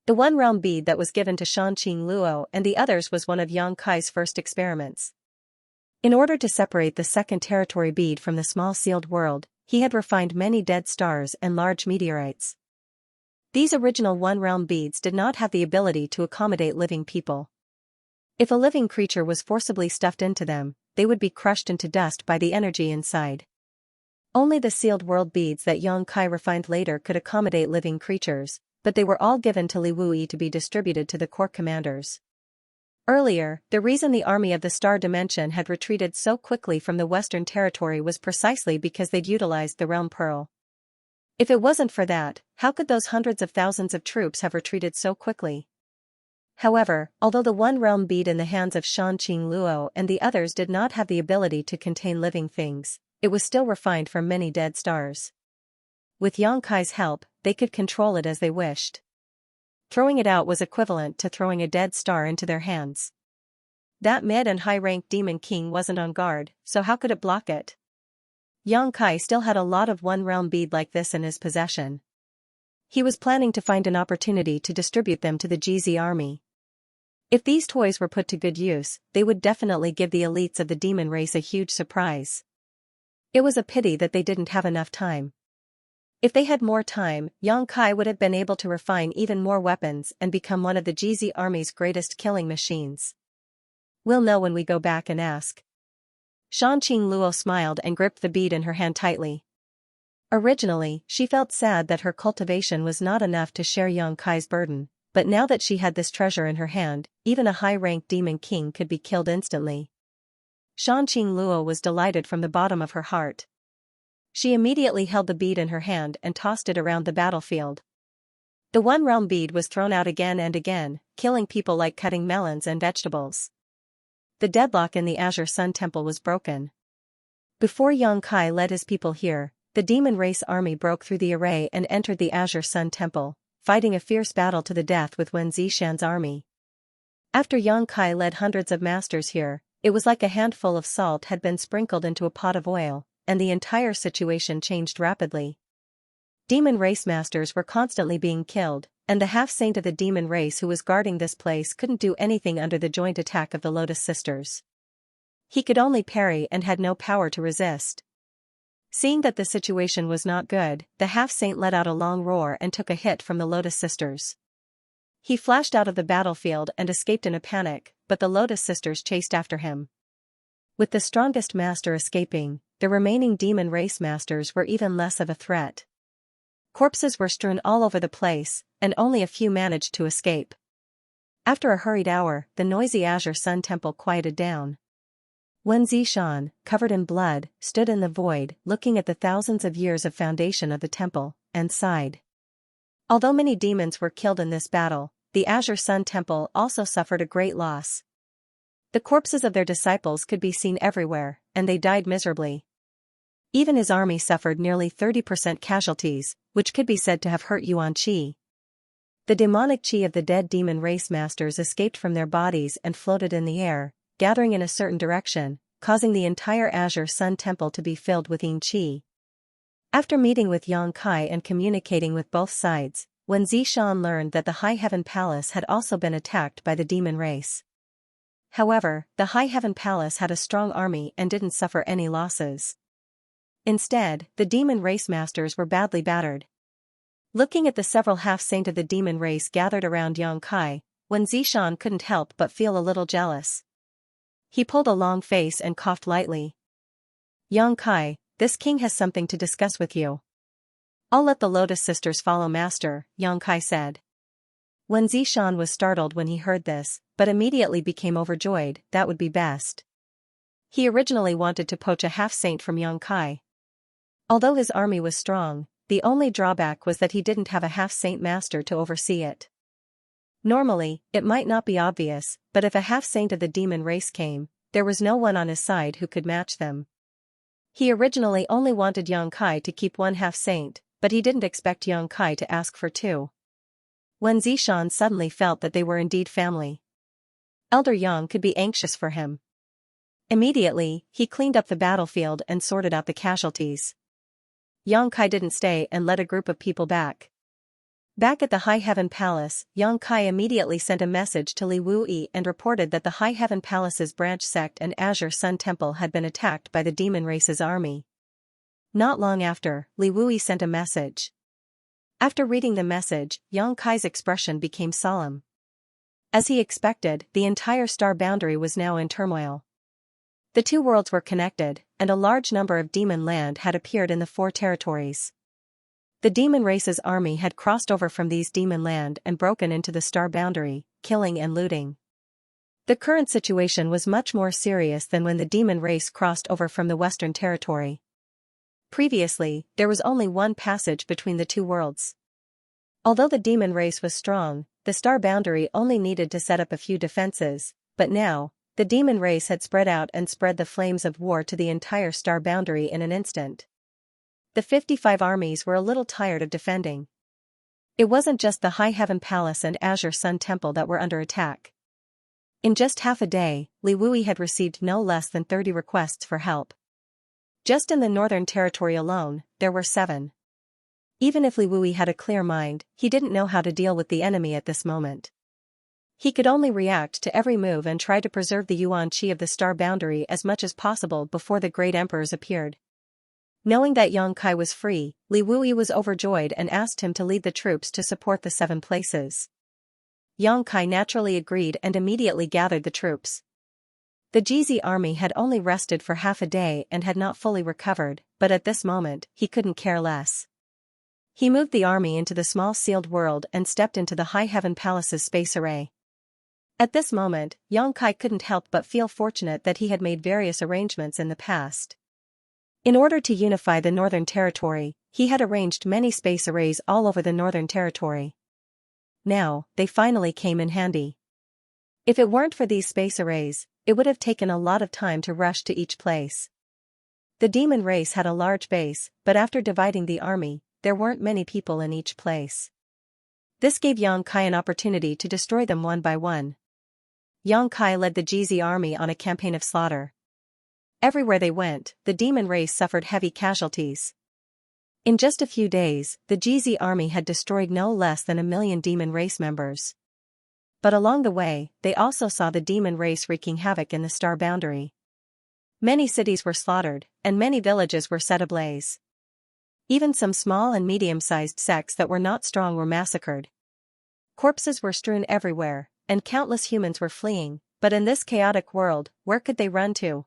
The one realm bead that was given to Xianxia Luo and the others was one of Yang Kai's first experiments. In order to separate the second territory bead from the small sealed world, he had refined many dead stars and large meteorites. These original one realm beads did not have the ability to accommodate living people. If a living creature was forcibly stuffed into them, they would be crushed into dust by the energy inside. Only the sealed world beads that Yang Kai refined later could accommodate living creatures, but they were all given to Li Wuyi to be distributed to the corps commanders. Earlier, the reason the army of the Star Dimension had retreated so quickly from the Western Territory was precisely because they'd utilized the Realm Pearl. If it wasn't for that, how could those hundreds of thousands of troops have retreated so quickly? However, although the one realm bead in the hands of Xianxia Luo and the others did not have the ability to contain living things, it was still refined from many dead stars. With Yang Kai's help, they could control it as they wished. Throwing it out was equivalent to throwing a dead star into their hands. That mid and high-ranked demon king wasn't on guard, so how could it block it? Yang Kai still had a lot of one-realm bead like this in his possession. He was planning to find an opportunity to distribute them to the GZ army. If these toys were put to good use, they would definitely give the elites of the demon race a huge surprise. It was a pity that they didn't have enough time. If they had more time, Yang Kai would have been able to refine even more weapons and become one of the GZ army's greatest killing machines. We'll know when we go back and ask. Xianxia Luo smiled and gripped the bead in her hand tightly. Originally, she felt sad that her cultivation was not enough to share Yang Kai's burden, but now that she had this treasure in her hand, even a high-ranked demon king could be killed instantly. Xianxia Luo was delighted from the bottom of her heart. She immediately held the bead in her hand and tossed it around the battlefield. The one realm bead was thrown out again and again, killing people like cutting melons and vegetables. The deadlock in the Azure Sun Temple was broken. Before Yang Kai led his people here, the demon race army broke through the array and entered the Azure Sun Temple, fighting a fierce battle to the death with Wen Zishan's army. After Yang Kai led hundreds of masters here, it was like a handful of salt had been sprinkled into a pot of oil, and the entire situation changed rapidly. Demon race masters were constantly being killed, and the half-saint of the demon race who was guarding this place couldn't do anything under the joint attack of the Lotus Sisters. He could only parry and had no power to resist. Seeing that the situation was not good, the half-saint let out a long roar and took a hit from the Lotus Sisters. He flashed out of the battlefield and escaped in a panic, but the Lotus Sisters chased after him. With the strongest master escaping, the remaining demon race masters were even less of a threat. Corpses were strewn all over the place, and only a few managed to escape. After a hurried hour, the noisy Azure Sun Temple quieted down. Wen Zishan, covered in blood, stood in the void, looking at the thousands of years of foundation of the temple, and sighed. Although many demons were killed in this battle, the Azure Sun Temple also suffered a great loss. The corpses of their disciples could be seen everywhere, and they died miserably. Even his army suffered nearly 30% casualties, which could be said to have hurt Yuan Qi. The demonic qi of the dead demon race masters escaped from their bodies and floated in the air, gathering in a certain direction, causing the entire Azure Sun Temple to be filled with yin qi. After meeting with Yang Kai and communicating with both sides, Wen Zishan learned that the High Heaven Palace had also been attacked by the demon race. However, the High Heaven Palace had a strong army and didn't suffer any losses. Instead, the demon race masters were badly battered. Looking at the several half-saint of the demon race gathered around Yang Kai, Wen Zishan couldn't help but feel a little jealous. He pulled a long face and coughed lightly. Yang Kai, this king has something to discuss with you. I'll let the Lotus Sisters follow master, Yang Kai said. Wen Zishan was startled when he heard this, but immediately became overjoyed. That would be best. He originally wanted to poach a half-saint from Yang Kai. Although his army was strong, the only drawback was that he didn't have a half-saint master to oversee it. Normally, it might not be obvious, but if a half-saint of the demon race came, there was no one on his side who could match them. He originally only wanted Yang Kai to keep one half-saint, but he didn't expect Yang Kai to ask for two. Wen Zishan suddenly felt that they were indeed family. Elder Yang could be anxious for him. Immediately, he cleaned up the battlefield and sorted out the casualties. Yang Kai didn't stay and led a group of people back. Back at the High Heaven Palace, Xianxia immediately sent a message to Li Wuyi and reported that the High Heaven Palace's branch sect and Azure Sun Temple had been attacked by the demon race's army. Not long after, Li Wuyi sent a message. After reading the message, Xianxia's expression became solemn. As he expected, the entire star boundary was now in turmoil. The two worlds were connected, and a large number of demon land had appeared in the four territories. The demon race's army had crossed over from these demon land and broken into the star boundary, killing and looting. The current situation was much more serious than when the demon race crossed over from the Western Territory. Previously, there was only one passage between the two worlds. Although the demon race was strong, the star boundary only needed to set up a few defenses, but now, the demon race had spread out and spread the flames of war to the entire star boundary in an instant. The 55 armies were a little tired of defending. It wasn't just the High Heaven Palace and Azure Sun Temple that were under attack. In just half a day, Li Wuyi had received no less than 30 requests for help. Just in the Northern Territory alone, there were 7. Even if Li Wuyi had a clear mind, he didn't know how to deal with the enemy at this moment. He could only react to every move and try to preserve the yuan qi of the star boundary as much as possible before the great emperors appeared. Knowing that Xianxia was free, Li Wuyi was overjoyed and asked him to lead the troops to support the 7 places. Xianxia naturally agreed and immediately gathered the troops. The Jizi army had only rested for half a day and had not fully recovered, but at this moment, he couldn't care less. He moved the army into the small sealed world and stepped into the High Heaven Palace's space array. At this moment, Xianxia couldn't help but feel fortunate that he had made various arrangements in the past. In order to unify the Northern Territory, he had arranged many space arrays all over the Northern Territory. Now, they finally came in handy. If it weren't for these space arrays, it would have taken a lot of time to rush to each place. The demon race had a large base, but after dividing the army, there weren't many people in each place. This gave Xianxia an opportunity to destroy them one by one. Xianxia led the Jizi army on a campaign of slaughter. Everywhere they went, the demon race suffered heavy casualties. In just a few days, the Jizi army had destroyed no less than 1 million demon race members. But along the way, they also saw the demon race wreaking havoc in the star boundary. Many cities were slaughtered, and many villages were set ablaze. Even some small and medium-sized sects that were not strong were massacred. Corpses were strewn everywhere, and countless humans were fleeing, but in this chaotic world, where could they run to?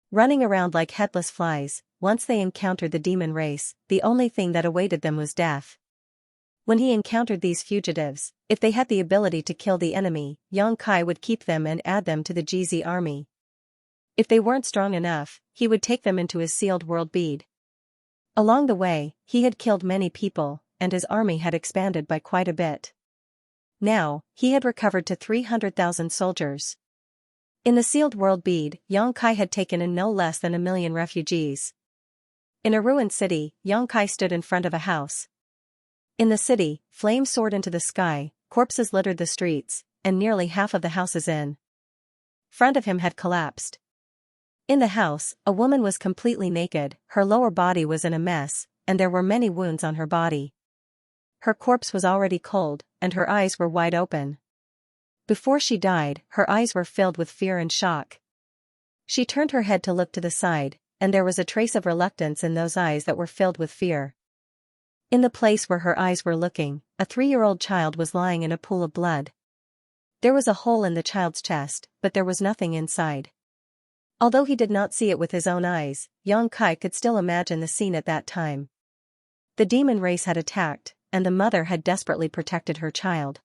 Running around like headless flies, once they encountered the demon race, the only thing that awaited them was death. When he encountered these fugitives, if they had the ability to kill the enemy, Xianxia would keep them and add them to the Jizi army. If they weren't strong enough, he would take them into his sealed world bead. Along the way, he had killed many people, and his army had expanded by quite a bit. Now, he had recovered to 300,000 soldiers. In the sealed world bead, Xianxia had taken in no less than 1 million refugees. In a ruined city, Xianxia stood in front of a house. In the city, flames soared into the sky, corpses littered the streets, and nearly half of the houses in front of him had collapsed. In the house, a woman was completely naked, her lower body was in a mess, and there were many wounds on her body. Her corpse was already cold, and her eyes were wide open. Before she died, her eyes were filled with fear and shock. She turned her head to look to the side, and there was a trace of reluctance in those eyes that were filled with fear. In the place where her eyes were looking, a 3-year-old child was lying in a pool of blood. There was a hole in the child's chest, but there was nothing inside. Although he did not see it with his own eyes, Xianxia could still imagine the scene at that time. The demon race had attacked, and the mother had desperately protected her child.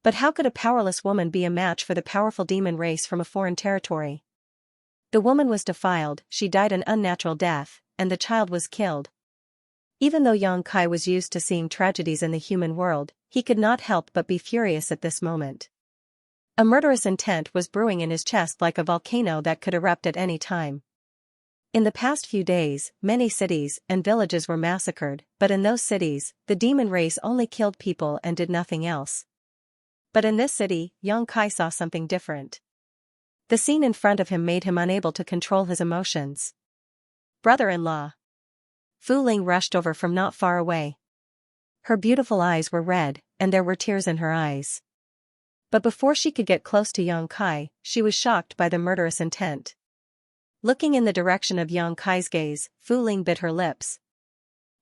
But how could a powerless woman be a match for the powerful demon race from a foreign territory? The woman was defiled, she died an unnatural death, and the child was killed. Even though Xianxia was used to seeing tragedies in the human world, he could not help but be furious at this moment. A murderous intent was brewing in his chest like a volcano that could erupt at any time. In the past few days, many cities and villages were massacred, but in those cities, the demon race only killed people and did nothing else. But in this city, Xianxia saw something different. The scene in front of him made him unable to control his emotions. Brother-in-law. Fu Ling rushed over from not far away. Her beautiful eyes were red, and there were tears in her eyes. But before she could get close to Yang Kai, she was shocked by the murderous intent. Looking in the direction of Yang Kai's gaze, Fu Ling bit her lips.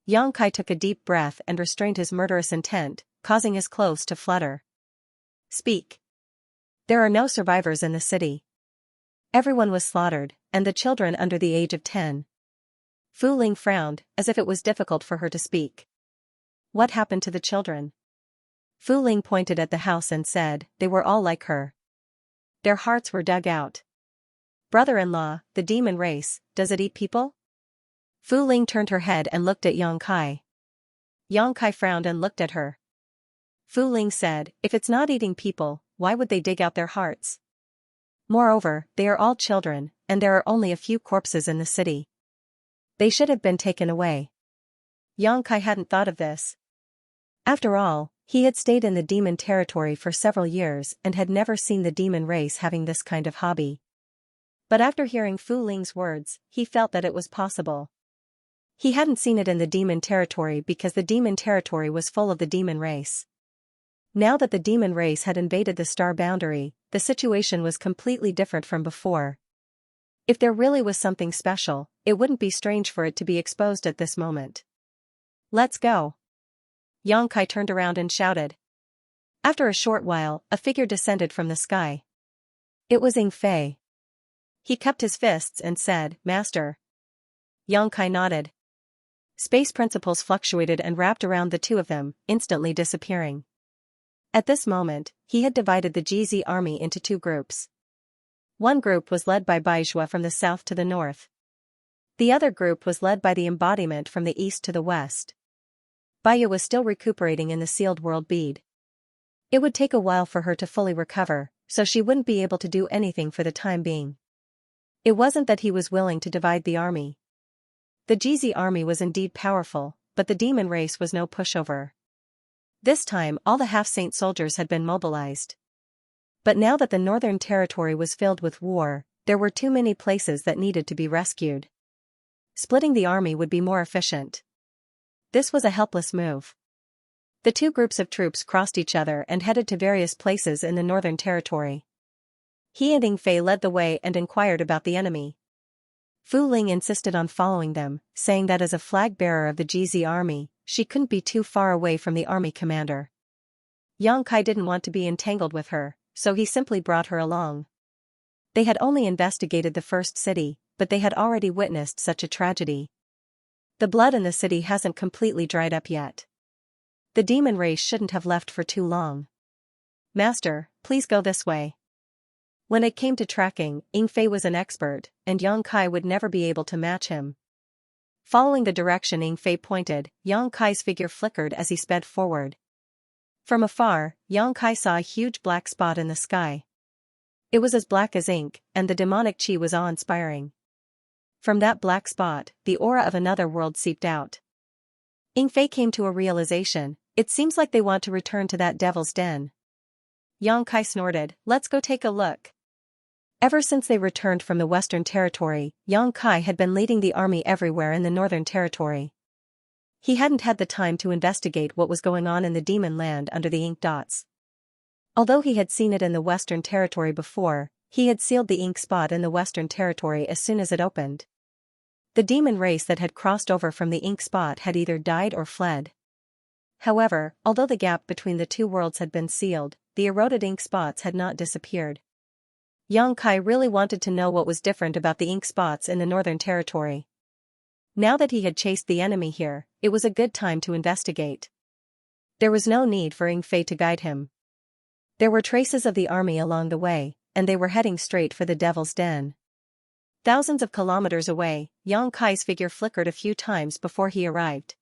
Yang Kai took a deep breath and restrained his murderous intent, causing his clothes to flutter. Speak. There are no survivors in the city. Everyone was slaughtered, and the children under the age of 10. Fu Ling frowned, as if it was difficult for her to speak. What happened to the children? Fu Ling pointed at the house and said, they were all like her. Their hearts were dug out. Brother-in-law, the demon race, does it eat people? Fu Ling turned her head and looked at Yang Kai. Yang Kai frowned and looked at her. Fu Ling said, if it's not eating people, why would they dig out their hearts? Moreover, they are all children, and there are only a few corpses in the city. They should have been taken away. Yang Kai hadn't thought of this. After all, he had stayed in the demon territory for several years and had never seen the demon race having this kind of hobby. But after hearing Fu Ling's words, he felt that it was possible. He hadn't seen it in the demon territory because the demon territory was full of the demon race. Now that the demon race had invaded the star boundary, the situation was completely different from before. If there really was something special, it wouldn't be strange for it to be exposed at this moment. Let's go. Yang Kai turned around and shouted. After a short while, a figure descended from the sky. It was Ying Fei. He cupped his fists and said, Master. Yang Kai nodded. Space principles fluctuated and wrapped around the two of them, instantly disappearing. At this moment, he had divided the GZ army into two groups. One group was led by Baizhua from the south to the north. The other group was led by the embodiment from the east to the west. Baiyu was still recuperating in the sealed world bead. It would take a while for her to fully recover, so she wouldn't be able to do anything for the time being. It wasn't that he was willing to divide the army. The GZ army was indeed powerful, but the demon race was no pushover. This time all the half-saint soldiers had been mobilized. But now that the northern territory was filled with war, there were too many places that needed to be rescued. Splitting the army would be more efficient. This was a helpless move. The two groups of troops crossed each other and headed to various places in the northern territory. He and Ying Fei led the way and inquired about the enemy. Fu Ling insisted on following them, saying that as a flag-bearer of the GZ army, she couldn't be too far away from the army commander. Yang Kai didn't want to be entangled with her, so he simply brought her along. They had only investigated the first city, but they had already witnessed such a tragedy. The blood in the city hasn't completely dried up yet. The demon race shouldn't have left for too long. Master, please go this way. When it came to tracking, Ying Fei was an expert, and Yang Kai would never be able to match him. Following the direction Ying Fei pointed, Yang Kai's figure flickered as he sped forward. From afar, Yang Kai saw a huge black spot in the sky. It was as black as ink, and the demonic chi was awe-inspiring. From that black spot, the aura of another world seeped out. Ying Fei came to a realization, it seems like they want to return to that devil's den. Yang Kai snorted, let's go take a look. Ever since they returned from the Western Territory, Yang Kai had been leading the army everywhere in the Northern Territory. He hadn't had the time to investigate what was going on in the demon land under the ink dots. Although he had seen it in the Western Territory before, he had sealed the ink spot in the Western Territory as soon as it opened. The demon race that had crossed over from the ink spot had either died or fled. However, although the gap between the two worlds had been sealed, the eroded ink spots had not disappeared. Yang Kai really wanted to know what was different about the ink spots in the Northern Territory. Now that he had chased the enemy here, it was a good time to investigate. There was no need for Ying Fei to guide him. There were traces of the army along the way, and they were heading straight for the Devil's Den. Thousands of kilometers away, Yang Kai's figure flickered a few times before he arrived.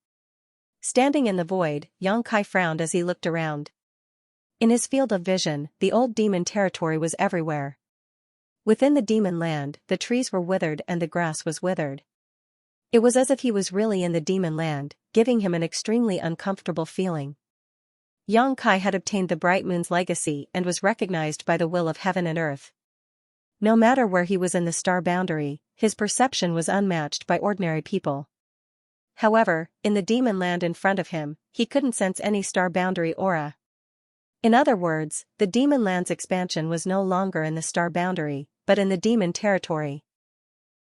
Standing in the void, Yang Kai frowned as he looked around. In his field of vision, the old demon territory was everywhere. Within the demon land, the trees were withered and the grass was withered. It was as if he was really in the demon land, giving him an extremely uncomfortable feeling. Yang Kai had obtained the Bright Moon's legacy and was recognized by the will of heaven and earth. No matter where he was in the star boundary, his perception was unmatched by ordinary people. However, in the demon land in front of him, he couldn't sense any star boundary aura. In other words, the demon land's expansion was no longer in the star boundary, but in the demon territory.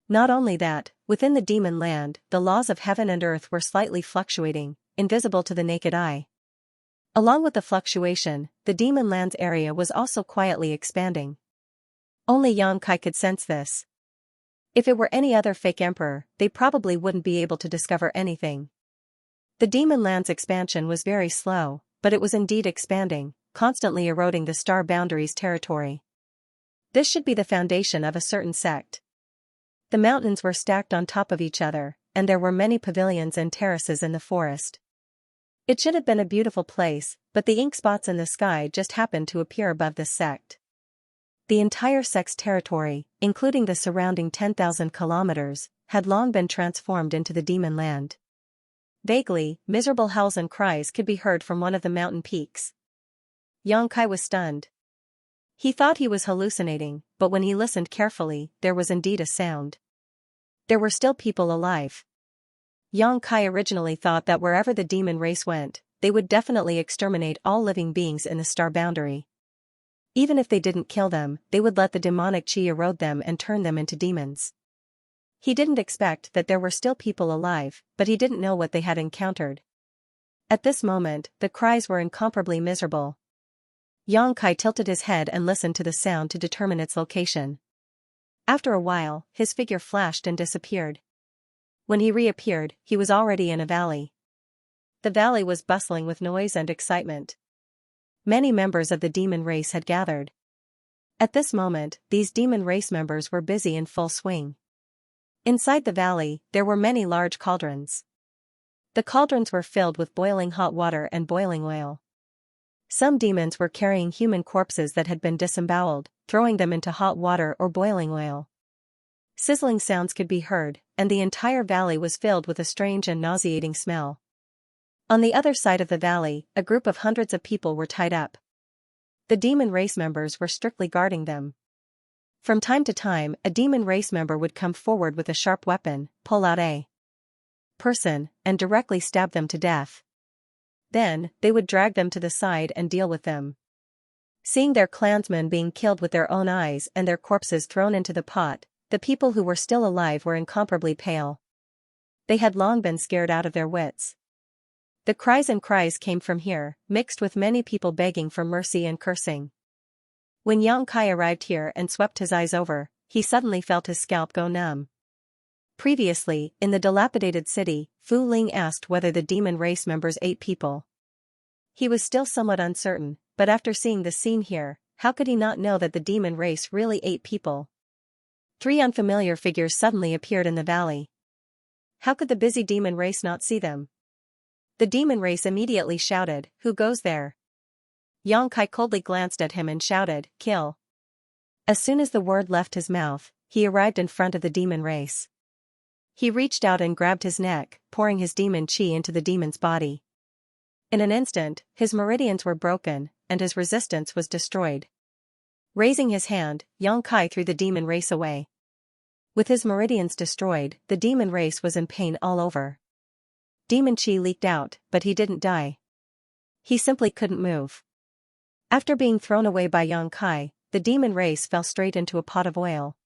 Not only that, within the demon land, the laws of heaven and earth were slightly fluctuating, invisible to the naked eye. Along with the fluctuation, the demon land's area was also quietly expanding. Only Xianxia could sense this. If it were any other fake emperor, they probably wouldn't be able to discover anything. The demon land's expansion was very slow, but it was indeed expanding, constantly eroding the star boundary's territory. This should be the foundation of a certain sect. The mountains were stacked on top of each other, and there were many pavilions and terraces in the forest. It should have been a beautiful place, but the ink spots in the sky just happened to appear above this sect. The entire sect's territory, including the surrounding 10,000 kilometers, had long been transformed into the demon land. Vaguely, miserable howls and cries could be heard from one of the mountain peaks. Xianxia was stunned. He thought he was hallucinating, but when he listened carefully, there was indeed a sound. There were still people alive. Xianxia originally thought that wherever the demon race went, they would definitely exterminate all living beings in the star boundary. Even if they didn't kill them, they would let the demonic chi erode them and turn them into demons. He didn't expect that there were still people alive, but he didn't know what they had encountered. At this moment, the cries were incomparably miserable. Xianxia tilted his head and listened to the sound to determine its location. After a while, his figure flashed and disappeared. When he reappeared, he was already in a valley. The valley was bustling with noise and excitement. Many members of the demon race had gathered. At this moment, these demon race members were busy in full swing. Inside the valley, there were many large cauldrons. The cauldrons were filled with boiling hot water and boiling oil. Some demons were carrying human corpses that had been disemboweled, throwing them into hot water or boiling oil. Sizzling sounds could be heard, and the entire valley was filled with a strange and nauseating smell. On the other side of the valley, a group of hundreds of people were tied up. The demon race members were strictly guarding them. From time to time, a demon race member would come forward with a sharp weapon, pull out a person, and directly stab them to death. Then, they would drag them to the side and deal with them. Seeing their clansmen being killed with their own eyes and their corpses thrown into the pot, the people who were still alive were incomparably pale. They had long been scared out of their wits. The cries came from here, mixed with many people begging for mercy and cursing. When Xianxia arrived here and swept his eyes over, he suddenly felt his scalp go numb. Previously, in the dilapidated city, Fu Ling asked whether the demon race members ate people. He was still somewhat uncertain, but after seeing the scene here, how could he not know that the demon race really ate people? 3 unfamiliar figures suddenly appeared in the valley. How could the busy demon race not see them? The demon race immediately shouted, "Who goes there?" Xianxia coldly glanced at him and shouted, "Kill." As soon as the word left his mouth, he arrived in front of the demon race. He reached out and grabbed his neck, pouring his demon chi into the demon's body. In an instant, his meridians were broken, and his resistance was destroyed. Raising his hand, Xianxia threw the demon race away. With his meridians destroyed, the demon race was in pain all over. Demon chi leaked out, but he didn't die. He simply couldn't move. After being thrown away by Xianxia, the demon race fell straight into a pot of oil.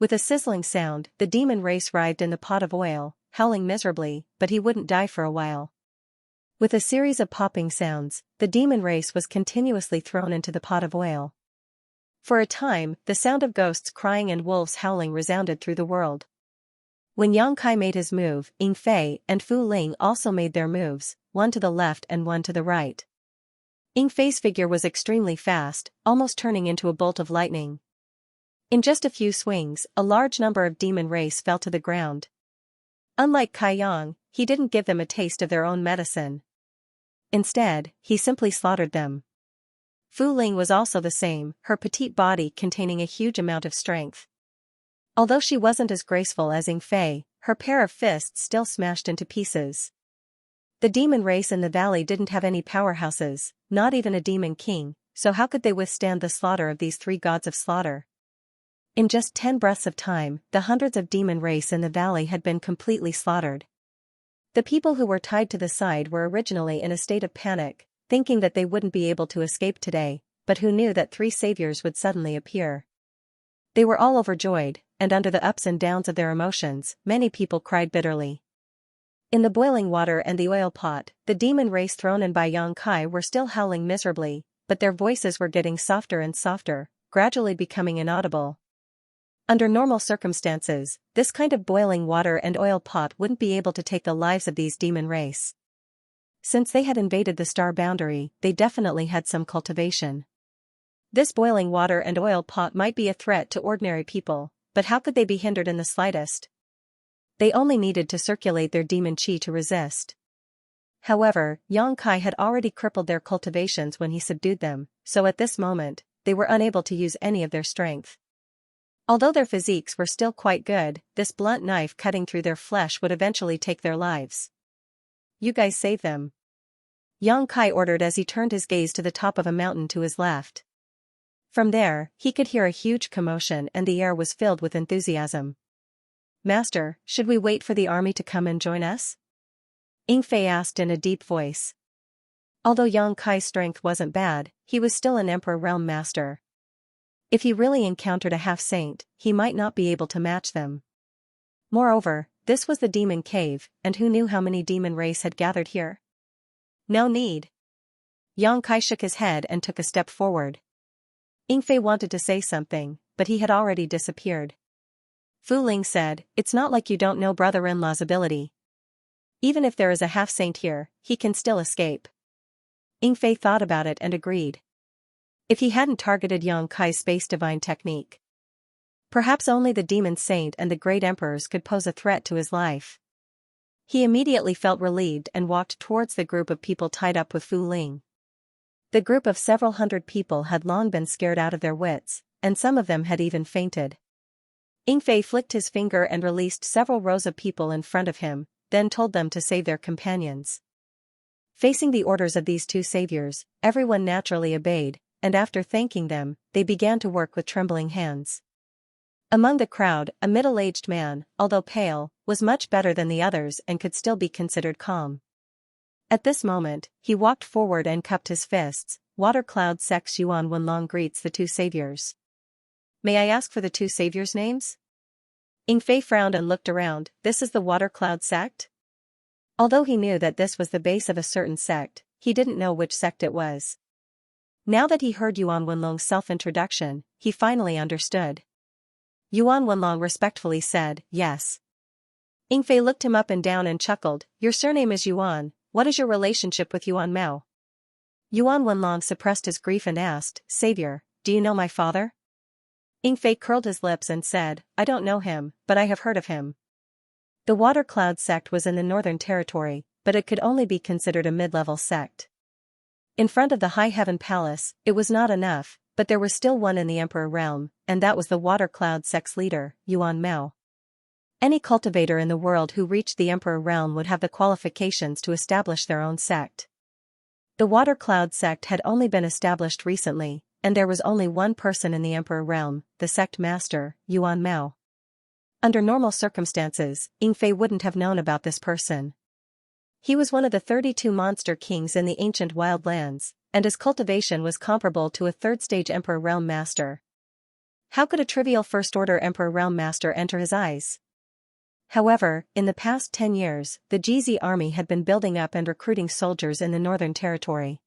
With a sizzling sound, the demon race writhed in the pot of oil, howling miserably, but he wouldn't die for a while. With a series of popping sounds, the demon race was continuously thrown into the pot of oil. For a time, the sound of ghosts crying and wolves howling resounded through the world. When Xianxia made his move, Ying Fei and Fu Ling also made their moves, one to the left and one to the right. Ying Fei's figure was extremely fast, almost turning into a bolt of lightning. In just a few swings, a large number of demon race fell to the ground. Unlike Kai Yang, he didn't give them a taste of their own medicine. Instead, he simply slaughtered them. Fu Ling was also the same, her petite body containing a huge amount of strength. Although she wasn't as graceful as Ying Fei, her pair of fists still smashed into pieces. The demon race in the valley didn't have any powerhouses, not even a demon king, so how could they withstand the slaughter of these 3 gods of slaughter? In just 10 breaths of time, the hundreds of demon race in the valley had been completely slaughtered. The people who were tied to the side were originally in a state of panic, thinking that they wouldn't be able to escape today, but who knew that 3 saviors would suddenly appear. They were all overjoyed, and under the ups and downs of their emotions, many people cried bitterly. In the boiling water and the oil pot, the demon race thrown in by Yang Kai were still howling miserably, but their voices were getting softer and softer, gradually becoming inaudible. Under normal circumstances, this kind of boiling water and oil pot wouldn't be able to take the lives of these demon race. Since they had invaded the star boundary, they definitely had some cultivation. This boiling water and oil pot might be a threat to ordinary people, but how could they be hindered in the slightest? They only needed to circulate their demon chi to resist. However, Yang Kai had already crippled their cultivations when he subdued them, so at this moment, they were unable to use any of their strength. Although their physiques were still quite good, this blunt knife cutting through their flesh would eventually take their lives. "You guys save them," Yang Kai ordered as he turned his gaze to the top of a mountain to his left. From there, he could hear a huge commotion and the air was filled with enthusiasm. "Master, should we wait for the army to come and join us?" Ying Fei asked in a deep voice. Although Yang Kai's strength wasn't bad, he was still an Emperor Realm Master. If he really encountered a half-saint, he might not be able to match them. Moreover, this was the demon cave, and who knew how many demon race had gathered here? "No need." Yang Kai shook his head and took a step forward. Ying Fei wanted to say something, but he had already disappeared. Fu Ling said, "It's not like you don't know brother-in-law's ability. Even if there is a half-saint here, he can still escape." Ying Fei thought about it and agreed. If he hadn't targeted Yang Kai's space divine technique, perhaps only the demon saint and the great emperors could pose a threat to his life. He immediately felt relieved and walked towards the group of people tied up with Fu Ling. The group of several hundred people had long been scared out of their wits, and some of them had even fainted. Ying Fei flicked his finger and released several rows of people in front of him, then told them to save their companions. Facing the orders of these 2 saviors, everyone naturally obeyed, and after thanking them, they began to work with trembling hands. Among the crowd, a middle-aged man, although pale, was much better than the others and could still be considered calm. At this moment, he walked forward and cupped his fists. Water Cloud Sect's Yuan Wenlong greets the 2 saviors. "May I ask for the 2 saviors' names?" Ying Fei frowned and looked around. "This is the Water Cloud sect?" Although he knew that this was the base of a certain sect, he didn't know which sect it was. Now that he heard Yuan Wenlong's self-introduction, he finally understood. Yuan Wenlong respectfully said, "Yes." Ying Fei looked him up and down and chuckled, "Your surname is Yuan, what is your relationship with Yuan Mao?" Yuan Wenlong suppressed his grief and asked, "Savior, do you know my father?" Ying Fei curled his lips and said, "I don't know him, but I have heard of him." The Water Cloud sect was in the Northern Territory, but it could only be considered a mid-level sect. In front of the High Heaven Palace, it was not enough, but there was still one in the Emperor Realm, and that was the Water Cloud sect's leader, Yuan Mao. Any cultivator in the world who reached the Emperor Realm would have the qualifications to establish their own sect. The Water Cloud sect had only been established recently, and there was only one person in the Emperor Realm, the sect master, Yuan Mao. Under normal circumstances, Ying Fei wouldn't have known about this person. He was one of the 32 monster kings in the ancient wild lands, and his cultivation was comparable to a 3rd-stage Emperor Realm Master. How could a trivial First-Order Emperor Realm Master enter his eyes? However, in the past 10 years, the GZ army had been building up and recruiting soldiers in the Northern Territory.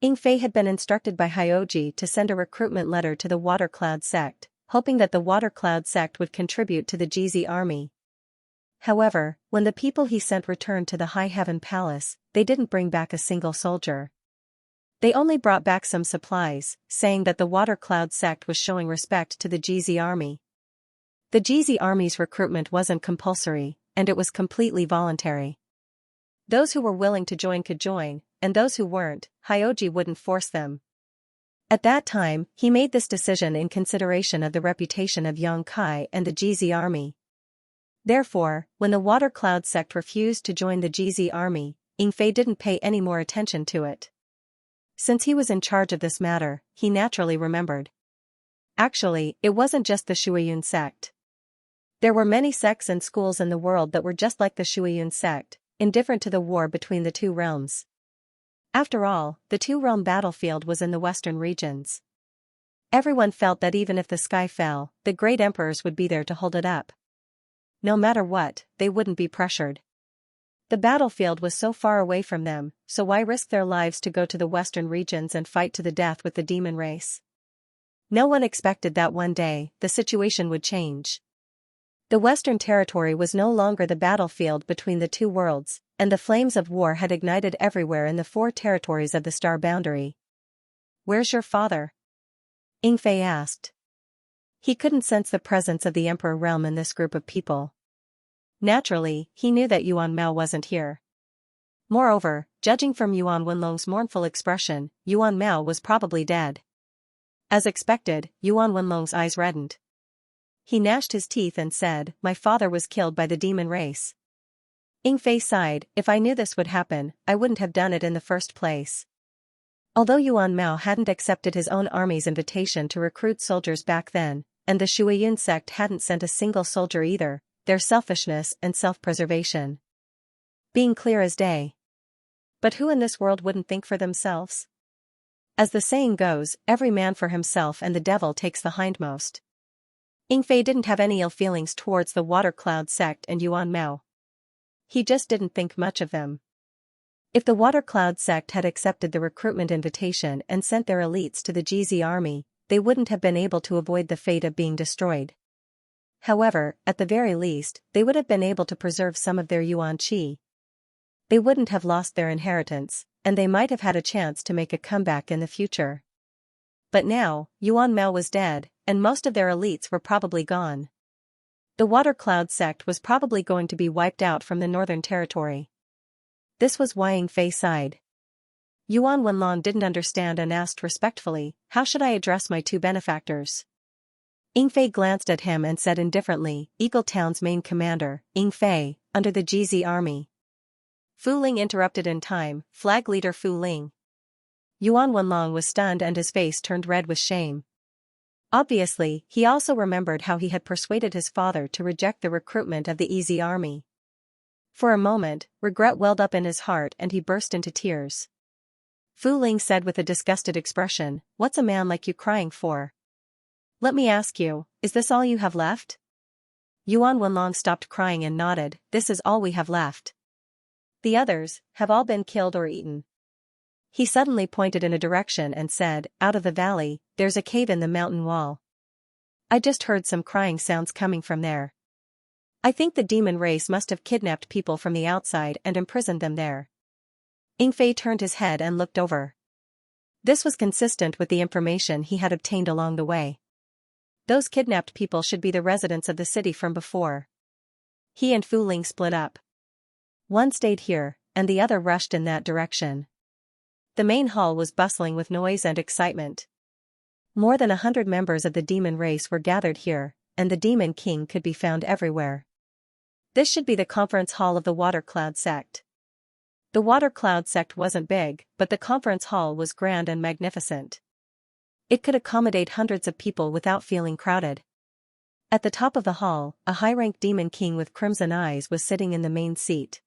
Ying Fei had been instructed by Hyoji to send a recruitment letter to the Water Cloud sect, hoping that the Water Cloud sect would contribute to the GZ army. However, when the people he sent returned to the High Heaven Palace, they didn't bring back a single soldier. They only brought back some supplies, saying that the Water Cloud sect was showing respect to the GZ army. The GZ army's recruitment wasn't compulsory, and it was completely voluntary. Those who were willing to join could join, and those who weren't, Hyoji wouldn't force them. At that time, he made this decision in consideration of the reputation of Yang Kai and the GZ army. Therefore, when the Water Cloud sect refused to join the GZ army, Ying Fei didn't pay any more attention to it. Since he was in charge of this matter, he naturally remembered. Actually, it wasn't just the Shuiyun sect. There were many sects and schools in the world that were just like the Shuiyun sect, indifferent to the war between the two realms. After all, the two-realm battlefield was in the western regions. Everyone felt that even if the sky fell, the great emperors would be there to hold it up. No matter what, they wouldn't be pressured. The battlefield was so far away from them, so why risk their lives to go to the western regions and fight to the death with the demon race? No one expected that one day, the situation would change. The Western Territory was no longer the battlefield between the two worlds, and the flames of war had ignited everywhere in the 4 territories of the star boundary. "Where's your father?" Yingfei asked. He couldn't sense the presence of the Emperor realm in this group of people. Naturally, he knew that Yuan Mao wasn't here. Moreover, judging from Yuan Wenlong's mournful expression, Yuan Mao was probably dead. As expected, Yuan Wenlong's eyes reddened. He gnashed his teeth and said, "My father was killed by the demon race." Yingfei sighed, "If I knew this would happen, I wouldn't have done it in the first place." Although Yuan Mao hadn't accepted his own army's invitation to recruit soldiers back then, and the Shuiyun sect hadn't sent a single soldier either, their selfishness and self-preservation being clear as day. But who in this world wouldn't think for themselves? As the saying goes, every man for himself and the devil takes the hindmost. Yingfei didn't have any ill feelings towards the Water Cloud sect and Yuan Mao. He just didn't think much of them. If the Water Cloud sect had accepted the recruitment invitation and sent their elites to the GZ army, they wouldn't have been able to avoid the fate of being destroyed. However, at the very least, they would have been able to preserve some of their Yuan Qi. They wouldn't have lost their inheritance, and they might have had a chance to make a comeback in the future. But now, Yuan Mao was dead, and most of their elites were probably gone. The Water Cloud sect was probably going to be wiped out from the Northern Territory. This was why Yingfei sighed. Yuan Wenlong didn't understand and asked respectfully, "How should I address my 2 benefactors?" Yingfei glanced at him and said indifferently, "Eagle Town's main commander, Yingfei, under the GZ army." Fu Ling interrupted in time, "Flag leader Fu Ling." Yuan Wenlong was stunned and his face turned red with shame. Obviously, he also remembered how he had persuaded his father to reject the recruitment of the EZ army. For a moment, regret welled up in his heart and he burst into tears. Fu Ling said with a disgusted expression, "What's a man like you crying for? Let me ask you, is this all you have left?" Yuan Wenlong stopped crying and nodded, "This is all we have left. The others have all been killed or eaten." He suddenly pointed in a direction and said, "Out of the valley, there's a cave in the mountain wall. I just heard some crying sounds coming from there. I think the demon race must have kidnapped people from the outside and imprisoned them there." Yingfei turned his head and looked over. This was consistent with the information he had obtained along the way. Those kidnapped people should be the residents of the city from before. He and Fu Ling split up. One stayed here, and the other rushed in that direction. The main hall was bustling with noise and excitement. More than 100 members of the demon race were gathered here, and the Demon King could be found everywhere. This should be the conference hall of the Water Cloud sect. The Water Cloud sect wasn't big, but the conference hall was grand and magnificent. It could accommodate hundreds of people without feeling crowded. At the top of the hall, a high-ranked demon king with crimson eyes was sitting in the main seat.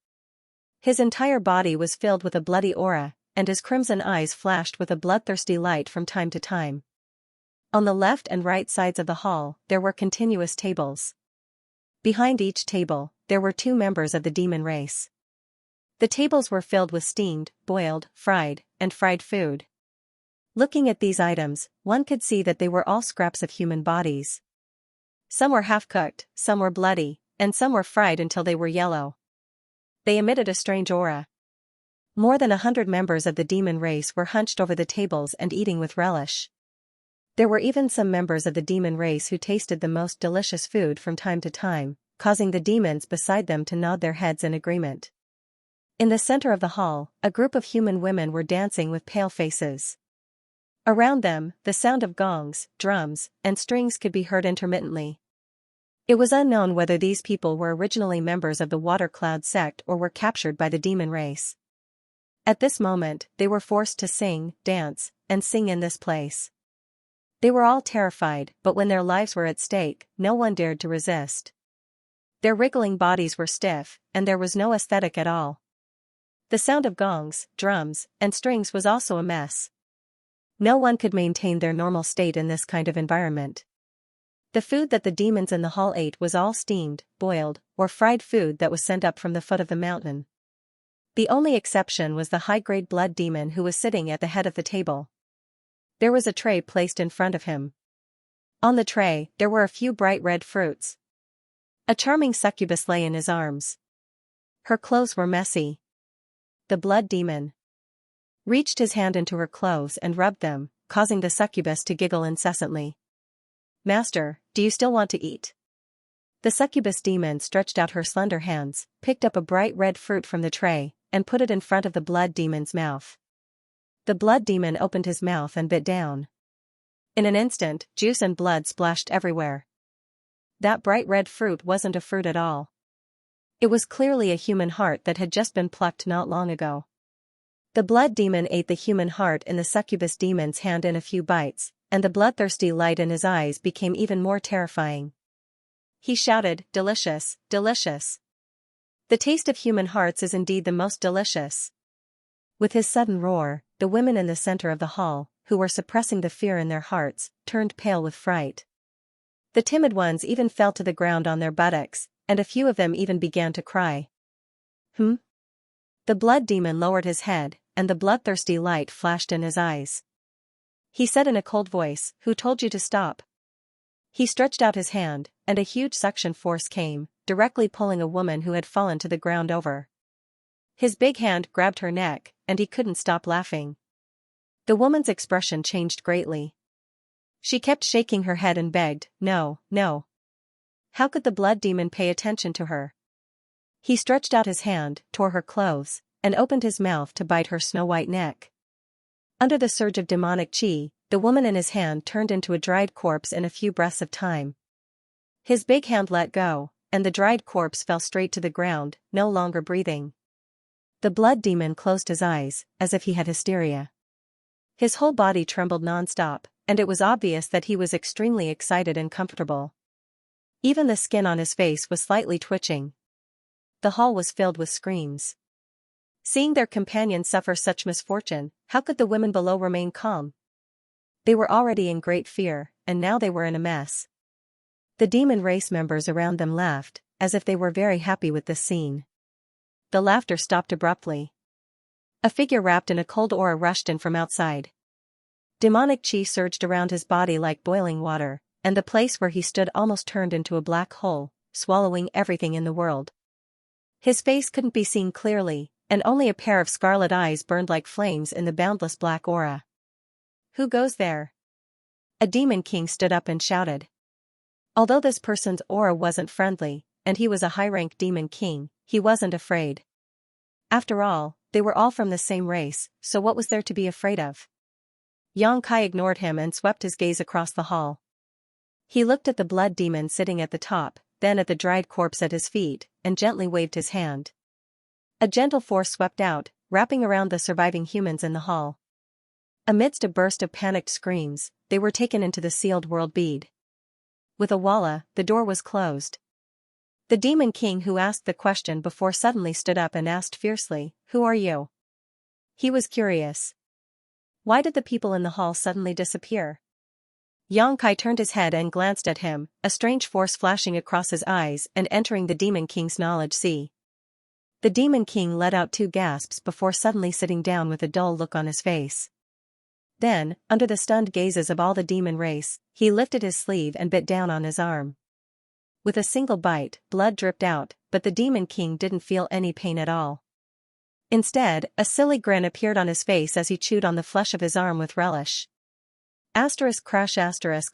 His entire body was filled with a bloody aura, and his crimson eyes flashed with a bloodthirsty light from time to time. On the left and right sides of the hall, there were continuous tables. Behind each table, there were 2 members of the demon race. The tables were filled with steamed, boiled, fried, and fried food. Looking at these items, one could see that they were all scraps of human bodies. Some were half-cooked, some were bloody, and some were fried until they were yellow. They emitted a strange aura. More than 100 members of the demon race were hunched over the tables and eating with relish. There were even some members of the demon race who tasted the most delicious food from time to time, causing the demons beside them to nod their heads in agreement. In the center of the hall, a group of human women were dancing with pale faces. Around them, the sound of gongs, drums, and strings could be heard intermittently. It was unknown whether these people were originally members of the Water Cloud sect or were captured by the demon race. At this moment, they were forced to sing, dance, and sing in this place. They were all terrified, but when their lives were at stake, no one dared to resist. Their wriggling bodies were stiff, and there was no aesthetic at all. The sound of gongs, drums, and strings was also a mess. No one could maintain their normal state in this kind of environment. The food that the demons in the hall ate was all steamed, boiled, or fried food that was sent up from the foot of the mountain. The only exception was the high-grade blood demon who was sitting at the head of the table. There was a tray placed in front of him. On the tray, there were a few bright red fruits. A charming succubus lay in his arms. Her clothes were messy. The blood demon reached his hand into her clothes and rubbed them, causing the succubus to giggle incessantly. "Master, do you still want to eat?" The succubus demon stretched out her slender hands, picked up a bright red fruit from the tray, and put it in front of the blood demon's mouth. The blood demon opened his mouth and bit down. In an instant, juice and blood splashed everywhere. That bright red fruit wasn't a fruit at all. It was clearly a human heart that had just been plucked not long ago. The blood demon ate the human heart in the succubus demon's hand in a few bites, and the bloodthirsty light in his eyes became even more terrifying. He shouted, "Delicious, delicious! The taste of human hearts is indeed the most delicious." With his sudden roar, the women in the center of the hall, who were suppressing the fear in their hearts, turned pale with fright. The timid ones even fell to the ground on their buttocks, and a few of them even began to cry. The blood demon lowered his head, and the bloodthirsty light flashed in his eyes. He said in a cold voice, "Who told you to stop?" He stretched out his hand, and a huge suction force came, directly pulling a woman who had fallen to the ground over. His big hand grabbed her neck, and he couldn't stop laughing. The woman's expression changed greatly. She kept shaking her head and begged, "No, no." How could the blood demon pay attention to her? He stretched out his hand, tore her clothes, and opened his mouth to bite her snow-white neck. Under the surge of demonic chi, the woman in his hand turned into a dried corpse in a few breaths of time. His big hand let go, and the dried corpse fell straight to the ground, no longer breathing. The blood demon closed his eyes, as if he had hysteria. His whole body trembled non-stop, and it was obvious that he was extremely excited and comfortable. Even the skin on his face was slightly twitching. The hall was filled with screams. Seeing their companions suffer such misfortune, how could the women below remain calm? They were already in great fear, and now they were in a mess. The demon race members around them laughed, as if they were very happy with this scene. The laughter stopped abruptly. A figure wrapped in a cold aura rushed in from outside. Demonic chi surged around his body like boiling water, and the place where he stood almost turned into a black hole, swallowing everything in the world. His face couldn't be seen clearly, and only a pair of scarlet eyes burned like flames in the boundless black aura. "Who goes there?" A demon king stood up and shouted. Although this person's aura wasn't friendly, and he was a high-ranked demon king, he wasn't afraid. After all, they were all from the same race, so what was there to be afraid of? Xianxia ignored him and swept his gaze across the hall. He looked at the blood demon sitting at the top, then at the dried corpse at his feet, and gently waved his hand. A gentle force swept out, wrapping around the surviving humans in the hall. Amidst a burst of panicked screams, they were taken into the sealed world bead. With a walla, the door was closed. The demon king who asked the question before suddenly stood up and asked fiercely, "Who are you?" He was curious. Why did the people in the hall suddenly disappear? Xianxia turned his head and glanced at him, a strange force flashing across his eyes and entering the demon king's knowledge sea. The demon king let out 2 gasps before suddenly sitting down with a dull look on his face. Then, under the stunned gazes of all the demon race, he lifted his sleeve and bit down on his arm. With a single bite, blood dripped out, but the demon king didn't feel any pain at all. Instead, a silly grin appeared on his face as he chewed on the flesh of his arm with relish. Crash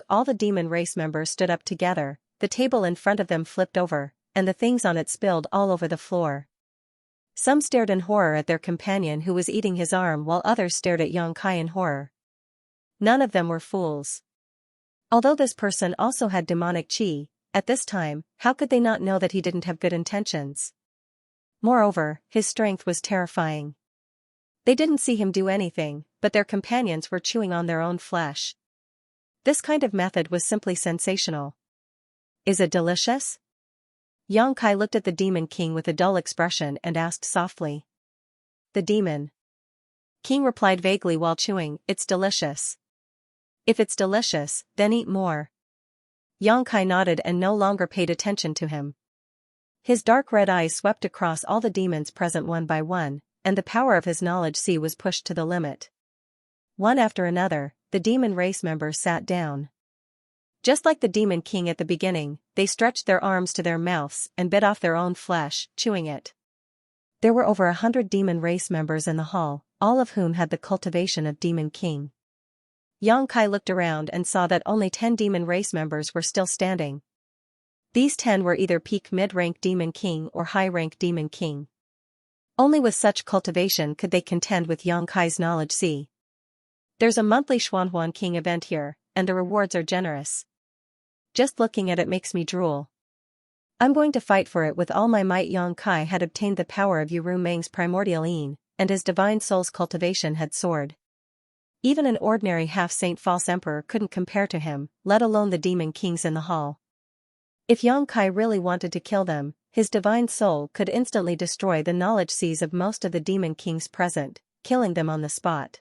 all the demon race members stood up together, the table in front of them flipped over, and the things on it spilled all over the floor. Some stared in horror at their companion who was eating his arm while others stared at Xianxia in horror. None of them were fools. Although this person also had demonic chi, at this time, how could they not know that he didn't have good intentions? Moreover, his strength was terrifying. They didn't see him do anything, but their companions were chewing on their own flesh. This kind of method was simply sensational. "Is it delicious?" Xianxia looked at the demon king with a dull expression and asked softly. The demon king replied vaguely while chewing, "It's delicious." "If it's delicious, then eat more." Xianxia nodded and no longer paid attention to him. His dark red eyes swept across all the demons present one by one, and the power of his knowledge sea was pushed to the limit. One after another, the demon race members sat down. Just like the demon king at the beginning, they stretched their arms to their mouths and bit off their own flesh, chewing it. There were over 100 demon race members in the hall, all of whom had the cultivation of demon king. Xianxia looked around and saw that only 10 demon race members were still standing. These 10 were either peak mid-rank demon king or high-rank demon king. Only with such cultivation could they contend with Xianxia's knowledge sea. "There's a monthly Xuanhuan King event here, and the rewards are generous. Just looking at it makes me drool. I'm going to fight for it with all my might." Xianxia had obtained the power of Yu Meng's primordial yin, and his divine soul's cultivation had soared. Even an ordinary half-saint false emperor couldn't compare to him, let alone the demon kings in the hall. If Xianxia really wanted to kill them, his divine soul could instantly destroy the knowledge seas of most of the demon kings present, killing them on the spot.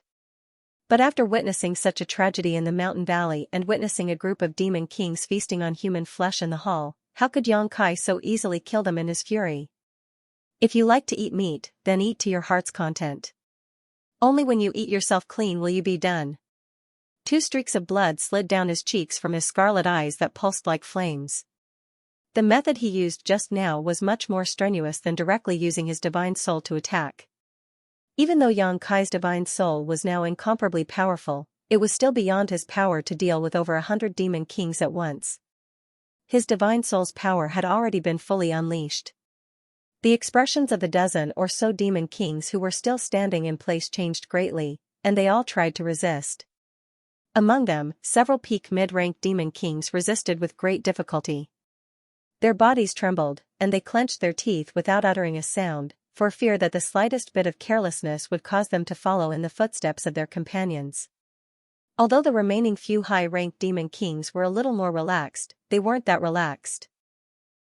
But after witnessing such a tragedy in the mountain valley and witnessing a group of demon kings feasting on human flesh in the hall, how could Xianxia so easily kill them in his fury? "If you like to eat meat, then eat to your heart's content. Only when you eat yourself clean will you be done." 2 streaks of blood slid down his cheeks from his scarlet eyes that pulsed like flames. The method he used just now was much more strenuous than directly using his divine soul to attack. Even though Xianxia's divine soul was now incomparably powerful, it was still beyond his power to deal with over 100 demon kings at once. His divine soul's power had already been fully unleashed. The expressions of the dozen or so demon kings who were still standing in place changed greatly, and they all tried to resist. Among them, several peak mid-rank demon kings resisted with great difficulty. Their bodies trembled, and they clenched their teeth without uttering a sound, for fear that the slightest bit of carelessness would cause them to follow in the footsteps of their companions. Although the remaining few high-ranked demon kings were a little more relaxed, they weren't that relaxed.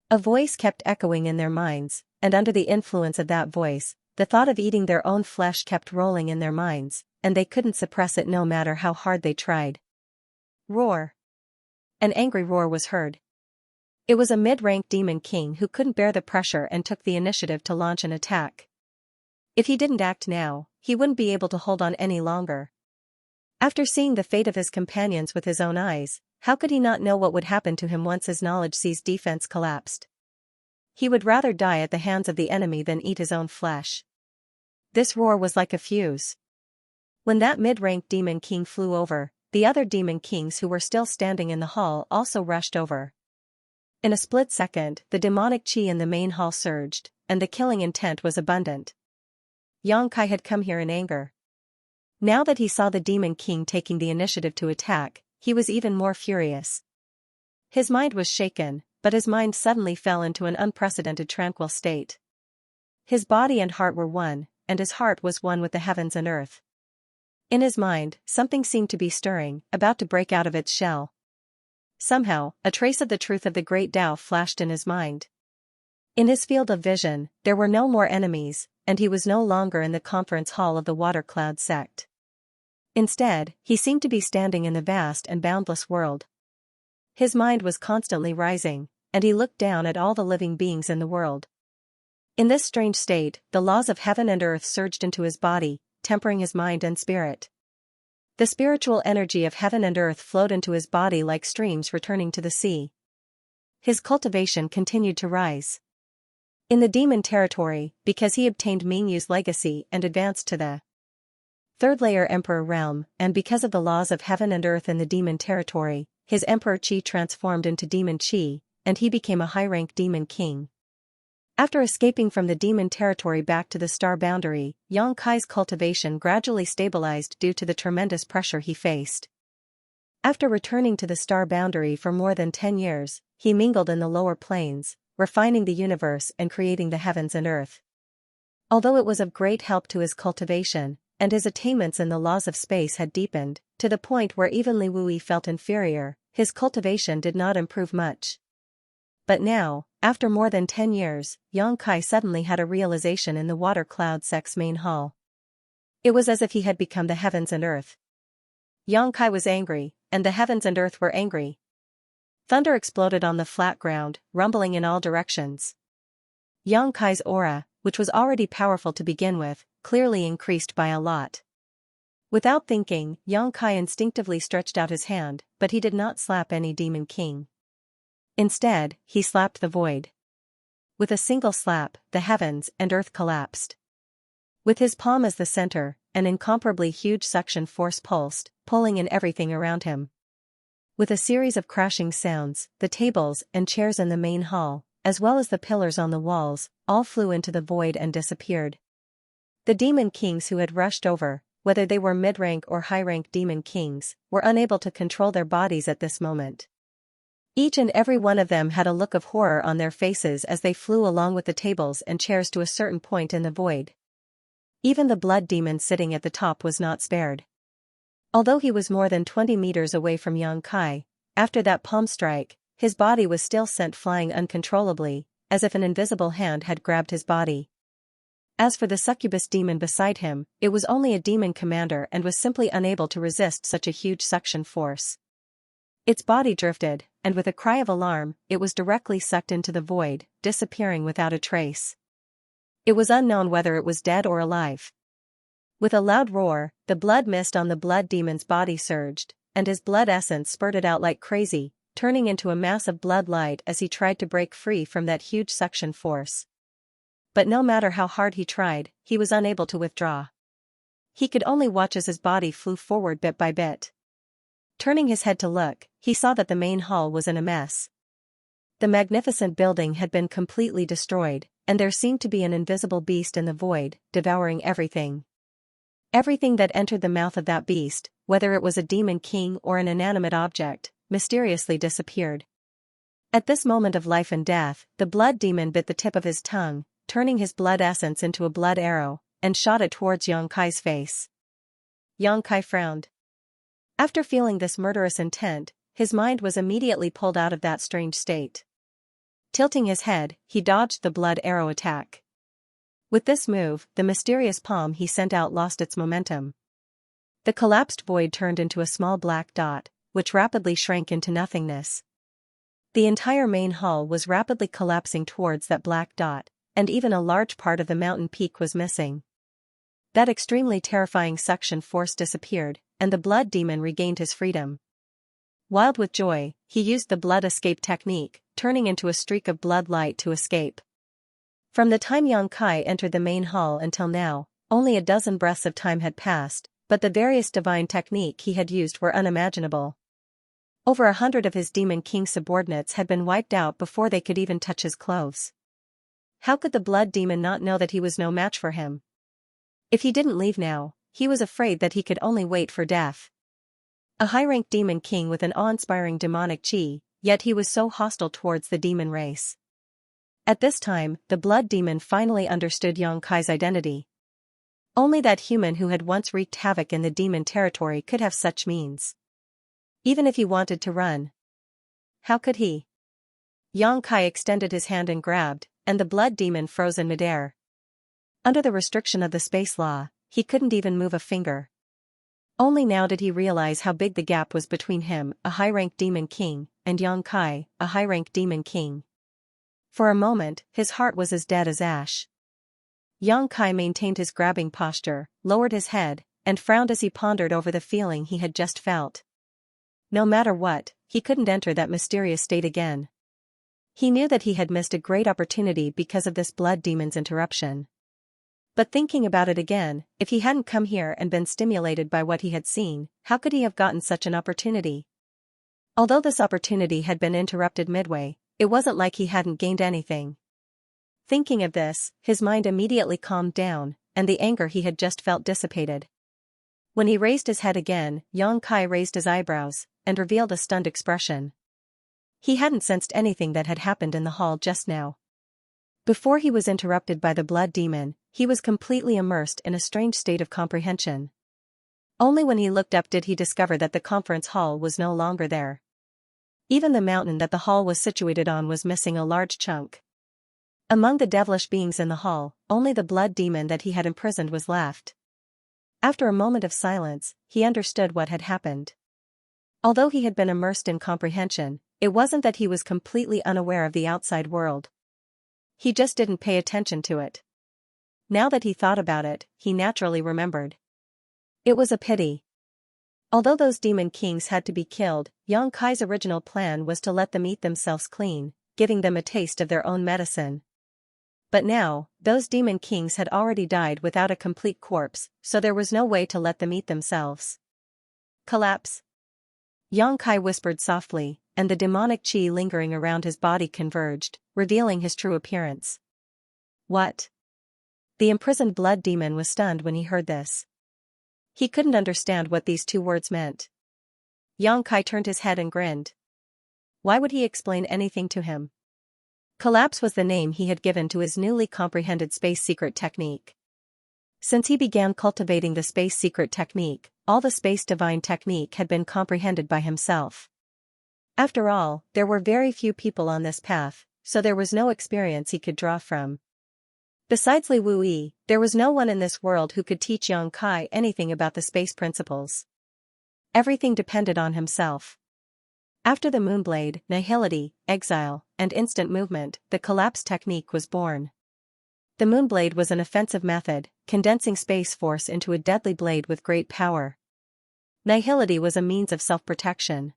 A voice kept echoing in their minds, and under the influence of that voice, the thought of eating their own flesh kept rolling in their minds, and they couldn't suppress it no matter how hard they tried. Roar! An angry roar was heard. It was a mid-rank demon king who couldn't bear the pressure and took the initiative to launch an attack. If he didn't act now, he wouldn't be able to hold on any longer. After seeing the fate of his companions with his own eyes, how could he not know what would happen to him once his knowledge sea's defense collapsed? He would rather die at the hands of the enemy than eat his own flesh. This roar was like a fuse. When that mid-rank demon king flew over, the other demon kings who were still standing in the hall also rushed over. In a split second, the demonic chi in the main hall surged, and the killing intent was abundant. Xianxia had come here in anger. Now that he saw the demon king taking the initiative to attack, he was even more furious. His mind was shaken, but his mind suddenly fell into an unprecedented tranquil state. His body and heart were one, and his heart was one with the heavens and earth. In his mind, something seemed to be stirring, about to break out of its shell. Somehow, a trace of the truth of the great Tao flashed in his mind. In his field of vision, there were no more enemies, and he was no longer in the conference hall of the Water Cloud sect. Instead, he seemed to be standing in the vast and boundless world. His mind was constantly rising, and he looked down at all the living beings in the world. In this strange state, the laws of heaven and earth surged into his body, tempering his mind and spirit. The spiritual energy of heaven and earth flowed into his body like streams returning to the sea. His cultivation continued to rise. In the demon territory, because he obtained Mingyu's legacy and advanced to the third-layer emperor realm, and because of the laws of heaven and earth in the demon territory, his emperor chi transformed into demon chi, and he became a high-rank demon king. After escaping from the demon territory back to the star boundary, Xianxia's cultivation gradually stabilized due to the tremendous pressure he faced. After returning to the star boundary for more than 10 years, he mingled in the lower planes, refining the universe and creating the heavens and earth. Although it was of great help to his cultivation, and his attainments in the laws of space had deepened, to the point where even Li Wui felt inferior, his cultivation did not improve much. But now, after more than 10 years, Xianxia suddenly had a realization in the water cloud sect's main hall. It was as if he had become the heavens and earth. Xianxia was angry, and the heavens and earth were angry. Thunder exploded on the flat ground, rumbling in all directions. Xianxia's aura, which was already powerful to begin with, clearly increased by a lot. Without thinking, Xianxia instinctively stretched out his hand, but he did not slap any demon king. Instead, he slapped the void. With a single slap, the heavens and earth collapsed. With his palm as the center, an incomparably huge suction force pulsed, pulling in everything around him. With a series of crashing sounds, the tables and chairs in the main hall, as well as the pillars on the walls, all flew into the void and disappeared. The demon kings who had rushed over, whether they were mid-rank or high-rank demon kings, were unable to control their bodies at this moment. Each and every one of them had a look of horror on their faces as they flew along with the tables and chairs to a certain point in the void. Even the blood demon sitting at the top was not spared. Although he was more than 20 meters away from Xianxia, after that palm strike, his body was still sent flying uncontrollably, as if an invisible hand had grabbed his body. As for the succubus demon beside him, it was only a demon commander and was simply unable to resist such a huge suction force. Its body drifted, and with a cry of alarm, it was directly sucked into the void, disappearing without a trace. It was unknown whether it was dead or alive. With a loud roar, the blood mist on the blood demon's body surged, and his blood essence spurted out like crazy, turning into a mass of blood light as he tried to break free from that huge suction force. But no matter how hard he tried, he was unable to withdraw. He could only watch as his body flew forward bit by bit. Turning his head to look, he saw that the main hall was in a mess. The magnificent building had been completely destroyed, and there seemed to be an invisible beast in the void, devouring everything. Everything that entered the mouth of that beast, whether it was a demon king or an inanimate object, mysteriously disappeared. At this moment of life and death, the blood demon bit the tip of his tongue, turning his blood essence into a blood arrow, and shot it towards Xianxia's face. Xianxia frowned. After feeling this murderous intent, his mind was immediately pulled out of that strange state. Tilting his head, he dodged the blood arrow attack. With this move, the mysterious palm he sent out lost its momentum. The collapsed void turned into a small black dot, which rapidly shrank into nothingness. The entire main hall was rapidly collapsing towards that black dot, and even a large part of the mountain peak was missing. That extremely terrifying suction force disappeared, and the blood demon regained his freedom. Wild with joy, he used the blood escape technique, turning into a streak of blood light to escape. From the time Xianxia entered the main hall until now, only a dozen breaths of time had passed, but the various divine technique he had used were unimaginable. Over 100 of his demon king subordinates had been wiped out before they could even touch his clothes. How could the blood demon not know that he was no match for him? If he didn't leave now, he was afraid that he could only wait for death. A high-rank demon king with an awe-inspiring demonic chi, yet he was so hostile towards the demon race. At this time, the blood demon finally understood Xianxia's identity. Only that human who had once wreaked havoc in the demon territory could have such means. Even if he wanted to run. How could he? Xianxia extended his hand and grabbed, and the blood demon froze in midair. Under the restriction of the space law, he couldn't even move a finger. Only now did he realize how big the gap was between him, a high-rank demon king, and Xianxia, a high-rank demon king. For a moment, his heart was as dead as ash. Xianxia maintained his grabbing posture, lowered his head, and frowned as he pondered over the feeling he had just felt. No matter what, he couldn't enter that mysterious state again. He knew that he had missed a great opportunity because of this blood demon's interruption. But thinking about it again, if he hadn't come here and been stimulated by what he had seen, how could he have gotten such an opportunity? Although this opportunity had been interrupted midway, it wasn't like he hadn't gained anything. Thinking of this, his mind immediately calmed down, and the anger he had just felt dissipated. When he raised his head again, Xianxia raised his eyebrows, and revealed a stunned expression. He hadn't sensed anything that had happened in the hall just now. Before he was interrupted by the blood demon, he was completely immersed in a strange state of comprehension. Only when he looked up did he discover that the conference hall was no longer there. Even the mountain that the hall was situated on was missing a large chunk. Among the devilish beings in the hall, only the blood demon that he had imprisoned was left. After a moment of silence, he understood what had happened. Although he had been immersed in comprehension, it wasn't that he was completely unaware of the outside world. He just didn't pay attention to it. Now that he thought about it, he naturally remembered. It was a pity. Although those demon kings had to be killed, Xianxia's original plan was to let them eat themselves clean, giving them a taste of their own medicine. But now, those demon kings had already died without a complete corpse, so there was no way to let them eat themselves. Collapse. Xianxia whispered softly, and the demonic qi lingering around his body converged, revealing his true appearance. What? The imprisoned blood demon was stunned when he heard this. He couldn't understand what these two words meant. Xianxia turned his head and grinned. Why would he explain anything to him? Collapse was the name he had given to his newly comprehended space secret technique. Since he began cultivating the space secret technique, all the space divine technique had been comprehended by himself. After all, there were very few people on this path, so there was no experience he could draw from. Besides Li Wuyi, there was no one in this world who could teach Xianxia anything about the space principles. Everything depended on himself. After the Moonblade, Nihility, Exile, and Instant Movement, the Collapse technique was born. The Moonblade was an offensive method, condensing space force into a deadly blade with great power. Nihility was a means of self-protection.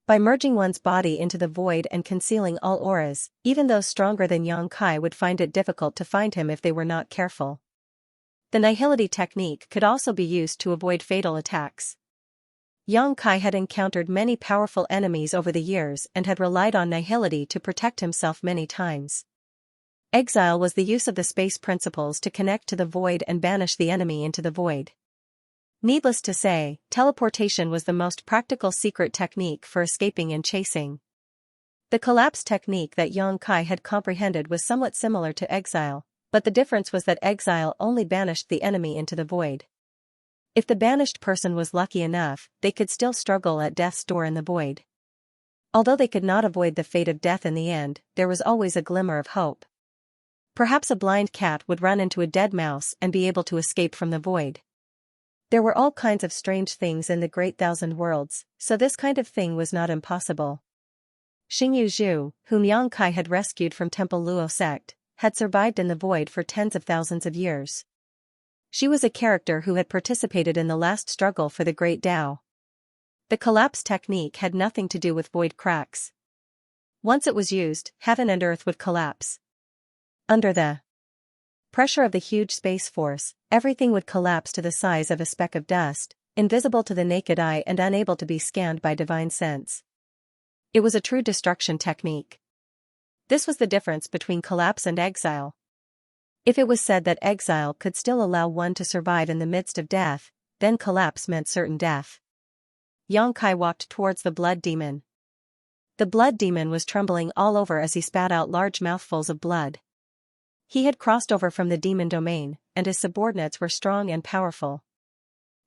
By merging one's body into the void and concealing all auras, even those stronger than Xianxia would find it difficult to find him if they were not careful. The Nihility technique could also be used to avoid fatal attacks. Xianxia had encountered many powerful enemies over the years and had relied on Nihility to protect himself many times. Exile was the use of the space principles to connect to the void and banish the enemy into the void. Needless to say, teleportation was the most practical secret technique for escaping and chasing. The collapse technique that Xianxia had comprehended was somewhat similar to exile, but the difference was that exile only banished the enemy into the void. If the banished person was lucky enough, they could still struggle at death's door in the void. Although they could not avoid the fate of death in the end, there was always a glimmer of hope. Perhaps a blind cat would run into a dead mouse and be able to escape from the void. There were all kinds of strange things in the Great Thousand Worlds, so this kind of thing was not impossible. Xingyu Zhu, whom Xianxia had rescued from Temple Luo sect, had survived in the void for tens of thousands of years. She was a character who had participated in the last struggle for the Great Tao. The collapse technique had nothing to do with void cracks. Once it was used, heaven and earth would collapse. Under the pressure of the huge space force, everything would collapse to the size of a speck of dust, invisible to the naked eye and unable to be scanned by divine sense. It was a true destruction technique. This was the difference between collapse and exile. If it was said that exile could still allow one to survive in the midst of death, then collapse meant certain death. Xianxia walked towards the blood demon. The blood demon was trembling all over as he spat out large mouthfuls of blood. He had crossed over from the demon domain, and his subordinates were strong and powerful.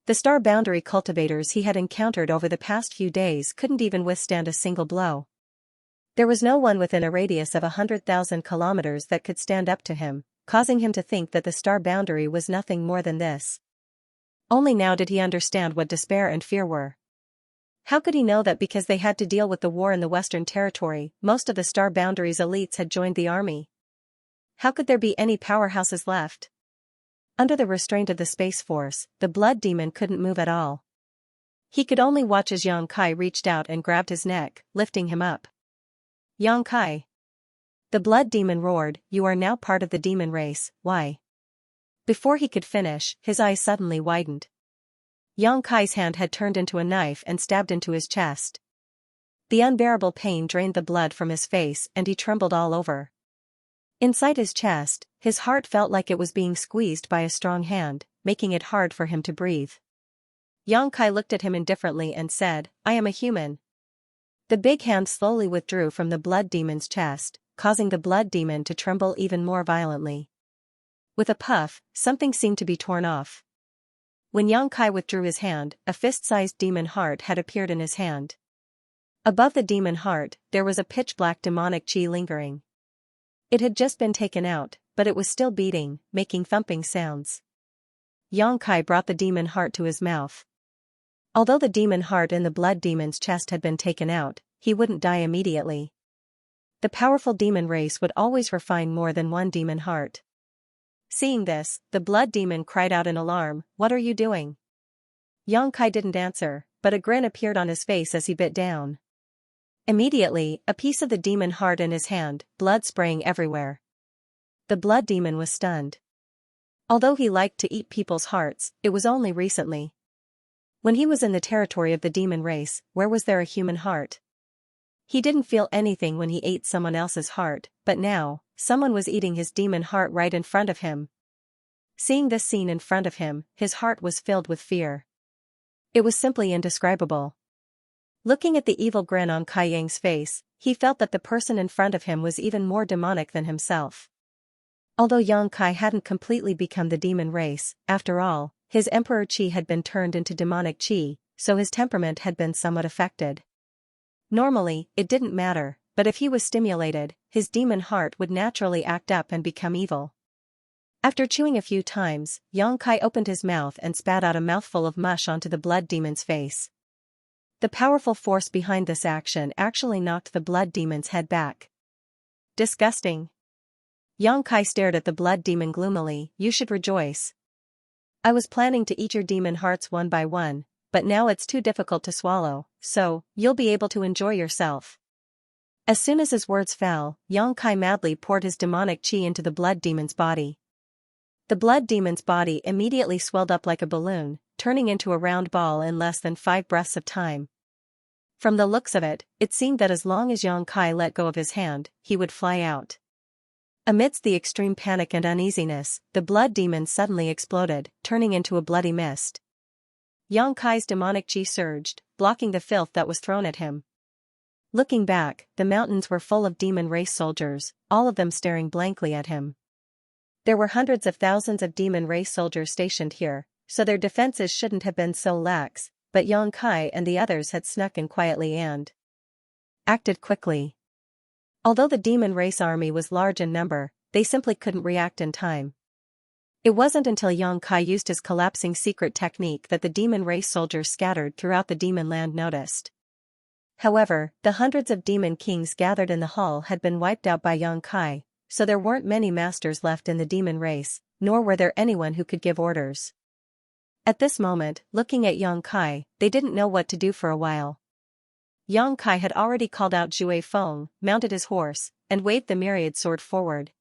The star boundary cultivators he had encountered over the past few days couldn't even withstand a single blow. There was no one within a radius of 100,000 kilometers that could stand up to him, causing him to think that the star boundary was nothing more than this. Only now did he understand what despair and fear were. How could he know that because they had to deal with the war in the Western Territory, most of the star boundary's elites had joined the army? How could there be any powerhouses left? Under the restraint of the Space Force, the blood demon couldn't move at all. He could only watch as Xianxia reached out and grabbed his neck, lifting him up. Xianxia. The blood demon roared, "You are now part of the demon race, why?" Before he could finish, his eyes suddenly widened. Xianxia's hand had turned into a knife and stabbed into his chest. The unbearable pain drained the blood from his face and he trembled all over. Inside his chest, his heart felt like it was being squeezed by a strong hand, making it hard for him to breathe. Xianxia looked at him indifferently and said, "I am a human." The big hand slowly withdrew from the blood demon's chest, causing the blood demon to tremble even more violently. With a puff, something seemed to be torn off. When Xianxia withdrew his hand, a fist-sized demon heart had appeared in his hand. Above the demon heart, there was a pitch-black demonic chi lingering. It had just been taken out, but it was still beating, making thumping sounds. Xianxia brought the demon heart to his mouth. Although the demon heart in the blood demon's chest had been taken out, he wouldn't die immediately. The powerful demon race would always refine more than one demon heart. Seeing this, the blood demon cried out in alarm, "What are you doing?" Xianxia didn't answer, but a grin appeared on his face as he bit down. Immediately, a piece of the demon heart in his hand, blood spraying everywhere. The blood demon was stunned. Although he liked to eat people's hearts, it was only recently. When he was in the territory of the demon race, where was there a human heart? He didn't feel anything when he ate someone else's heart, but now, someone was eating his demon heart right in front of him. Seeing this scene in front of him, his heart was filled with fear. It was simply indescribable. Looking at the evil grin on Kai Yang's face, he felt that the person in front of him was even more demonic than himself. Although Xianxia hadn't completely become the demon race, after all, his emperor qi had been turned into demonic qi, so his temperament had been somewhat affected. Normally, it didn't matter, but if he was stimulated, his demon heart would naturally act up and become evil. After chewing a few times, Xianxia opened his mouth and spat out a mouthful of mush onto the blood demon's face. The powerful force behind this action actually knocked the blood demon's head back. Disgusting. Xianxia stared at the blood demon gloomily. "You should rejoice. I was planning to eat your demon hearts one by one, but now it's too difficult to swallow, so, you'll be able to enjoy yourself." As soon as his words fell, Xianxia madly poured his demonic qi into the blood demon's body. The blood demon's body immediately swelled up like a balloon, turning into a round ball in less than 5 breaths of time. From the looks of it, it seemed that as long as Xianxia let go of his hand, he would fly out. Amidst the extreme panic and uneasiness, the blood demon suddenly exploded, turning into a bloody mist. Xianxia's demonic qi surged, blocking the filth that was thrown at him. Looking back, the mountains were full of demon race soldiers, all of them staring blankly at him. There were hundreds of thousands of demon race soldiers stationed here, so their defenses shouldn't have been so lax, but Xianxia and the others had snuck in quietly and acted quickly. Although the demon race army was large in number, they simply couldn't react in time. It wasn't until Xianxia used his collapsing secret technique that the demon race soldiers scattered throughout the demon land noticed. However, the hundreds of demon kings gathered in the hall had been wiped out by Xianxia, so there weren't many masters left in the demon race, nor were there anyone who could give orders. At this moment, looking at Xianxia, they didn't know what to do for a while. Xianxia had already called out Zhui Feng, mounted his horse, and waved the myriad sword forward.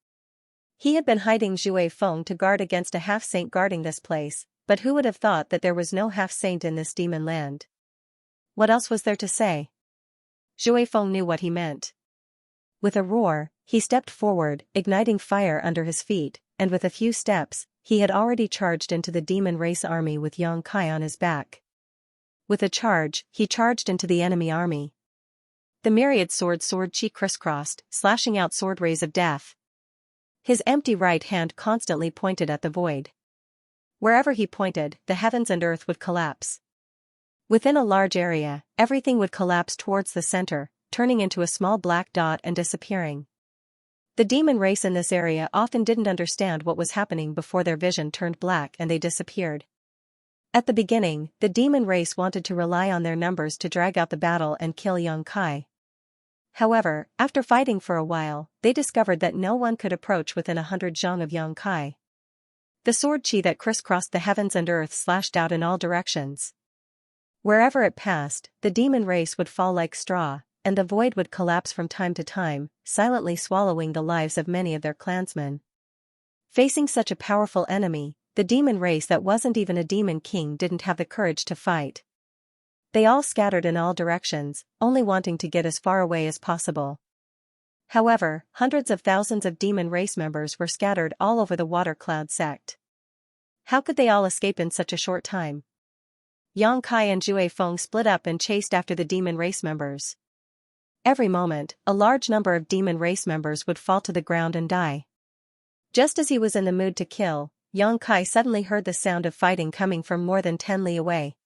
He had been hiding Zhui Feng to guard against a half-saint guarding this place, but who would have thought that there was no half-saint in this demon land? What else was there to say? Zhui Feng knew what he meant. With a roar, he stepped forward, igniting fire under his feet, and with a few steps, he had already charged into the demon race army with Xianxia on his back. With a charge, he charged into the enemy army. The myriad sword chi crisscrossed, slashing out sword rays of death. His empty right hand constantly pointed at the void. Wherever he pointed, the heavens and earth would collapse. Within a large area, everything would collapse towards the center, turning into a small black dot and disappearing. The demon race in this area often didn't understand what was happening before their vision turned black and they disappeared. At the beginning, the demon race wanted to rely on their numbers to drag out the battle and kill Xianxia. However, after fighting for a while, they discovered that no one could approach within 100 zhang of Xianxia. The sword chi that crisscrossed the heavens and earth slashed out in all directions. Wherever it passed, the demon race would fall like straw, and the void would collapse from time to time, silently swallowing the lives of many of their clansmen. Facing such a powerful enemy, the demon race that wasn't even a demon king didn't have the courage to fight. They all scattered in all directions, only wanting to get as far away as possible. However, hundreds of thousands of demon race members were scattered all over the water cloud sect. How could they all escape in such a short time? Xianxia and Zhui Feng split up and chased after the demon race members. Every moment, a large number of demon race members would fall to the ground and die. Just as he was in the mood to kill, Xianxia suddenly heard the sound of fighting coming from more than 10 li away.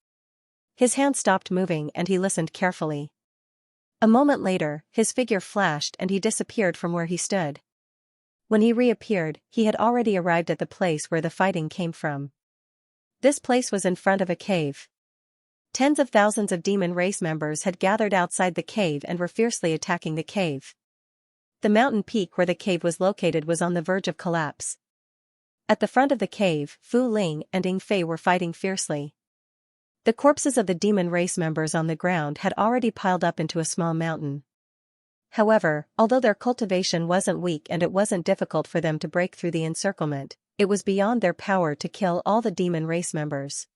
His hand stopped moving and he listened carefully. A moment later, his figure flashed and he disappeared from where he stood. When he reappeared, he had already arrived at the place where the fighting came from. This place was in front of a cave. Tens of thousands of demon race members had gathered outside the cave and were fiercely attacking the cave. The mountain peak where the cave was located was on the verge of collapse. At the front of the cave, Fu Ling and Ying Fei were fighting fiercely. The corpses of the demon race members on the ground had already piled up into a small mountain. However, although their cultivation wasn't weak and it wasn't difficult for them to break through the encirclement, it was beyond their power to kill all the demon race members.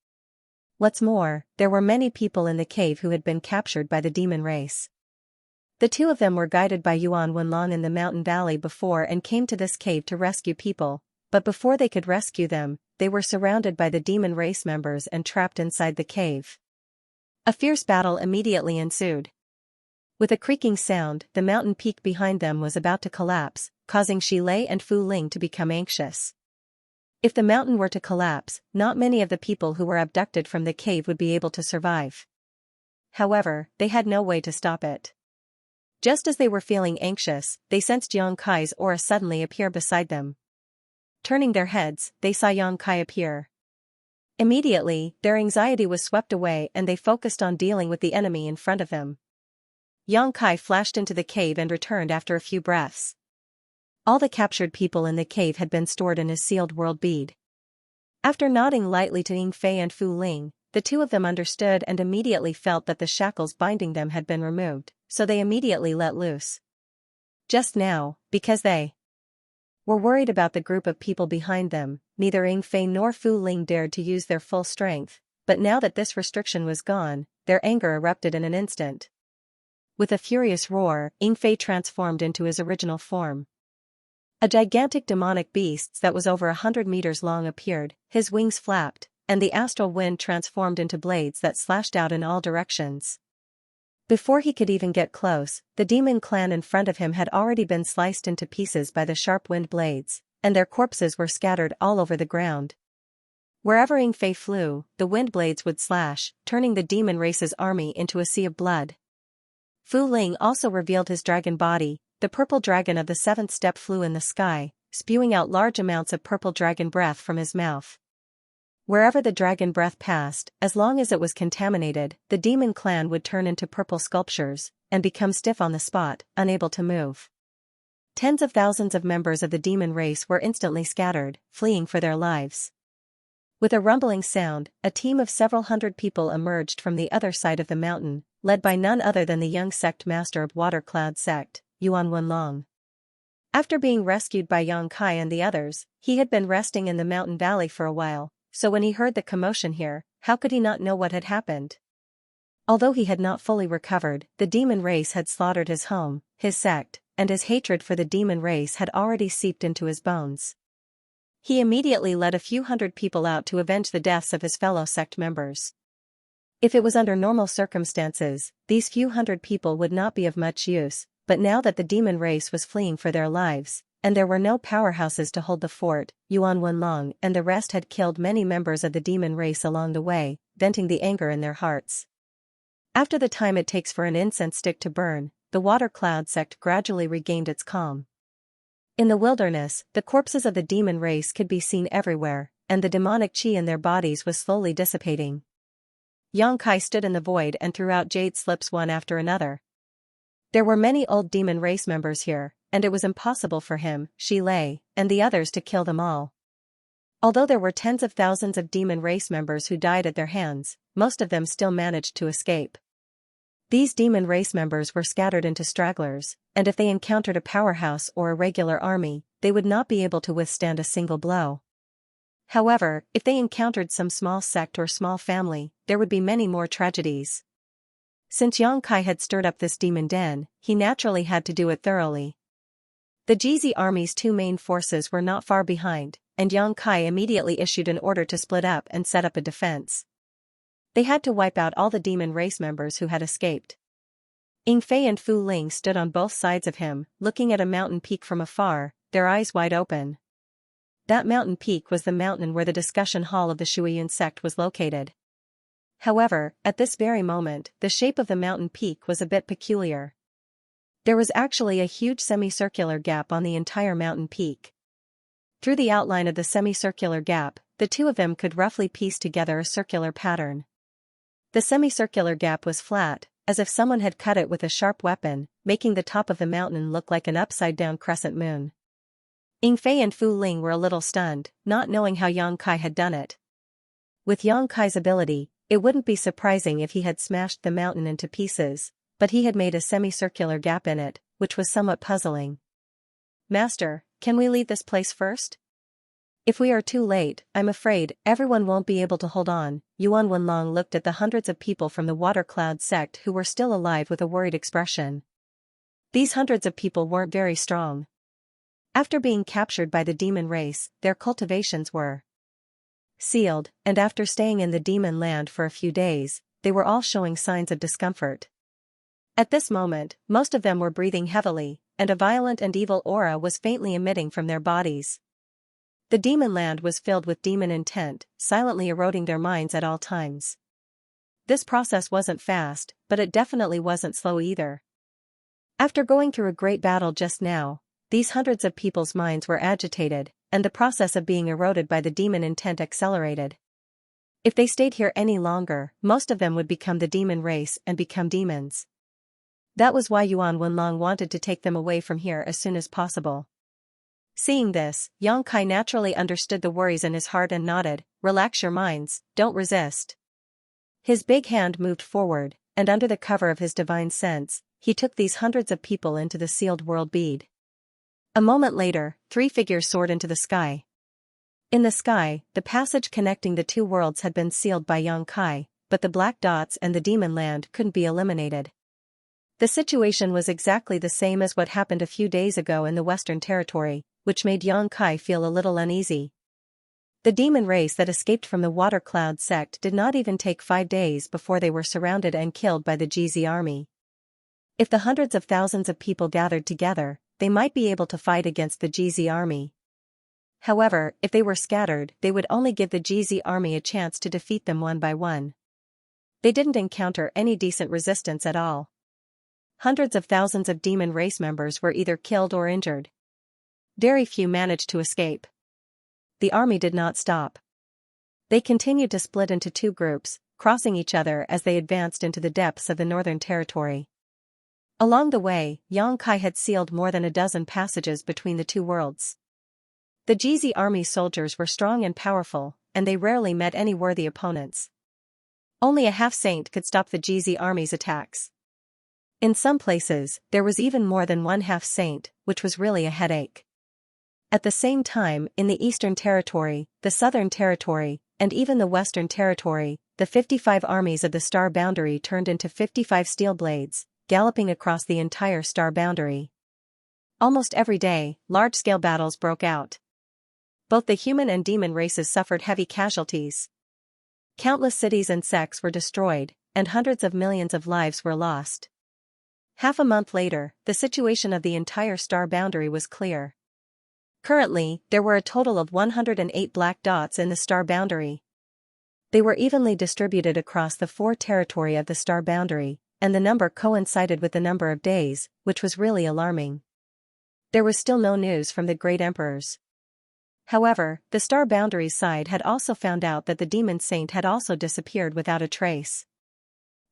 What's more, there were many people in the cave who had been captured by the demon race. The two of them were guided by Yuan Wenlong in the mountain valley before and came to this cave to rescue people, but before they could rescue them, they were surrounded by the demon race members and trapped inside the cave. A fierce battle immediately ensued. With a creaking sound, the mountain peak behind them was about to collapse, causing Shi Lei and Fu Ling to become anxious. If the mountain were to collapse, not many of the people who were abducted from the cave would be able to survive. However, they had no way to stop it. Just as they were feeling anxious, they sensed Yang Kai's aura suddenly appear beside them. Turning their heads, they saw Yang Kai appear. Immediately, their anxiety was swept away and they focused on dealing with the enemy in front of them. Yang Kai flashed into the cave and returned after a few breaths. All the captured people in the cave had been stored in his sealed world bead. After nodding lightly to Ying Fei and Fu Ling, the two of them understood and immediately felt that the shackles binding them had been removed, so they immediately let loose. Just now, because they were worried about the group of people behind them, neither Ying Fei nor Fu Ling dared to use their full strength, but now that this restriction was gone, their anger erupted in an instant. With a furious roar, Ying Fei transformed into his original form. A gigantic demonic beast that was over 100 meters long appeared, his wings flapped, and the astral wind transformed into blades that slashed out in all directions. Before he could even get close, the demon clan in front of him had already been sliced into pieces by the sharp wind blades, and their corpses were scattered all over the ground. Wherever Ying Fei flew, the wind blades would slash, turning the demon race's army into a sea of blood. Fu Ling also revealed his dragon body. The purple dragon of the seventh step flew in the sky, spewing out large amounts of purple dragon breath from his mouth. Wherever the dragon breath passed, as long as it was contaminated, the demon clan would turn into purple sculptures, and become stiff on the spot, unable to move. Tens of thousands of members of the demon race were instantly scattered, fleeing for their lives. With a rumbling sound, a team of several hundred people emerged from the other side of the mountain, led by none other than the young sect master of Water Cloud Sect, Yuan Wenlong. After being rescued by Yang Kai and the others, he had been resting in the mountain valley for a while, so when he heard the commotion here, how could he not know what had happened? Although he had not fully recovered, the demon race had slaughtered his home, his sect, and his hatred for the demon race had already seeped into his bones. He immediately led a few hundred people out to avenge the deaths of his fellow sect members. If it was under normal circumstances, these few hundred people would not be of much use, but now that the demon race was fleeing for their lives, and there were no powerhouses to hold the fort, Yuan Wenlong and the rest had killed many members of the demon race along the way, venting the anger in their hearts. After the time it takes for an incense stick to burn, the Water Cloud Sect gradually regained its calm. In the wilderness, the corpses of the demon race could be seen everywhere, and the demonic chi in their bodies was slowly dissipating. Yang Kai stood in the void and threw out jade slips one after another. There were many old demon race members here, and it was impossible for him, Shi Lei, and the others to kill them all. Although there were tens of thousands of demon race members who died at their hands, most of them still managed to escape. These demon race members were scattered into stragglers, and if they encountered a powerhouse or a regular army, they would not be able to withstand a single blow. However, if they encountered some small sect or small family, there would be many more tragedies. Since Yang Kai had stirred up this demon den, he naturally had to do it thoroughly. The Jizi army's two main forces were not far behind, and Yang Kai immediately issued an order to split up and set up a defense. They had to wipe out all the demon race members who had escaped. Ying Fei and Fu Ling stood on both sides of him, looking at a mountain peak from afar, their eyes wide open. That mountain peak was the mountain where the discussion hall of the Shuiyun sect was located. However, at this very moment, the shape of the mountain peak was a bit peculiar. There was actually a huge semicircular gap on the entire mountain peak. Through the outline of the semicircular gap, the two of them could roughly piece together a circular pattern. The semicircular gap was flat, as if someone had cut it with a sharp weapon, making the top of the mountain look like an upside-down crescent moon. Yingfei and Fu Ling were a little stunned, not knowing how Yang Kai had done it. With Yang Kai's ability, it wouldn't be surprising if he had smashed the mountain into pieces, but he had made a semicircular gap in it, which was somewhat puzzling. "Master, can we leave this place first? If we are too late, I'm afraid everyone won't be able to hold on." Yuan Wenlong looked at the hundreds of people from the Water Cloud sect who were still alive with a worried expression. These hundreds of people weren't very strong. After being captured by the demon race, their cultivations were sealed, and after staying in the demon land for a few days, they were all showing signs of discomfort. At this moment, most of them were breathing heavily, and a violent and evil aura was faintly emitting from their bodies. The demon land was filled with demon intent, silently eroding their minds at all times. This process wasn't fast, but it definitely wasn't slow either. After going through a great battle just now, these hundreds of people's minds were agitated, and the process of being eroded by the demon intent accelerated. If they stayed here any longer, most of them would become the demon race and become demons. That was why Yuan Wenlong wanted to take them away from here as soon as possible. Seeing this, Yang Kai naturally understood the worries in his heart and nodded. "Relax your minds, don't resist." His big hand moved forward, and under the cover of his divine sense, he took these hundreds of people into the sealed world bead. A moment later, 3 figures soared into the sky. In the sky, the passage connecting the two worlds had been sealed by Yang Kai, but the black dots and the demon land couldn't be eliminated. The situation was exactly the same as what happened a few days ago in the Western Territory, which made Yang Kai feel a little uneasy. The demon race that escaped from the Water Cloud sect did not even take 5 days before they were surrounded and killed by the GZ army. If the hundreds of thousands of people gathered together, they might be able to fight against the GZ army. However, if they were scattered, they would only give the GZ army a chance to defeat them one by one. They didn't encounter any decent resistance at all. Hundreds of thousands of demon race members were either killed or injured. Very few managed to escape. The army did not stop. They continued to split into 2 groups, crossing each other as they advanced into the depths of the Northern Territory. Along the way, Yang Kai had sealed more than a dozen passages between the two worlds. The GZ army soldiers were strong and powerful, and they rarely met any worthy opponents. Only a half-saint could stop the GZ army's attacks. In some places, there was even more than one half-saint, which was really a headache. At the same time, in the Eastern Territory, the Southern Territory, and even the Western Territory, the 55 armies of the Star Boundary turned into 55 steel blades, galloping across the entire Star Boundary. Almost every day, large-scale battles broke out. Both the human and demon races suffered heavy casualties. Countless cities and sects were destroyed, and hundreds of millions of lives were lost. Half a month later, the situation of the entire Star Boundary was clear. Currently, there were a total of 108 black dots in the Star Boundary. They were evenly distributed across the 4 territory of the Star Boundary, and the number coincided with the number of days, which was really alarming. There was still no news from the great emperors. However, the Star Boundary's side had also found out that the Demon Saint had also disappeared without a trace.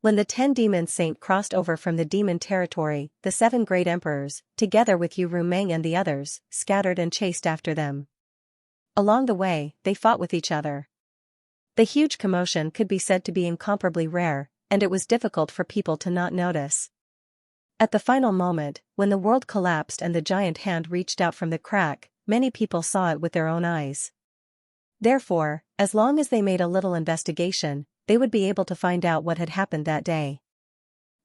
When the 10 Demon Saint crossed over from the Demon Territory, the 7 great emperors, together with Yu Rumeng and the others, scattered and chased after them. Along the way, they fought with each other. The huge commotion could be said to be incomparably rare, and it was difficult for people to not notice. At the final moment, when the world collapsed and the giant hand reached out from the crack, many people saw it with their own eyes. Therefore, as long as they made a little investigation, they would be able to find out what had happened that day.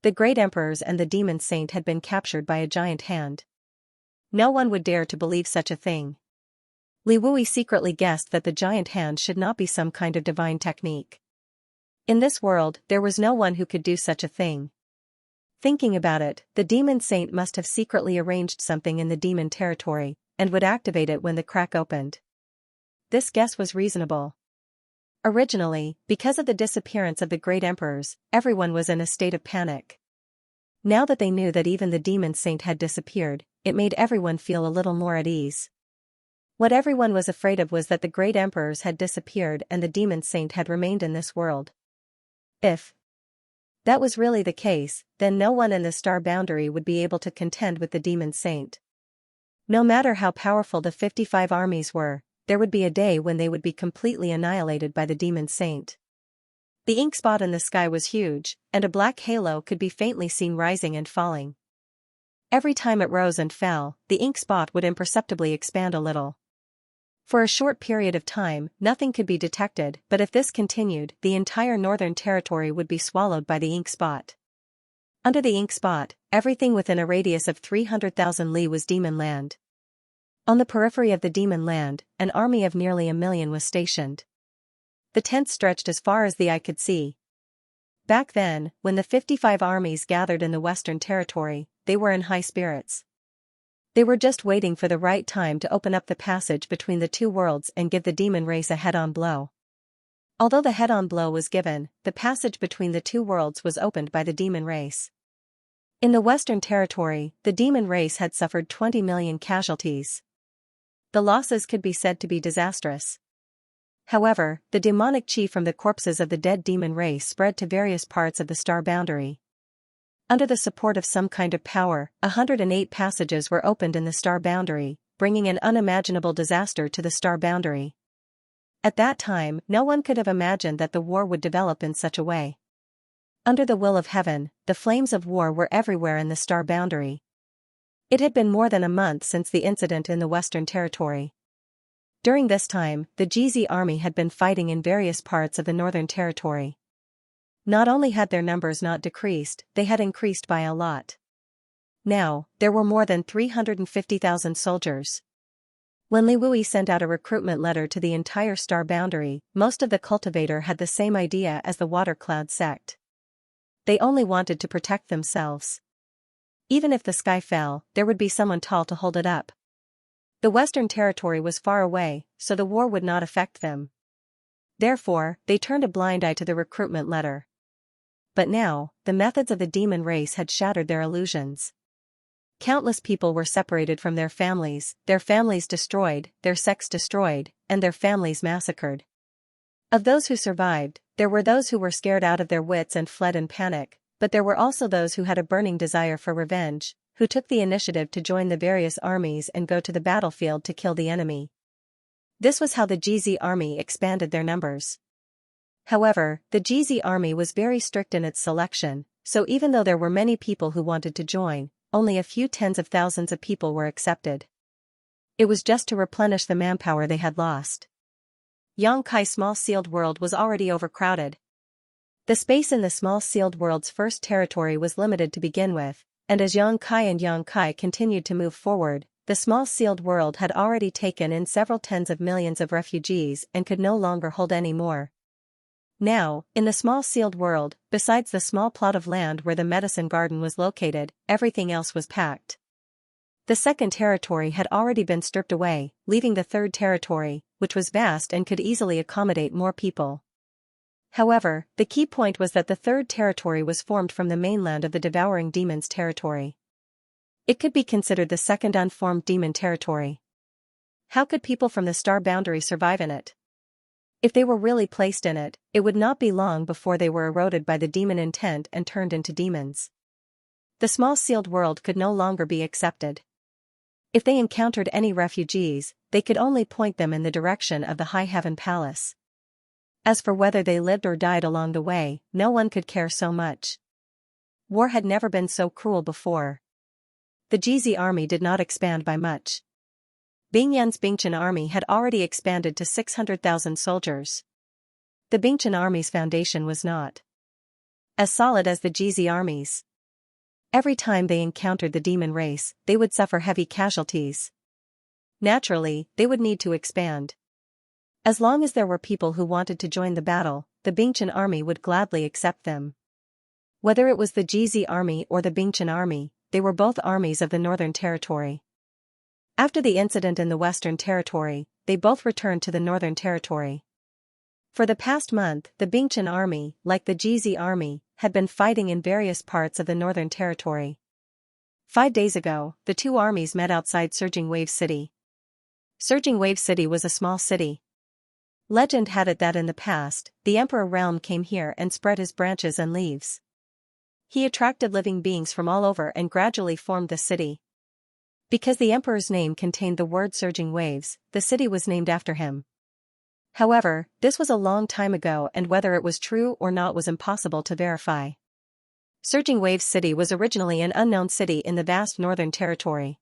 The great emperors and the demon saint had been captured by a giant hand. No one would dare to believe such a thing. Li Wui secretly guessed that the giant hand should not be some kind of divine technique. In this world, there was no one who could do such a thing. Thinking about it, the demon saint must have secretly arranged something in the demon territory, and would activate it when the crack opened. This guess was reasonable. Originally, because of the disappearance of the great emperors, everyone was in a state of panic. Now that they knew that even the demon saint had disappeared, it made everyone feel a little more at ease. What everyone was afraid of was that the great emperors had disappeared and the demon saint had remained in this world. If that was really the case, then no one in the star boundary would be able to contend with the demon saint. No matter how powerful the 55 armies were, there would be a day when they would be completely annihilated by the demon saint. The ink spot in the sky was huge, and a black halo could be faintly seen rising and falling. Every time it rose and fell, the ink spot would imperceptibly expand a little. For a short period of time, nothing could be detected, but if this continued, the entire northern territory would be swallowed by the ink spot. Under the ink spot, everything within a radius of 300,000 li was demon land. On the periphery of the demon land, an army of nearly 1 million was stationed. The tents stretched as far as the eye could see. Back then, when the 55 armies gathered in the Western Territory, they were in high spirits. They were just waiting for the right time to open up the passage between the two worlds and give the demon race a head-on blow. Although the head-on blow was given, the passage between the two worlds was opened by the demon race. In the Western Territory, the demon race had suffered 20 million casualties. The losses could be said to be disastrous. However, the demonic chi from the corpses of the dead demon race spread to various parts of the star boundary. Under the support of some kind of power, 108 passages were opened in the star boundary, bringing an unimaginable disaster to the star boundary. At that time, no one could have imagined that the war would develop in such a way. Under the will of heaven, the flames of war were everywhere in the star boundary. It had been more than a month since the incident in the Western Territory. During this time, the GZ army had been fighting in various parts of the Northern Territory. Not only had their numbers not decreased, they had increased by a lot. Now, there were more than 350,000 soldiers. When Li Wui sent out a recruitment letter to the entire star boundary, most of the cultivator had the same idea as the water cloud sect. They only wanted to protect themselves. Even if the sky fell, there would be someone tall to hold it up. The Western Territory was far away, so the war would not affect them. Therefore, they turned a blind eye to the recruitment letter. But now, the methods of the demon race had shattered their illusions. Countless people were separated from their families destroyed, their sects destroyed, and their families massacred. Of those who survived, there were those who were scared out of their wits and fled in panic, but there were also those who had a burning desire for revenge, who took the initiative to join the various armies and go to the battlefield to kill the enemy. This was how the GZ army expanded their numbers. However, the GZ army was very strict in its selection, so even though there were many people who wanted to join, only a few tens of thousands of people were accepted. It was just to replenish the manpower they had lost. Xianxia's small sealed world was already overcrowded. The space in the small sealed world's first territory was limited to begin with, and as Xianxia continued to move forward, the small sealed world had already taken in several tens of millions of refugees and could no longer hold any more. Now, in the small sealed world, besides the small plot of land where the medicine garden was located, everything else was packed. The second territory had already been stripped away, leaving the third territory, which was vast and could easily accommodate more people. However, the key point was that the third territory was formed from the mainland of the devouring demons territory. It could be considered the second unformed demon territory. How could people from the star boundary survive in it? If they were really placed in it, it would not be long before they were eroded by the demon intent and turned into demons. The small sealed world could no longer be accepted. If they encountered any refugees, they could only point them in the direction of the High Heaven Palace. As for whether they lived or died along the way, no one could care so much. War had never been so cruel before. The GZ army did not expand by much. Bingyan's Bingchen army had already expanded to 600,000 soldiers. The Bingchen army's foundation was not as solid as the GZ army's. Every time they encountered the demon race, they would suffer heavy casualties. Naturally, they would need to expand. As long as there were people who wanted to join the battle, the Bingchen army would gladly accept them. Whether it was the GZ army or the Bingchen army, they were both armies of the Northern Territory. After the incident in the Western Territory, they both returned to the Northern Territory. For the past month, the Bingchen army, like the GZ army, had been fighting in various parts of the Northern Territory. 5 days ago, the two armies met outside Surging Wave City. Surging Wave City was a small city. Legend had it that in the past, the Emperor Realm came here and spread his branches and leaves. He attracted living beings from all over and gradually formed the city. Because the Emperor's name contained the word Surging Waves, the city was named after him. However, this was a long time ago, and whether it was true or not was impossible to verify. Surging Waves City was originally an unknown city in the vast Northern Territory.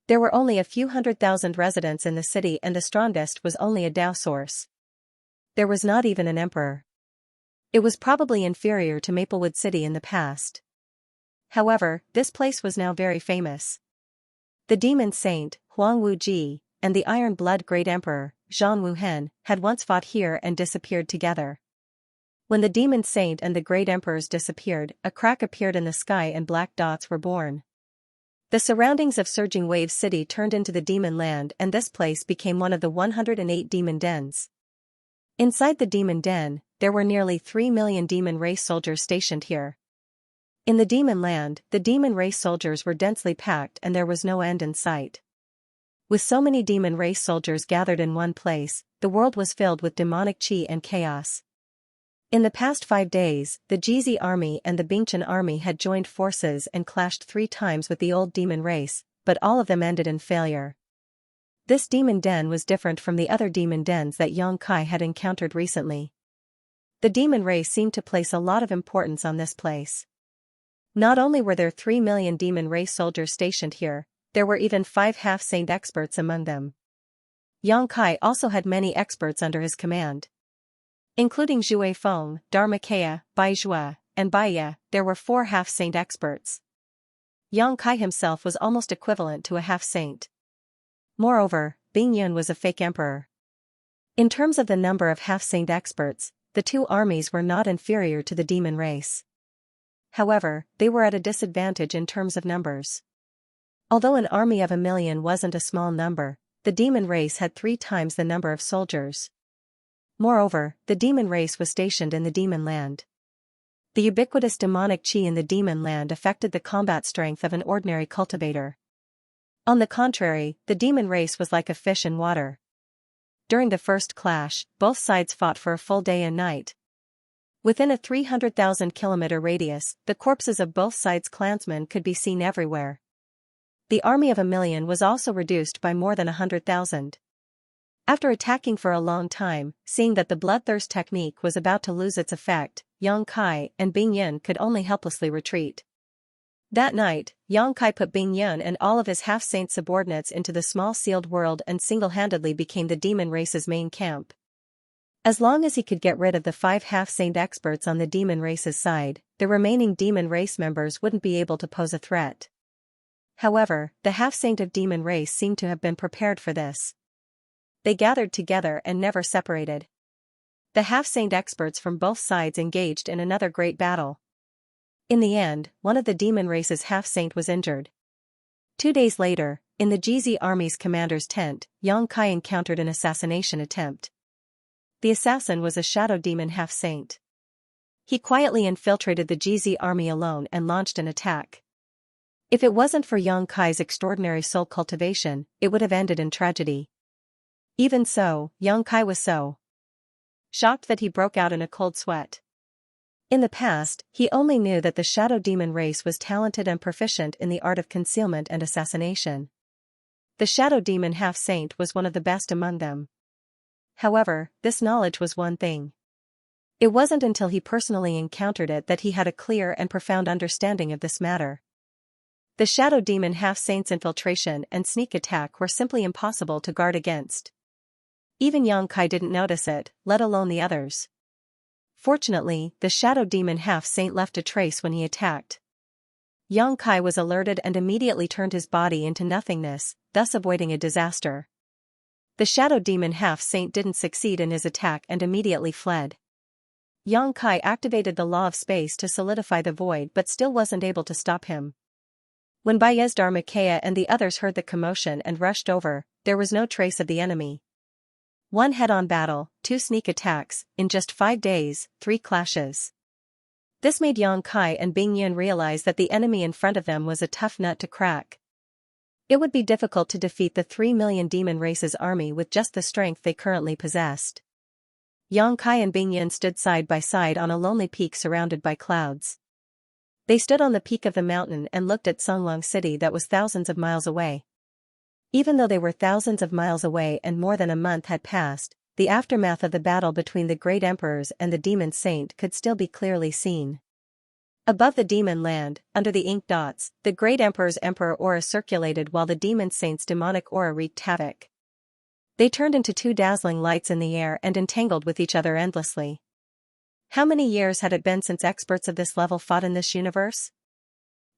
There were only a few 100,000 residents in the city, and the strongest was only a Dao source. There was not even an emperor. It was probably inferior to Maplewood City in the past. However, this place was now very famous. The demon saint, Huang Wuji, and the Iron Blood Great Emperor, Zhang Wuhen, had once fought here and disappeared together. When the demon saint and the great emperors disappeared, a crack appeared in the sky and black dots were born. The surroundings of Surging Wave City turned into the demon land, and this place became one of the 108 demon dens. Inside the demon den, there were nearly 3 million demon race soldiers stationed here. In the demon land, the demon race soldiers were densely packed and there was no end in sight. With so many demon race soldiers gathered in one place, the world was filled with demonic qi and chaos. In the past 5 days, the Jizi army and the Bingchen army had joined forces and clashed 3 times with the old demon race, but all of them ended in failure. This demon den was different from the other demon dens that Yang Kai had encountered recently. The demon race seemed to place a lot of importance on this place. Not only were there 3 million demon race soldiers stationed here, there were even 5 half-saint experts among them. Yang Kai also had many experts under his command. Including Zhui Feng, Dharmakaya, Bai Zhua, and Bai Ye, there were 4 half-saint experts. Yang Kai himself was almost equivalent to a half-saint. Moreover, Bing Yun was a fake emperor. In terms of the number of half-saint experts, the two armies were not inferior to the demon race. However, they were at a disadvantage in terms of numbers. Although an army of 1 million wasn't a small number, the demon race had 3 times the number of soldiers. Moreover, the demon race was stationed in the demon land. The ubiquitous demonic qi in the demon land affected the combat strength of an ordinary cultivator. On the contrary, the demon race was like a fish in water. During the first clash, both sides fought for a full day and night. Within a 300,000 kilometer radius, the corpses of both sides' clansmen could be seen everywhere. The army of 1 million was also reduced by more than 100,000. After attacking for a long time, seeing that the bloodthirst technique was about to lose its effect, Yang Kai and Bing Yun could only helplessly retreat. That night, Yang Kai put Bing Yun and all of his half-saint subordinates into the small sealed world and single-handedly became the demon race's main camp. As long as he could get rid of the 5 half-saint experts on the demon race's side, the remaining demon race members wouldn't be able to pose a threat. However, the half-saint of demon race seemed to have been prepared for this. They gathered together and never separated. The half-saint experts from both sides engaged in another great battle. In the end, one of the demon race's half-saint was injured. 2 days later, in the Jizi army's commander's tent, Yang Kai encountered an assassination attempt. The assassin was a shadow demon half-saint. He quietly infiltrated the Jizi army alone and launched an attack. If it wasn't for Yang Kai's extraordinary soul cultivation, it would have ended in tragedy. Even so, Yang Kai was so shocked that he broke out in a cold sweat. In the past, he only knew that the shadow demon race was talented and proficient in the art of concealment and assassination. The shadow demon half-saint was one of the best among them. However, this knowledge was one thing. It wasn't until he personally encountered it that he had a clear and profound understanding of this matter. The shadow demon half-saint's infiltration and sneak attack were simply impossible to guard against. Even Yang Kai didn't notice it, let alone the others. Fortunately, the shadow demon half-saint left a trace when he attacked. Yang Kai was alerted and immediately turned his body into nothingness, thus avoiding a disaster. The shadow demon half-saint didn't succeed in his attack and immediately fled. Yang Kai activated the law of space to solidify the void but still wasn't able to stop him. When Bayezdar Dharmakaya and the others heard the commotion and rushed over, there was no trace of the enemy. 1 head-on battle, 2 sneak attacks, in just 5 days, 3 clashes. This made Yang Kai and Bing Yun realize that the enemy in front of them was a tough nut to crack. It would be difficult to defeat the 3 million demon race's army with just the strength they currently possessed. Yang Kai and Bing Yun stood side by side on a lonely peak surrounded by clouds. They stood on the peak of the mountain and looked at Songlong City that was thousands of miles away. Even though they were thousands of miles away and more than a month had passed, the aftermath of the battle between the great emperors and the demon saint could still be clearly seen. Above the demon land, under the ink dots, the great emperor's emperor aura circulated while the demon saint's demonic aura wreaked havoc. They turned into two dazzling lights in the air and entangled with each other endlessly. How many years had it been since experts of this level fought in this universe?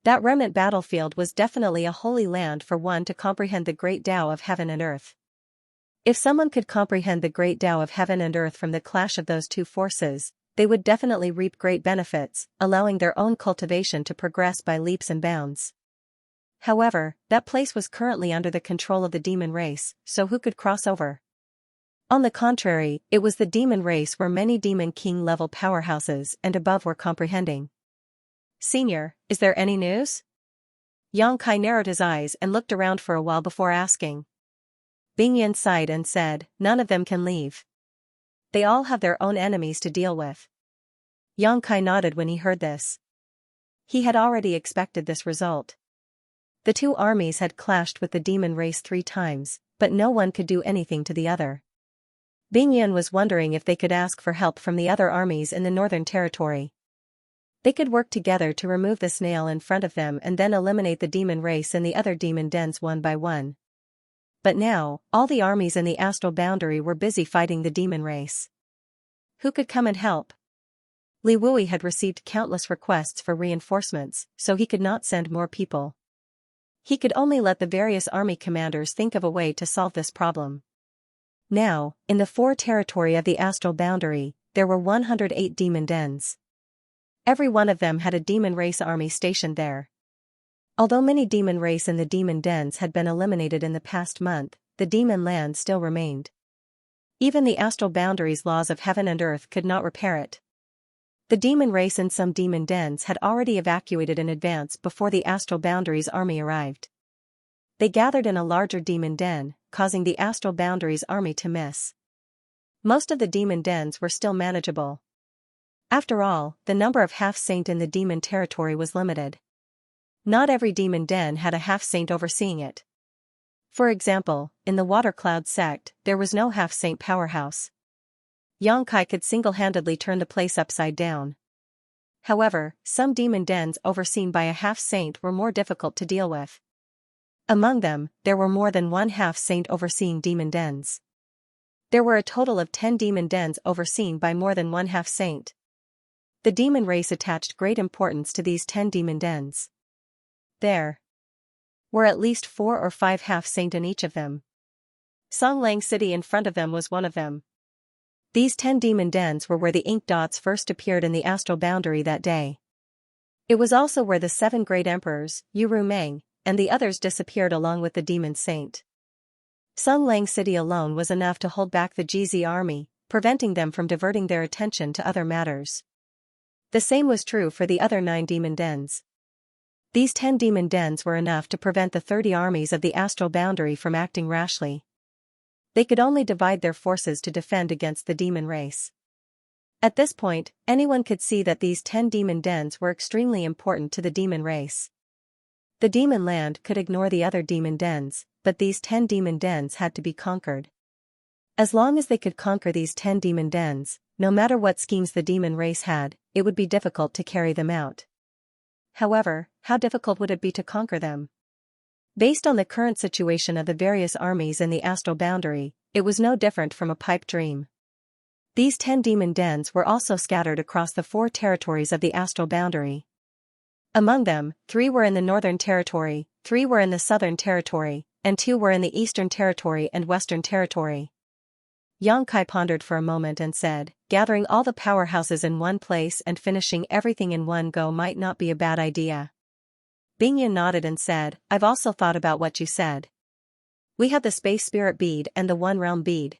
That remnant battlefield was definitely a holy land for one to comprehend the great Tao of heaven and earth. If someone could comprehend the great Tao of heaven and earth from the clash of those two forces, they would definitely reap great benefits, allowing their own cultivation to progress by leaps and bounds. However, that place was currently under the control of the demon race, so who could cross over? On the contrary, it was the demon race where many demon king-level powerhouses and above were comprehending. "Senior, is there any news?" Yang Kai narrowed his eyes and looked around for a while before asking. Bing Yun sighed and said, "None of them can leave. They all have their own enemies to deal with." Yang Kai nodded when he heard this. He had already expected this result. The two armies had clashed with the demon race 3 times, but no one could do anything to the other. Bing Yun was wondering if they could ask for help from the other armies in the Northern Territory. They could work together to remove the snail in front of them and then eliminate the demon race and the other demon dens one by one. But now, all the armies in the astral boundary were busy fighting the demon race. Who could come and help? Li Wui had received countless requests for reinforcements, so he could not send more people. He could only let the various army commanders think of a way to solve this problem. Now, in the 4 territory of the astral boundary, there were 108 demon dens. Every one of them had a demon race army stationed there. Although many demon race in the demon dens had been eliminated in the past month, the demon land still remained. Even the astral boundary's laws of heaven and earth could not repair it. The demon race in some demon dens had already evacuated in advance before the astral boundary's army arrived. They gathered in a larger demon den, causing the astral boundary's army to miss. Most of the demon dens were still manageable. After all, the number of half-saint in the demon territory was limited. Not every demon den had a half-saint overseeing it. For example, in the Water Cloud sect, there was no half-saint powerhouse. Yang Kai could single-handedly turn the place upside down. However, some demon dens overseen by a half-saint were more difficult to deal with. Among them, there were more than one half-saint overseeing demon dens. There were a total of 10 demon dens overseen by more than one half-saint. The demon race attached great importance to these 10 demon dens. There were at least 4 or 5 half-saint in each of them. Songlang City in front of them was one of them. These 10 demon dens were where the ink dots first appeared in the astral boundary that day. It was also where the 7 great emperors, Yuru Meng, and the others disappeared along with the demon saint. Songlang City alone was enough to hold back the GZ army, preventing them from diverting their attention to other matters. The same was true for the other 9 demon dens. These 10 demon dens were enough to prevent the 30 armies of the astral boundary from acting rashly. They could only divide their forces to defend against the demon race. At this point, anyone could see that these 10 demon dens were extremely important to the demon race. The demon land could ignore the other demon dens, but these 10 demon dens had to be conquered. As long as they could conquer these 10 demon dens, no matter what schemes the demon race had, it would be difficult to carry them out. However, how difficult would it be to conquer them? Based on the current situation of the various armies in the astral boundary, it was no different from a pipe dream. These 10 demon dens were also scattered across the 4 territories of the astral boundary. Among them, 3 were in the Northern Territory, 3 were in the Southern Territory, and 2 were in the Eastern Territory and Western Territory. Yang Kai pondered for a moment and said, "Gathering all the powerhouses in one place and finishing everything in one go might not be a bad idea." Bing Yun nodded and said, "I've also thought about what you said. We have the Space Spirit Bead and the One Realm Bead.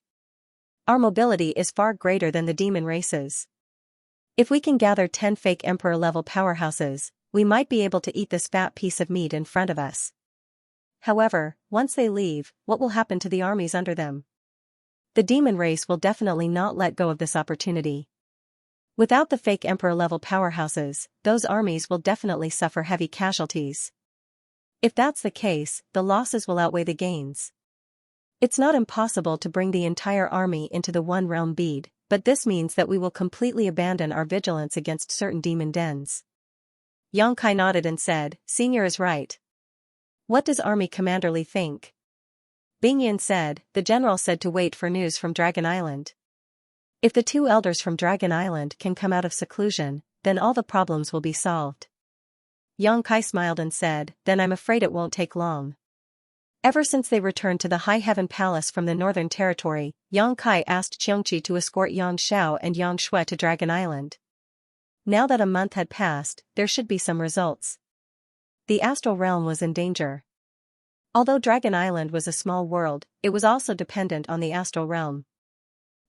Our mobility is far greater than the demon races. If we can gather 10 fake emperor-level powerhouses, we might be able to eat this fat piece of meat in front of us. However, once they leave, what will happen to the armies under them? The demon race will definitely not let go of this opportunity. Without the fake emperor-level powerhouses, those armies will definitely suffer heavy casualties. If that's the case, the losses will outweigh the gains. It's not impossible to bring the entire army into the One Realm bead, but this means that we will completely abandon our vigilance against certain demon dens. Xianxia nodded and said, Senior is right. What does Army Commander Li think? Bingyan said, the general said to wait for news from Dragon Island. If the two elders from Dragon Island can come out of seclusion, then all the problems will be solved. Xianxia smiled and said, then I'm afraid it won't take long. Ever since they returned to the High Heaven Palace from the Northern Territory, Xianxia asked Xianxia to escort Yang Xiao and Yang Shui to Dragon Island. Now that a month had passed, there should be some results. The astral realm was in danger. Although Dragon Island was a small world, it was also dependent on the astral realm.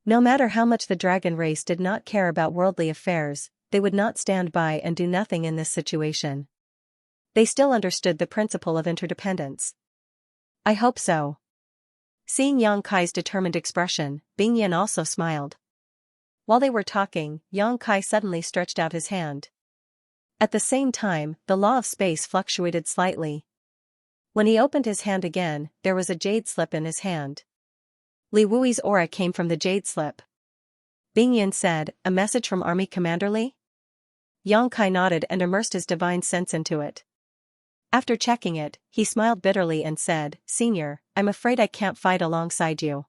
No matter how much the dragon race did not care about worldly affairs, they would not stand by and do nothing in this situation. They still understood the principle of interdependence. I hope so. Seeing Xianxia's determined expression, Bingyan also smiled. While they were talking, Xianxia suddenly stretched out his hand. At the same time, the law of space fluctuated slightly. When he opened his hand again, there was a jade slip in his hand. Li Wui's aura came from the jade slip. Bingyan said, a message from Army Commander Li? Xianxia nodded and immersed his divine sense into it. After checking it, he smiled bitterly and said, Senior, I'm afraid I can't fight alongside you.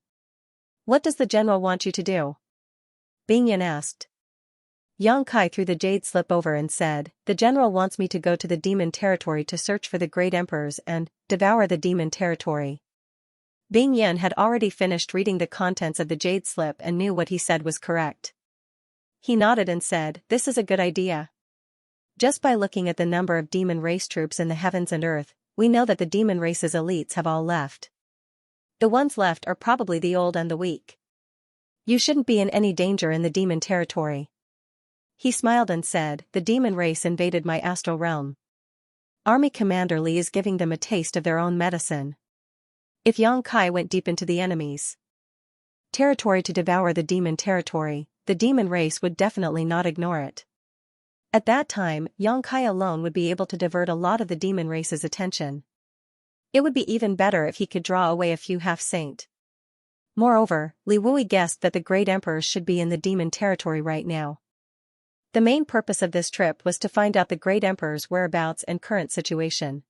What does the general want you to do? Bingyan asked. Xianxia threw the jade slip over and said, the general wants me to go to the demon territory to search for the great emperors and devour the demon territory. Bingyan had already finished reading the contents of the jade slip and knew what he said was correct. He nodded and said, this is a good idea. Just by looking at the number of demon race troops in the heavens and earth, we know that the demon race's elites have all left. The ones left are probably the old and the weak. You shouldn't be in any danger in the demon territory. He smiled and said, the demon race invaded my astral realm. Army Commander Li is giving them a taste of their own medicine. If Xianxia went deep into the enemy's territory to devour the demon territory, the demon race would definitely not ignore it. At that time, Xianxia alone would be able to divert a lot of the demon race's attention. It would be even better if he could draw away a few half-saint. Moreover, Li Wui guessed that the great emperors should be in the demon territory right now. The main purpose of this trip was to find out the great emperor's whereabouts and current situation.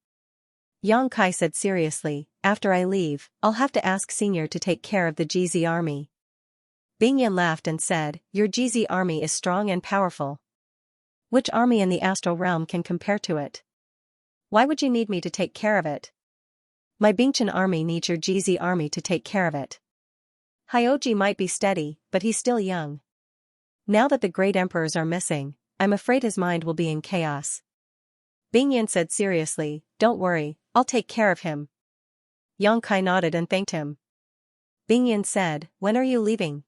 Xianxia said seriously, after I leave, I'll have to ask Senior to take care of the GZ army. Bingyan laughed and said, your GZ army is strong and powerful. Which army in the astral realm can compare to it? Why would you need me to take care of it? My Bingchen army needs your GZ army to take care of it. Hyoji might be steady, but he's still young. Now that the great emperors are missing, I'm afraid his mind will be in chaos. Bingyan said seriously, don't worry, I'll take care of him. Xianxia nodded and thanked him. Bingyan said, when are you leaving?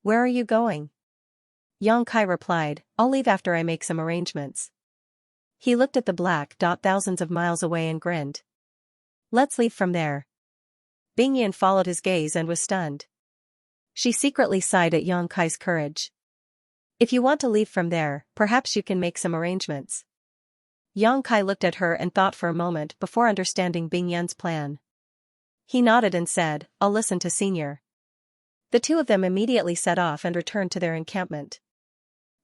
Where are you going? Xianxia replied, I'll leave after I make some arrangements. He looked at the black dot thousands of miles away and grinned. Let's leave from there. Bingyan followed his gaze and was stunned. She secretly sighed at Xianxia's courage. If you want to leave from there, perhaps you can make some arrangements. Xianxia looked at her and thought for a moment before understanding Bingyan's plan. He nodded and said, I'll listen to Senior. The two of them immediately set off and returned to their encampment.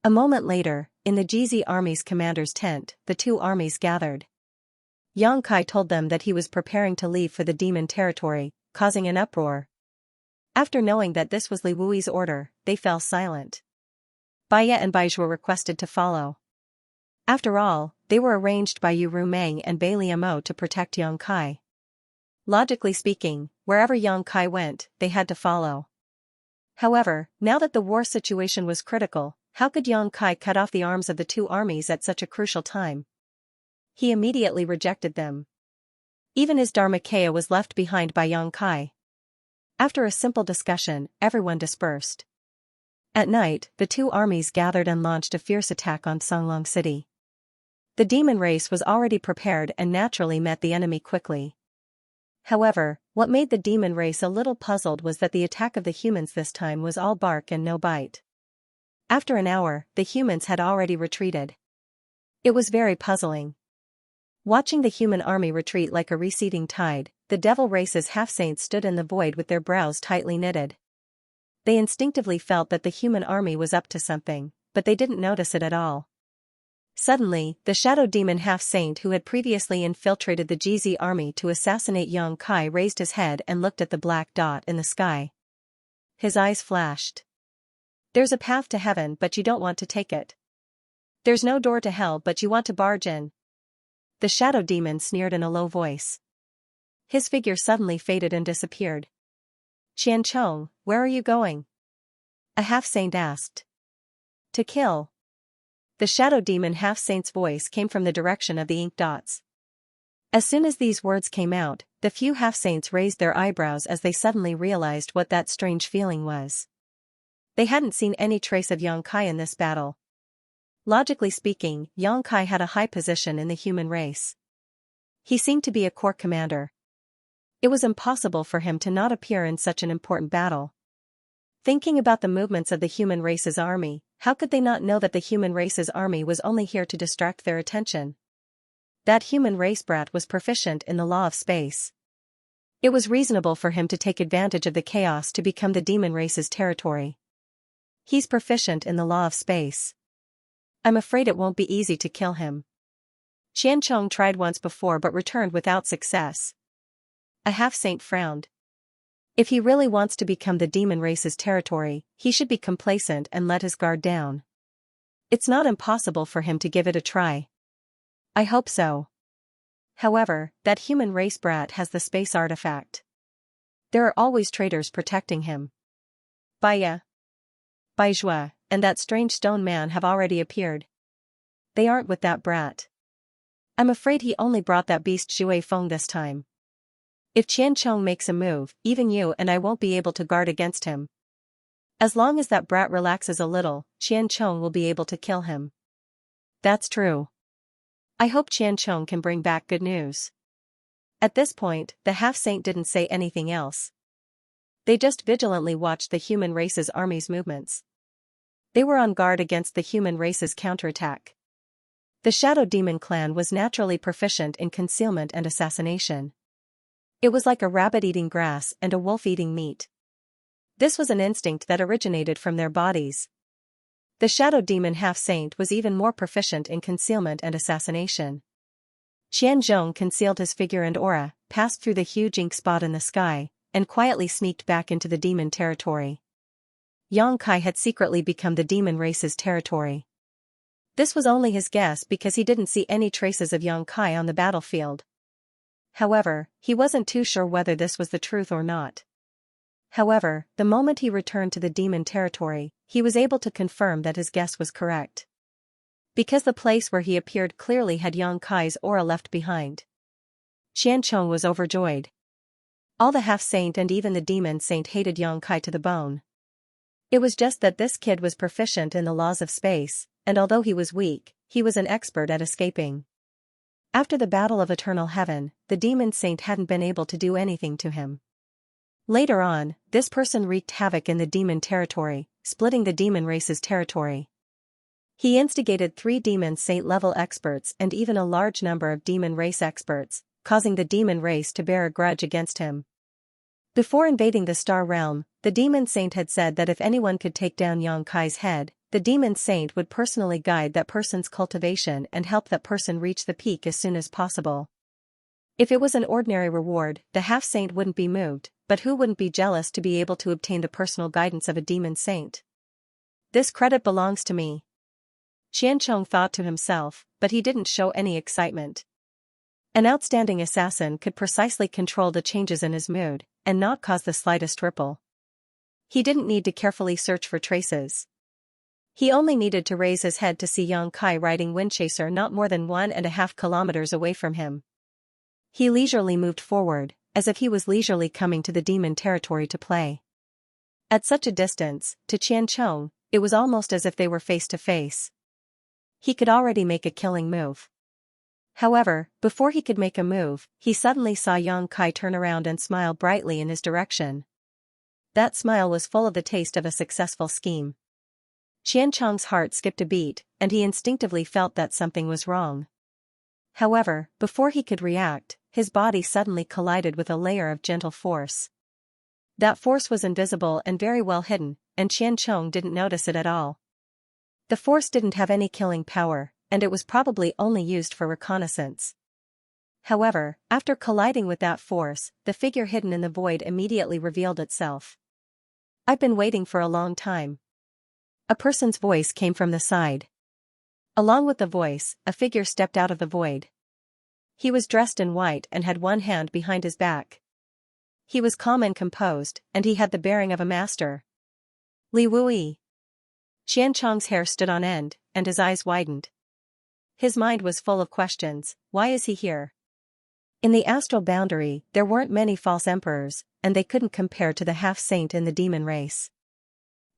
A moment later, in the GZ army's commander's tent, the two armies gathered. Xianxia told them that he was preparing to leave for the demon territory, causing an uproar. After knowing that this was Li Wui's order, they fell silent. Baya and Baizhu were requested to follow. After all, they were arranged by Yu Rumeng and Bai Liamo to protect Xianxia. Logically speaking, wherever Xianxia went, they had to follow. However, now that the war situation was critical, how could Xianxia cut off the arms of the two armies at such a crucial time? He immediately rejected them. Even his Dharmakaya was left behind by Xianxia. After a simple discussion, everyone dispersed. At night, the two armies gathered and launched a fierce attack on Songlong City. The demon race was already prepared and naturally met the enemy quickly. However, what made the demon race a little puzzled was that the attack of the humans this time was all bark and no bite. After an hour, the humans had already retreated. It was very puzzling. Watching the human army retreat like a receding tide, the devil race's half-saints stood in the void with their brows tightly knitted. They instinctively felt that the human army was up to something, but they didn't notice it at all. Suddenly, the shadow demon half-saint who had previously infiltrated the GZ army to assassinate Yang Kai raised his head and looked at the black dot in the sky. His eyes flashed. There's a path to heaven but you don't want to take it. There's no door to hell but you want to barge in. The shadow demon sneered in a low voice. His figure suddenly faded and disappeared. Xianxia, where are you going? A half-saint asked. To kill. The shadow demon half-saint's voice came from the direction of the ink dots. As soon as these words came out, the few half-saints raised their eyebrows as they suddenly realized what that strange feeling was. They hadn't seen any trace of Yang Kai in this battle. Logically speaking, Yang Kai had a high position in the human race. He seemed to be a corps commander. It was impossible for him to not appear in such an important battle. Thinking about the movements of the human race's army, how could they not know that the human race's army was only here to distract their attention? That human race brat was proficient in the law of space. It was reasonable for him to take advantage of the chaos to become the demon race's territory. He's proficient in the law of space. I'm afraid it won't be easy to kill him. Xianxia tried once before but returned without success. A half-saint frowned. If he really wants to become the demon race's territory, he should be complacent and let his guard down. It's not impossible for him to give it a try. I hope so. However, that human race brat has the space artifact. There are always traitors protecting him. Baya, Baizhua, and that strange stone man have already appeared. They aren't with that brat. I'm afraid he only brought that beast Xue Feng this time. If Qiancheng makes a move, even you and I won't be able to guard against him. As long as that brat relaxes a little, Qiancheng will be able to kill him. That's true. I hope Qiancheng can bring back good news. At this point, the half-saint didn't say anything else. They just vigilantly watched the human race's army's movements. They were on guard against the human race's counterattack. The Shadow Demon clan was naturally proficient in concealment and assassination. It was like a rabbit eating grass and a wolf eating meat. This was an instinct that originated from their bodies. The Shadow Demon half-saint was even more proficient in concealment and assassination. Qianzhong concealed his figure and aura, passed through the huge ink spot in the sky, and quietly sneaked back into the demon territory. Yang Kai had secretly become the demon race's territory. This was only his guess because he didn't see any traces of Yang Kai on the battlefield. However, he wasn't too sure whether this was the truth or not. However, the moment he returned to the demon territory, he was able to confirm that his guess was correct. Because the place where he appeared clearly had Yang Kai's aura left behind. Qiancheng was overjoyed. All the half-saint and even the demon saint hated Yang Kai to the bone. It was just that this kid was proficient in the laws of space, and although he was weak, he was an expert at escaping. After the Battle of Eternal Heaven, the demon saint hadn't been able to do anything to him. Later on, this person wreaked havoc in the demon territory, splitting the demon race's territory. He instigated 3 demon saint-level experts and even a large number of demon race experts, causing the demon race to bear a grudge against him. Before invading the Star Realm, the demon saint had said that if anyone could take down Yang Kai's head, the demon saint would personally guide that person's cultivation and help that person reach the peak as soon as possible. If it was an ordinary reward, the half-saint wouldn't be moved, but who wouldn't be jealous to be able to obtain the personal guidance of a demon saint? This credit belongs to me. Qiancheng thought to himself, but he didn't show any excitement. An outstanding assassin could precisely control the changes in his mood, and not cause the slightest ripple. He didn't need to carefully search for traces. He only needed to raise his head to see Yang Kai riding Windchaser not more than 1.5 kilometers away from him. He leisurely moved forward, as if he was leisurely coming to the demon territory to play. At such a distance, to Qiancheng, it was almost as if they were face to face. He could already make a killing move. However, before he could make a move, he suddenly saw Yang Kai turn around and smile brightly in his direction. That smile was full of the taste of a successful scheme. Xianxia's heart skipped a beat, and he instinctively felt that something was wrong. However, before he could react, his body suddenly collided with a layer of gentle force. That force was invisible and very well hidden, and Xianxiang didn't notice it at all. The force didn't have any killing power, and it was probably only used for reconnaissance. However, after colliding with that force, the figure hidden in the void immediately revealed itself. "I've been waiting for a long time." A person's voice came from the side. Along with the voice, a figure stepped out of the void. He was dressed in white and had one hand behind his back. He was calm and composed, and he had the bearing of a master. Li Wuyi. Xianxiang's hair stood on end, and his eyes widened. His mind was full of questions. Why is he here? In the astral boundary, there weren't many false emperors, and they couldn't compare to the half-saint in the demon race.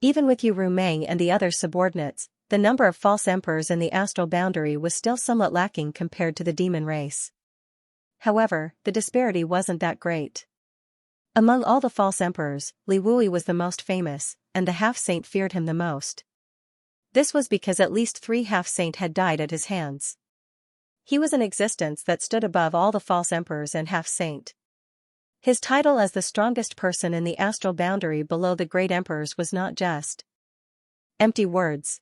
Even with Yu Rumeng and the other subordinates, the number of false emperors in the astral boundary was still somewhat lacking compared to the demon race. However, the disparity wasn't that great. Among all the false emperors, Li Wuyi was the most famous, and the half-saint feared him the most. This was because at least 3 half-saint had died at his hands. He was an existence that stood above all the false emperors and half-saint. His title as the strongest person in the astral boundary below the great emperors was not just empty words.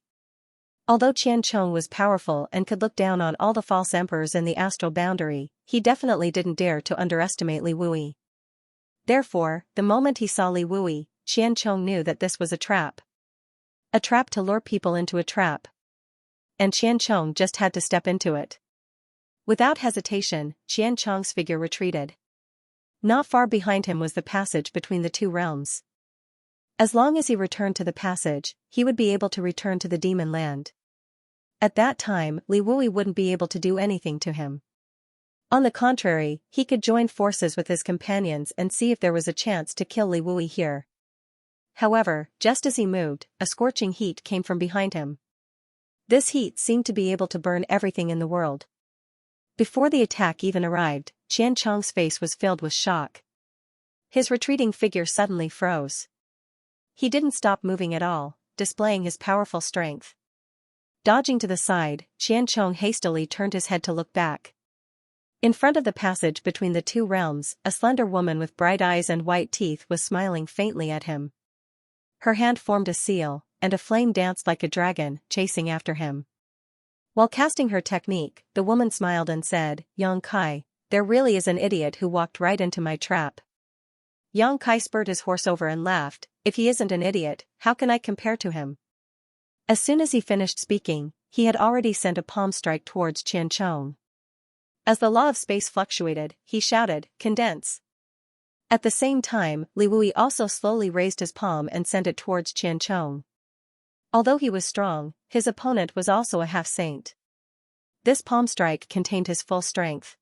Although Qianchong was powerful and could look down on all the false emperors in the astral boundary, he definitely didn't dare to underestimate Li Wuyi. Therefore, the moment he saw Li Wuyi, Qianchong knew that this was a trap. A trap to lure people into a trap. And Qianchong just had to step into it. Without hesitation, Qianchong's figure retreated. Not far behind him was the passage between the 2 realms. As long as he returned to the passage, he would be able to return to the demon land. At that time, Li Wuyi wouldn't be able to do anything to him. On the contrary, he could join forces with his companions and see if there was a chance to kill Li Wuyi here. However, just as he moved, a scorching heat came from behind him. This heat seemed to be able to burn everything in the world. Before the attack even arrived, Qianchong's face was filled with shock. His retreating figure suddenly froze. He didn't stop moving at all, displaying his powerful strength. Dodging to the side, Qianchong hastily turned his head to look back. In front of the passage between the 2 realms, a slender woman with bright eyes and white teeth was smiling faintly at him. Her hand formed a seal, and a flame danced like a dragon, chasing after him. While casting her technique, the woman smiled and said, "Yang Kai, there really is an idiot who walked right into my trap." Yang Kai spurred his horse over and laughed, "If he isn't an idiot, how can I compare to him?" As soon as he finished speaking, he had already sent a palm strike towards Qianchong. As the law of space fluctuated, he shouted, "Condense." At the same time, Li Wuyi also slowly raised his palm and sent it towards Qianchong. Although he was strong, his opponent was also a half-saint. This palm strike contained his full strength.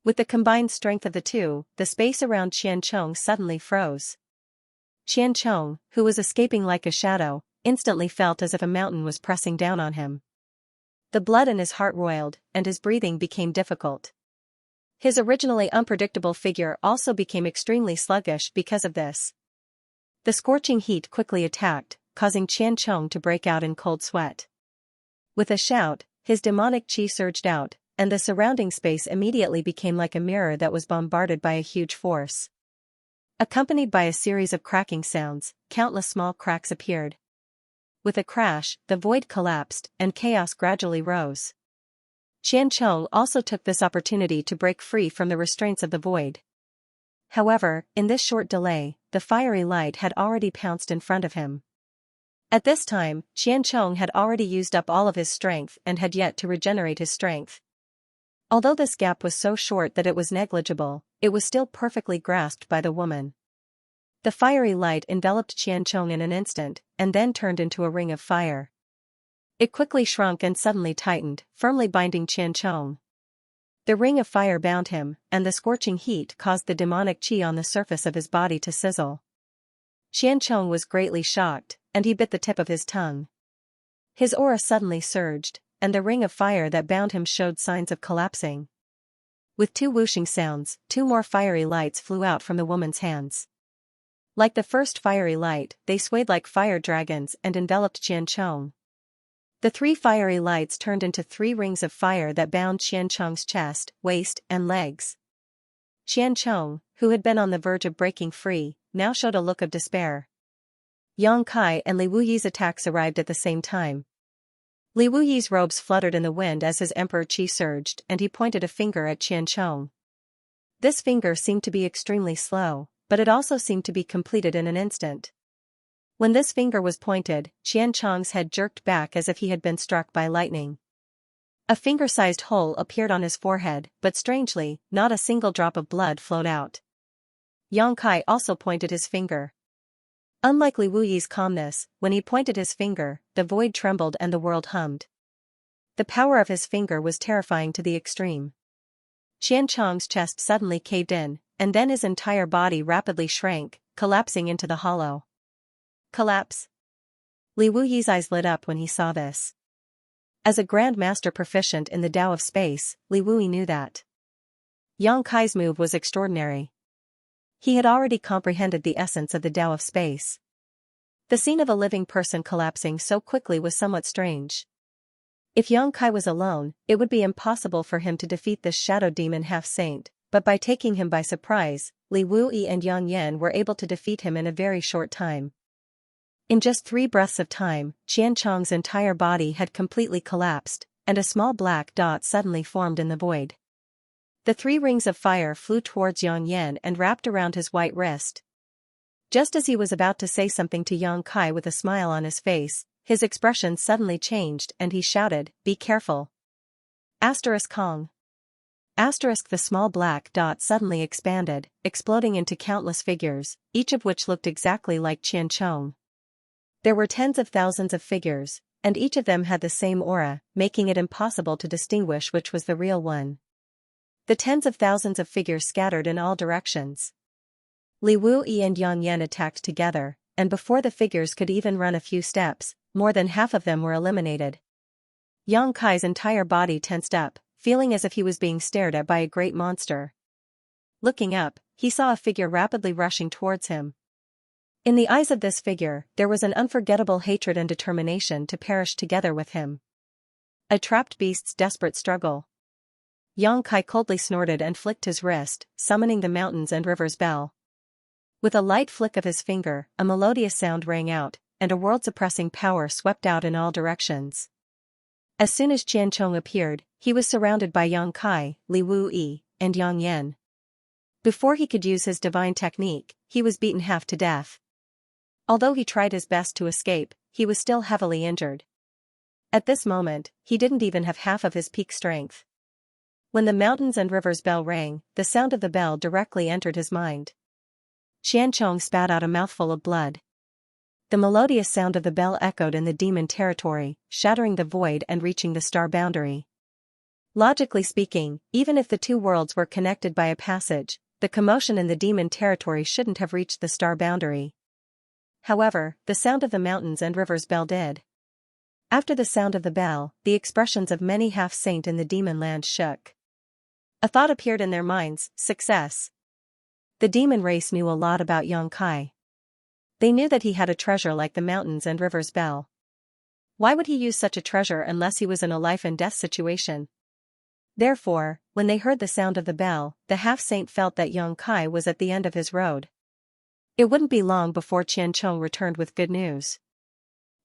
With the combined strength of the 2, the space around Qianchong suddenly froze. Qianchong, who was escaping like a shadow, instantly felt as if a mountain was pressing down on him. The blood in his heart roiled, and his breathing became difficult. His originally unpredictable figure also became extremely sluggish because of this. The scorching heat quickly attacked, causing Qianchong to break out in cold sweat. With a shout, his demonic qi surged out, and the surrounding space immediately became like a mirror that was bombarded by a huge force. Accompanied by a series of cracking sounds, countless small cracks appeared. With a crash, the void collapsed, and chaos gradually rose. Qianchong also took this opportunity to break free from the restraints of the void. However, in this short delay, the fiery light had already pounced in front of him. At this time, Qianchong had already used up all of his strength and had yet to regenerate his strength. Although this gap was so short that it was negligible, it was still perfectly grasped by the woman. The fiery light enveloped Qianchong in an instant, and then turned into a ring of fire. It quickly shrunk and suddenly tightened, firmly binding Qianchong. The ring of fire bound him, and the scorching heat caused the demonic qi on the surface of his body to sizzle. Xianchong was greatly shocked, and he bit the tip of his tongue. His aura suddenly surged, and the ring of fire that bound him showed signs of collapsing. With two whooshing sounds, two more fiery lights flew out from the woman's hands. Like the first fiery light, they swayed like fire dragons and enveloped Xianchong. The three fiery lights turned into three rings of fire that bound Xianchong's chest, waist, and legs. Xianchong, who had been on the verge of breaking free, now showed a look of despair. Yang Kai and Li Wuyi's attacks arrived at the same time. Li Wuyi's robes fluttered in the wind as his emperor qi surged, and he pointed a finger at Xianchong. This finger seemed to be extremely slow, but it also seemed to be completed in an instant. When this finger was pointed, Xianchong's head jerked back as if he had been struck by lightning. A finger-sized hole appeared on his forehead, but strangely, not a single drop of blood flowed out. Yang Kai also pointed his finger. Unlike Li Wuyi's calmness, when he pointed his finger, the void trembled and the world hummed. The power of his finger was terrifying to the extreme. Xianchong's chest suddenly caved in, and then his entire body rapidly shrank, collapsing into the hollow. Collapse. Li Wuyi's eyes lit up when he saw this. As a Grand Master proficient in the Tao of space, Li Wuyi knew that Yang Kai's move was extraordinary. He had already comprehended the essence of the Tao of space. The scene of a living person collapsing so quickly was somewhat strange. If Yang Kai was alone, it would be impossible for him to defeat this shadow demon half-saint, but by taking him by surprise, Li Wuyi and Yang Yan were able to defeat him in a very short time. In just 3 breaths of time, Xianchong's entire body had completely collapsed, and a small black dot suddenly formed in the void. The 3 rings of fire flew towards Yang Yan and wrapped around his white wrist. Just as he was about to say something to Yang Kai with a smile on his face, his expression suddenly changed and he shouted, "Be careful!" Kong. The small black dot suddenly expanded, exploding into countless figures, each of which looked exactly like Xianchong. There were tens of thousands of figures, and each of them had the same aura, making it impossible to distinguish which was the real one. The tens of thousands of figures scattered in all directions. Li Wuyi and Yang Yan attacked together, and before the figures could even run a few steps, more than half of them were eliminated. Yang Kai's entire body tensed up, feeling as if he was being stared at by a great monster. Looking up, he saw a figure rapidly rushing towards him. In the eyes of this figure, there was an unforgettable hatred and determination to perish together with him. A trapped beast's desperate struggle. Yang Kai coldly snorted and flicked his wrist, summoning the mountains and rivers bell. With a light flick of his finger, a melodious sound rang out, and a world-suppressing power swept out in all directions. As soon as Xianchong appeared, he was surrounded by Yang Kai, Li Wuyi, and Yang Yan. Before he could use his divine technique, he was beaten half to death. Although he tried his best to escape, he was still heavily injured. At this moment, he didn't even have half of his peak strength. When the mountains and rivers bell rang, the sound of the bell directly entered his mind. Xianchong spat out a mouthful of blood. The melodious sound of the bell echoed in the demon territory, shattering the void and reaching the star boundary. Logically speaking, even if the 2 worlds were connected by a passage, the commotion in the demon territory shouldn't have reached the star boundary. However, the sound of the mountains and rivers bell did. After the sound of the bell, the expressions of many half-saint in the demon land shook. A thought appeared in their minds: success. The demon race knew a lot about Yang Kai. They knew that he had a treasure like the mountains and rivers bell. Why would he use such a treasure unless he was in a life-and-death situation? Therefore, when they heard the sound of the bell, the half-saint felt that Yang Kai was at the end of his road. It wouldn't be long before Xianchong returned with good news.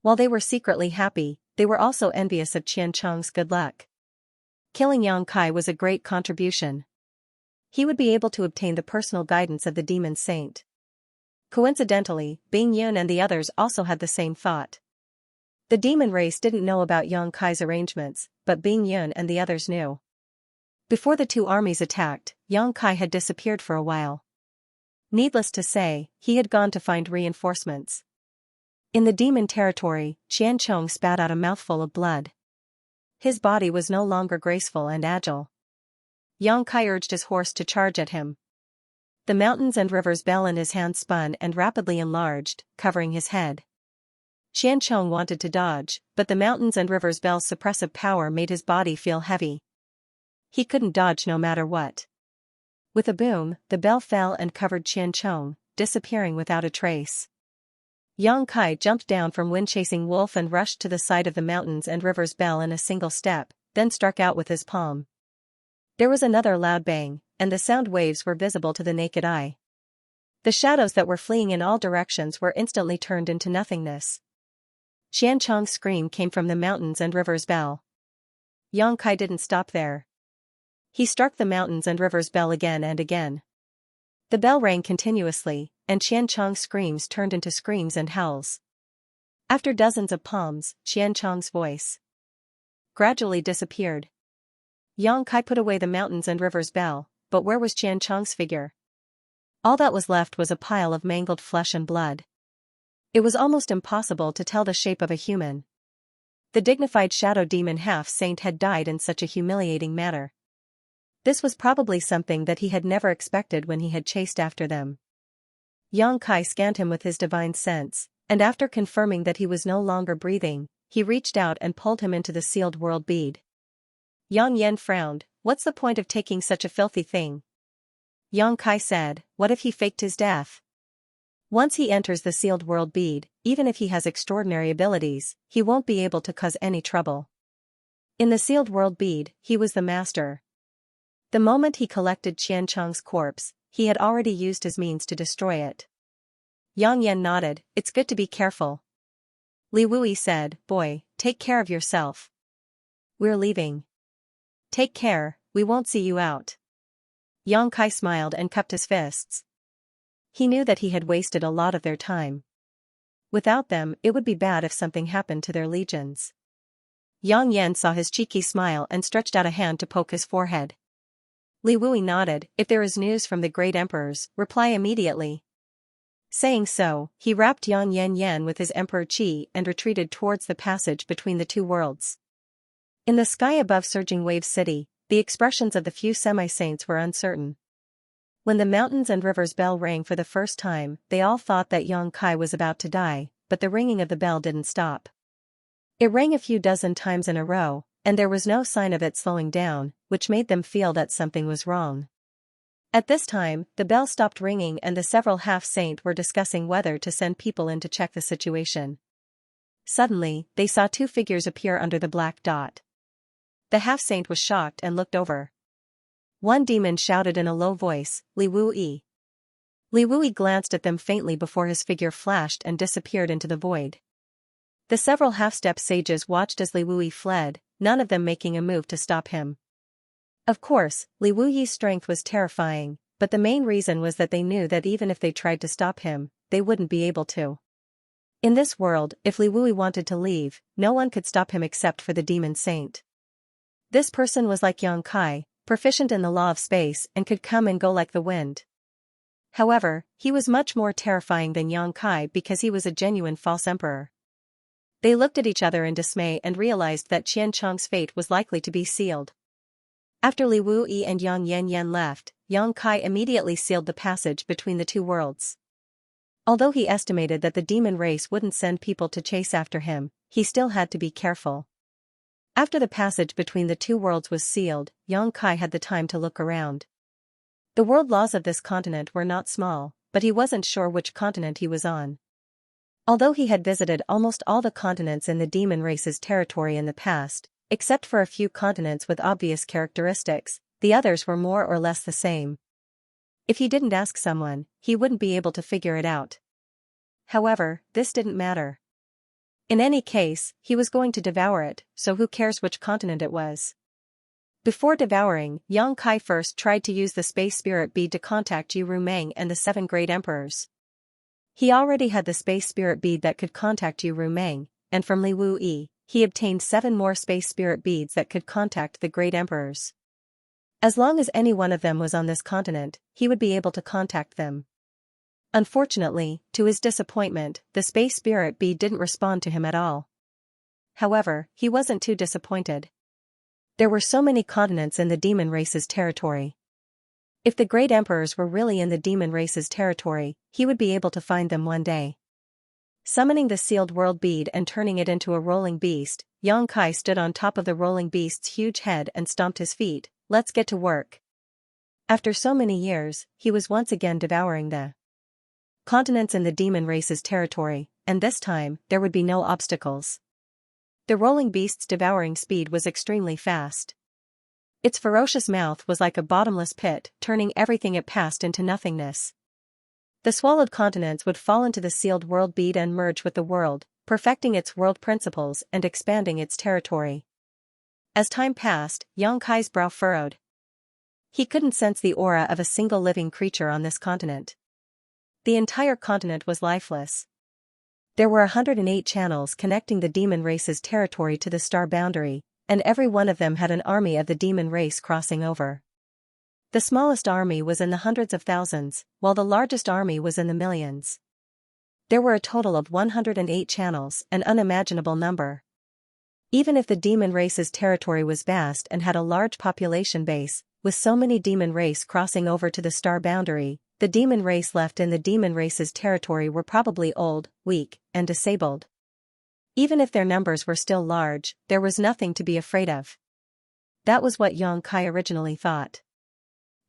While they were secretly happy, they were also envious of Xianchong's good luck. Killing Yang Kai was a great contribution. He would be able to obtain the personal guidance of the demon saint. Coincidentally, Bing Yun and the others also had the same thought. The demon race didn't know about Yang Kai's arrangements, but Bing Yun and the others knew. Before the 2 armies attacked, Yang Kai had disappeared for a while. Needless to say, he had gone to find reinforcements. In the demon territory, Xianchong spat out a mouthful of blood. His body was no longer graceful and agile. Yang Kai urged his horse to charge at him. The mountains and rivers bell in his hand spun and rapidly enlarged, covering his head. Xianxia wanted to dodge, but the mountains and rivers bell's suppressive power made his body feel heavy. He couldn't dodge no matter what. With a boom, the bell fell and covered Xianxia, disappearing without a trace. Yang Kai jumped down from wind-chasing wolf and rushed to the side of the mountains and rivers bell in a single step, then struck out with his palm. There was another loud bang, and the sound waves were visible to the naked eye. The shadows that were fleeing in all directions were instantly turned into nothingness. Xianxia's scream came from the mountains and rivers bell. Yang Kai didn't stop there. He struck the mountains and rivers bell again and again. The bell rang continuously, and Xianxia's screams turned into screams and howls. After dozens of palms, Xianxia's voice gradually disappeared. Yang Kai put away the mountains and rivers bell, but where was Xianxia's figure? All that was left was a pile of mangled flesh and blood. It was almost impossible to tell the shape of a human. The dignified shadow demon half-saint had died in such a humiliating manner. This was probably something that he had never expected when he had chased after them. Yang Kai scanned him with his divine sense, and after confirming that he was no longer breathing, he reached out and pulled him into the sealed world bead. Yang Yan frowned. What's the point of taking such a filthy thing? Yang Kai said, what if he faked his death? Once he enters the sealed world bead, even if he has extraordinary abilities, he won't be able to cause any trouble. In the sealed world bead, he was the master. The moment he collected Xianxia's corpse, he had already used his means to destroy it. Yang Yan nodded. It's good to be careful. Li Wuyi said, boy, take care of yourself. We're leaving. Take care, we won't see you out. Yang Kai smiled and cupped his fists. He knew that he had wasted a lot of their time. Without them, it would be bad if something happened to their legions. Yang Yan saw his cheeky smile and stretched out a hand to poke his forehead. Li Wuyi nodded. If there is news from the great emperors, reply immediately. Saying so, he wrapped Yang Yan with his emperor qi and retreated towards the passage between the two worlds. In the sky above Surging Wave City, the expressions of the few semi-saints were uncertain. When the mountains and rivers bell rang for the first time, they all thought that Yang Kai was about to die, but the ringing of the bell didn't stop. It rang a few dozen times in a row, and there was no sign of it slowing down, which made them feel that something was wrong. At this time, the bell stopped ringing and the several half-saint were discussing whether to send people in to check the situation. Suddenly, they saw two figures appear under the black dot. The half-saint was shocked and looked over. One demon shouted in a low voice, Li Wuyi. Li Wuyi glanced at them faintly before his figure flashed and disappeared into the void. The several half-step sages watched as Li Wuyi fled, none of them making a move to stop him. Of course, Li Wuyi's strength was terrifying, but the main reason was that they knew that even if they tried to stop him, they wouldn't be able to. In this world, if Li Wuyi wanted to leave, no one could stop him except for the demon saint. This person was like Yang Kai, proficient in the law of space and could come and go like the wind. However, he was much more terrifying than Yang Kai because he was a genuine false emperor. They looked at each other in dismay and realized that Xianxia's fate was likely to be sealed. After Li Wuyi and Yang Yan left, Yang Kai immediately sealed the passage between the two worlds. Although he estimated that the demon race wouldn't send people to chase after him, he still had to be careful. After the passage between the two worlds was sealed, Yang Kai had the time to look around. The world laws of this continent were not small, but he wasn't sure which continent he was on. Although he had visited almost all the continents in the demon race's territory in the past, except for a few continents with obvious characteristics, the others were more or less the same. If he didn't ask someone, he wouldn't be able to figure it out. However, this didn't matter. In any case, he was going to devour it, so who cares which continent it was? Before devouring, Yang Kai first tried to use the space spirit bead to contact Yu Rumeng and the 7 great emperors. He already had the space spirit bead that could contact Yu Rumeng, and from Li Wuyi, he obtained 7 more space spirit beads that could contact the great emperors. As long as any one of them was on this continent, he would be able to contact them. Unfortunately, to his disappointment, the space spirit bead didn't respond to him at all. However, he wasn't too disappointed. There were so many continents in the demon race's territory. If the great emperors were really in the demon race's territory, he would be able to find them one day. Summoning the sealed world bead and turning it into a rolling beast, Xianxia stood on top of the rolling beast's huge head and stomped his feet. Let's get to work. After so many years, he was once again devouring the continents in the demon race's territory, and this time, there would be no obstacles. The rolling beast's devouring speed was extremely fast. Its ferocious mouth was like a bottomless pit, turning everything it passed into nothingness. The swallowed continents would fall into the sealed world bead and merge with the world, perfecting its world principles and expanding its territory. As time passed, Xianxia's brow furrowed. He couldn't sense the aura of a single living creature on this continent. The entire continent was lifeless. There were 108 channels connecting the demon race's territory to the star boundary, and every one of them had an army of the demon race crossing over. The smallest army was in the hundreds of thousands, while the largest army was in the millions. There were a total of 108 channels, an unimaginable number. Even if the demon race's territory was vast and had a large population base, with so many demon race crossing over to the star boundary, the demon race left in the demon race's territory were probably old, weak, and disabled. Even if their numbers were still large, there was nothing to be afraid of. That was what Xianxia originally thought.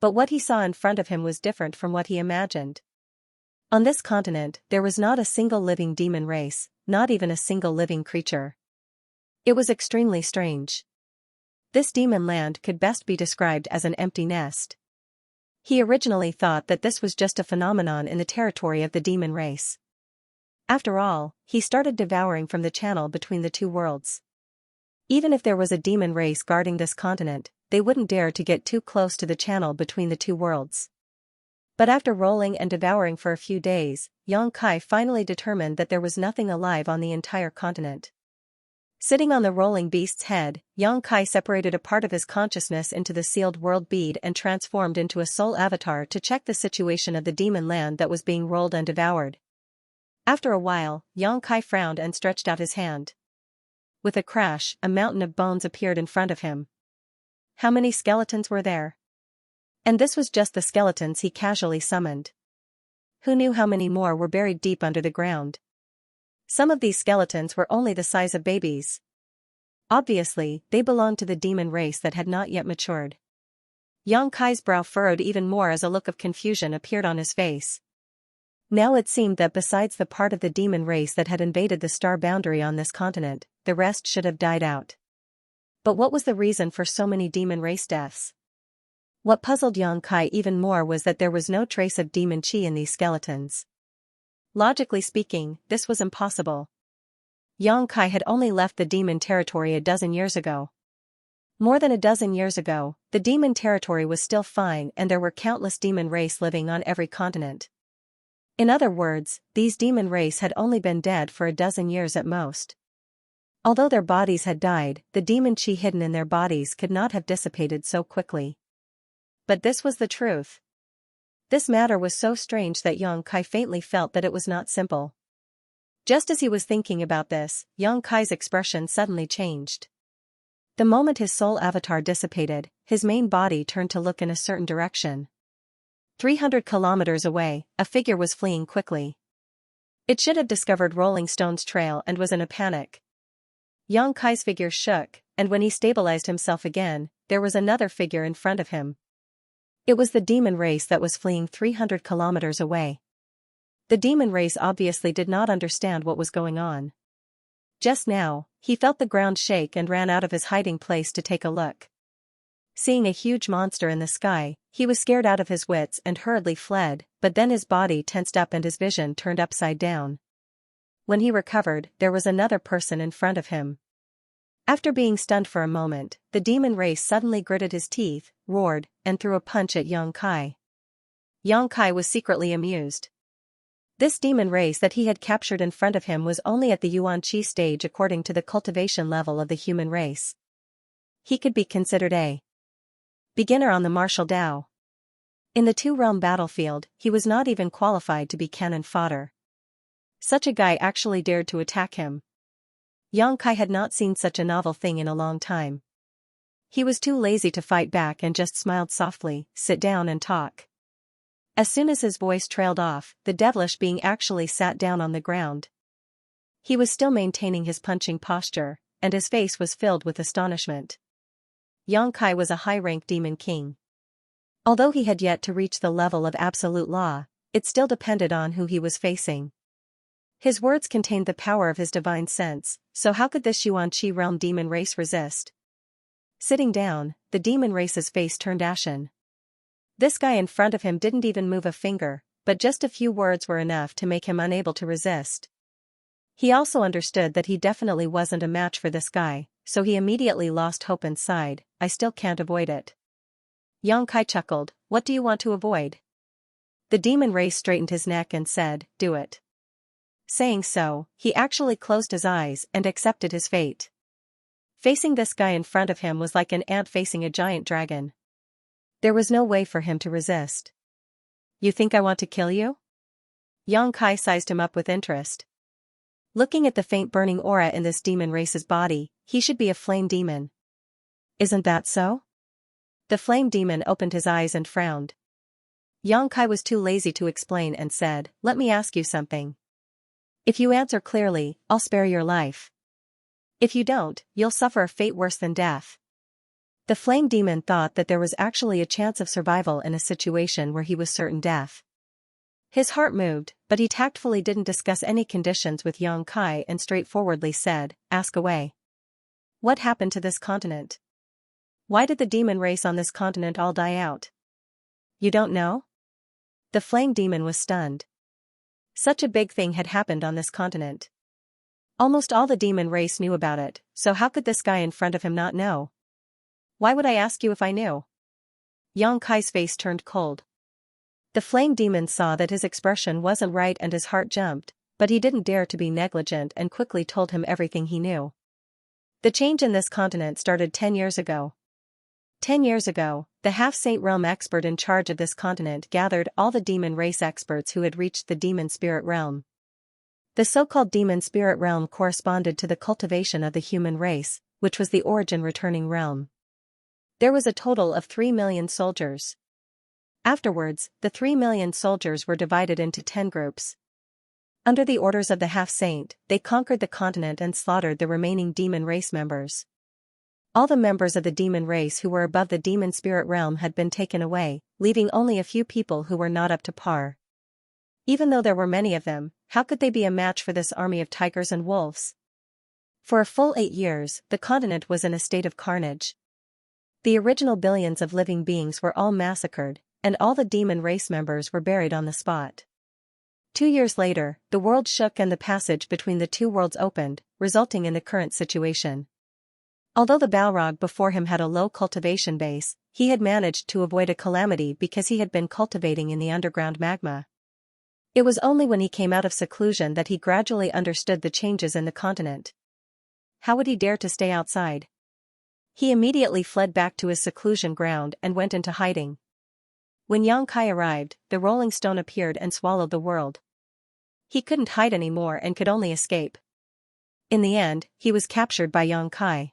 But what he saw in front of him was different from what he imagined. On this continent, there was not a single living demon race, not even a single living creature. It was extremely strange. This demon land could best be described as an empty nest. He originally thought that this was just a phenomenon in the territory of the demon race. After all, he started devouring from the channel between the two worlds. Even if there was a demon race guarding this continent, they wouldn't dare to get too close to the channel between the two worlds. But after rolling and devouring for a few days, Xianxia finally determined that there was nothing alive on the entire continent. Sitting on the rolling beast's head, Xianxia separated a part of his consciousness into the sealed world bead and transformed into a soul avatar to check the situation of the demon land that was being rolled and devoured. After a while, Xianxia frowned and stretched out his hand. With a crash, a mountain of bones appeared in front of him. How many skeletons were there? And this was just the skeletons he casually summoned. Who knew how many more were buried deep under the ground? Some of these skeletons were only the size of babies. Obviously, they belonged to the demon race that had not yet matured. Xianxia's brow furrowed even more as a look of confusion appeared on his face. Now it seemed that besides the part of the demon race that had invaded the star boundary on this continent, the rest should have died out. But what was the reason for so many demon race deaths? What puzzled Xianxia even more was that there was no trace of demon chi in these skeletons. Logically speaking, this was impossible. Xianxia had only left the demon territory a dozen years ago. More than a dozen years ago, the demon territory was still fine and there were countless demon race living on every continent. In other words, these demon race had only been dead for a dozen years at most. Although their bodies had died, the demon chi hidden in their bodies could not have dissipated so quickly. But this was the truth. This matter was so strange that Xianxia faintly felt that it was not simple. Just as he was thinking about this, Xianxia's expression suddenly changed. The moment his soul avatar dissipated, his main body turned to look in a certain direction. 300 kilometers away, a figure was fleeing quickly. It should have discovered Rolling Stone's trail and was in a panic. Xianxia's figure shook, and when he stabilized himself again, there was another figure in front of him. It was the demon race that was fleeing 300 kilometers away. The demon race obviously did not understand what was going on. Just now, he felt the ground shake and ran out of his hiding place to take a look. Seeing a huge monster in the sky, he was scared out of his wits and hurriedly fled, but then his body tensed up and his vision turned upside down. When he recovered, there was another person in front of him. After being stunned for a moment, the demon race suddenly gritted his teeth, roared, and threw a punch at Xianxia. Xianxia was secretly amused. This demon race that he had captured in front of him was only at the Yuan Qi stage according to the cultivation level of the human race. He could be considered a beginner on the martial Dao. In the two-realm battlefield, he was not even qualified to be cannon fodder. Such a guy actually dared to attack him. Xianxia had not seen such a novel thing in a long time. He was too lazy to fight back and just smiled softly, sit down and talk. As soon as his voice trailed off, the devilish being actually sat down on the ground. He was still maintaining his punching posture, and his face was filled with astonishment. Xianxia was a high-rank demon king. Although he had yet to reach the level of absolute law, it still depended on who he was facing. His words contained the power of his divine sense, so how could this Xianxia realm demon race resist? Sitting down, the demon race's face turned ashen. This guy in front of him didn't even move a finger, but just a few words were enough to make him unable to resist. He also understood that he definitely wasn't a match for this guy, so he immediately lost hope and sighed, I still can't avoid it. Xianxia chuckled, what do you want to avoid? The demon race straightened his neck and said, do it. Saying so, he actually closed his eyes and accepted his fate. Facing this guy in front of him was like an ant facing a giant dragon. There was no way for him to resist. You think I want to kill you? Xianxia sized him up with interest. Looking at the faint burning aura in this demon race's body, he should be a flame demon. Isn't that so? The flame demon opened his eyes and frowned. Xianxia was too lazy to explain and said, let me ask you something. If you answer clearly, I'll spare your life. If you don't, you'll suffer a fate worse than death. The flame demon thought that there was actually a chance of survival in a situation where he was certain death. His heart moved, but he tactfully didn't discuss any conditions with Xianxia and straightforwardly said, ask away. What happened to this continent? Why did the demon race on this continent all die out? You don't know? The flame demon was stunned. Such a big thing had happened on this continent. Almost all the demon race knew about it, so how could this guy in front of him not know? Why would I ask you if I knew? Xianxia's face turned cold. The flame demon saw that his expression wasn't right and his heart jumped, but he didn't dare to be negligent and quickly told him everything he knew. The change in this continent started 10 years ago. 10 years ago, the half-saint realm expert in charge of this continent gathered all the demon race experts who had reached the demon spirit realm. The so-called demon spirit realm corresponded to the cultivation of the human race, which was the origin returning realm. There was a total of 3 million soldiers. Afterwards, the 3 million soldiers were divided into 10 groups. Under the orders of the half-saint, they conquered the continent and slaughtered the remaining demon race members. All the members of the demon race who were above the demon spirit realm had been taken away, leaving only a few people who were not up to par. Even though there were many of them, how could they be a match for this army of tigers and wolves? For a full 8 years, the continent was in a state of carnage. The original billions of living beings were all massacred, and all the demon race members were buried on the spot. 2 years later, the world shook and the passage between the two worlds opened, resulting in the current situation. Although the Balrog before him had a low cultivation base, he had managed to avoid a calamity because he had been cultivating in the underground magma. It was only when he came out of seclusion that he gradually understood the changes in the continent. How would he dare to stay outside? He immediately fled back to his seclusion ground and went into hiding. When Xianxia arrived, the rolling stone appeared and swallowed the world. He couldn't hide anymore and could only escape. In the end, he was captured by Xianxia.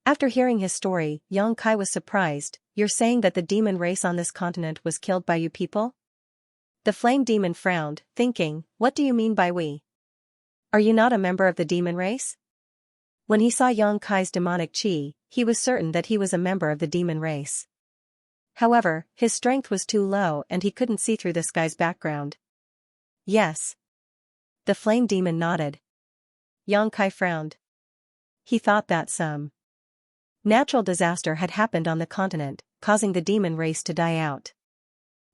After hearing his story, Xianxia was surprised. You're saying that the demon race on this continent was killed by you people? The flame demon frowned, thinking, what do you mean by we? Are you not a member of the demon race? When he saw Xianxia's demonic chi, he was certain that he was a member of the demon race. However, his strength was too low and he couldn't see through this guy's background. Yes. The flame demon nodded. Xianxia frowned. He thought that some natural disaster had happened on the continent, causing the demon race to die out.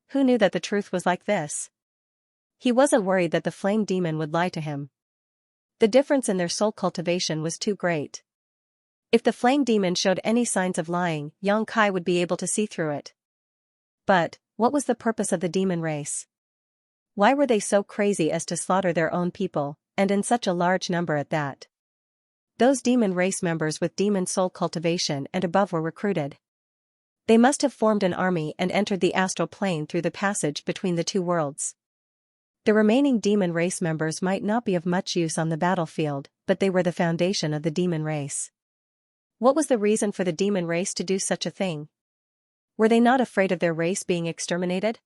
Who knew that the truth was like this? He wasn't worried that the flame demon would lie to him. The difference in their soul cultivation was too great. If the flame demon showed any signs of lying, Xianxia would be able to see through it. But, what was the purpose of the demon race? Why were they so crazy as to slaughter their own people, and in such a large number at that? Those demon race members with demon soul cultivation and above were recruited. They must have formed an army and entered the astral plane through the passage between the two worlds. The remaining demon race members might not be of much use on the battlefield, but they were the foundation of the demon race. What was the reason for the demon race to do such a thing? Were they not afraid of their race being exterminated?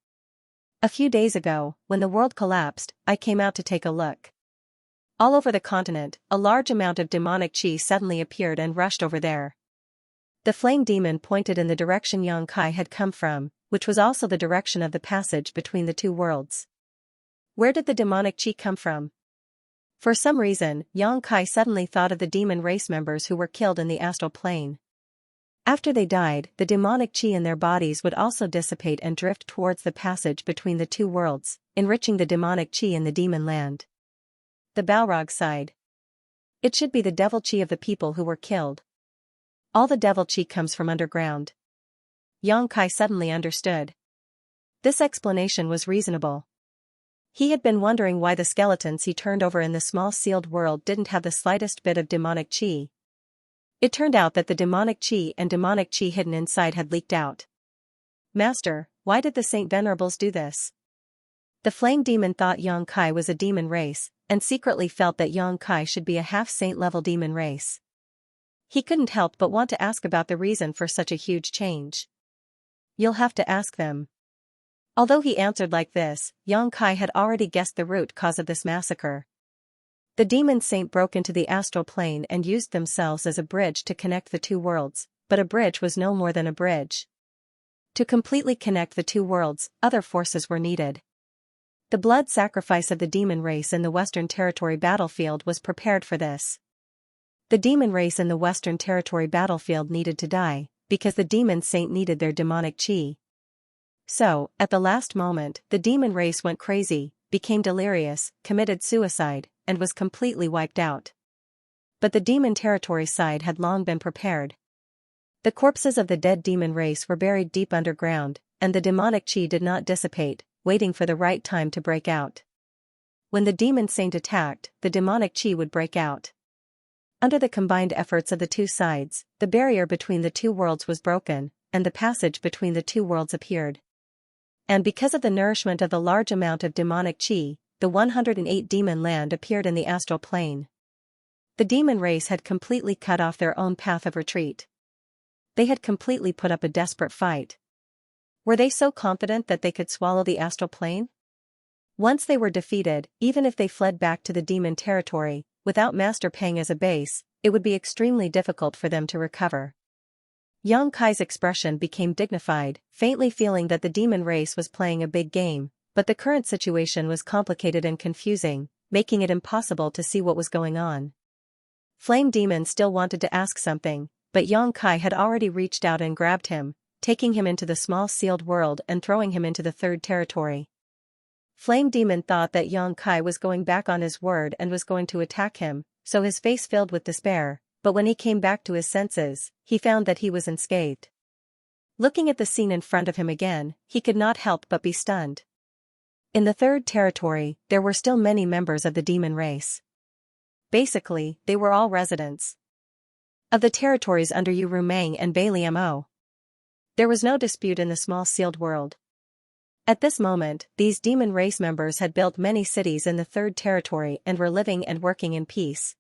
A few days ago, when the world collapsed, I came out to take a look. All over the continent, a large amount of demonic qi suddenly appeared and rushed over there. The flame demon pointed in the direction Xianxia had come from, which was also the direction of the passage between the two worlds. Where did the demonic qi come from? For some reason, Xianxia suddenly thought of the demon race members who were killed in the astral plane. After they died, the demonic qi in their bodies would also dissipate and drift towards the passage between the two worlds, enriching the demonic qi in the demon land. The Balrog sighed. It should be the devil qi of the people who were killed. All the devil qi comes from underground. Xianxia suddenly understood. This explanation was reasonable. He had been wondering why the skeletons he turned over in the small sealed world didn't have the slightest bit of demonic qi. It turned out that the demonic qi and demonic qi hidden inside had leaked out. Master, why did the Saint Venerables do this? The flame demon thought Xianxia was a demon race, and secretly felt that Xianxia should be a half-saint level demon race. He couldn't help but want to ask about the reason for such a huge change. You'll have to ask them. Although he answered like this, Xianxia had already guessed the root cause of this massacre. The demon saint broke into the astral plane and used themselves as a bridge to connect the two worlds, but a bridge was no more than a bridge. To completely connect the two worlds, other forces were needed. The blood sacrifice of the demon race in the Western Territory battlefield was prepared for this. The demon race in the Western Territory battlefield needed to die, because the demon saint needed their demonic qi. So, at the last moment, the demon race went crazy, became delirious, committed suicide, and was completely wiped out. But the demon territory side had long been prepared. The corpses of the dead demon race were buried deep underground, and the demonic qi did not dissipate, waiting for the right time to break out. When the demon saint attacked, the demonic qi would break out. Under the combined efforts of the two sides, the barrier between the two worlds was broken, and the passage between the two worlds appeared. And because of the nourishment of the large amount of demonic qi, the 108 demon land appeared in the astral plane. The demon race had completely cut off their own path of retreat. They had completely put up a desperate fight. Were they so confident that they could swallow the astral plane? Once they were defeated, even if they fled back to the demon territory, without Master Pang as a base, it would be extremely difficult for them to recover. Xianxia's expression became dignified, faintly feeling that the demon race was playing a big game, but the current situation was complicated and confusing, making it impossible to see what was going on. Flame Demon still wanted to ask something, but Xianxia had already reached out and grabbed him, taking him into the small sealed world and throwing him into the third territory. Flame Demon thought that Xianxia was going back on his word and was going to attack him, so his face filled with despair, but when he came back to his senses, he found that he was unscathed. Looking at the scene in front of him again, he could not help but be stunned. In the third territory, there were still many members of the demon race. Basically, they were all residents of the territories under Yurumang and Baliamo. There was no dispute in the small sealed world. At this moment, these demon race members had built many cities in the third territory and were living and working in peace.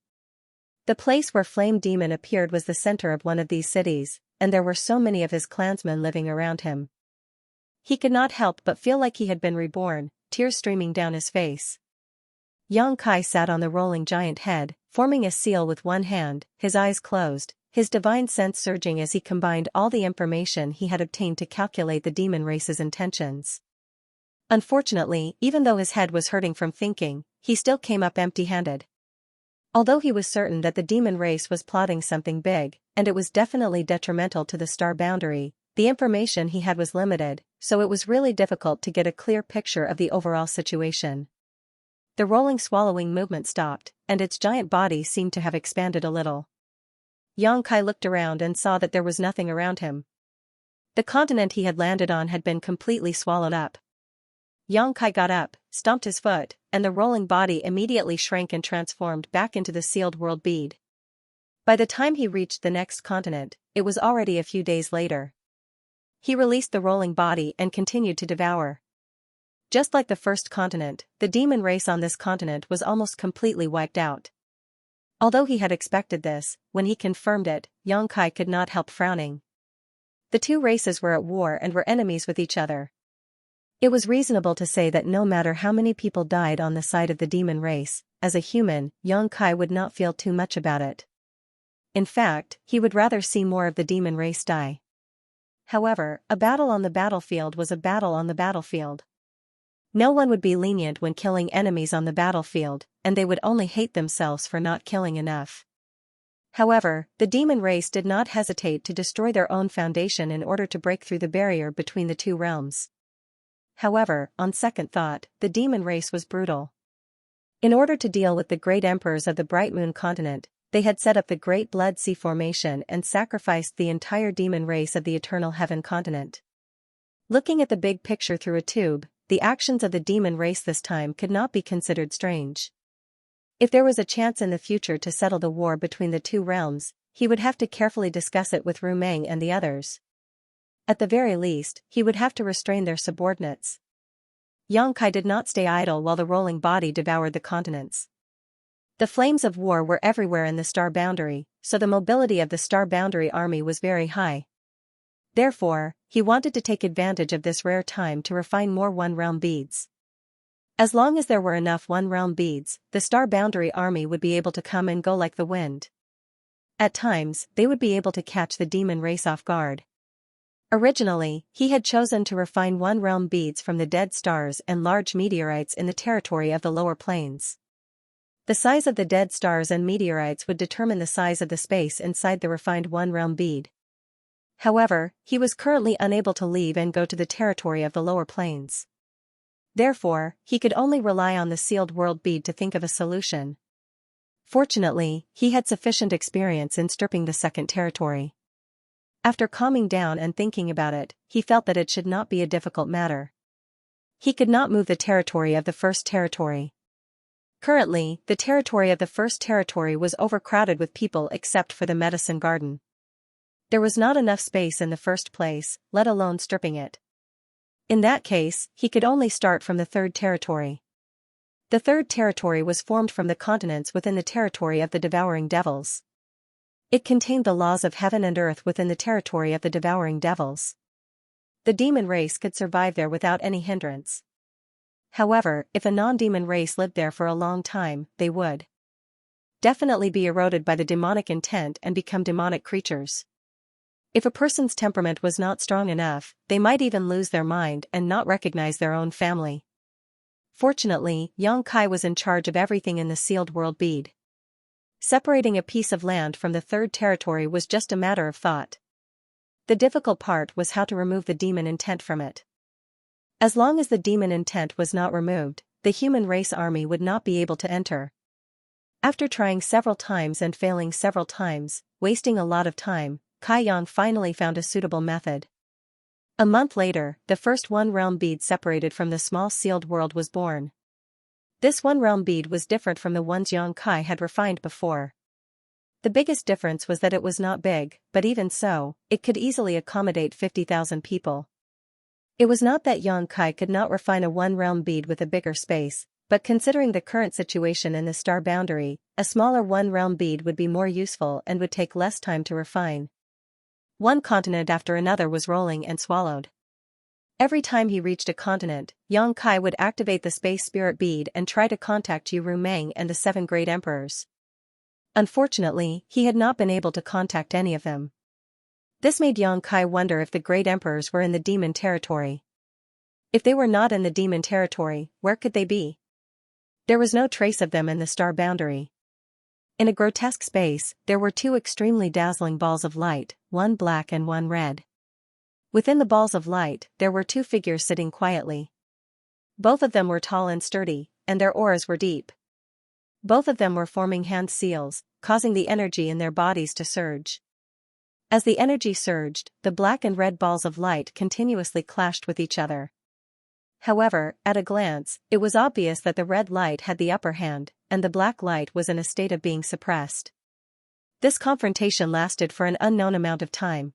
The place where Flame Demon appeared was the center of one of these cities, and there were so many of his clansmen living around him. He could not help but feel like he had been reborn, tears streaming down his face. Xianxia sat on the rolling giant head, forming a seal with one hand, his eyes closed, his divine sense surging as he combined all the information he had obtained to calculate the demon race's intentions. Unfortunately, even though his head was hurting from thinking, he still came up empty-handed. Although he was certain that the demon race was plotting something big, and it was definitely detrimental to the star boundary, the information he had was limited, so it was really difficult to get a clear picture of the overall situation. The rolling swallowing movement stopped, and its giant body seemed to have expanded a little. Xianxia looked around and saw that there was nothing around him. The continent he had landed on had been completely swallowed up. Xianxia got up, stomped his foot, and the rolling body immediately shrank and transformed back into the sealed world bead. By the time he reached the next continent, it was already a few days later. He released the rolling body and continued to devour. Just like the first continent, the demon race on this continent was almost completely wiped out. Although he had expected this, when he confirmed it, Xianxia could not help frowning. The two races were at war and were enemies with each other. It was reasonable to say that no matter how many people died on the side of the demon race, as a human, Xianxia would not feel too much about it. In fact, he would rather see more of the demon race die. However, a battle on the battlefield was a battle on the battlefield. No one would be lenient when killing enemies on the battlefield, and they would only hate themselves for not killing enough. However, the demon race did not hesitate to destroy their own foundation in order to break through the barrier between the two realms. However, on second thought, the demon race was brutal. In order to deal with the great emperors of the Bright Moon continent, they had set up the Great Blood Sea Formation and sacrificed the entire demon race of the Eternal Heaven continent. Looking at the big picture through a tube, the actions of the demon race this time could not be considered strange. If there was a chance in the future to settle the war between the two realms, he would have to carefully discuss it with Rumeng and the others. At the very least, he would have to restrain their subordinates. Xianxia did not stay idle while the rolling body devoured the continents. The flames of war were everywhere in the star boundary, so the mobility of the star boundary army was very high. Therefore, he wanted to take advantage of this rare time to refine more one-realm beads. As long as there were enough one-realm beads, the star boundary army would be able to come and go like the wind. At times, they would be able to catch the demon race off guard. Originally, he had chosen to refine one-realm beads from the dead stars and large meteorites in the territory of the lower planes. The size of the dead stars and meteorites would determine the size of the space inside the refined one-realm bead. However, he was currently unable to leave and go to the territory of the lower planes. Therefore, he could only rely on the sealed world bead to think of a solution. Fortunately, he had sufficient experience in stripping the second territory. After calming down and thinking about it, he felt that it should not be a difficult matter. He could not move the territory of the first territory. Currently, the territory of the first territory was overcrowded with people except for the medicine garden. There was not enough space in the first place, let alone stripping it. In that case, he could only start from the third territory. The third territory was formed from the continents within the territory of the devouring devils. It contained the laws of heaven and earth within the territory of the devouring devils. The demon race could survive there without any hindrance. However, if a non-demon race lived there for a long time, they would definitely be eroded by the demonic intent and become demonic creatures. If a person's temperament was not strong enough, they might even lose their mind and not recognize their own family. Fortunately, Xianxia was in charge of everything in the sealed world bead. Separating a piece of land from the third territory was just a matter of thought. The difficult part was how to remove the demon intent from it. As long as the demon intent was not removed, the human race army would not be able to enter. After trying several times and failing several times, wasting a lot of time, Kaiyang finally found a suitable method. A month later, the first one-realm bead separated from the small sealed world was born. This one-realm bead was different from the ones Xianxia had refined before. The biggest difference was that it was not big, but even so, it could easily accommodate 50,000 people. It was not that Xianxia could not refine a one-realm bead with a bigger space, but considering the current situation in the star boundary, a smaller one-realm bead would be more useful and would take less time to refine. One continent after another was rolling and swallowed. Every time he reached a continent, Xianxia would activate the space spirit bead and try to contact Yu Rumeng and the 7 great emperors. Unfortunately, he had not been able to contact any of them. This made Xianxia wonder if the great emperors were in the demon territory. If they were not in the demon territory, where could they be? There was no trace of them in the star boundary. In a grotesque space, there were 2 extremely dazzling balls of light, one black and one red. Within the balls of light, there were 2 figures sitting quietly. Both of them were tall and sturdy, and their auras were deep. Both of them were forming hand seals, causing the energy in their bodies to surge. As the energy surged, the black and red balls of light continuously clashed with each other. However, at a glance, it was obvious that the red light had the upper hand, and the black light was in a state of being suppressed. This confrontation lasted for an unknown amount of time.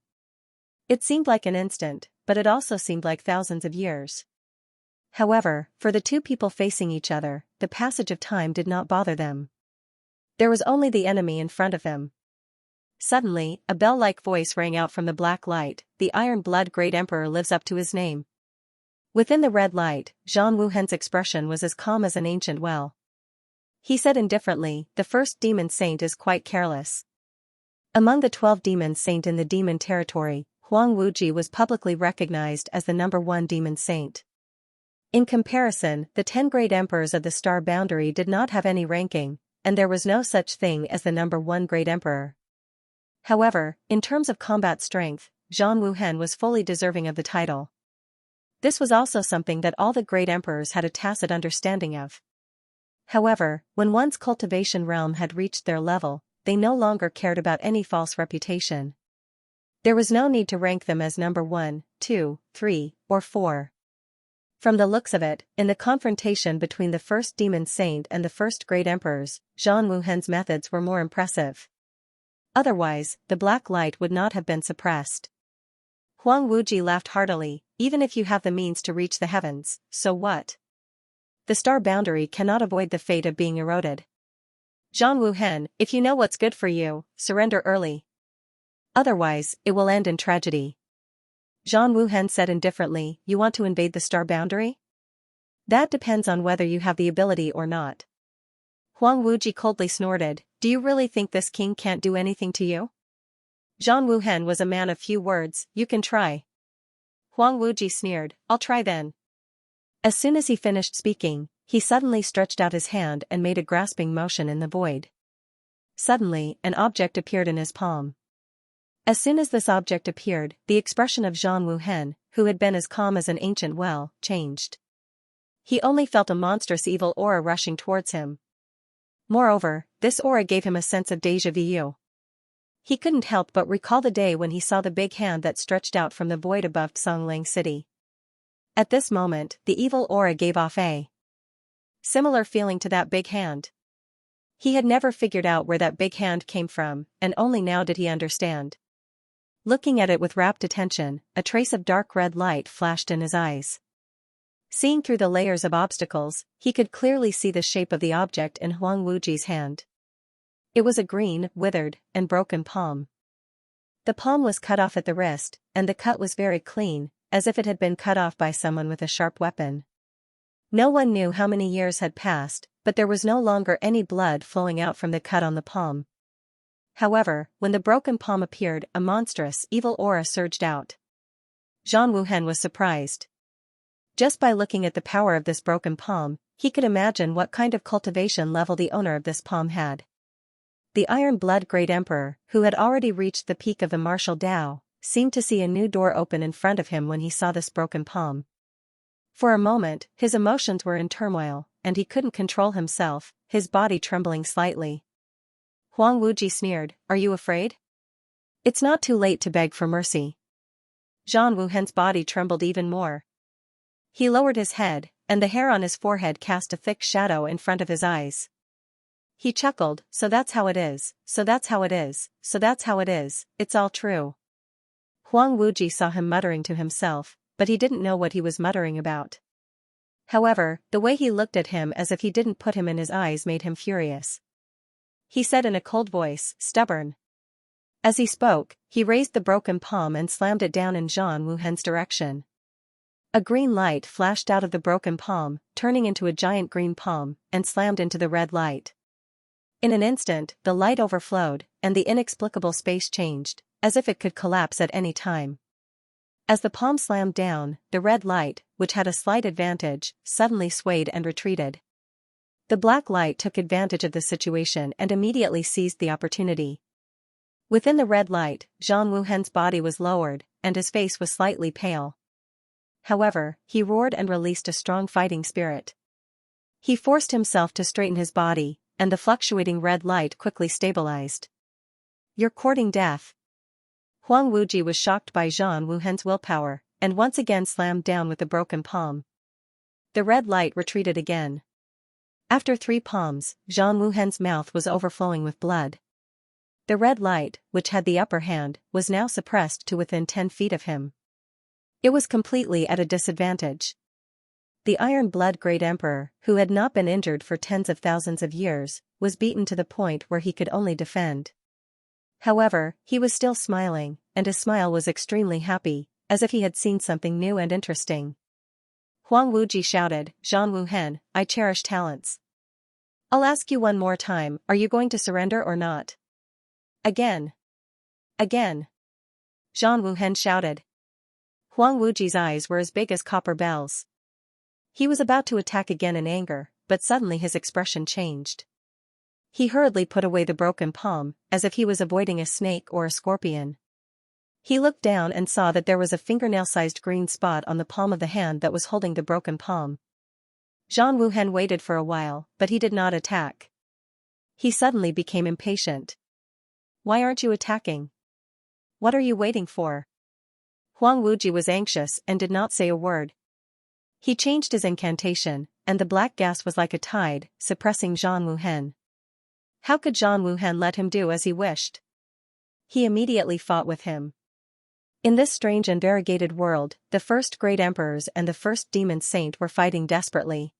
It seemed like an instant, but it also seemed like thousands of years. However, for the 2 people facing each other, the passage of time did not bother them. There was only the enemy in front of him. Suddenly, a bell-like voice rang out from the black light, "The Iron Blood Great Emperor lives up to his name." Within the red light, Zhang Wuhen's expression was as calm as an ancient well. He said indifferently, "The first demon saint is quite careless." Among the 12 demon saint in the demon territory, Huang Wuji was publicly recognized as the #1 demon saint. In comparison, the 10 great emperors of the star boundary did not have any ranking, and there was no such thing as the #1 great emperor. However, in terms of combat strength, Zhang Wuhen was fully deserving of the title. This was also something that all the great emperors had a tacit understanding of. However, when one's cultivation realm had reached their level, they no longer cared about any false reputation. There was no need to rank them as #1, 2, 3, or 4. From the looks of it, in the confrontation between the first demon saint and the first great emperors, Zhang Wuhen's methods were more impressive. Otherwise, the black light would not have been suppressed. Huang Wuji laughed heartily, "Even if you have the means to reach the heavens, so what? The star boundary cannot avoid the fate of being eroded. Zhang Wuhen, if you know what's good for you, surrender early. Otherwise, it will end in tragedy." Zhang Wuhen said indifferently, "You want to invade the star boundary? That depends on whether you have the ability or not." Huang Wuji coldly snorted, "Do you really think this king can't do anything to you?" Zhang Wuhen was a man of few words, "You can try." Huang Wuji sneered, "I'll try then." As soon as he finished speaking, he suddenly stretched out his hand and made a grasping motion in the void. Suddenly, an object appeared in his palm. As soon as this object appeared, the expression of Zhang Wuhen, who had been as calm as an ancient well, changed. He only felt a monstrous evil aura rushing towards him. Moreover, this aura gave him a sense of déjà vu. He couldn't help but recall the day when he saw the big hand that stretched out from the void above Songling City. At this moment, the evil aura gave off a similar feeling to that big hand. He had never figured out where that big hand came from, and only now did he understand. Looking at it with rapt attention, a trace of dark red light flashed in his eyes. Seeing through the layers of obstacles, he could clearly see the shape of the object in Huang Wuji's hand. It was a green, withered, and broken palm. The palm was cut off at the wrist, and the cut was very clean, as if it had been cut off by someone with a sharp weapon. No one knew how many years had passed, but there was no longer any blood flowing out from the cut on the palm. However, when the broken palm appeared, a monstrous, evil aura surged out. Zhang Wuhen was surprised. Just by looking at the power of this broken palm, he could imagine what kind of cultivation level the owner of this palm had. The Iron Blood Great Emperor, who had already reached the peak of the martial Tao, seemed to see a new door open in front of him when he saw this broken palm. For a moment, his emotions were in turmoil, and he couldn't control himself, his body trembling slightly. Huang Wuji sneered, "Are you afraid? It's not too late to beg for mercy." Zhang Wuhen's body trembled even more. He lowered his head, and the hair on his forehead cast a thick shadow in front of his eyes. He chuckled, "So that's how it is, so that's how it is, so that's how it is, it's all true." Huang Wuji saw him muttering to himself, but he didn't know what he was muttering about. However, the way he looked at him as if he didn't put him in his eyes made him furious. He said in a cold voice, "Stubborn." As he spoke, he raised the broken palm and slammed it down in Zhang Wuhen's direction. A green light flashed out of the broken palm, turning into a giant green palm, and slammed into the red light. In an instant, the light overflowed, and the inexplicable space changed, as if it could collapse at any time. As the palm slammed down, the red light, which had a slight advantage, suddenly swayed and retreated. The black light took advantage of the situation and immediately seized the opportunity. Within the red light, Zhang Wuhen's body was lowered, and his face was slightly pale. However, he roared and released a strong fighting spirit. He forced himself to straighten his body, and the fluctuating red light quickly stabilized. "You're courting death." Huang Wuji was shocked by Zhang Wuhen's willpower, and once again slammed down with the broken palm. The red light retreated again. After 3 palms, Zhang Wuhen's mouth was overflowing with blood. The red light, which had the upper hand, was now suppressed to within 10 feet of him. It was completely at a disadvantage. The Iron Blood Great Emperor, who had not been injured for tens of thousands of years, was beaten to the point where he could only defend. However, he was still smiling, and his smile was extremely happy, as if he had seen something new and interesting. Huang Wuji shouted, "Zhan Wuhen, I cherish talents. I'll ask you one more time, are you going to surrender or not?" Again. Again. Zhan Wuhen shouted. Huang Wuji's eyes were as big as copper bells. He was about to attack again in anger, but suddenly his expression changed. He hurriedly put away the broken palm, as if he was avoiding a snake or a scorpion. He looked down and saw that there was a fingernail-sized green spot on the palm of the hand that was holding the broken palm. Zhan Wuhen waited for a while, but he did not attack. He suddenly became impatient. "Why aren't you attacking? What are you waiting for?" Huang Wuji was anxious and did not say a word. He changed his incantation, and the black gas was like a tide, suppressing Zhan Wuhen. How could Zhan Wuhen let him do as he wished? He immediately fought with him. In this strange and variegated world, the first great emperors and the first demon saint were fighting desperately.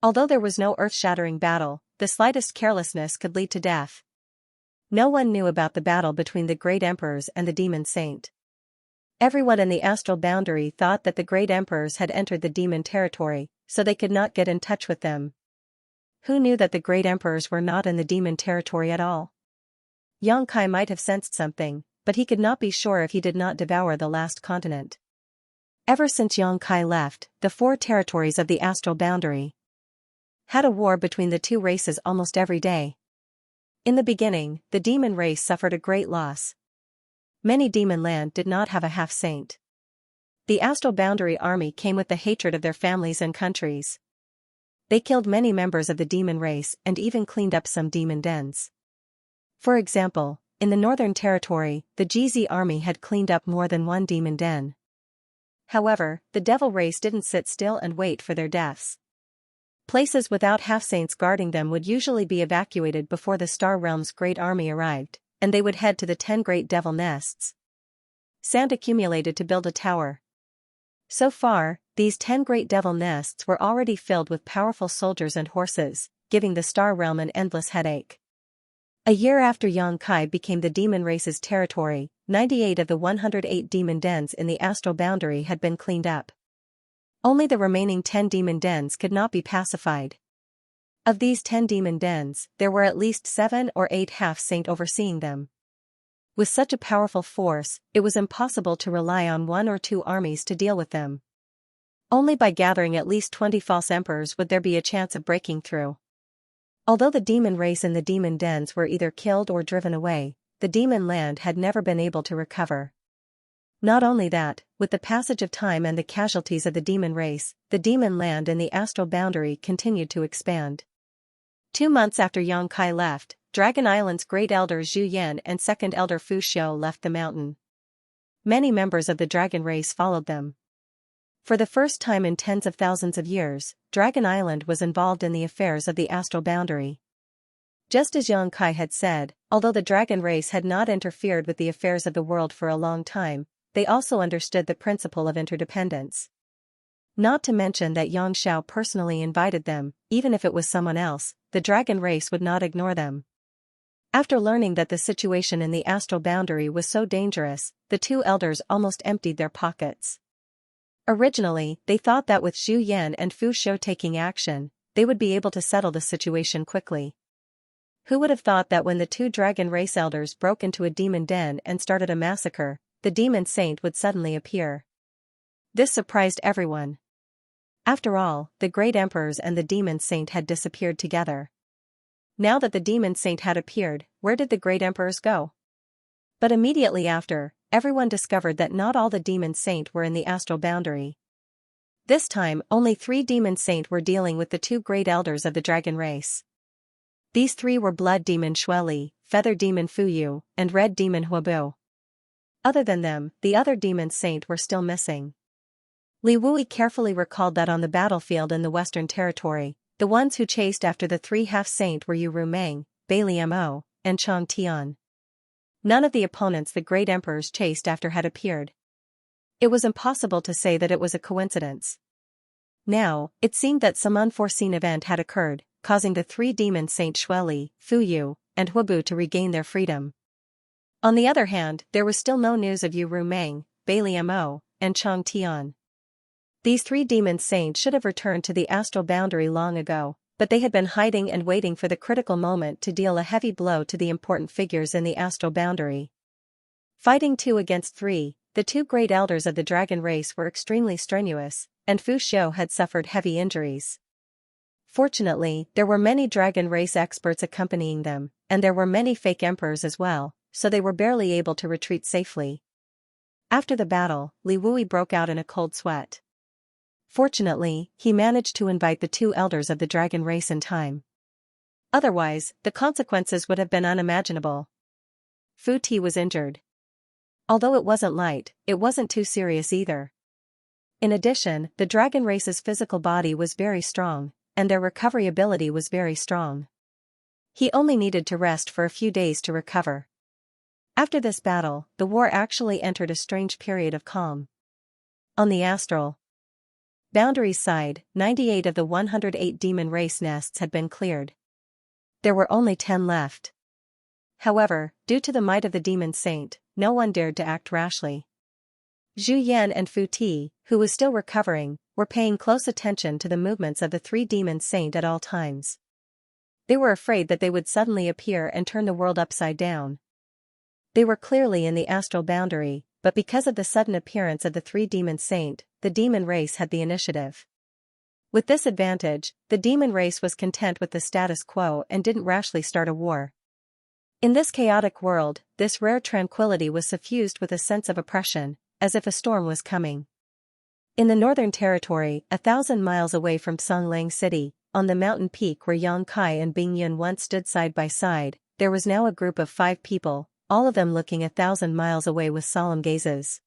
Although there was no earth-shattering battle, the slightest carelessness could lead to death. No one knew about the battle between the great emperors and the demon saint. Everyone in the astral boundary thought that the great emperors had entered the demon territory, so they could not get in touch with them. Who knew that the great emperors were not in the demon territory at all? Yang Kai might have sensed something, but he could not be sure if he did not devour the last continent. Ever since Yang Kai left, the 4 territories of the astral boundary had a war between the two races almost every day. In the beginning, the demon race suffered a great loss. Many demon land did not have a half-saint. The astral boundary army came with the hatred of their families and countries. They killed many members of the demon race and even cleaned up some demon dens. For example, in the Northern Territory, the GZ army had cleaned up more than one demon den. However, the devil race didn't sit still and wait for their deaths. Places without half-saints guarding them would usually be evacuated before the Star Realm's great army arrived, and they would head to the 10 great devil nests. Sand accumulated to build a tower. So far, these 10 great devil nests were already filled with powerful soldiers and horses, giving the Star Realm an endless headache. A year after Yang Kai became the demon race's territory, 98 of the 108 demon dens in the astral boundary had been cleaned up. Only the remaining 10 demon dens could not be pacified. Of these 10 demon dens, there were at least 7 or 8 half-saint overseeing them. With such a powerful force, it was impossible to rely on 1 or 2 armies to deal with them. Only by gathering at least 20 false emperors would there be a chance of breaking through. Although the demon race and the demon dens were either killed or driven away, the demon land had never been able to recover. Not only that, with the passage of time and the casualties of the demon race, the demon land and the astral boundary continued to expand. 2 months after Yang Kai left, Dragon Island's great elder Zhu Yan and second elder Fu Xiu left the mountain. Many members of the dragon race followed them. For the first time in tens of thousands of years, Dragon Island was involved in the affairs of the astral boundary. Just as Yang Kai had said, although the dragon race had not interfered with the affairs of the world for a long time, they also understood the principle of interdependence. Not to mention that Yang Xiao personally invited them, even if it was someone else, the dragon race would not ignore them. After learning that the situation in the astral boundary was so dangerous, the 2 elders almost emptied their pockets. Originally, they thought that with Zhu Yan and Fu Xiu taking action, they would be able to settle the situation quickly. Who would have thought that when the 2 dragon race elders broke into a demon den and started a massacre, the demon saint would suddenly appear? This surprised everyone. After all, the great emperors and the demon saint had disappeared together. Now that the demon saint had appeared, where did the great emperors go? But immediately after, everyone discovered that not all the demon saint were in the astral boundary. This time, only 3 demon saint were dealing with the 2 great elders of the dragon race. These 3 were blood demon Xueli, feather demon Fuyu, and red demon Huabu. Other than them, the other demon saint were still missing. Li Wui carefully recalled that on the battlefield in the Western Territory, the ones who chased after the 3 half-saint were Yu Rumeng, Bai Liamo, and Chang Tian. None of the opponents the great emperors chased after had appeared. It was impossible to say that it was a coincidence. Now, it seemed that some unforeseen event had occurred, causing the three demon Saint Shueli, Fu Yu, and Hubu to regain their freedom. On the other hand, there was still no news of Yu Rumeng, Bailey Mo, and Chang Tian. These three demon saints should have returned to the astral boundary long ago, but they had been hiding and waiting for the critical moment to deal a heavy blow to the important figures in the astral boundary. Fighting 2 against 3, the two great elders of the dragon race were extremely strenuous, and Fu Xiu had suffered heavy injuries. Fortunately, there were many dragon race experts accompanying them, and there were many fake emperors as well, so they were barely able to retreat safely. After the battle, Li Wui broke out in a cold sweat. Fortunately, he managed to invite the two elders of the dragon race in time. Otherwise, the consequences would have been unimaginable. Fu Ti was injured. Although it wasn't light, it wasn't too serious either. In addition, the dragon race's physical body was very strong, and their recovery ability was very strong. He only needed to rest for a few days to recover. After this battle, the war actually entered a strange period of calm. On the astral boundaries side, 98 of the 108 demon race nests had been cleared. There were only 10 left. However, due to the might of the demon saint, no one dared to act rashly. Zhu Yan and Fu Ti, who was still recovering, were paying close attention to the movements of the three demon saint at all times. They were afraid that they would suddenly appear and turn the world upside down. They were clearly in the astral boundary, but because of the sudden appearance of the three demon saint, the demon race had the initiative. With this advantage, the demon race was content with the status quo and didn't rashly start a war. In this chaotic world, this rare tranquility was suffused with a sense of oppression, as if a storm was coming. In the Northern Territory, 1,000 miles away from Songlang City, on the mountain peak where Yang Kai and Bing Yun once stood side by side, there was now a group of 5 people, all of them looking 1,000 miles away with solemn gazes.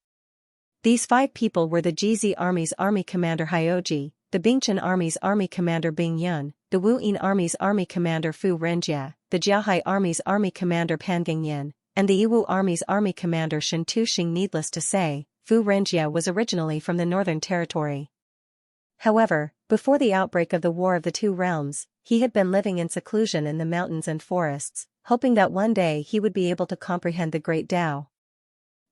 These 5 people were the Jizi Army's Army Commander Hyoji, the Bingchen Army's Army Commander Bing Yun, the Wu Yin Army's Army Commander Fu Renjia, the Jiahai Army's Army Commander Pan Gingyan, and the Yiwu Army's Army Commander Shen Tuxing. Needless to say, Fu Renjia was originally from the Northern Territory. However, before the outbreak of the War of the Two Realms, he had been living in seclusion in the mountains and forests, hoping that one day he would be able to comprehend the Great Tao.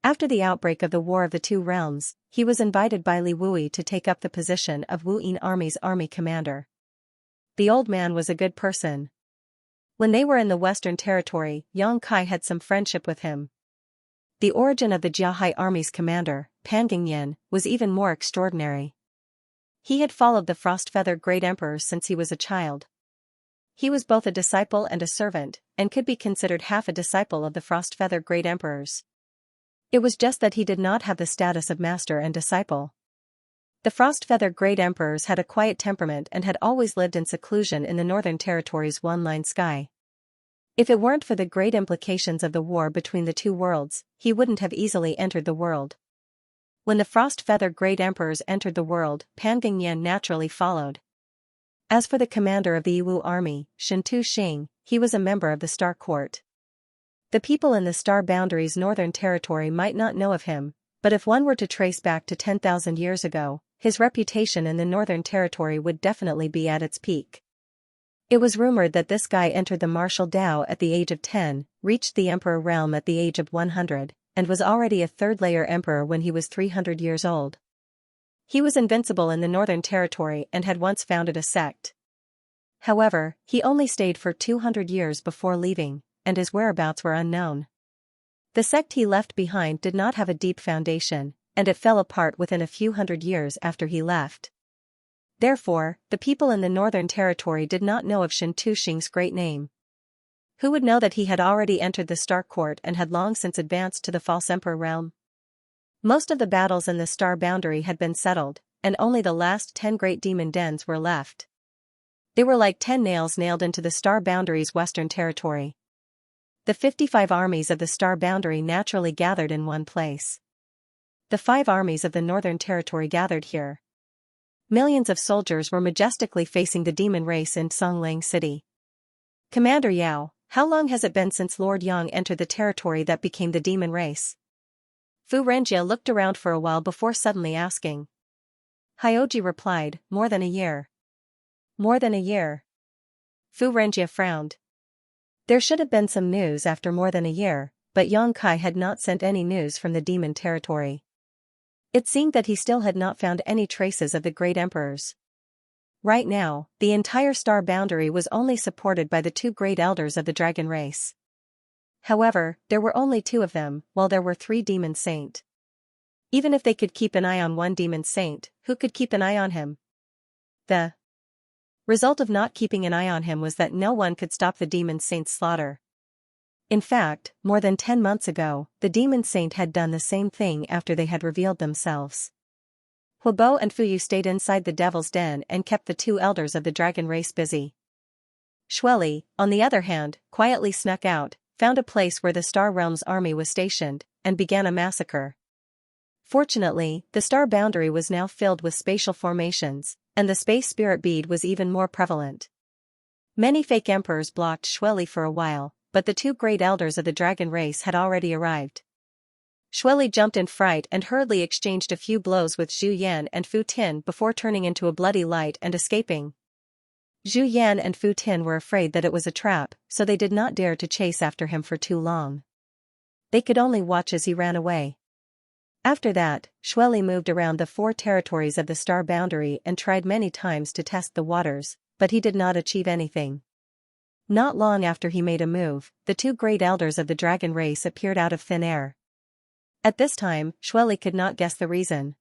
After the outbreak of the War of the Two Realms, he was invited by Li Wui to take up the position of Wu Yin Army's Army Commander. The old man was a good person. When they were in the Western Territory, Yang Kai had some friendship with him. The origin of the Jiahai Army's commander, Pan Gingyan, was even more extraordinary. He had followed the Frost-Feather Great Emperor since he was a child. He was both a disciple and a servant, and could be considered half a disciple of the Frost-Feather Great Emperors. It was just that he did not have the status of master and disciple. The Frost-Feather Great Emperors had a quiet temperament and had always lived in seclusion in the Northern Territory's one-line sky. If it weren't for the great implications of the war between the two worlds, he wouldn't have easily entered the world. When the Frost-Feather Great Emperors entered the world, Pan Gingyan naturally followed. As for the commander of the Yiwu Army, Shen Tuxing, he was a member of the Star Court. The people in the Star Boundary's Northern Territory might not know of him, but if one were to trace back to 10,000 years ago, his reputation in the Northern Territory would definitely be at its peak. It was rumored that this guy entered the martial Tao at the age of 10, reached the Emperor realm at the age of 100, and was already a third-layer emperor when he was 300 years old. He was invincible in the Northern Territory and had once founded a sect. However, he only stayed for 200 years before leaving, and his whereabouts were unknown. The sect he left behind did not have a deep foundation, and it fell apart within a few hundred years after he left. Therefore, the people in the Northern Territory did not know of Shen Tuxing's great name. Who would know that he had already entered the Star Court and had long since advanced to the False Emperor realm? Most of the battles in the Star Boundary had been settled, and only the last 10 great demon dens were left. They were like 10 nails nailed into the Star Boundary's Western Territory. The 55 armies of the Star Boundary naturally gathered in one place. The 5 armies of the Northern Territory gathered here. Millions of soldiers were majestically facing the demon race in Songlang City. Commander Yao, how long has it been since Lord Yang entered the territory that became the demon race? Fu Renjia looked around for a while before suddenly asking. Hyoji replied, more than a year. More than a year. Fu Renjie frowned. There should have been some news after more than a year, but Yang Kai had not sent any news from the demon territory. It seemed that he still had not found any traces of the great emperors. Right now, the entire star boundary was only supported by the two great elders of the dragon race. However, there were only two of them, while there were three demon saint. Even if they could keep an eye on one demon saint, who could keep an eye on him? The result of not keeping an eye on him was that no one could stop the demon saint's slaughter. In fact, more than 10 months ago, the demon saint had done the same thing after they had revealed themselves. Huobo and Fuyu stayed inside the devil's den and kept the two elders of the dragon race busy. Xueli, on the other hand, quietly snuck out, found a place where the Star Realm's army was stationed, and began a massacre. Fortunately, the star boundary was now filled with spatial formations, and the space spirit bead was even more prevalent. Many fake emperors blocked Xueli for a while, but the two great elders of the dragon race had already arrived. Xueli jumped in fright and hurriedly exchanged a few blows with Zhu Yan and Fu Tin before turning into a bloody light and escaping. Zhu Yan and Fu Tin were afraid that it was a trap, so they did not dare to chase after him for too long. They could only watch as he ran away. After that, Xueli moved around the 4 territories of the star boundary and tried many times to test the waters, but he did not achieve anything. Not long after he made a move, the two great elders of the dragon race appeared out of thin air. At this time, Xueli could not guess the reason.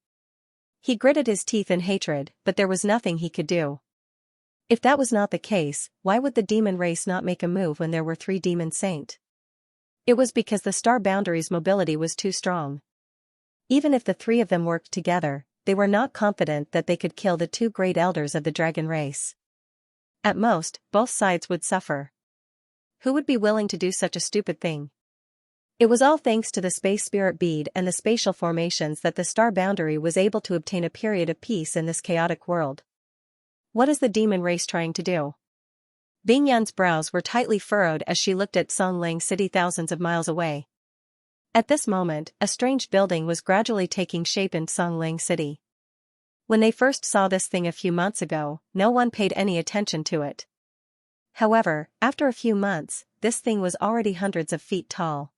He gritted his teeth in hatred, but there was nothing he could do. If that was not the case, why would the demon race not make a move when there were 3 demon saint? It was because the star boundary's mobility was too strong. Even if the 3 of them worked together, they were not confident that they could kill the 2 great elders of the dragon race. At most, both sides would suffer. Who would be willing to do such a stupid thing? It was all thanks to the space spirit bead and the spatial formations that the star boundary was able to obtain a period of peace in this chaotic world. What is the demon race trying to do? Bing Yan's brows were tightly furrowed as she looked at Songling City thousands of miles away. At this moment, a strange building was gradually taking shape in Songling City. When they first saw this thing a few months ago, no one paid any attention to it. However, after a few months, this thing was already hundreds of feet tall.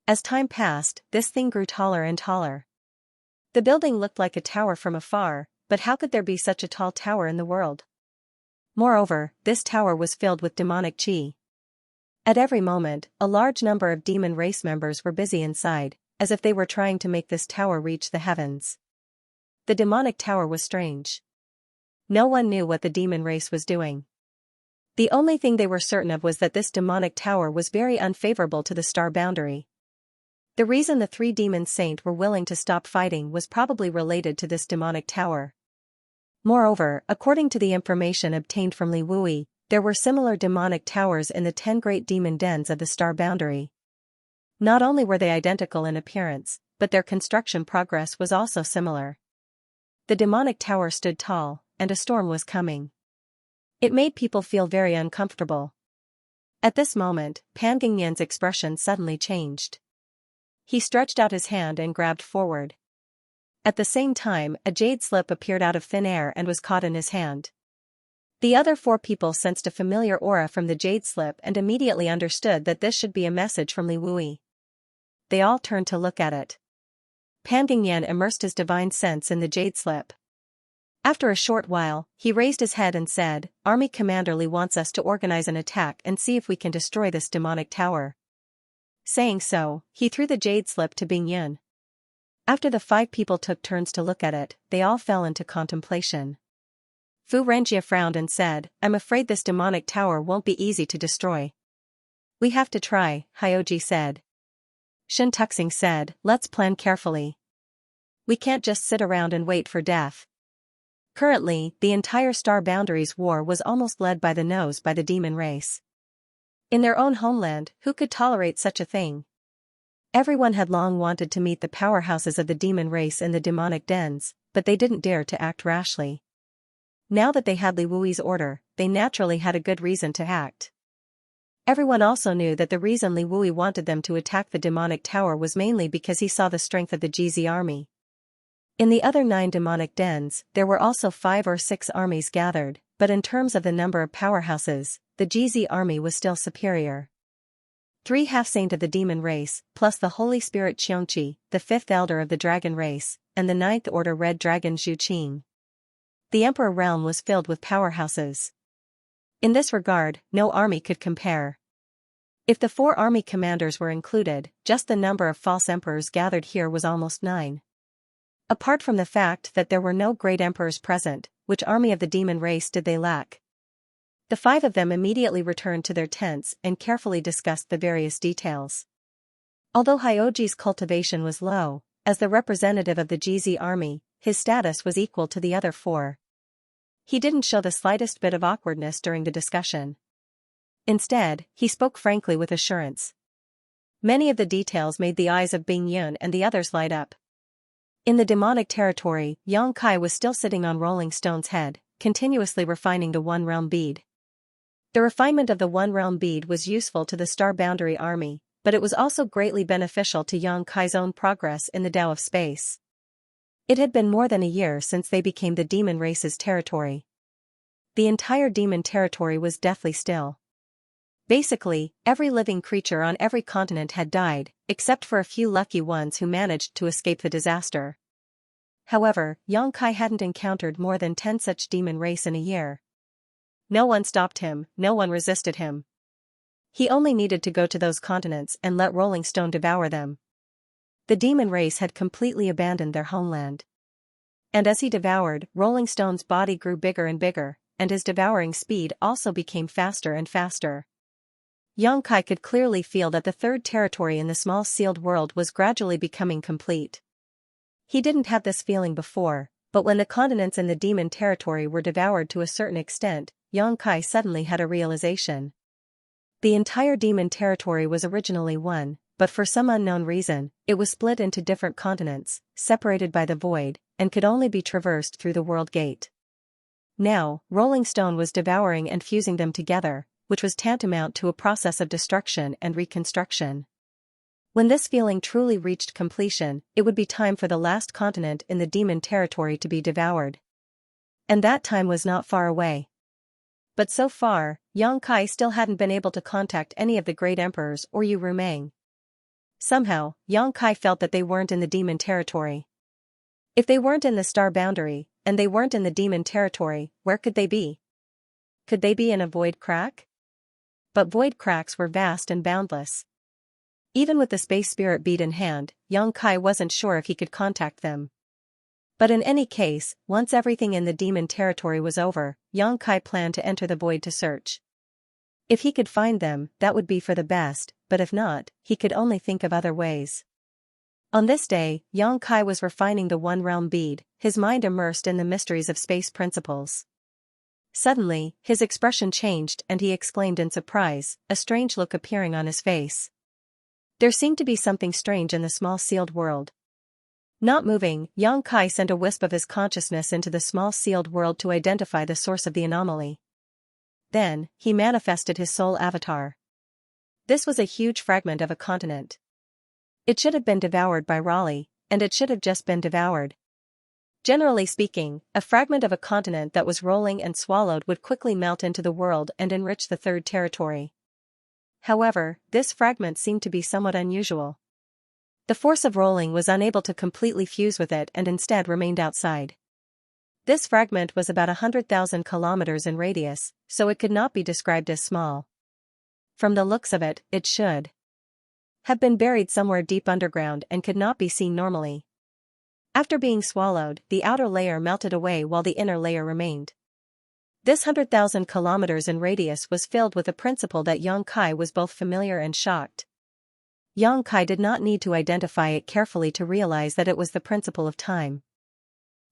As time passed, this thing grew taller and taller. The building looked like a tower from afar, but how could there be such a tall tower in the world? Moreover, this tower was filled with demonic qi. At every moment, a large number of demon race members were busy inside, as if they were trying to make this tower reach the heavens. The demonic tower was strange. No one knew what the demon race was doing. The only thing they were certain of was that this demonic tower was very unfavorable to the star boundary. The reason the 3 demon saint were willing to stop fighting was probably related to this demonic tower. Moreover, according to the information obtained from Li Wui, there were similar demonic towers in the 10 great demon dens of the star boundary. Not only were they identical in appearance, but their construction progress was also similar. The demonic tower stood tall, and a storm was coming. It made people feel very uncomfortable. At this moment, Pan Gingyan's expression suddenly changed. He stretched out his hand and grabbed forward. At the same time, a jade slip appeared out of thin air and was caught in his hand. The other 4 people sensed a familiar aura from the jade slip and immediately understood that this should be a message from Li Wui. They all turned to look at it. Pan Gingyan immersed his divine sense in the jade slip. After a short while, he raised his head and said, "Army Commander Li wants us to organize an attack and see if we can destroy this demonic tower." Saying so, he threw the jade slip to Bing Yan. After the 5 people took turns to look at it, they all fell into contemplation. Fu Renjie frowned and said, "I'm afraid this demonic tower won't be easy to destroy." "We have to try," Hyoji said. Shen Tuxing said, "Let's plan carefully. We can't just sit around and wait for death." Currently, the entire star boundaries war was almost led by the nose by the demon race. In their own homeland, who could tolerate such a thing? Everyone had long wanted to meet the powerhouses of the demon race in the demonic dens, but they didn't dare to act rashly. Now that they had Li Wui's order, they naturally had a good reason to act. Everyone also knew that the reason Li Wui wanted them to attack the demonic tower was mainly because he saw the strength of the GZ army. In the other 9 demonic dens, there were also 5 or 6 armies gathered, but in terms of the number of powerhouses, the GZ army was still superior. 3 half-saint of the demon race, plus the Holy Spirit Xianxia, the 5th elder of the dragon race, and the 9th order red dragon Zhu Qing. The Emperor realm was filled with powerhouses. In this regard, no army could compare. If the 4 army commanders were included, just the number of false emperors gathered here was almost 9. Apart from the fact that there were no great emperors present, which army of the demon race did they lack? The 5 of them immediately returned to their tents and carefully discussed the various details. Although Hyoji's cultivation was low, as the representative of the GZ army, his status was equal to the other 4. He didn't show the slightest bit of awkwardness during the discussion. Instead, he spoke frankly with assurance. Many of the details made the eyes of Bing Yun and the others light up. In the demonic territory, Yang Kai was still sitting on Rolling Stone's head, continuously refining the One Realm bead. The refinement of the One Realm bead was useful to the Star Boundary army, but it was also greatly beneficial to Yang Kai's own progress in the Tao of Space. It had been more than a year since they became the demon race's territory. The entire demon territory was deathly still. Basically, every living creature on every continent had died, except for a few lucky ones who managed to escape the disaster. However, Yang Kai hadn't encountered more than 10 such demon race in a year. No one stopped him, no one resisted him. He only needed to go to those continents and let Rolling Stone devour them. The demon race had completely abandoned their homeland. And as he devoured, Rolling Stone's body grew bigger and bigger, and his devouring speed also became faster and faster. Yang Kai could clearly feel that the 3rd territory in the small sealed world was gradually becoming complete. He didn't have this feeling before, but when the continents in the demon territory were devoured to a certain extent, Yang Kai suddenly had a realization. The entire demon territory was originally one, but for some unknown reason, it was split into different continents, separated by the void, and could only be traversed through the world gate. Now, Rolling Stone was devouring and fusing them together, which was tantamount to a process of destruction and reconstruction. When this feeling truly reached completion, it would be time for the last continent in the demon territory to be devoured. And that time was not far away. But so far, Yang Kai still hadn't been able to contact any of the great emperors or Yu Rumeng. Somehow, Yang Kai felt that they weren't in the demon territory. If they weren't in the Star Boundary, and they weren't in the demon territory, where could they be? Could they be in a void crack? But void cracks were vast and boundless. Even with the space spirit bead in hand, Yang Kai wasn't sure if he could contact them. But in any case, once everything in the demon territory was over, Yang Kai planned to enter the void to search. If he could find them, that would be for the best, but if not, he could only think of other ways. On this day, Yang Kai was refining the One Realm bead, his mind immersed in the mysteries of space principles. Suddenly, his expression changed and he exclaimed in surprise, a strange look appearing on his face. There seemed to be something strange in the small sealed world. Not moving, Yang Kai sent a wisp of his consciousness into the small sealed world to identify the source of the anomaly. Then, he manifested his soul avatar. This was a huge fragment of a continent. It should have been devoured by Raleigh, and it should have just been devoured. Generally speaking, a fragment of a continent that was rolling and swallowed would quickly melt into the world and enrich the 3rd territory. However, this fragment seemed to be somewhat unusual. The force of rolling was unable to completely fuse with it and instead remained outside. This fragment was about 100,000 kilometers in radius, so it could not be described as small. From the looks of it, it should have been buried somewhere deep underground and could not be seen normally. After being swallowed, the outer layer melted away while the inner layer remained. This 100,000 kilometers in radius was filled with a principle that Yang Kai was both familiar and shocked. Yang Kai did not need to identify it carefully to realize that it was the principle of time.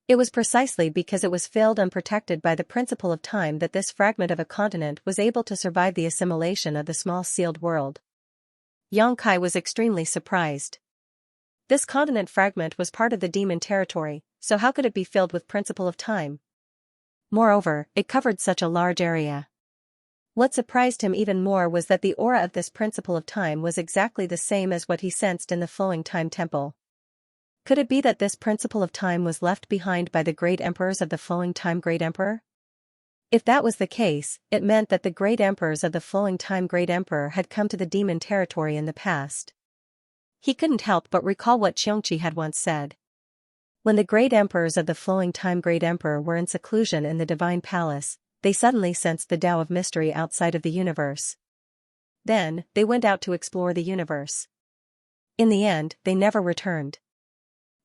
It was precisely because it was filled and protected by the principle of time that this fragment of a continent was able to survive the assimilation of the small sealed world. Yang Kai was extremely surprised. This continent fragment was part of the demon territory, so how could it be filled with principle of time? Moreover, it covered such a large area. What surprised him even more was that the aura of this principle of time was exactly the same as what he sensed in the flowing time temple. Could it be that this principle of time was left behind by the great emperors of the flowing time great emperor? If that was the case, it meant that the great emperors of the flowing time great emperor had come to the demon territory in the past. He couldn't help but recall what Xianxia had once said. When the great emperors of the flowing time great emperor were in seclusion in the divine palace, they suddenly sensed the Tao of mystery outside of the universe. Then, they went out to explore the universe. In the end, they never returned.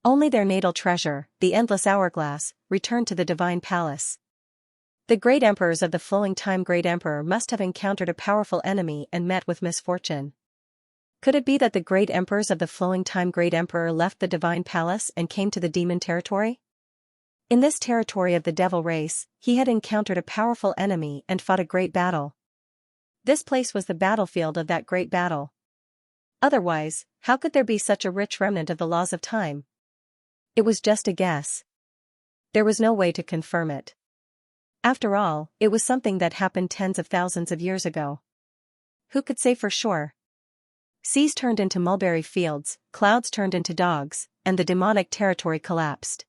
Only their natal treasure, the endless hourglass, returned to the divine palace. The great emperors of the flowing time great emperor must have encountered a powerful enemy and met with misfortune. Could it be that the great emperors of the flowing time great emperor left the divine palace and came to the demon territory? In this territory of the devil race, he had encountered a powerful enemy and fought a great battle. This place was the battlefield of that great battle. Otherwise, how could there be such a rich remnant of the laws of time? It was just a guess. There was no way to confirm it. After all, it was something that happened tens of thousands of years ago. Who could say for sure? Seas turned into mulberry fields, clouds turned into dogs, and the demonic territory collapsed.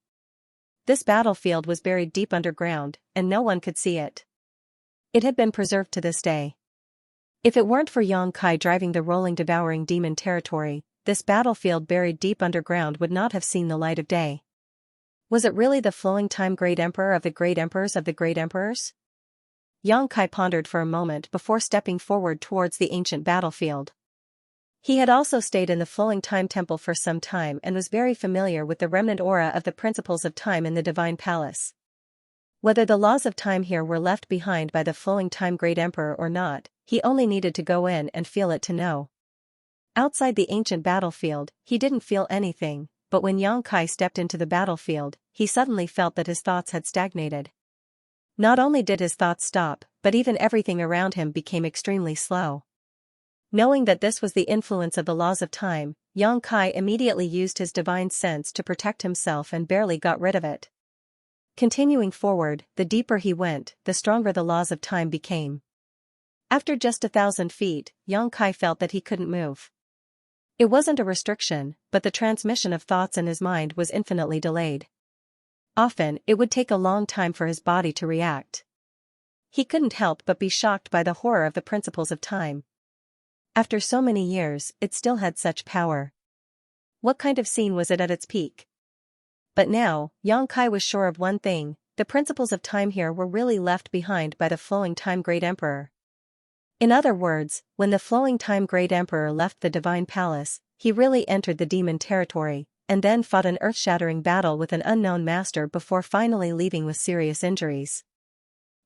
This battlefield was buried deep underground, and no one could see it. It had been preserved to this day. If it weren't for Xianxia driving the rolling devouring demon territory, this battlefield buried deep underground would not have seen the light of day. Was it really the flowing time great emperor of the great emperors of the great emperors? Xianxia pondered for a moment before stepping forward towards the ancient battlefield. He had also stayed in the flowing time temple for some time and was very familiar with the remnant aura of the principles of time in the divine palace. Whether the laws of time here were left behind by the flowing time great emperor or not, he only needed to go in and feel it to know. Outside the ancient battlefield, he didn't feel anything, but when Xianxia stepped into the battlefield, he suddenly felt that his thoughts had stagnated. Not only did his thoughts stop, but even everything around him became extremely slow. Knowing that this was the influence of the laws of time, Xianxia immediately used his divine sense to protect himself and barely got rid of it. Continuing forward, the deeper he went, the stronger the laws of time became. After just 1,000 feet, Xianxia felt that he couldn't move. It wasn't a restriction, but the transmission of thoughts in his mind was infinitely delayed. Often, it would take a long time for his body to react. He couldn't help but be shocked by the horror of the principles of time. After so many years, it still had such power. What kind of scene was it at its peak? But now, Xianxia was sure of one thing: the principles of time here were really left behind by the flowing time great emperor. In other words, when the flowing time great emperor left the divine palace, he really entered the demon territory, and then fought an earth-shattering battle with an unknown master before finally leaving with serious injuries.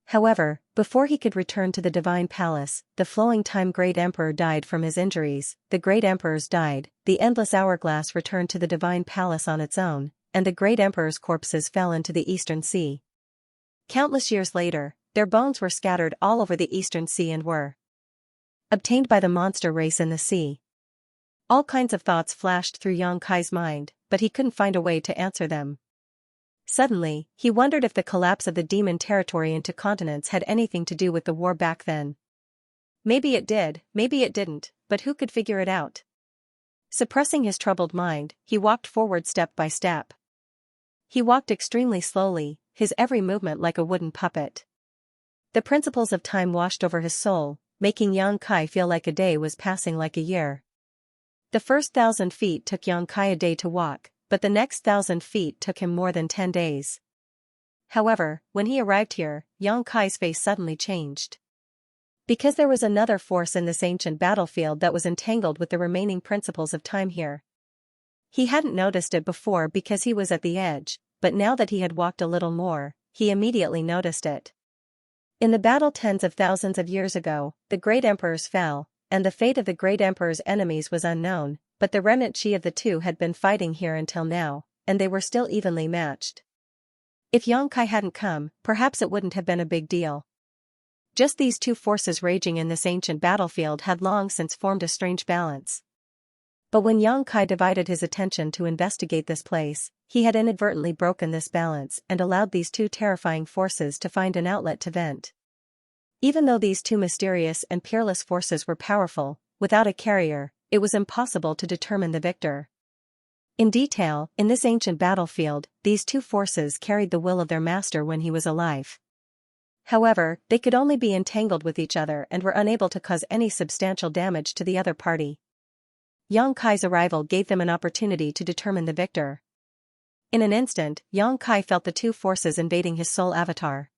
However, before he could return to the divine palace, the flowing time great emperor died from his injuries, the great emperors died, the endless hourglass returned to the divine palace on its own, and the great emperor's corpses fell into the eastern sea. Countless years later, their bones were scattered all over the eastern sea and were obtained by the monster race in the sea. All kinds of thoughts flashed through Xianxia's mind, but he couldn't find a way to answer them. Suddenly, he wondered if the collapse of the demon territory into continents had anything to do with the war back then. Maybe it did, maybe it didn't, but who could figure it out? Suppressing his troubled mind, he walked forward step by step. He walked extremely slowly, his every movement like a wooden puppet. The principles of time washed over his soul, making Xianxia feel like a day was passing like a year. The first 1,000 feet took Xianxia a day to walk, but the next 1,000 feet took him more than 10 days. However, when he arrived here, Xianxia's face suddenly changed. Because there was another force in this ancient battlefield that was entangled with the remaining principles of time here. He hadn't noticed it before because he was at the edge, but now that he had walked a little more, he immediately noticed it. In the battle tens of thousands of years ago, the great emperors fell, and the fate of the great emperor's enemies was unknown, but the remnant chi of the two had been fighting here until now, and they were still evenly matched. If Xianxia hadn't come, perhaps it wouldn't have been a big deal. Just these two forces raging in this ancient battlefield had long since formed a strange balance. But when Xianxia divided his attention to investigate this place, he had inadvertently broken this balance and allowed these two terrifying forces to find an outlet to vent. Even though these two mysterious and peerless forces were powerful, without a carrier, it was impossible to determine the victor. In detail, in this ancient battlefield, these two forces carried the will of their master when he was alive. However, they could only be entangled with each other and were unable to cause any substantial damage to the other party. Yang Kai's arrival gave them an opportunity to determine the victor. In an instant, Yang Kai felt the two forces invading his soul avatar.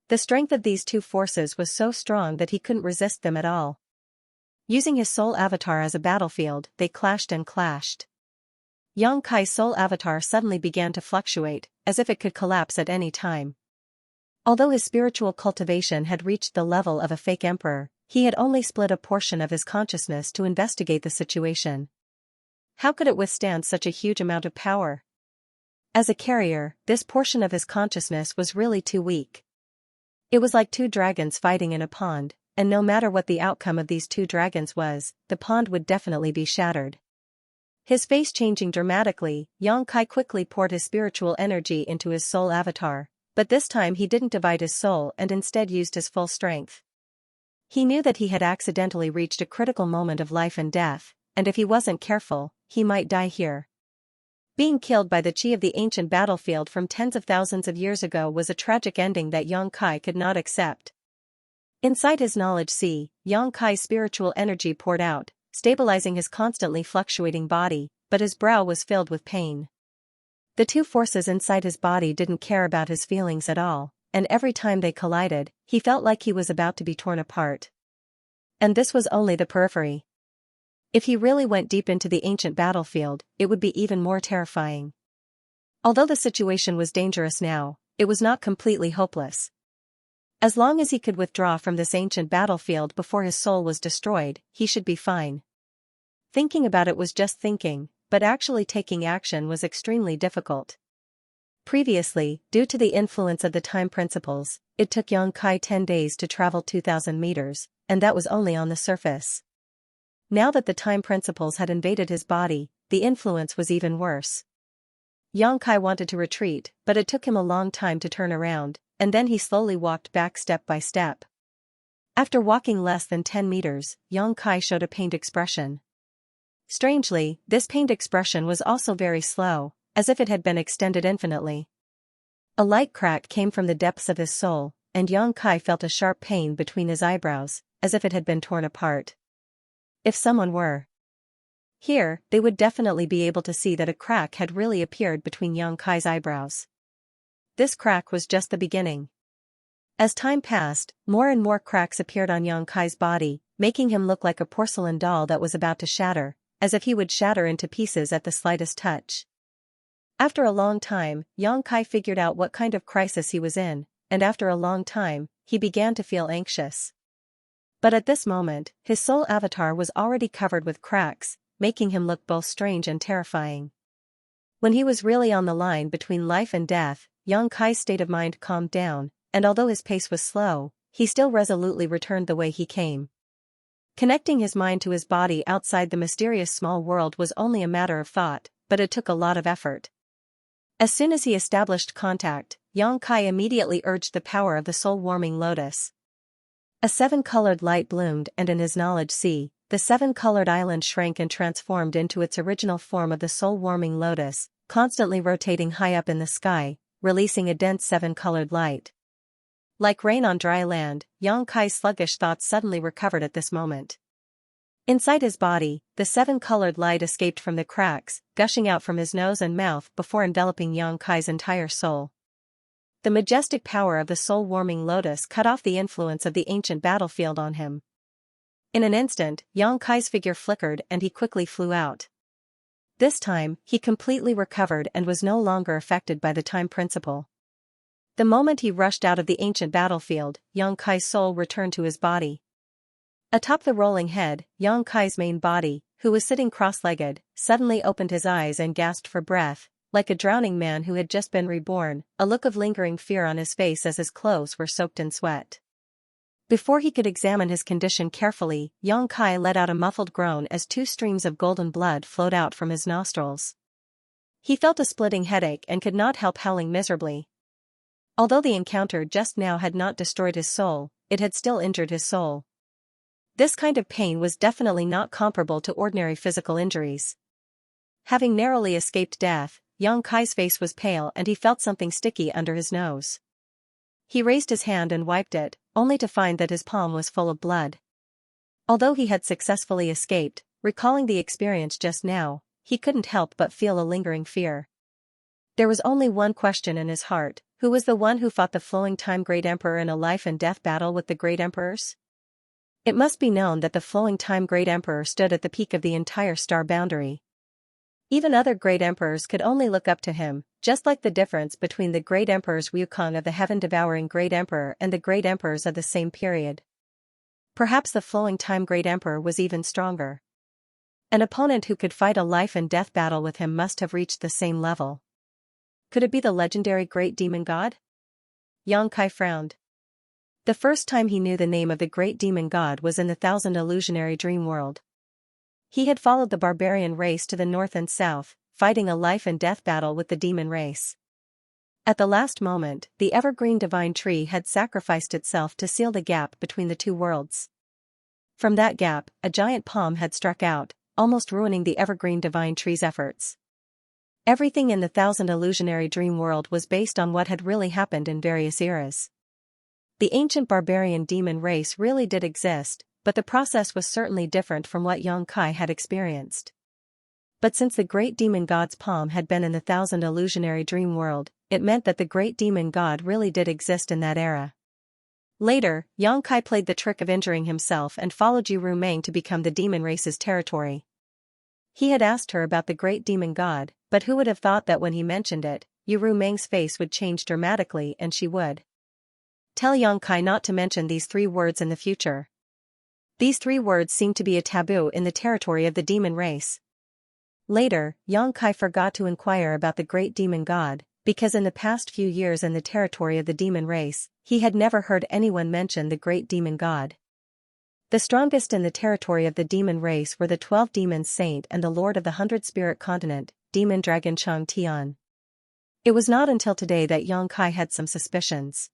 The strength of these two forces was so strong that he couldn't resist them at all. Using his soul avatar as a battlefield, they clashed and clashed. Yang Kai's soul avatar suddenly began to fluctuate, as if it could collapse at any time. Although his spiritual cultivation had reached the level of a fake emperor, he had only split a portion of his consciousness to investigate the situation. How could it withstand such a huge amount of power? As a carrier, this portion of his consciousness was really too weak. It was like two dragons fighting in a pond, and no matter what the outcome of these two dragons was, the pond would definitely be shattered. His face changing dramatically, Yang Kai quickly poured his spiritual energy into his soul avatar, but this time he didn't divide his soul and instead used his full strength. He knew that he had accidentally reached a critical moment of life and death, and if he wasn't careful, he might die here. Being killed by the chi of the ancient battlefield from tens of thousands of years ago was a tragic ending that Yang Kai could not accept. Inside his knowledge sea, Yang Kai's spiritual energy poured out, stabilizing his constantly fluctuating body, but his brow was filled with pain. The two forces inside his body didn't care about his feelings at all, and every time they collided, he felt like he was about to be torn apart. And this was only the periphery. If he really went deep into the ancient battlefield, it would be even more terrifying. Although the situation was dangerous now, it was not completely hopeless. As long as he could withdraw from this ancient battlefield before his soul was destroyed, he should be fine. Thinking about it was just thinking, but actually taking action was extremely difficult. Previously, due to the influence of the time principles, it took Yang Kai 10 days to travel 2,000 meters, and that was only on the surface. Now that the time principles had invaded his body, the influence was even worse. Yang Kai wanted to retreat, but it took him a long time to turn around, and then he slowly walked back step by step. After walking less than 10 meters, Yang Kai showed a pained expression. Strangely, this pained expression was also very slow, as if it had been extended infinitely. A light crack came from the depths of his soul, and Yang Kai felt a sharp pain between his eyebrows, as if it had been torn apart. If someone were here, they would definitely be able to see that a crack had really appeared between Yang Kai's eyebrows. This crack was just the beginning. As time passed, more and more cracks appeared on Yang Kai's body, making him look like a porcelain doll that was about to shatter, as if he would shatter into pieces at the slightest touch. After a long time, Yang Kai figured out what kind of crisis he was in, and after a long time, he began to feel anxious. But at this moment, his soul avatar was already covered with cracks, making him look both strange and terrifying. When he was really on the line between life and death, Yang Kai's state of mind calmed down, and although his pace was slow, he still resolutely returned the way he came. Connecting his mind to his body outside the mysterious small world was only a matter of thought, but it took a lot of effort. As soon as he established contact, Yang Kai immediately urged the power of the soul-warming lotus. A 7-colored light bloomed, and in his knowledge sea, the 7-colored island shrank and transformed into its original form of the soul-warming lotus, constantly rotating high up in the sky, releasing a dense 7-colored light. Like rain on dry land, Yang Kai's sluggish thoughts suddenly recovered at this moment. Inside his body, the 7-colored light escaped from the cracks, gushing out from his nose and mouth before enveloping Yang Kai's entire soul. The majestic power of the soul-warming lotus cut off the influence of the ancient battlefield on him. In an instant, Yang Kai's figure flickered and he quickly flew out. This time, he completely recovered and was no longer affected by the time principle. The moment he rushed out of the ancient battlefield, Yang Kai's soul returned to his body. Atop the rolling head, Yang Kai's main body, who was sitting cross-legged, suddenly opened his eyes and gasped for breath, like a drowning man who had just been reborn, a look of lingering fear on his face as his clothes were soaked in sweat. Before he could examine his condition carefully, Yang Kai let out a muffled groan as 2 streams of golden blood flowed out from his nostrils. He felt a splitting headache and could not help howling miserably. Although the encounter just now had not destroyed his soul, it had still injured his soul. This kind of pain was definitely not comparable to ordinary physical injuries. Having narrowly escaped death, Yang Kai's face was pale and he felt something sticky under his nose. He raised his hand and wiped it, only to find that his palm was full of blood. Although he had successfully escaped, recalling the experience just now, he couldn't help but feel a lingering fear. There was only one question in his heart: who was the one who fought the flowing time Great Emperor in a life and death battle with the Great Emperors? It must be known that the flowing time Great Emperor stood at the peak of the entire star boundary. Even other Great Emperors could only look up to him, just like the difference between the Great Emperors Wukong of the heaven-devouring Great Emperor and the Great Emperors of the same period. Perhaps the flowing time Great Emperor was even stronger. An opponent who could fight a life and death battle with him must have reached the same level. Could it be the legendary Great Demon God? Yang Kai frowned. The first time he knew the name of the Great Demon God was in the Thousand Illusionary Dream World. He had followed the barbarian race to the north and south, fighting a life and death battle with the demon race. At the last moment, the evergreen divine tree had sacrificed itself to seal the gap between the two worlds. From that gap, a giant palm had struck out, almost ruining the evergreen divine tree's efforts. Everything in the Thousand Illusionary Dream World was based on what had really happened in various eras. The ancient barbarian demon race really did exist, but the process was certainly different from what Yang Kai had experienced. But since the Great Demon God's palm had been in the Thousand Illusionary Dream World, it meant that the Great Demon God really did exist in that era. Later, Yang Kai played the trick of injuring himself and followed Yu Rumeng to become the demon race's territory. He had asked her about the Great Demon God, but who would have thought that when he mentioned it, Yu Rumeng's face would change dramatically and she would tell Yang Kai not to mention these 3 words in the future. These 3 words seemed to be a taboo in the territory of the demon race. Later, Yang Kai forgot to inquire about the Great Demon God, because in the past few years in the territory of the demon race, he had never heard anyone mention the Great Demon God. The strongest in the territory of the demon race were the 12 demons Saint and the Lord of the 100-Spirit Continent, Demon Dragon Chang Tian. It was not until today that Yang Kai had some suspicions.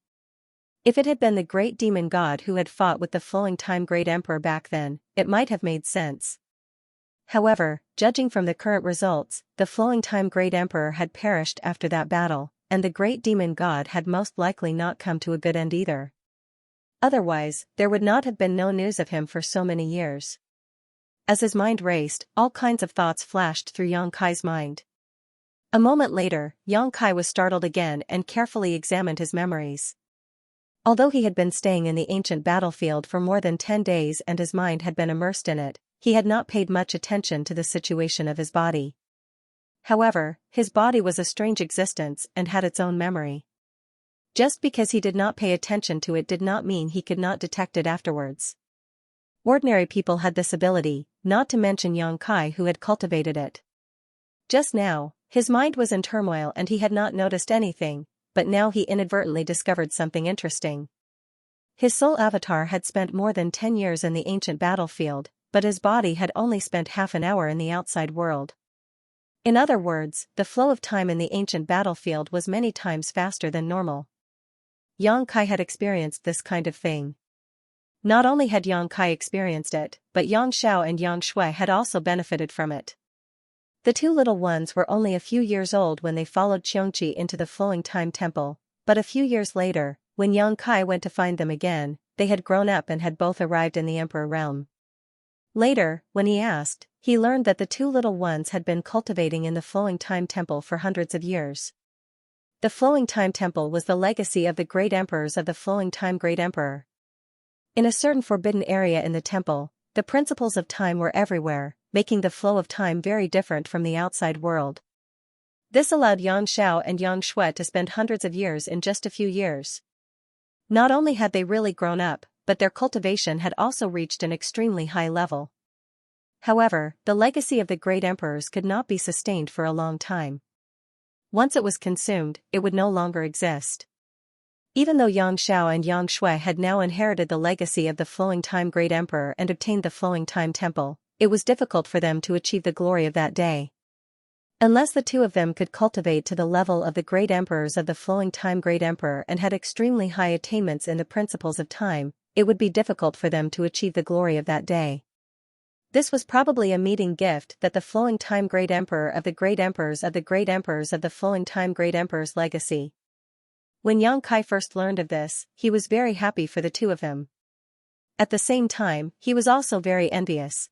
If it had been the Great Demon God who had fought with the flowing time Great Emperor back then, it might have made sense. However, judging from the current results, the flowing time Great Emperor had perished after that battle, and the Great Demon God had most likely not come to a good end either. Otherwise, there would not have been no news of him for so many years. As his mind raced, all kinds of thoughts flashed through Yang Kai's mind. A moment later, Yang Kai was startled again and carefully examined his memories. Although he had been staying in the ancient battlefield for more than 10 days and his mind had been immersed in it, he had not paid much attention to the situation of his body. However, his body was a strange existence and had its own memory. Just because he did not pay attention to it did not mean he could not detect it afterwards. Ordinary people had this ability, not to mention Yang Kai who had cultivated it. Just now, his mind was in turmoil and he had not noticed anything, but now he inadvertently discovered something interesting. His soul avatar had spent more than 10 years in the ancient battlefield, but his body had only spent half an hour in the outside world. In other words, the flow of time in the ancient battlefield was many times faster than normal. Yang Kai had experienced this kind of thing. Not only had Yang Kai experienced it, but Yang Xiao and Yang Shui had also benefited from it. The 2 little ones were only a few years old when they followed Xianxia into the flowing time temple, but a few years later, when Yang Kai went to find them again, they had grown up and had both arrived in the Emperor realm. Later, when he asked, he learned that the 2 little ones had been cultivating in the flowing time temple for hundreds of years. The flowing time temple was the legacy of the great emperors of the flowing time Great Emperor. In a certain forbidden area in the temple, the principles of time were everywhere, making the flow of time very different from the outside world. This allowed Yang Xiao and Yang Shui to spend hundreds of years in just a few years. Not only had they really grown up, but their cultivation had also reached an extremely high level. However, the legacy of the great emperors could not be sustained for a long time. Once it was consumed, it would no longer exist. Even though Yang Xiao and Yang Shui had now inherited the legacy of the flowing time Great Emperor and obtained the flowing time temple, it was difficult for them to achieve the glory of that day. Unless the 2 of them could cultivate to the level of the great emperors of the flowing time Great Emperor and had extremely high attainments in the principles of time, it would be difficult for them to achieve the glory of that day. This was probably a meeting gift that the flowing time great emperor of the great emperors of the great emperors of the flowing time great emperor's legacy. When Yang Kai first learned of this, he was very happy for the two of them. At the same time, he was also very envious.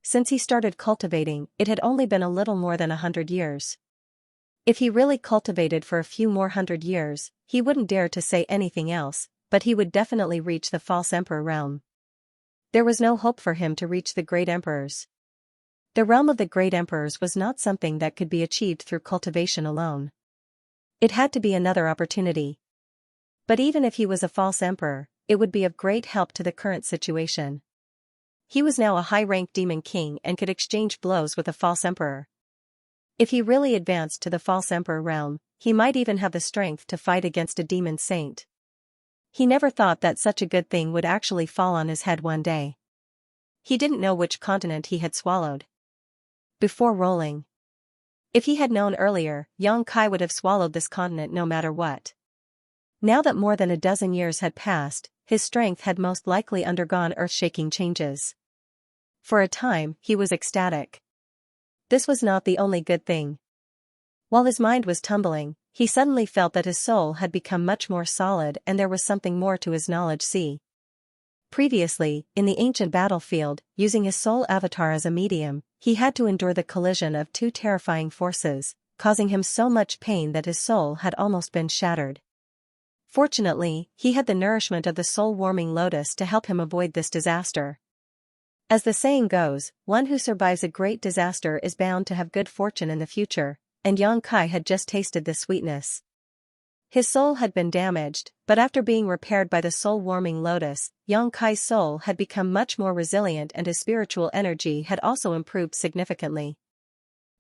Since he started cultivating, it had only been a little more than 100 years. If he really cultivated for a few more 100 years, he wouldn't dare to say anything else, but he would definitely reach the false emperor realm. There was no hope for him to reach the great emperors. The realm of the great emperors was not something that could be achieved through cultivation alone. It had to be another opportunity. But even if he was a false emperor, it would be of great help to the current situation. He was now a high-ranked demon king and could exchange blows with a false emperor. If he really advanced to the false emperor realm, he might even have the strength to fight against a demon saint. He never thought that such a good thing would actually fall on his head one day. He didn't know which continent he had swallowed before rolling. If he had known earlier, Yang Kai would have swallowed this continent no matter what. Now that more than a dozen years had passed, his strength had most likely undergone earth-shaking changes. For a time, he was ecstatic. This was not the only good thing. While his mind was tumbling, he suddenly felt that his soul had become much more solid and there was something more to his knowledge. See. Previously, in the ancient battlefield, using his soul avatar as a medium, he had to endure the collision of two terrifying forces, causing him so much pain that his soul had almost been shattered. Fortunately, he had the nourishment of the soul-warming lotus to help him avoid this disaster. As the saying goes, one who survives a great disaster is bound to have good fortune in the future, and Yang Kai had just tasted this sweetness. His soul had been damaged, but after being repaired by the soul-warming lotus, Yang Kai's soul had become much more resilient and his spiritual energy had also improved significantly.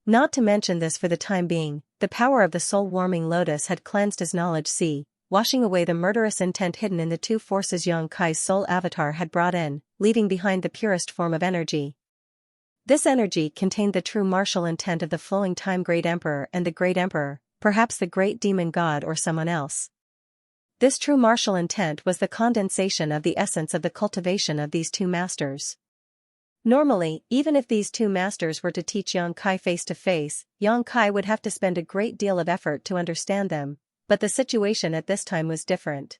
Not to mention this, for the time being, the power of the soul-warming lotus had cleansed his knowledge. See. Washing away the murderous intent hidden in the two forces Yang Kai's soul avatar had brought in, leaving behind the purest form of energy. This energy contained the true martial intent of the flowing time great emperor and the great emperor, perhaps the great demon god or someone else. This true martial intent was the condensation of the essence of the cultivation of these two masters. Normally, even if these two masters were to teach Yang Kai face to face, Yang Kai would have to spend a great deal of effort to understand them. But the situation at this time was different.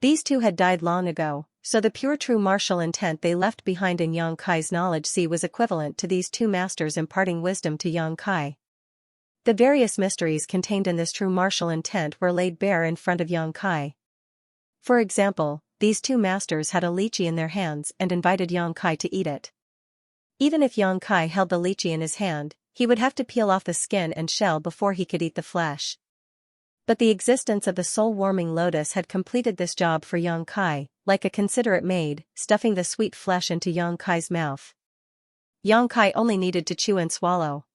These two had died long ago, so the pure true martial intent they left behind in Yang Kai's knowledge was equivalent to these two masters imparting wisdom to Yang Kai. The various mysteries contained in this true martial intent were laid bare in front of Yang Kai. For example, these two masters had a lychee in their hands and invited Yang Kai to eat it. Even if Yang Kai held the lychee in his hand, he would have to peel off the skin and shell before he could eat the flesh. But the existence of the soul-warming lotus had completed this job for Yang Kai, like a considerate maid, stuffing the sweet flesh into Yang Kai's mouth. Yang Kai only needed to chew and swallow.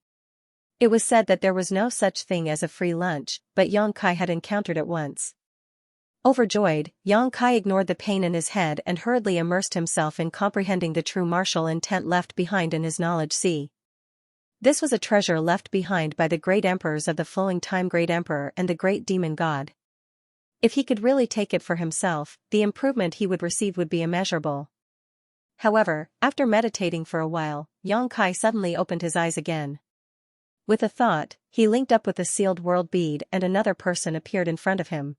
It was said that there was no such thing as a free lunch, but Yang Kai had encountered it once. Overjoyed, Yang Kai ignored the pain in his head and hurriedly immersed himself in comprehending the true martial intent left behind in his knowledge. See. This was a treasure left behind by the great emperors of the flowing time great emperor and the great demon god. If he could really take it for himself, the improvement he would receive would be immeasurable. However, after meditating for a while, Yang Kai suddenly opened his eyes again. With a thought, he linked up with the sealed world bead and another person appeared in front of him.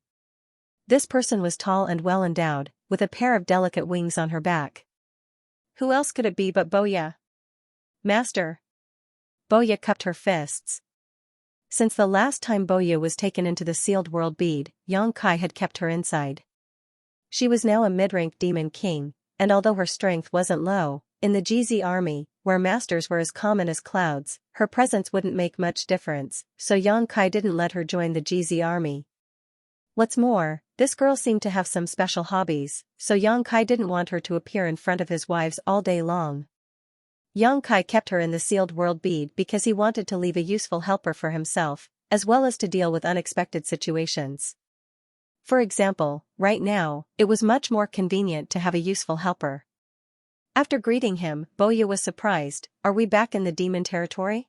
This person was tall and well endowed, with a pair of delicate wings on her back. Who else could it be but Boya? Master. Boya cupped her fists. Since the last time Boya was taken into the sealed world bead, Yang Kai had kept her inside. She was now a mid-rank demon king, and although her strength wasn't low, in the GZ army, where masters were as common as clouds, her presence wouldn't make much difference, so Yang Kai didn't let her join the GZ army. What's more, this girl seemed to have some special hobbies, so Yang Kai didn't want her to appear in front of his wives all day long. Yang Kai kept her in the sealed world bead because he wanted to leave a useful helper for himself, as well as to deal with unexpected situations. For example, right now, it was much more convenient to have a useful helper. After greeting him, Boya was surprised. Are we back in the demon territory?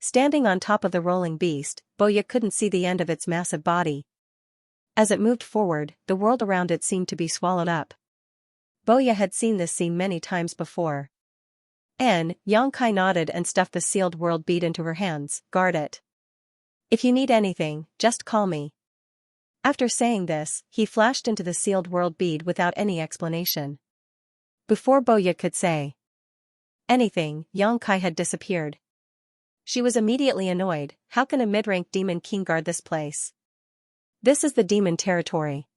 Standing on top of the rolling beast, Boya couldn't see the end of its massive body. As it moved forward, the world around it seemed to be swallowed up. Boya had seen this scene many times before. Yang Kai nodded and stuffed the sealed world bead into her hands. Guard it. If you need anything, just call me. After saying this, he flashed into the sealed world bead without any explanation. Before Boya could say anything, Yang Kai had disappeared. She was immediately annoyed. How can a mid-rank demon king guard this place? This is the demon territory.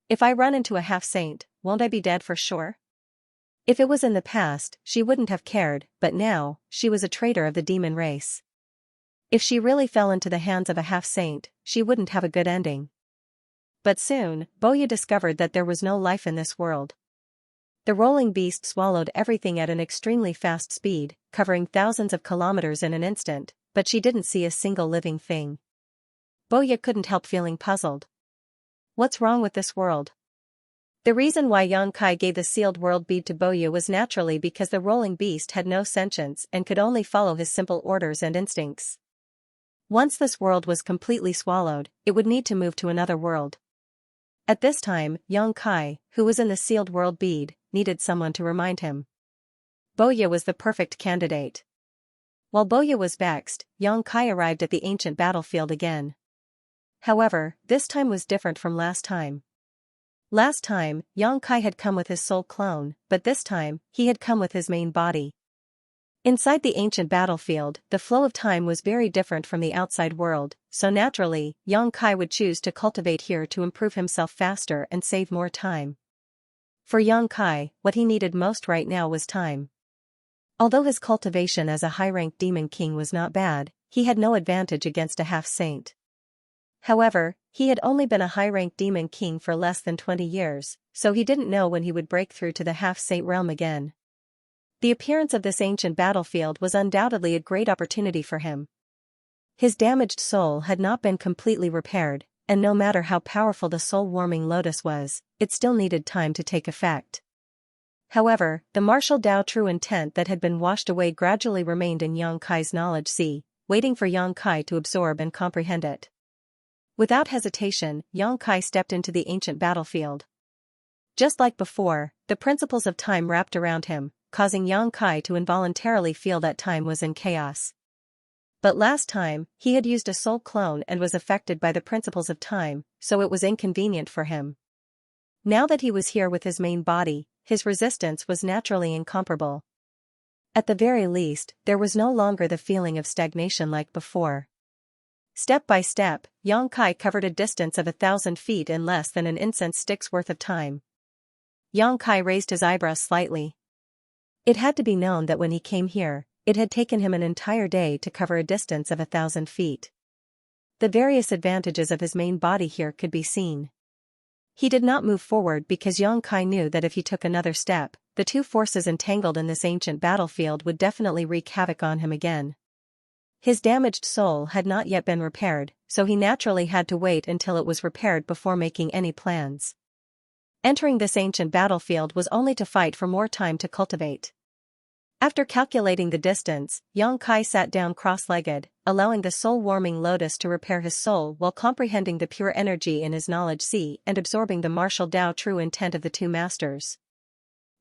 If I run into a half-saint, won't I be dead for sure? If it was in the past, she wouldn't have cared, but now, she was a traitor of the demon race. If she really fell into the hands of a half-saint, she wouldn't have a good ending. But soon, Boya discovered that there was no life in this world. The rolling beast swallowed everything at an extremely fast speed, covering thousands of kilometers in an instant, but she didn't see a single living thing. Boya couldn't help feeling puzzled. What's wrong with this world? The reason why Yang Kai gave the sealed world bead to Boya was naturally because the rolling beast had no sentience and could only follow his simple orders and instincts. Once this world was completely swallowed, it would need to move to another world. At this time, Yang Kai, who was in the sealed world bead, needed someone to remind him. Boya was the perfect candidate. While Boya was vexed, Yang Kai arrived at the ancient battlefield again. However, this time was different from last time. Last time, Yang Kai had come with his soul clone, but this time, he had come with his main body. Inside the ancient battlefield, the flow of time was very different from the outside world, so naturally, Yang Kai would choose to cultivate here to improve himself faster and save more time. For Yang Kai, what he needed most right now was time. Although his cultivation as a high-ranked demon king was not bad, he had no advantage against a half-saint. However, he had only been a high-ranked demon king for less than 20 years, so he didn't know when he would break through to the half-saint realm again. The appearance of this ancient battlefield was undoubtedly a great opportunity for him. His damaged soul had not been completely repaired, and no matter how powerful the soul-warming lotus was, it still needed time to take effect. However, the martial Tao true intent that had been washed away gradually remained in Yang Kai's knowledge sea, waiting for Yang Kai to absorb and comprehend it. Without hesitation, Yang Kai stepped into the ancient battlefield. Just like before, the principles of time wrapped around him, causing Yang Kai to involuntarily feel that time was in chaos. But last time, he had used a soul clone and was affected by the principles of time, so it was inconvenient for him. Now that he was here with his main body, his resistance was naturally incomparable. At the very least, there was no longer the feeling of stagnation like before. Step by step, Yang Kai covered a distance of 1,000 feet in less than an incense stick's worth of time. Yang Kai raised his eyebrows slightly. It had to be known that when he came here, it had taken him an entire day to cover a distance of 1,000 feet. The various advantages of his main body here could be seen. He did not move forward because Yang Kai knew that if he took another step, the two forces entangled in this ancient battlefield would definitely wreak havoc on him again. His damaged soul had not yet been repaired, so he naturally had to wait until it was repaired before making any plans. Entering this ancient battlefield was only to fight for more time to cultivate. After calculating the distance, Yang Kai sat down cross-legged, allowing the soul-warming lotus to repair his soul while comprehending the pure energy in his knowledge sea and absorbing the martial Tao true intent of the two masters.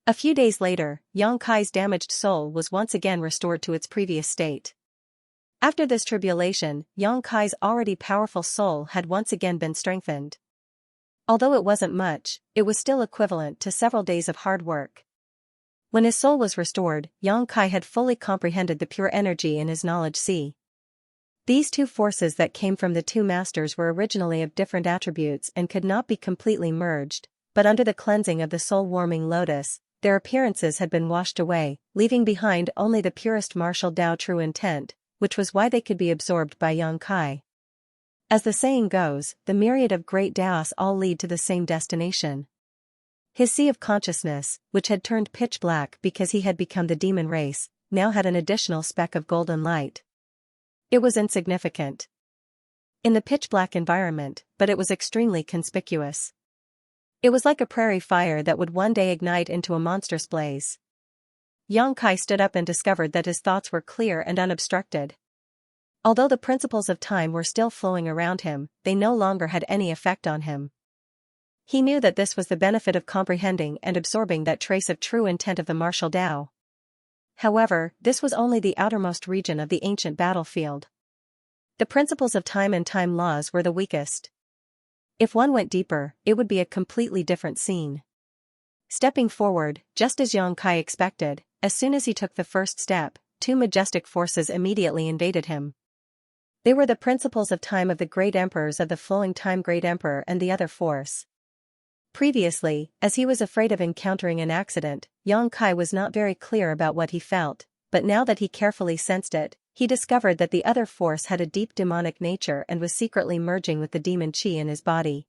A few days later, Yang Kai's damaged soul was once again restored to its previous state. After this tribulation, Yang Kai's already powerful soul had once again been strengthened. Although it wasn't much, it was still equivalent to several days of hard work. When his soul was restored, Yang Kai had fully comprehended the pure energy in his knowledge sea. These two forces that came from the two masters were originally of different attributes and could not be completely merged, but under the cleansing of the soul-warming lotus, their appearances had been washed away, leaving behind only the purest martial Tao true intent, which was why they could be absorbed by Yang Kai. As the saying goes, the myriad of great Taos all lead to the same destination. His sea of consciousness, which had turned pitch black because he had become the demon race, now had an additional speck of golden light. It was insignificant in the pitch-black environment, but it was extremely conspicuous. It was like a prairie fire that would one day ignite into a monstrous blaze. Yang Kai stood up and discovered that his thoughts were clear and unobstructed. Although the principles of time were still flowing around him, they no longer had any effect on him. He knew that this was the benefit of comprehending and absorbing that trace of true intent of the martial Tao. However, this was only the outermost region of the ancient battlefield. The principles of time and time laws were the weakest. If one went deeper, it would be a completely different scene. Stepping forward, just as Xianxia expected, as soon as he took the first step, two majestic forces immediately invaded him. They were the principles of time of the great emperors of the flowing time great emperor and the other force. Previously, as he was afraid of encountering an accident, Xianxia was not very clear about what he felt, but now that he carefully sensed it, he discovered that the other force had a deep demonic nature and was secretly merging with the demon qi in his body.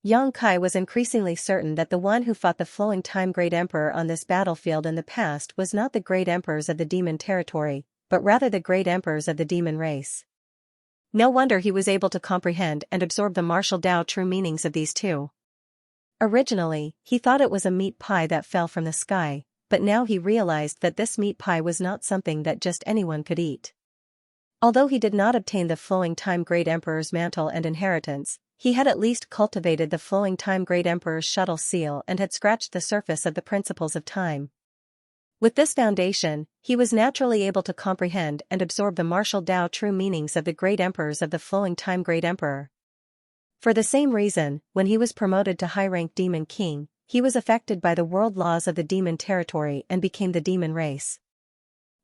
Xianxia was increasingly certain that the one who fought the flowing time great emperor on this battlefield in the past was not the great emperors of the demon territory, but rather the great emperors of the demon race. No wonder he was able to comprehend and absorb the martial Tao true meanings of these two. Originally, he thought it was a meat pie that fell from the sky, but now he realized that this meat pie was not something that just anyone could eat. Although he did not obtain the flowing time great emperor's mantle and inheritance, he had at least cultivated the flowing time great emperor's shuttle seal and had scratched the surface of the principles of time. With this foundation, he was naturally able to comprehend and absorb the martial Tao true meanings of the great emperors of the flowing time great emperor. For the same reason, when he was promoted to high-rank demon king, he was affected by the world laws of the demon territory and became the demon race.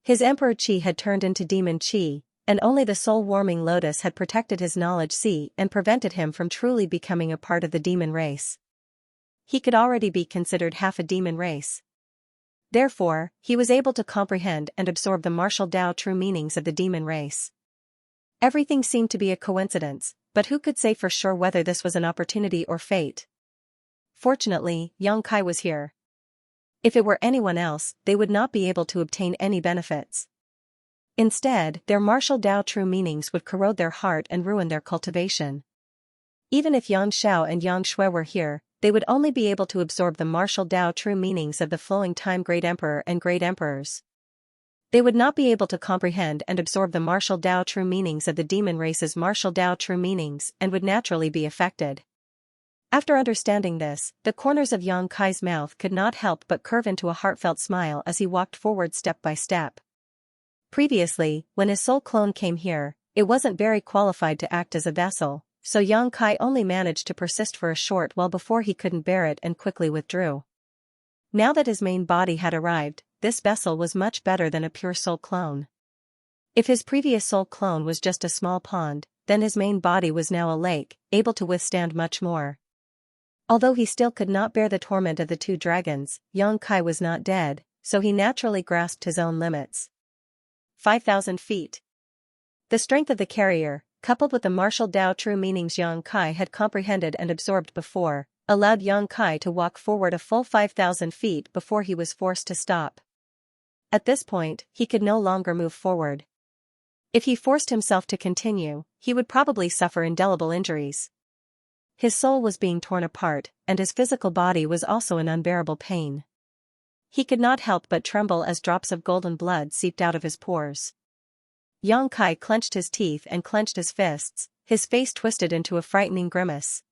His emperor qi had turned into demon qi, and only the soul-warming lotus had protected his knowledge qi and prevented him from truly becoming a part of the demon race. He could already be considered half a demon race. Therefore, he was able to comprehend and absorb the martial Tao true meanings of the demon race. Everything seemed to be a coincidence, but who could say for sure whether this was an opportunity or fate? Fortunately, Xianxia was here. If it were anyone else, they would not be able to obtain any benefits. Instead, their martial Tao true meanings would corrode their heart and ruin their cultivation. Even if Yan Shao and Yang Shui were here, they would only be able to absorb the martial Tao true meanings of the flowing time great emperor and great emperors. They would not be able to comprehend and absorb the martial Tao true meanings of the demon race's martial Tao true meanings and would naturally be affected. After understanding this, the corners of Xianxia's mouth could not help but curve into a heartfelt smile as he walked forward step by step. Previously, when his soul clone came here, it wasn't very qualified to act as a vessel, so Xianxia only managed to persist for a short while before he couldn't bear it and quickly withdrew. Now that his main body had arrived, this vessel was much better than a pure soul clone. If his previous soul clone was just a small pond, then his main body was now a lake, able to withstand much more. Although he still could not bear the torment of the two dragons, Xianxia was not dead, so he naturally grasped his own limits. 5,000 feet. The strength of the carrier, coupled with the martial Tao true meanings Xianxia had comprehended and absorbed before, allowed Xianxia to walk forward a full 5,000 feet before he was forced to stop. At this point, he could no longer move forward. If he forced himself to continue, he would probably suffer indelible injuries. His soul was being torn apart, and his physical body was also in unbearable pain. He could not help but tremble as drops of golden blood seeped out of his pores. Xianxia clenched his teeth and clenched his fists, his face twisted into a frightening grimace.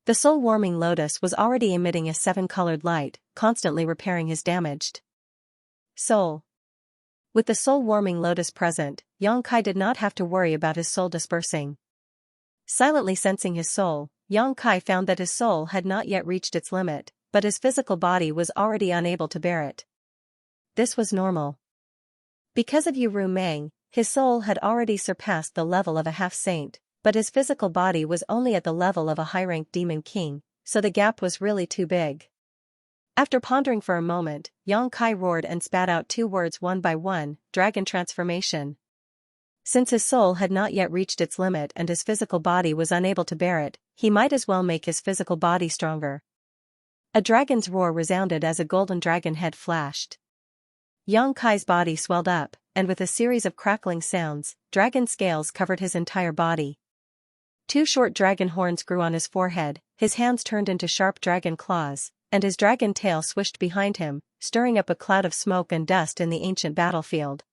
The soul-warming lotus was already emitting a seven-colored light, constantly repairing his damaged soul. With the soul-warming lotus present, Xianxia did not have to worry about his soul dispersing. Silently sensing his soul, Xianxia found that his soul had not yet reached its limit, but his physical body was already unable to bear it. This was normal. Because of Yu Ru Meng, his soul had already surpassed the level of a half-saint, but his physical body was only at the level of a high-ranked demon king, so the gap was really too big. After pondering for a moment, Xianxia roared and spat out two words one by one: dragon transformation. Since his soul had not yet reached its limit and his physical body was unable to bear it, he might as well make his physical body stronger. A dragon's roar resounded as a golden dragon head flashed. Xianxia's body swelled up, and with a series of crackling sounds, dragon scales covered his entire body. Two short dragon horns grew on his forehead, his hands turned into sharp dragon claws, and his dragon tail swished behind him, stirring up a cloud of smoke and dust in the ancient battlefield.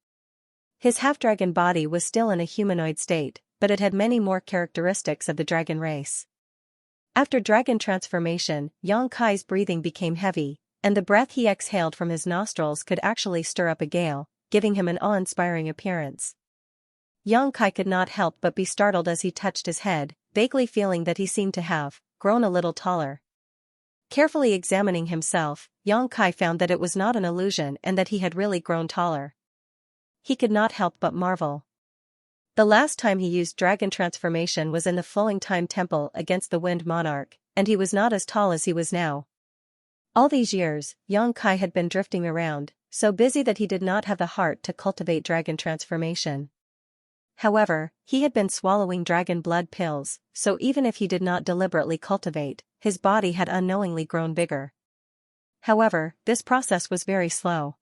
His half-dragon body was still in a humanoid state, but it had many more characteristics of the dragon race. After dragon transformation, Xianxia's breathing became heavy, and the breath he exhaled from his nostrils could actually stir up a gale, giving him an awe-inspiring appearance. Xianxia could not help but be startled as he touched his head, vaguely feeling that he seemed to have grown a little taller. Carefully examining himself, Xianxia found that it was not an illusion and that he had really grown taller. He could not help but marvel. The last time he used dragon transformation was in the Flowing Time Temple against the Wind Monarch, and he was not as tall as he was now. All these years, Xianxia had been drifting around, so busy that he did not have the heart to cultivate dragon transformation. However, he had been swallowing dragon blood pills, so even if he did not deliberately cultivate, his body had unknowingly grown bigger. However, this process was very slow.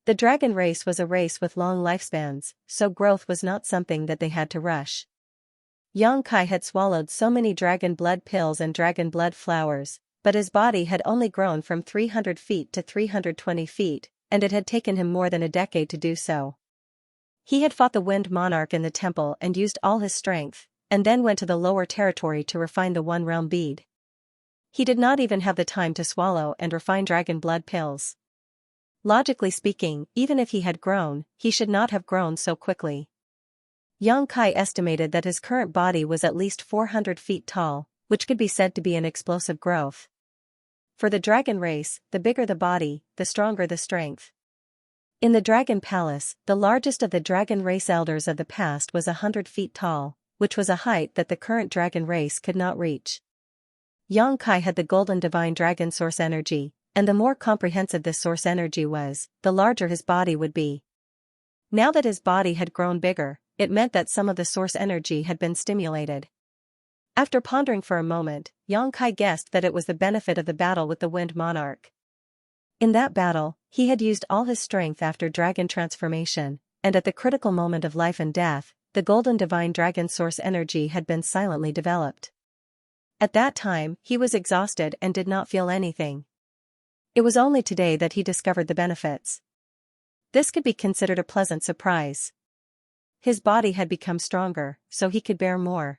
The dragon race was a race with long lifespans, so growth was not something that they had to rush. Xianxia had swallowed so many dragon blood pills and dragon blood flowers, but his body had only grown from 300 feet to 320 feet, and it had taken him more than a decade to do so. He had fought the Wind Monarch in the temple and used all his strength, and then went to the lower territory to refine the One Realm bead. He did not even have the time to swallow and refine dragon blood pills. Logically speaking, even if he had grown, he should not have grown so quickly. Xianxia estimated that his current body was at least 400 feet tall, which could be said to be an explosive growth. For the dragon race, the bigger the body, the stronger the strength. In the Dragon Palace, the largest of the dragon race elders of the past was 100 feet tall, which was a height that the current dragon race could not reach. Xianxia had the golden divine dragon source energy, and the more comprehensive this source energy was, the larger his body would be. Now that his body had grown bigger, it meant that some of the source energy had been stimulated. After pondering for a moment, Xianxia guessed that it was the benefit of the battle with the Wind Monarch. In that battle, he had used all his strength after dragon transformation, and at the critical moment of life and death, the golden divine dragon source energy had been silently developed. At that time, he was exhausted and did not feel anything. It was only today that he discovered the benefits. This could be considered a pleasant surprise. His body had become stronger, so he could bear more.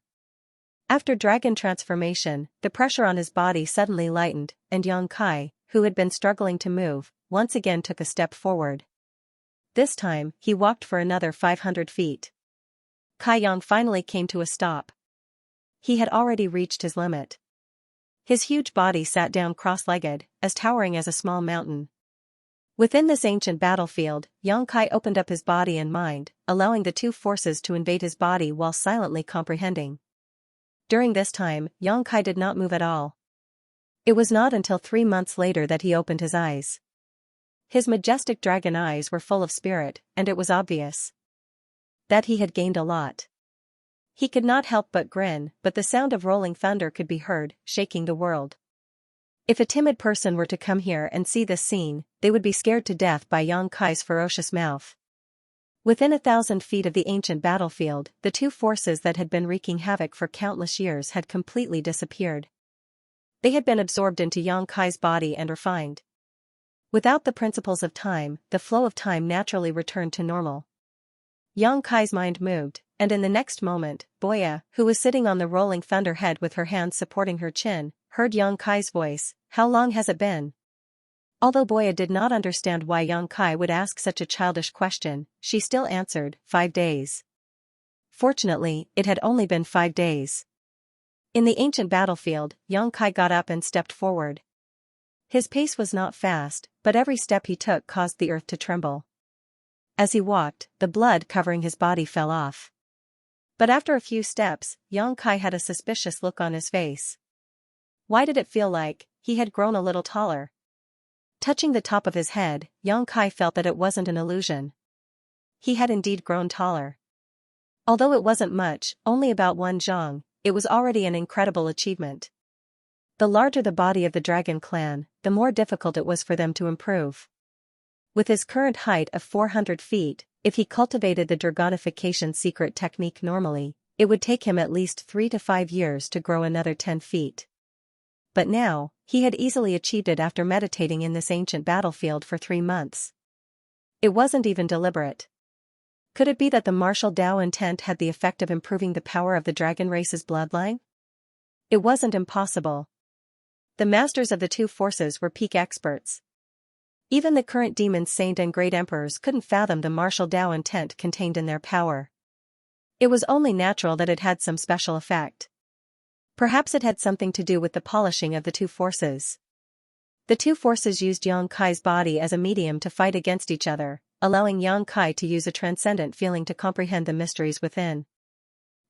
After dragon transformation, the pressure on his body suddenly lightened, and Xianxia, who had been struggling to move, once again took a step forward. This time, he walked for another 500 feet. Kaiyang finally came to a stop. He had already reached his limit. His huge body sat down cross-legged, as towering as a small mountain. Within this ancient battlefield, Xianxia opened up his body and mind, allowing the two forces to invade his body while silently comprehending. During this time, Xianxia did not move at all. It was not until 3 months later that he opened his eyes. His majestic dragon eyes were full of spirit, and it was obvious that he had gained a lot. He could not help but grin, but the sound of rolling thunder could be heard, shaking the world. If a timid person were to come here and see this scene, they would be scared to death by Xianxia's ferocious mouth. Within 1,000 feet of the ancient battlefield, the two forces that had been wreaking havoc for countless years had completely disappeared. They had been absorbed into Xianxia's body and refined. Without the principles of time, the flow of time naturally returned to normal. Xianxia's mind moved, and in the next moment, Boya, who was sitting on the rolling thunderhead with her hands supporting her chin, heard Xianxia's voice. "How long has it been?" Although Boya did not understand why Xianxia would ask such a childish question, she still answered, 5 days. Fortunately, it had only been 5 days. In the ancient battlefield, Xianxia got up and stepped forward. His pace was not fast, but every step he took caused the earth to tremble. As he walked, the blood covering his body fell off. But after a few steps, Xianxia had a suspicious look on his face. Why did it feel like he had grown a little taller? Touching the top of his head, Xianxia felt that it wasn't an illusion. He had indeed grown taller. Although it wasn't much, only about 1 zhang, it was already an incredible achievement. The larger the body of the dragon clan, the more difficult it was for them to improve. With his current height of 400 feet, if he cultivated the dragonification secret technique normally, it would take him at least 3 to 5 years to grow another 10 feet. But now, he had easily achieved it after meditating in this ancient battlefield for 3 months. It wasn't even deliberate. Could it be that the martial Dao intent had the effect of improving the power of the dragon race's bloodline? It wasn't impossible. The masters of the two forces were peak experts. Even the current demon saint and great emperors couldn't fathom the martial Tao intent contained in their power. It was only natural that it had some special effect. Perhaps it had something to do with the polishing of the two forces. The two forces used Yang Kai's body as a medium to fight against each other, allowing Yang Kai to use a transcendent feeling to comprehend the mysteries within.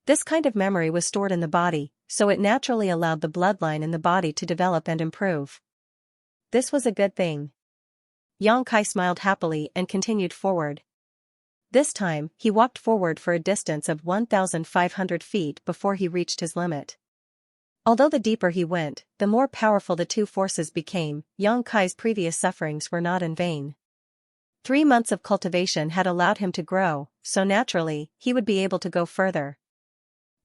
This kind of memory was stored in the body, so it naturally allowed the bloodline in the body to develop and improve. This was a good thing. Yang Kai smiled happily and continued forward. This time, he walked forward for a distance of 1,500 feet before he reached his limit. Although the deeper he went, the more powerful the two forces became. Yang Kai's previous sufferings were not in vain. 3 months of cultivation had allowed him to grow, so naturally, he would be able to go further.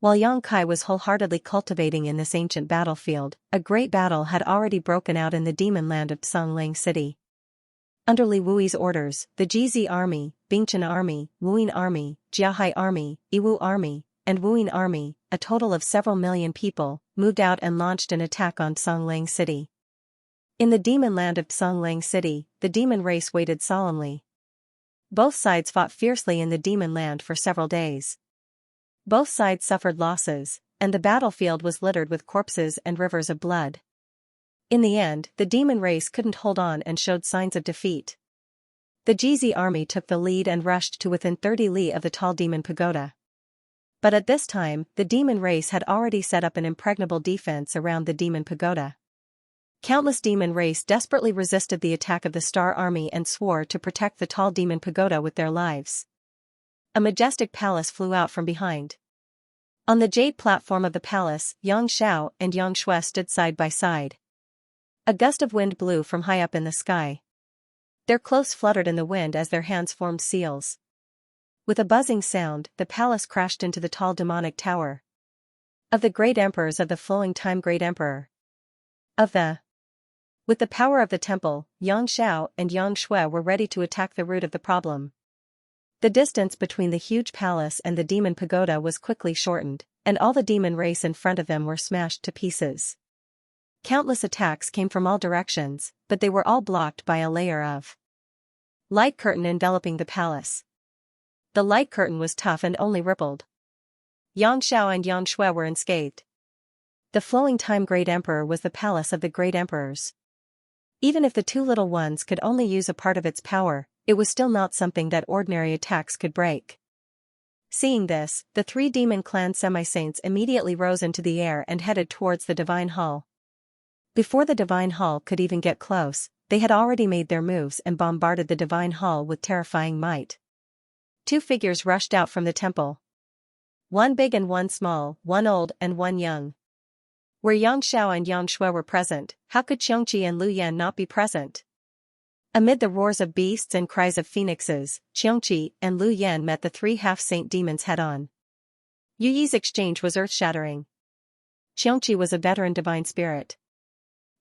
While Yang Kai was wholeheartedly cultivating in this ancient battlefield, a great battle had already broken out in the demon land of Songlang City. Under Li Wui's orders, the Jizi army, Bingchen army, Wuyin army, Jiahai army, Yiwu army, and Wuyin army, a total of several million people, moved out and launched an attack on Songlang City. In the demon land of Songlang City, the demon race waited solemnly. Both sides fought fiercely in the demon land for several days. Both sides suffered losses, and the battlefield was littered with corpses and rivers of blood. In the end, the demon race couldn't hold on and showed signs of defeat. The Jizi army took the lead and rushed to within 30 li of the tall demon pagoda. But at this time, the demon race had already set up an impregnable defense around the demon pagoda. Countless demon race desperately resisted the attack of the Star army and swore to protect the tall demon pagoda with their lives. A majestic palace flew out from behind. On the jade platform of the palace, Yang Xiao and Yang Shui stood side by side. A gust of wind blew from high up in the sky. Their clothes fluttered in the wind as their hands formed seals. With a buzzing sound, the palace crashed into the tall demonic tower. Of the great emperors of the flowing time great emperor. With the power of the temple, Yang Xiao and Yang Shui were ready to attack the root of the problem. The distance between the huge palace and the demon pagoda was quickly shortened, and all the demon race in front of them were smashed to pieces. Countless attacks came from all directions, but they were all blocked by a layer of light curtain enveloping the palace. The light curtain was tough and only rippled. Yang Xiao and Yang Shui were unscathed. The flowing time great emperor was the palace of the great emperors. Even if the two little ones could only use a part of its power, it was still not something that ordinary attacks could break. Seeing this, the 3 demon clan semi-saints immediately rose into the air and headed towards the divine hall. Before the divine hall could even get close, they had already made their moves and bombarded the divine hall with terrifying might. 2 figures rushed out from the temple. One big and one small, one old and one young. Where Yang Xiao and Yang Shui were present, how could Xianxia and Lu Yan not be present? Amid the roars of beasts and cries of phoenixes, Xianxia and Lu Yan met the 3 half-saint demons head-on. Yu Yi's exchange was earth-shattering. Xianxia was a veteran divine spirit.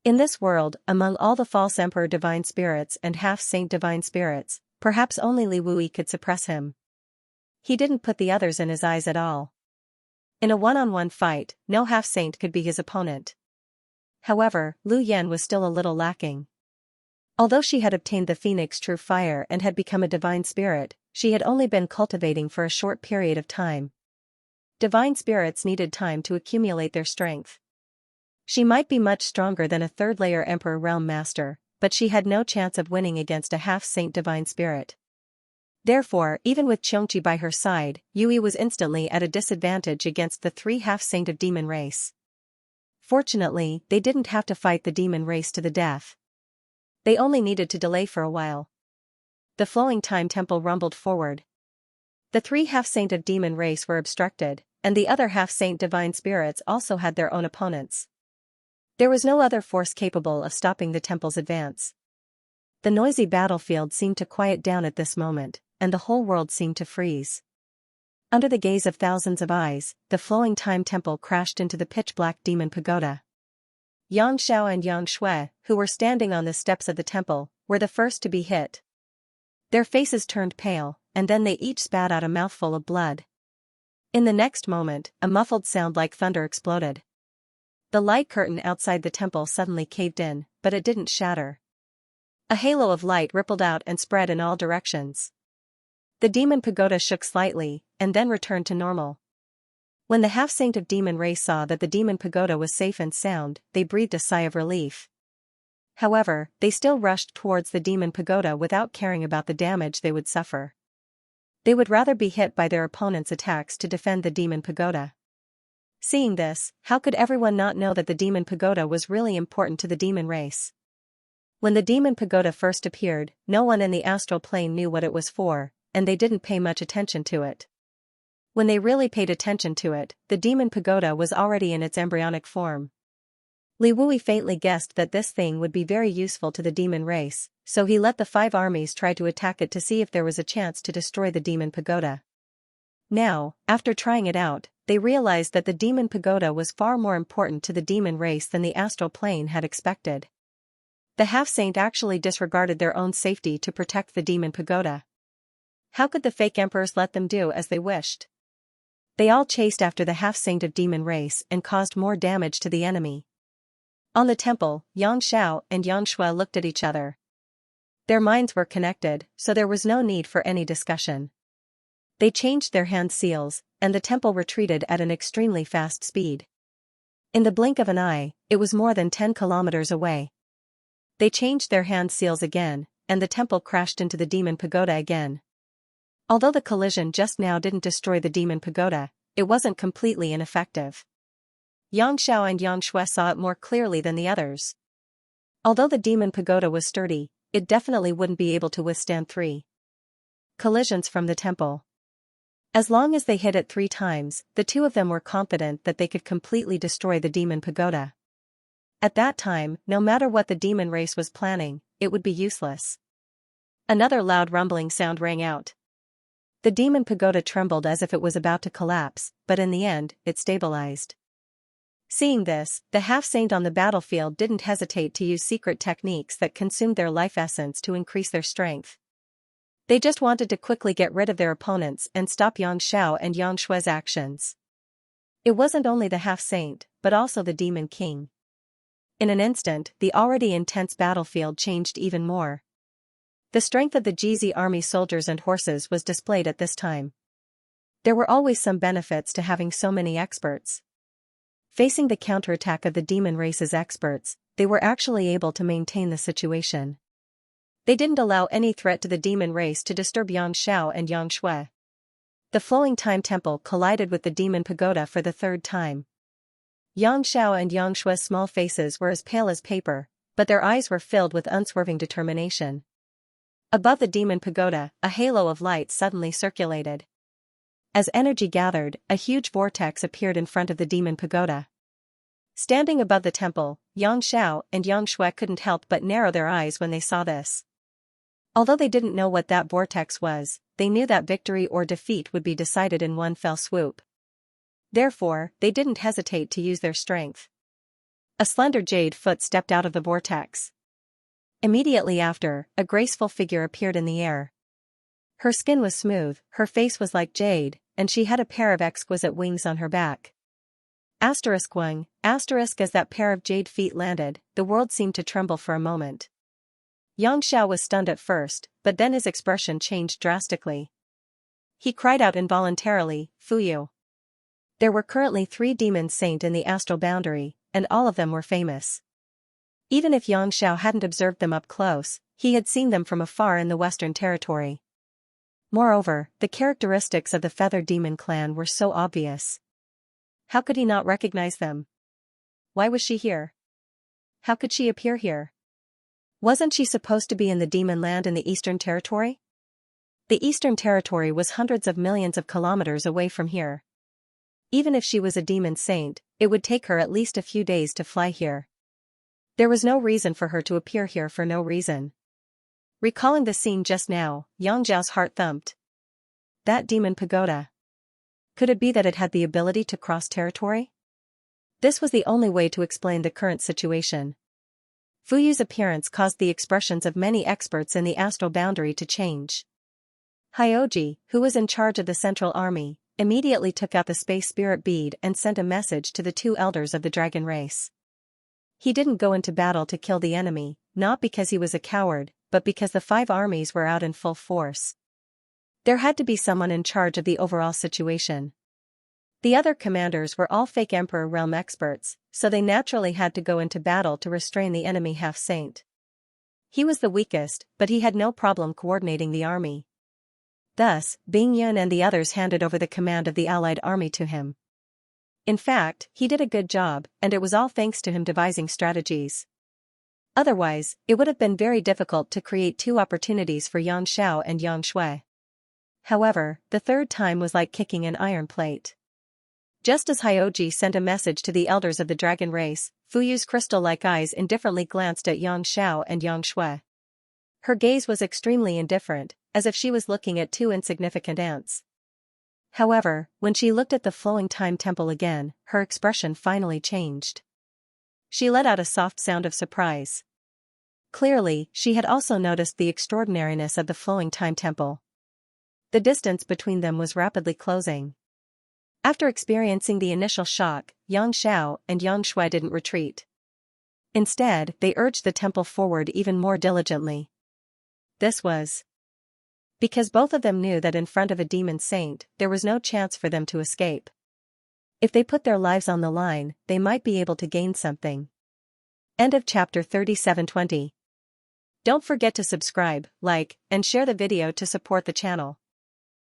In this world, among all the false emperor divine spirits and half-saint divine spirits, perhaps only Li Wui could suppress him. He didn't put the others in his eyes at all. In a one-on-one fight, no half-saint could be his opponent. However, Lu Yan was still a little lacking. Although she had obtained the Phoenix True Fire and had become a divine spirit, she had only been cultivating for a short period of time. Divine spirits needed time to accumulate their strength. She might be much stronger than a 3rd-layer Emperor Realm Master, but she had no chance of winning against a half-saint divine spirit. Therefore, even with Xianxia by her side, Yui was instantly at a disadvantage against the 3 half-saint of demon race. Fortunately, they didn't have to fight the demon race to the death. They only needed to delay for a while. The flowing time temple rumbled forward. The 3 half-saint of demon race were obstructed, and the other half-saint divine spirits also had their own opponents. There was no other force capable of stopping the temple's advance. The noisy battlefield seemed to quiet down at this moment, and the whole world seemed to freeze. Under the gaze of thousands of eyes, the flowing time temple crashed into the pitch-black demon pagoda. Yang Xiao and Yang Shui, who were standing on the steps of the temple, were the first to be hit. Their faces turned pale, and then they each spat out a mouthful of blood. In the next moment, a muffled sound like thunder exploded. The light curtain outside the temple suddenly caved in, but it didn't shatter. A halo of light rippled out and spread in all directions. The demon pagoda shook slightly, and then returned to normal. When the half-saint of demon race saw that the demon pagoda was safe and sound, they breathed a sigh of relief. However, they still rushed towards the demon pagoda without caring about the damage they would suffer. They would rather be hit by their opponent's attacks to defend the demon pagoda. Seeing this, how could everyone not know that the demon pagoda was really important to the demon race? When the demon pagoda first appeared, no one in the astral plane knew what it was for, and they didn't pay much attention to it. When they really paid attention to it, the demon pagoda was already in its embryonic form. Li Wui faintly guessed that this thing would be very useful to the demon race, so he let the 5 armies try to attack it to see if there was a chance to destroy the demon pagoda. Now, after trying it out, they realized that the demon pagoda was far more important to the demon race than the astral plane had expected. The half-saint actually disregarded their own safety to protect the demon pagoda. How could the fake emperors let them do as they wished? They all chased after the half-saint of demon race and caused more damage to the enemy. On the temple, Xianxia and Xianxia looked at each other. Their minds were connected, so there was no need for any discussion. They changed their hand seals, and the temple retreated at an extremely fast speed. In the blink of an eye, it was more than 10 kilometers away. They changed their hand seals again, and the temple crashed into the demon pagoda again. Although the collision just now didn't destroy the demon pagoda, it wasn't completely ineffective. Xianxia and Xianxia saw it more clearly than the others. Although the demon pagoda was sturdy, it definitely wouldn't be able to withstand 3 collisions from the temple. As long as they hit it 3 times, the 2 of them were confident that they could completely destroy the demon pagoda. At that time, no matter what the demon race was planning, it would be useless. Another loud rumbling sound rang out. The demon pagoda trembled as if it was about to collapse, but in the end, it stabilized. Seeing this, the half-saint on the battlefield didn't hesitate to use secret techniques that consumed their life essence to increase their strength. They just wanted to quickly get rid of their opponents and stop Xianxia and Xianxia's actions. It wasn't only the half-saint, but also the demon king. In an instant, the already intense battlefield changed even more. The strength of the GZ army soldiers and horses was displayed at this time. There were always some benefits to having so many experts. Facing the counterattack of the demon race's experts, they were actually able to maintain the situation. They didn't allow any threat to the demon race to disturb Xianxia and Xianxia. The flowing time temple collided with the demon pagoda for the 3rd time. Xianxia and Xianxia's small faces were as pale as paper, but their eyes were filled with unswerving determination. Above the demon pagoda, a halo of light suddenly circulated. As energy gathered, a huge vortex appeared in front of the demon pagoda. Standing above the temple, Xianxia and Xianxia couldn't help but narrow their eyes when they saw this. Although they didn't know what that vortex was, they knew that victory or defeat would be decided in one fell swoop. Therefore, they didn't hesitate to use their strength. A slender jade foot stepped out of the vortex. Immediately after, a graceful figure appeared in the air. Her skin was smooth, her face was like jade, and she had a pair of exquisite wings on her back. Wing, as that pair of jade feet landed, the world seemed to tremble for a moment. Xianxia was stunned at first, but then his expression changed drastically. He cried out involuntarily, "Fuyu!" There were currently 3 demon saints in the astral boundary, and all of them were famous. Even if Xianxia hadn't observed them up close, he had seen them from afar in the Western Territory. Moreover, the characteristics of the feathered demon clan were so obvious. How could he not recognize them? Why was she here? How could she appear here? Wasn't she supposed to be in the demon land in the Eastern Territory? The Eastern Territory was hundreds of millions of kilometers away from here. Even if she was a demon saint, it would take her at least a few days to fly here. There was no reason for her to appear here for no reason. Recalling the scene just now, Yang Zhao's heart thumped. That demon pagoda. Could it be that it had the ability to cross territory? This was the only way to explain the current situation. Fuyu's appearance caused the expressions of many experts in the astral boundary to change. Hyoji, who was in charge of the central army, immediately took out the space spirit bead and sent a message to the two elders of the dragon race. He didn't go into battle to kill the enemy, not because he was a coward, but because the 5 armies were out in full force. There had to be someone in charge of the overall situation. The other commanders were all fake Emperor realm experts, so they naturally had to go into battle to restrain the enemy half-saint. He was the weakest, but he had no problem coordinating the army. Thus, Bing Yun and the others handed over the command of the allied army to him. In fact, he did a good job, and it was all thanks to him devising strategies. Otherwise, it would have been very difficult to create 2 opportunities for Yang Xiao and Yang Shui. However, the third time was like kicking an iron plate. Just as Hyoji sent a message to the elders of the dragon race, Fuyu's crystal-like eyes indifferently glanced at Yang Xiao and Yang Shui. Her gaze was extremely indifferent, as if she was looking at 2 insignificant ants. However, when she looked at the flowing time temple again, her expression finally changed. She let out a soft sound of surprise. Clearly, she had also noticed the extraordinariness of the flowing time temple. The distance between them was rapidly closing. After experiencing the initial shock, Yang Xiao and Yang Shui didn't retreat. Instead, they urged the temple forward even more diligently. This was because both of them knew that in front of a demon saint, there was no chance for them to escape. If they put their lives on the line, they might be able to gain something. End of chapter 3720. Don't forget to subscribe, like, and share the video to support the channel.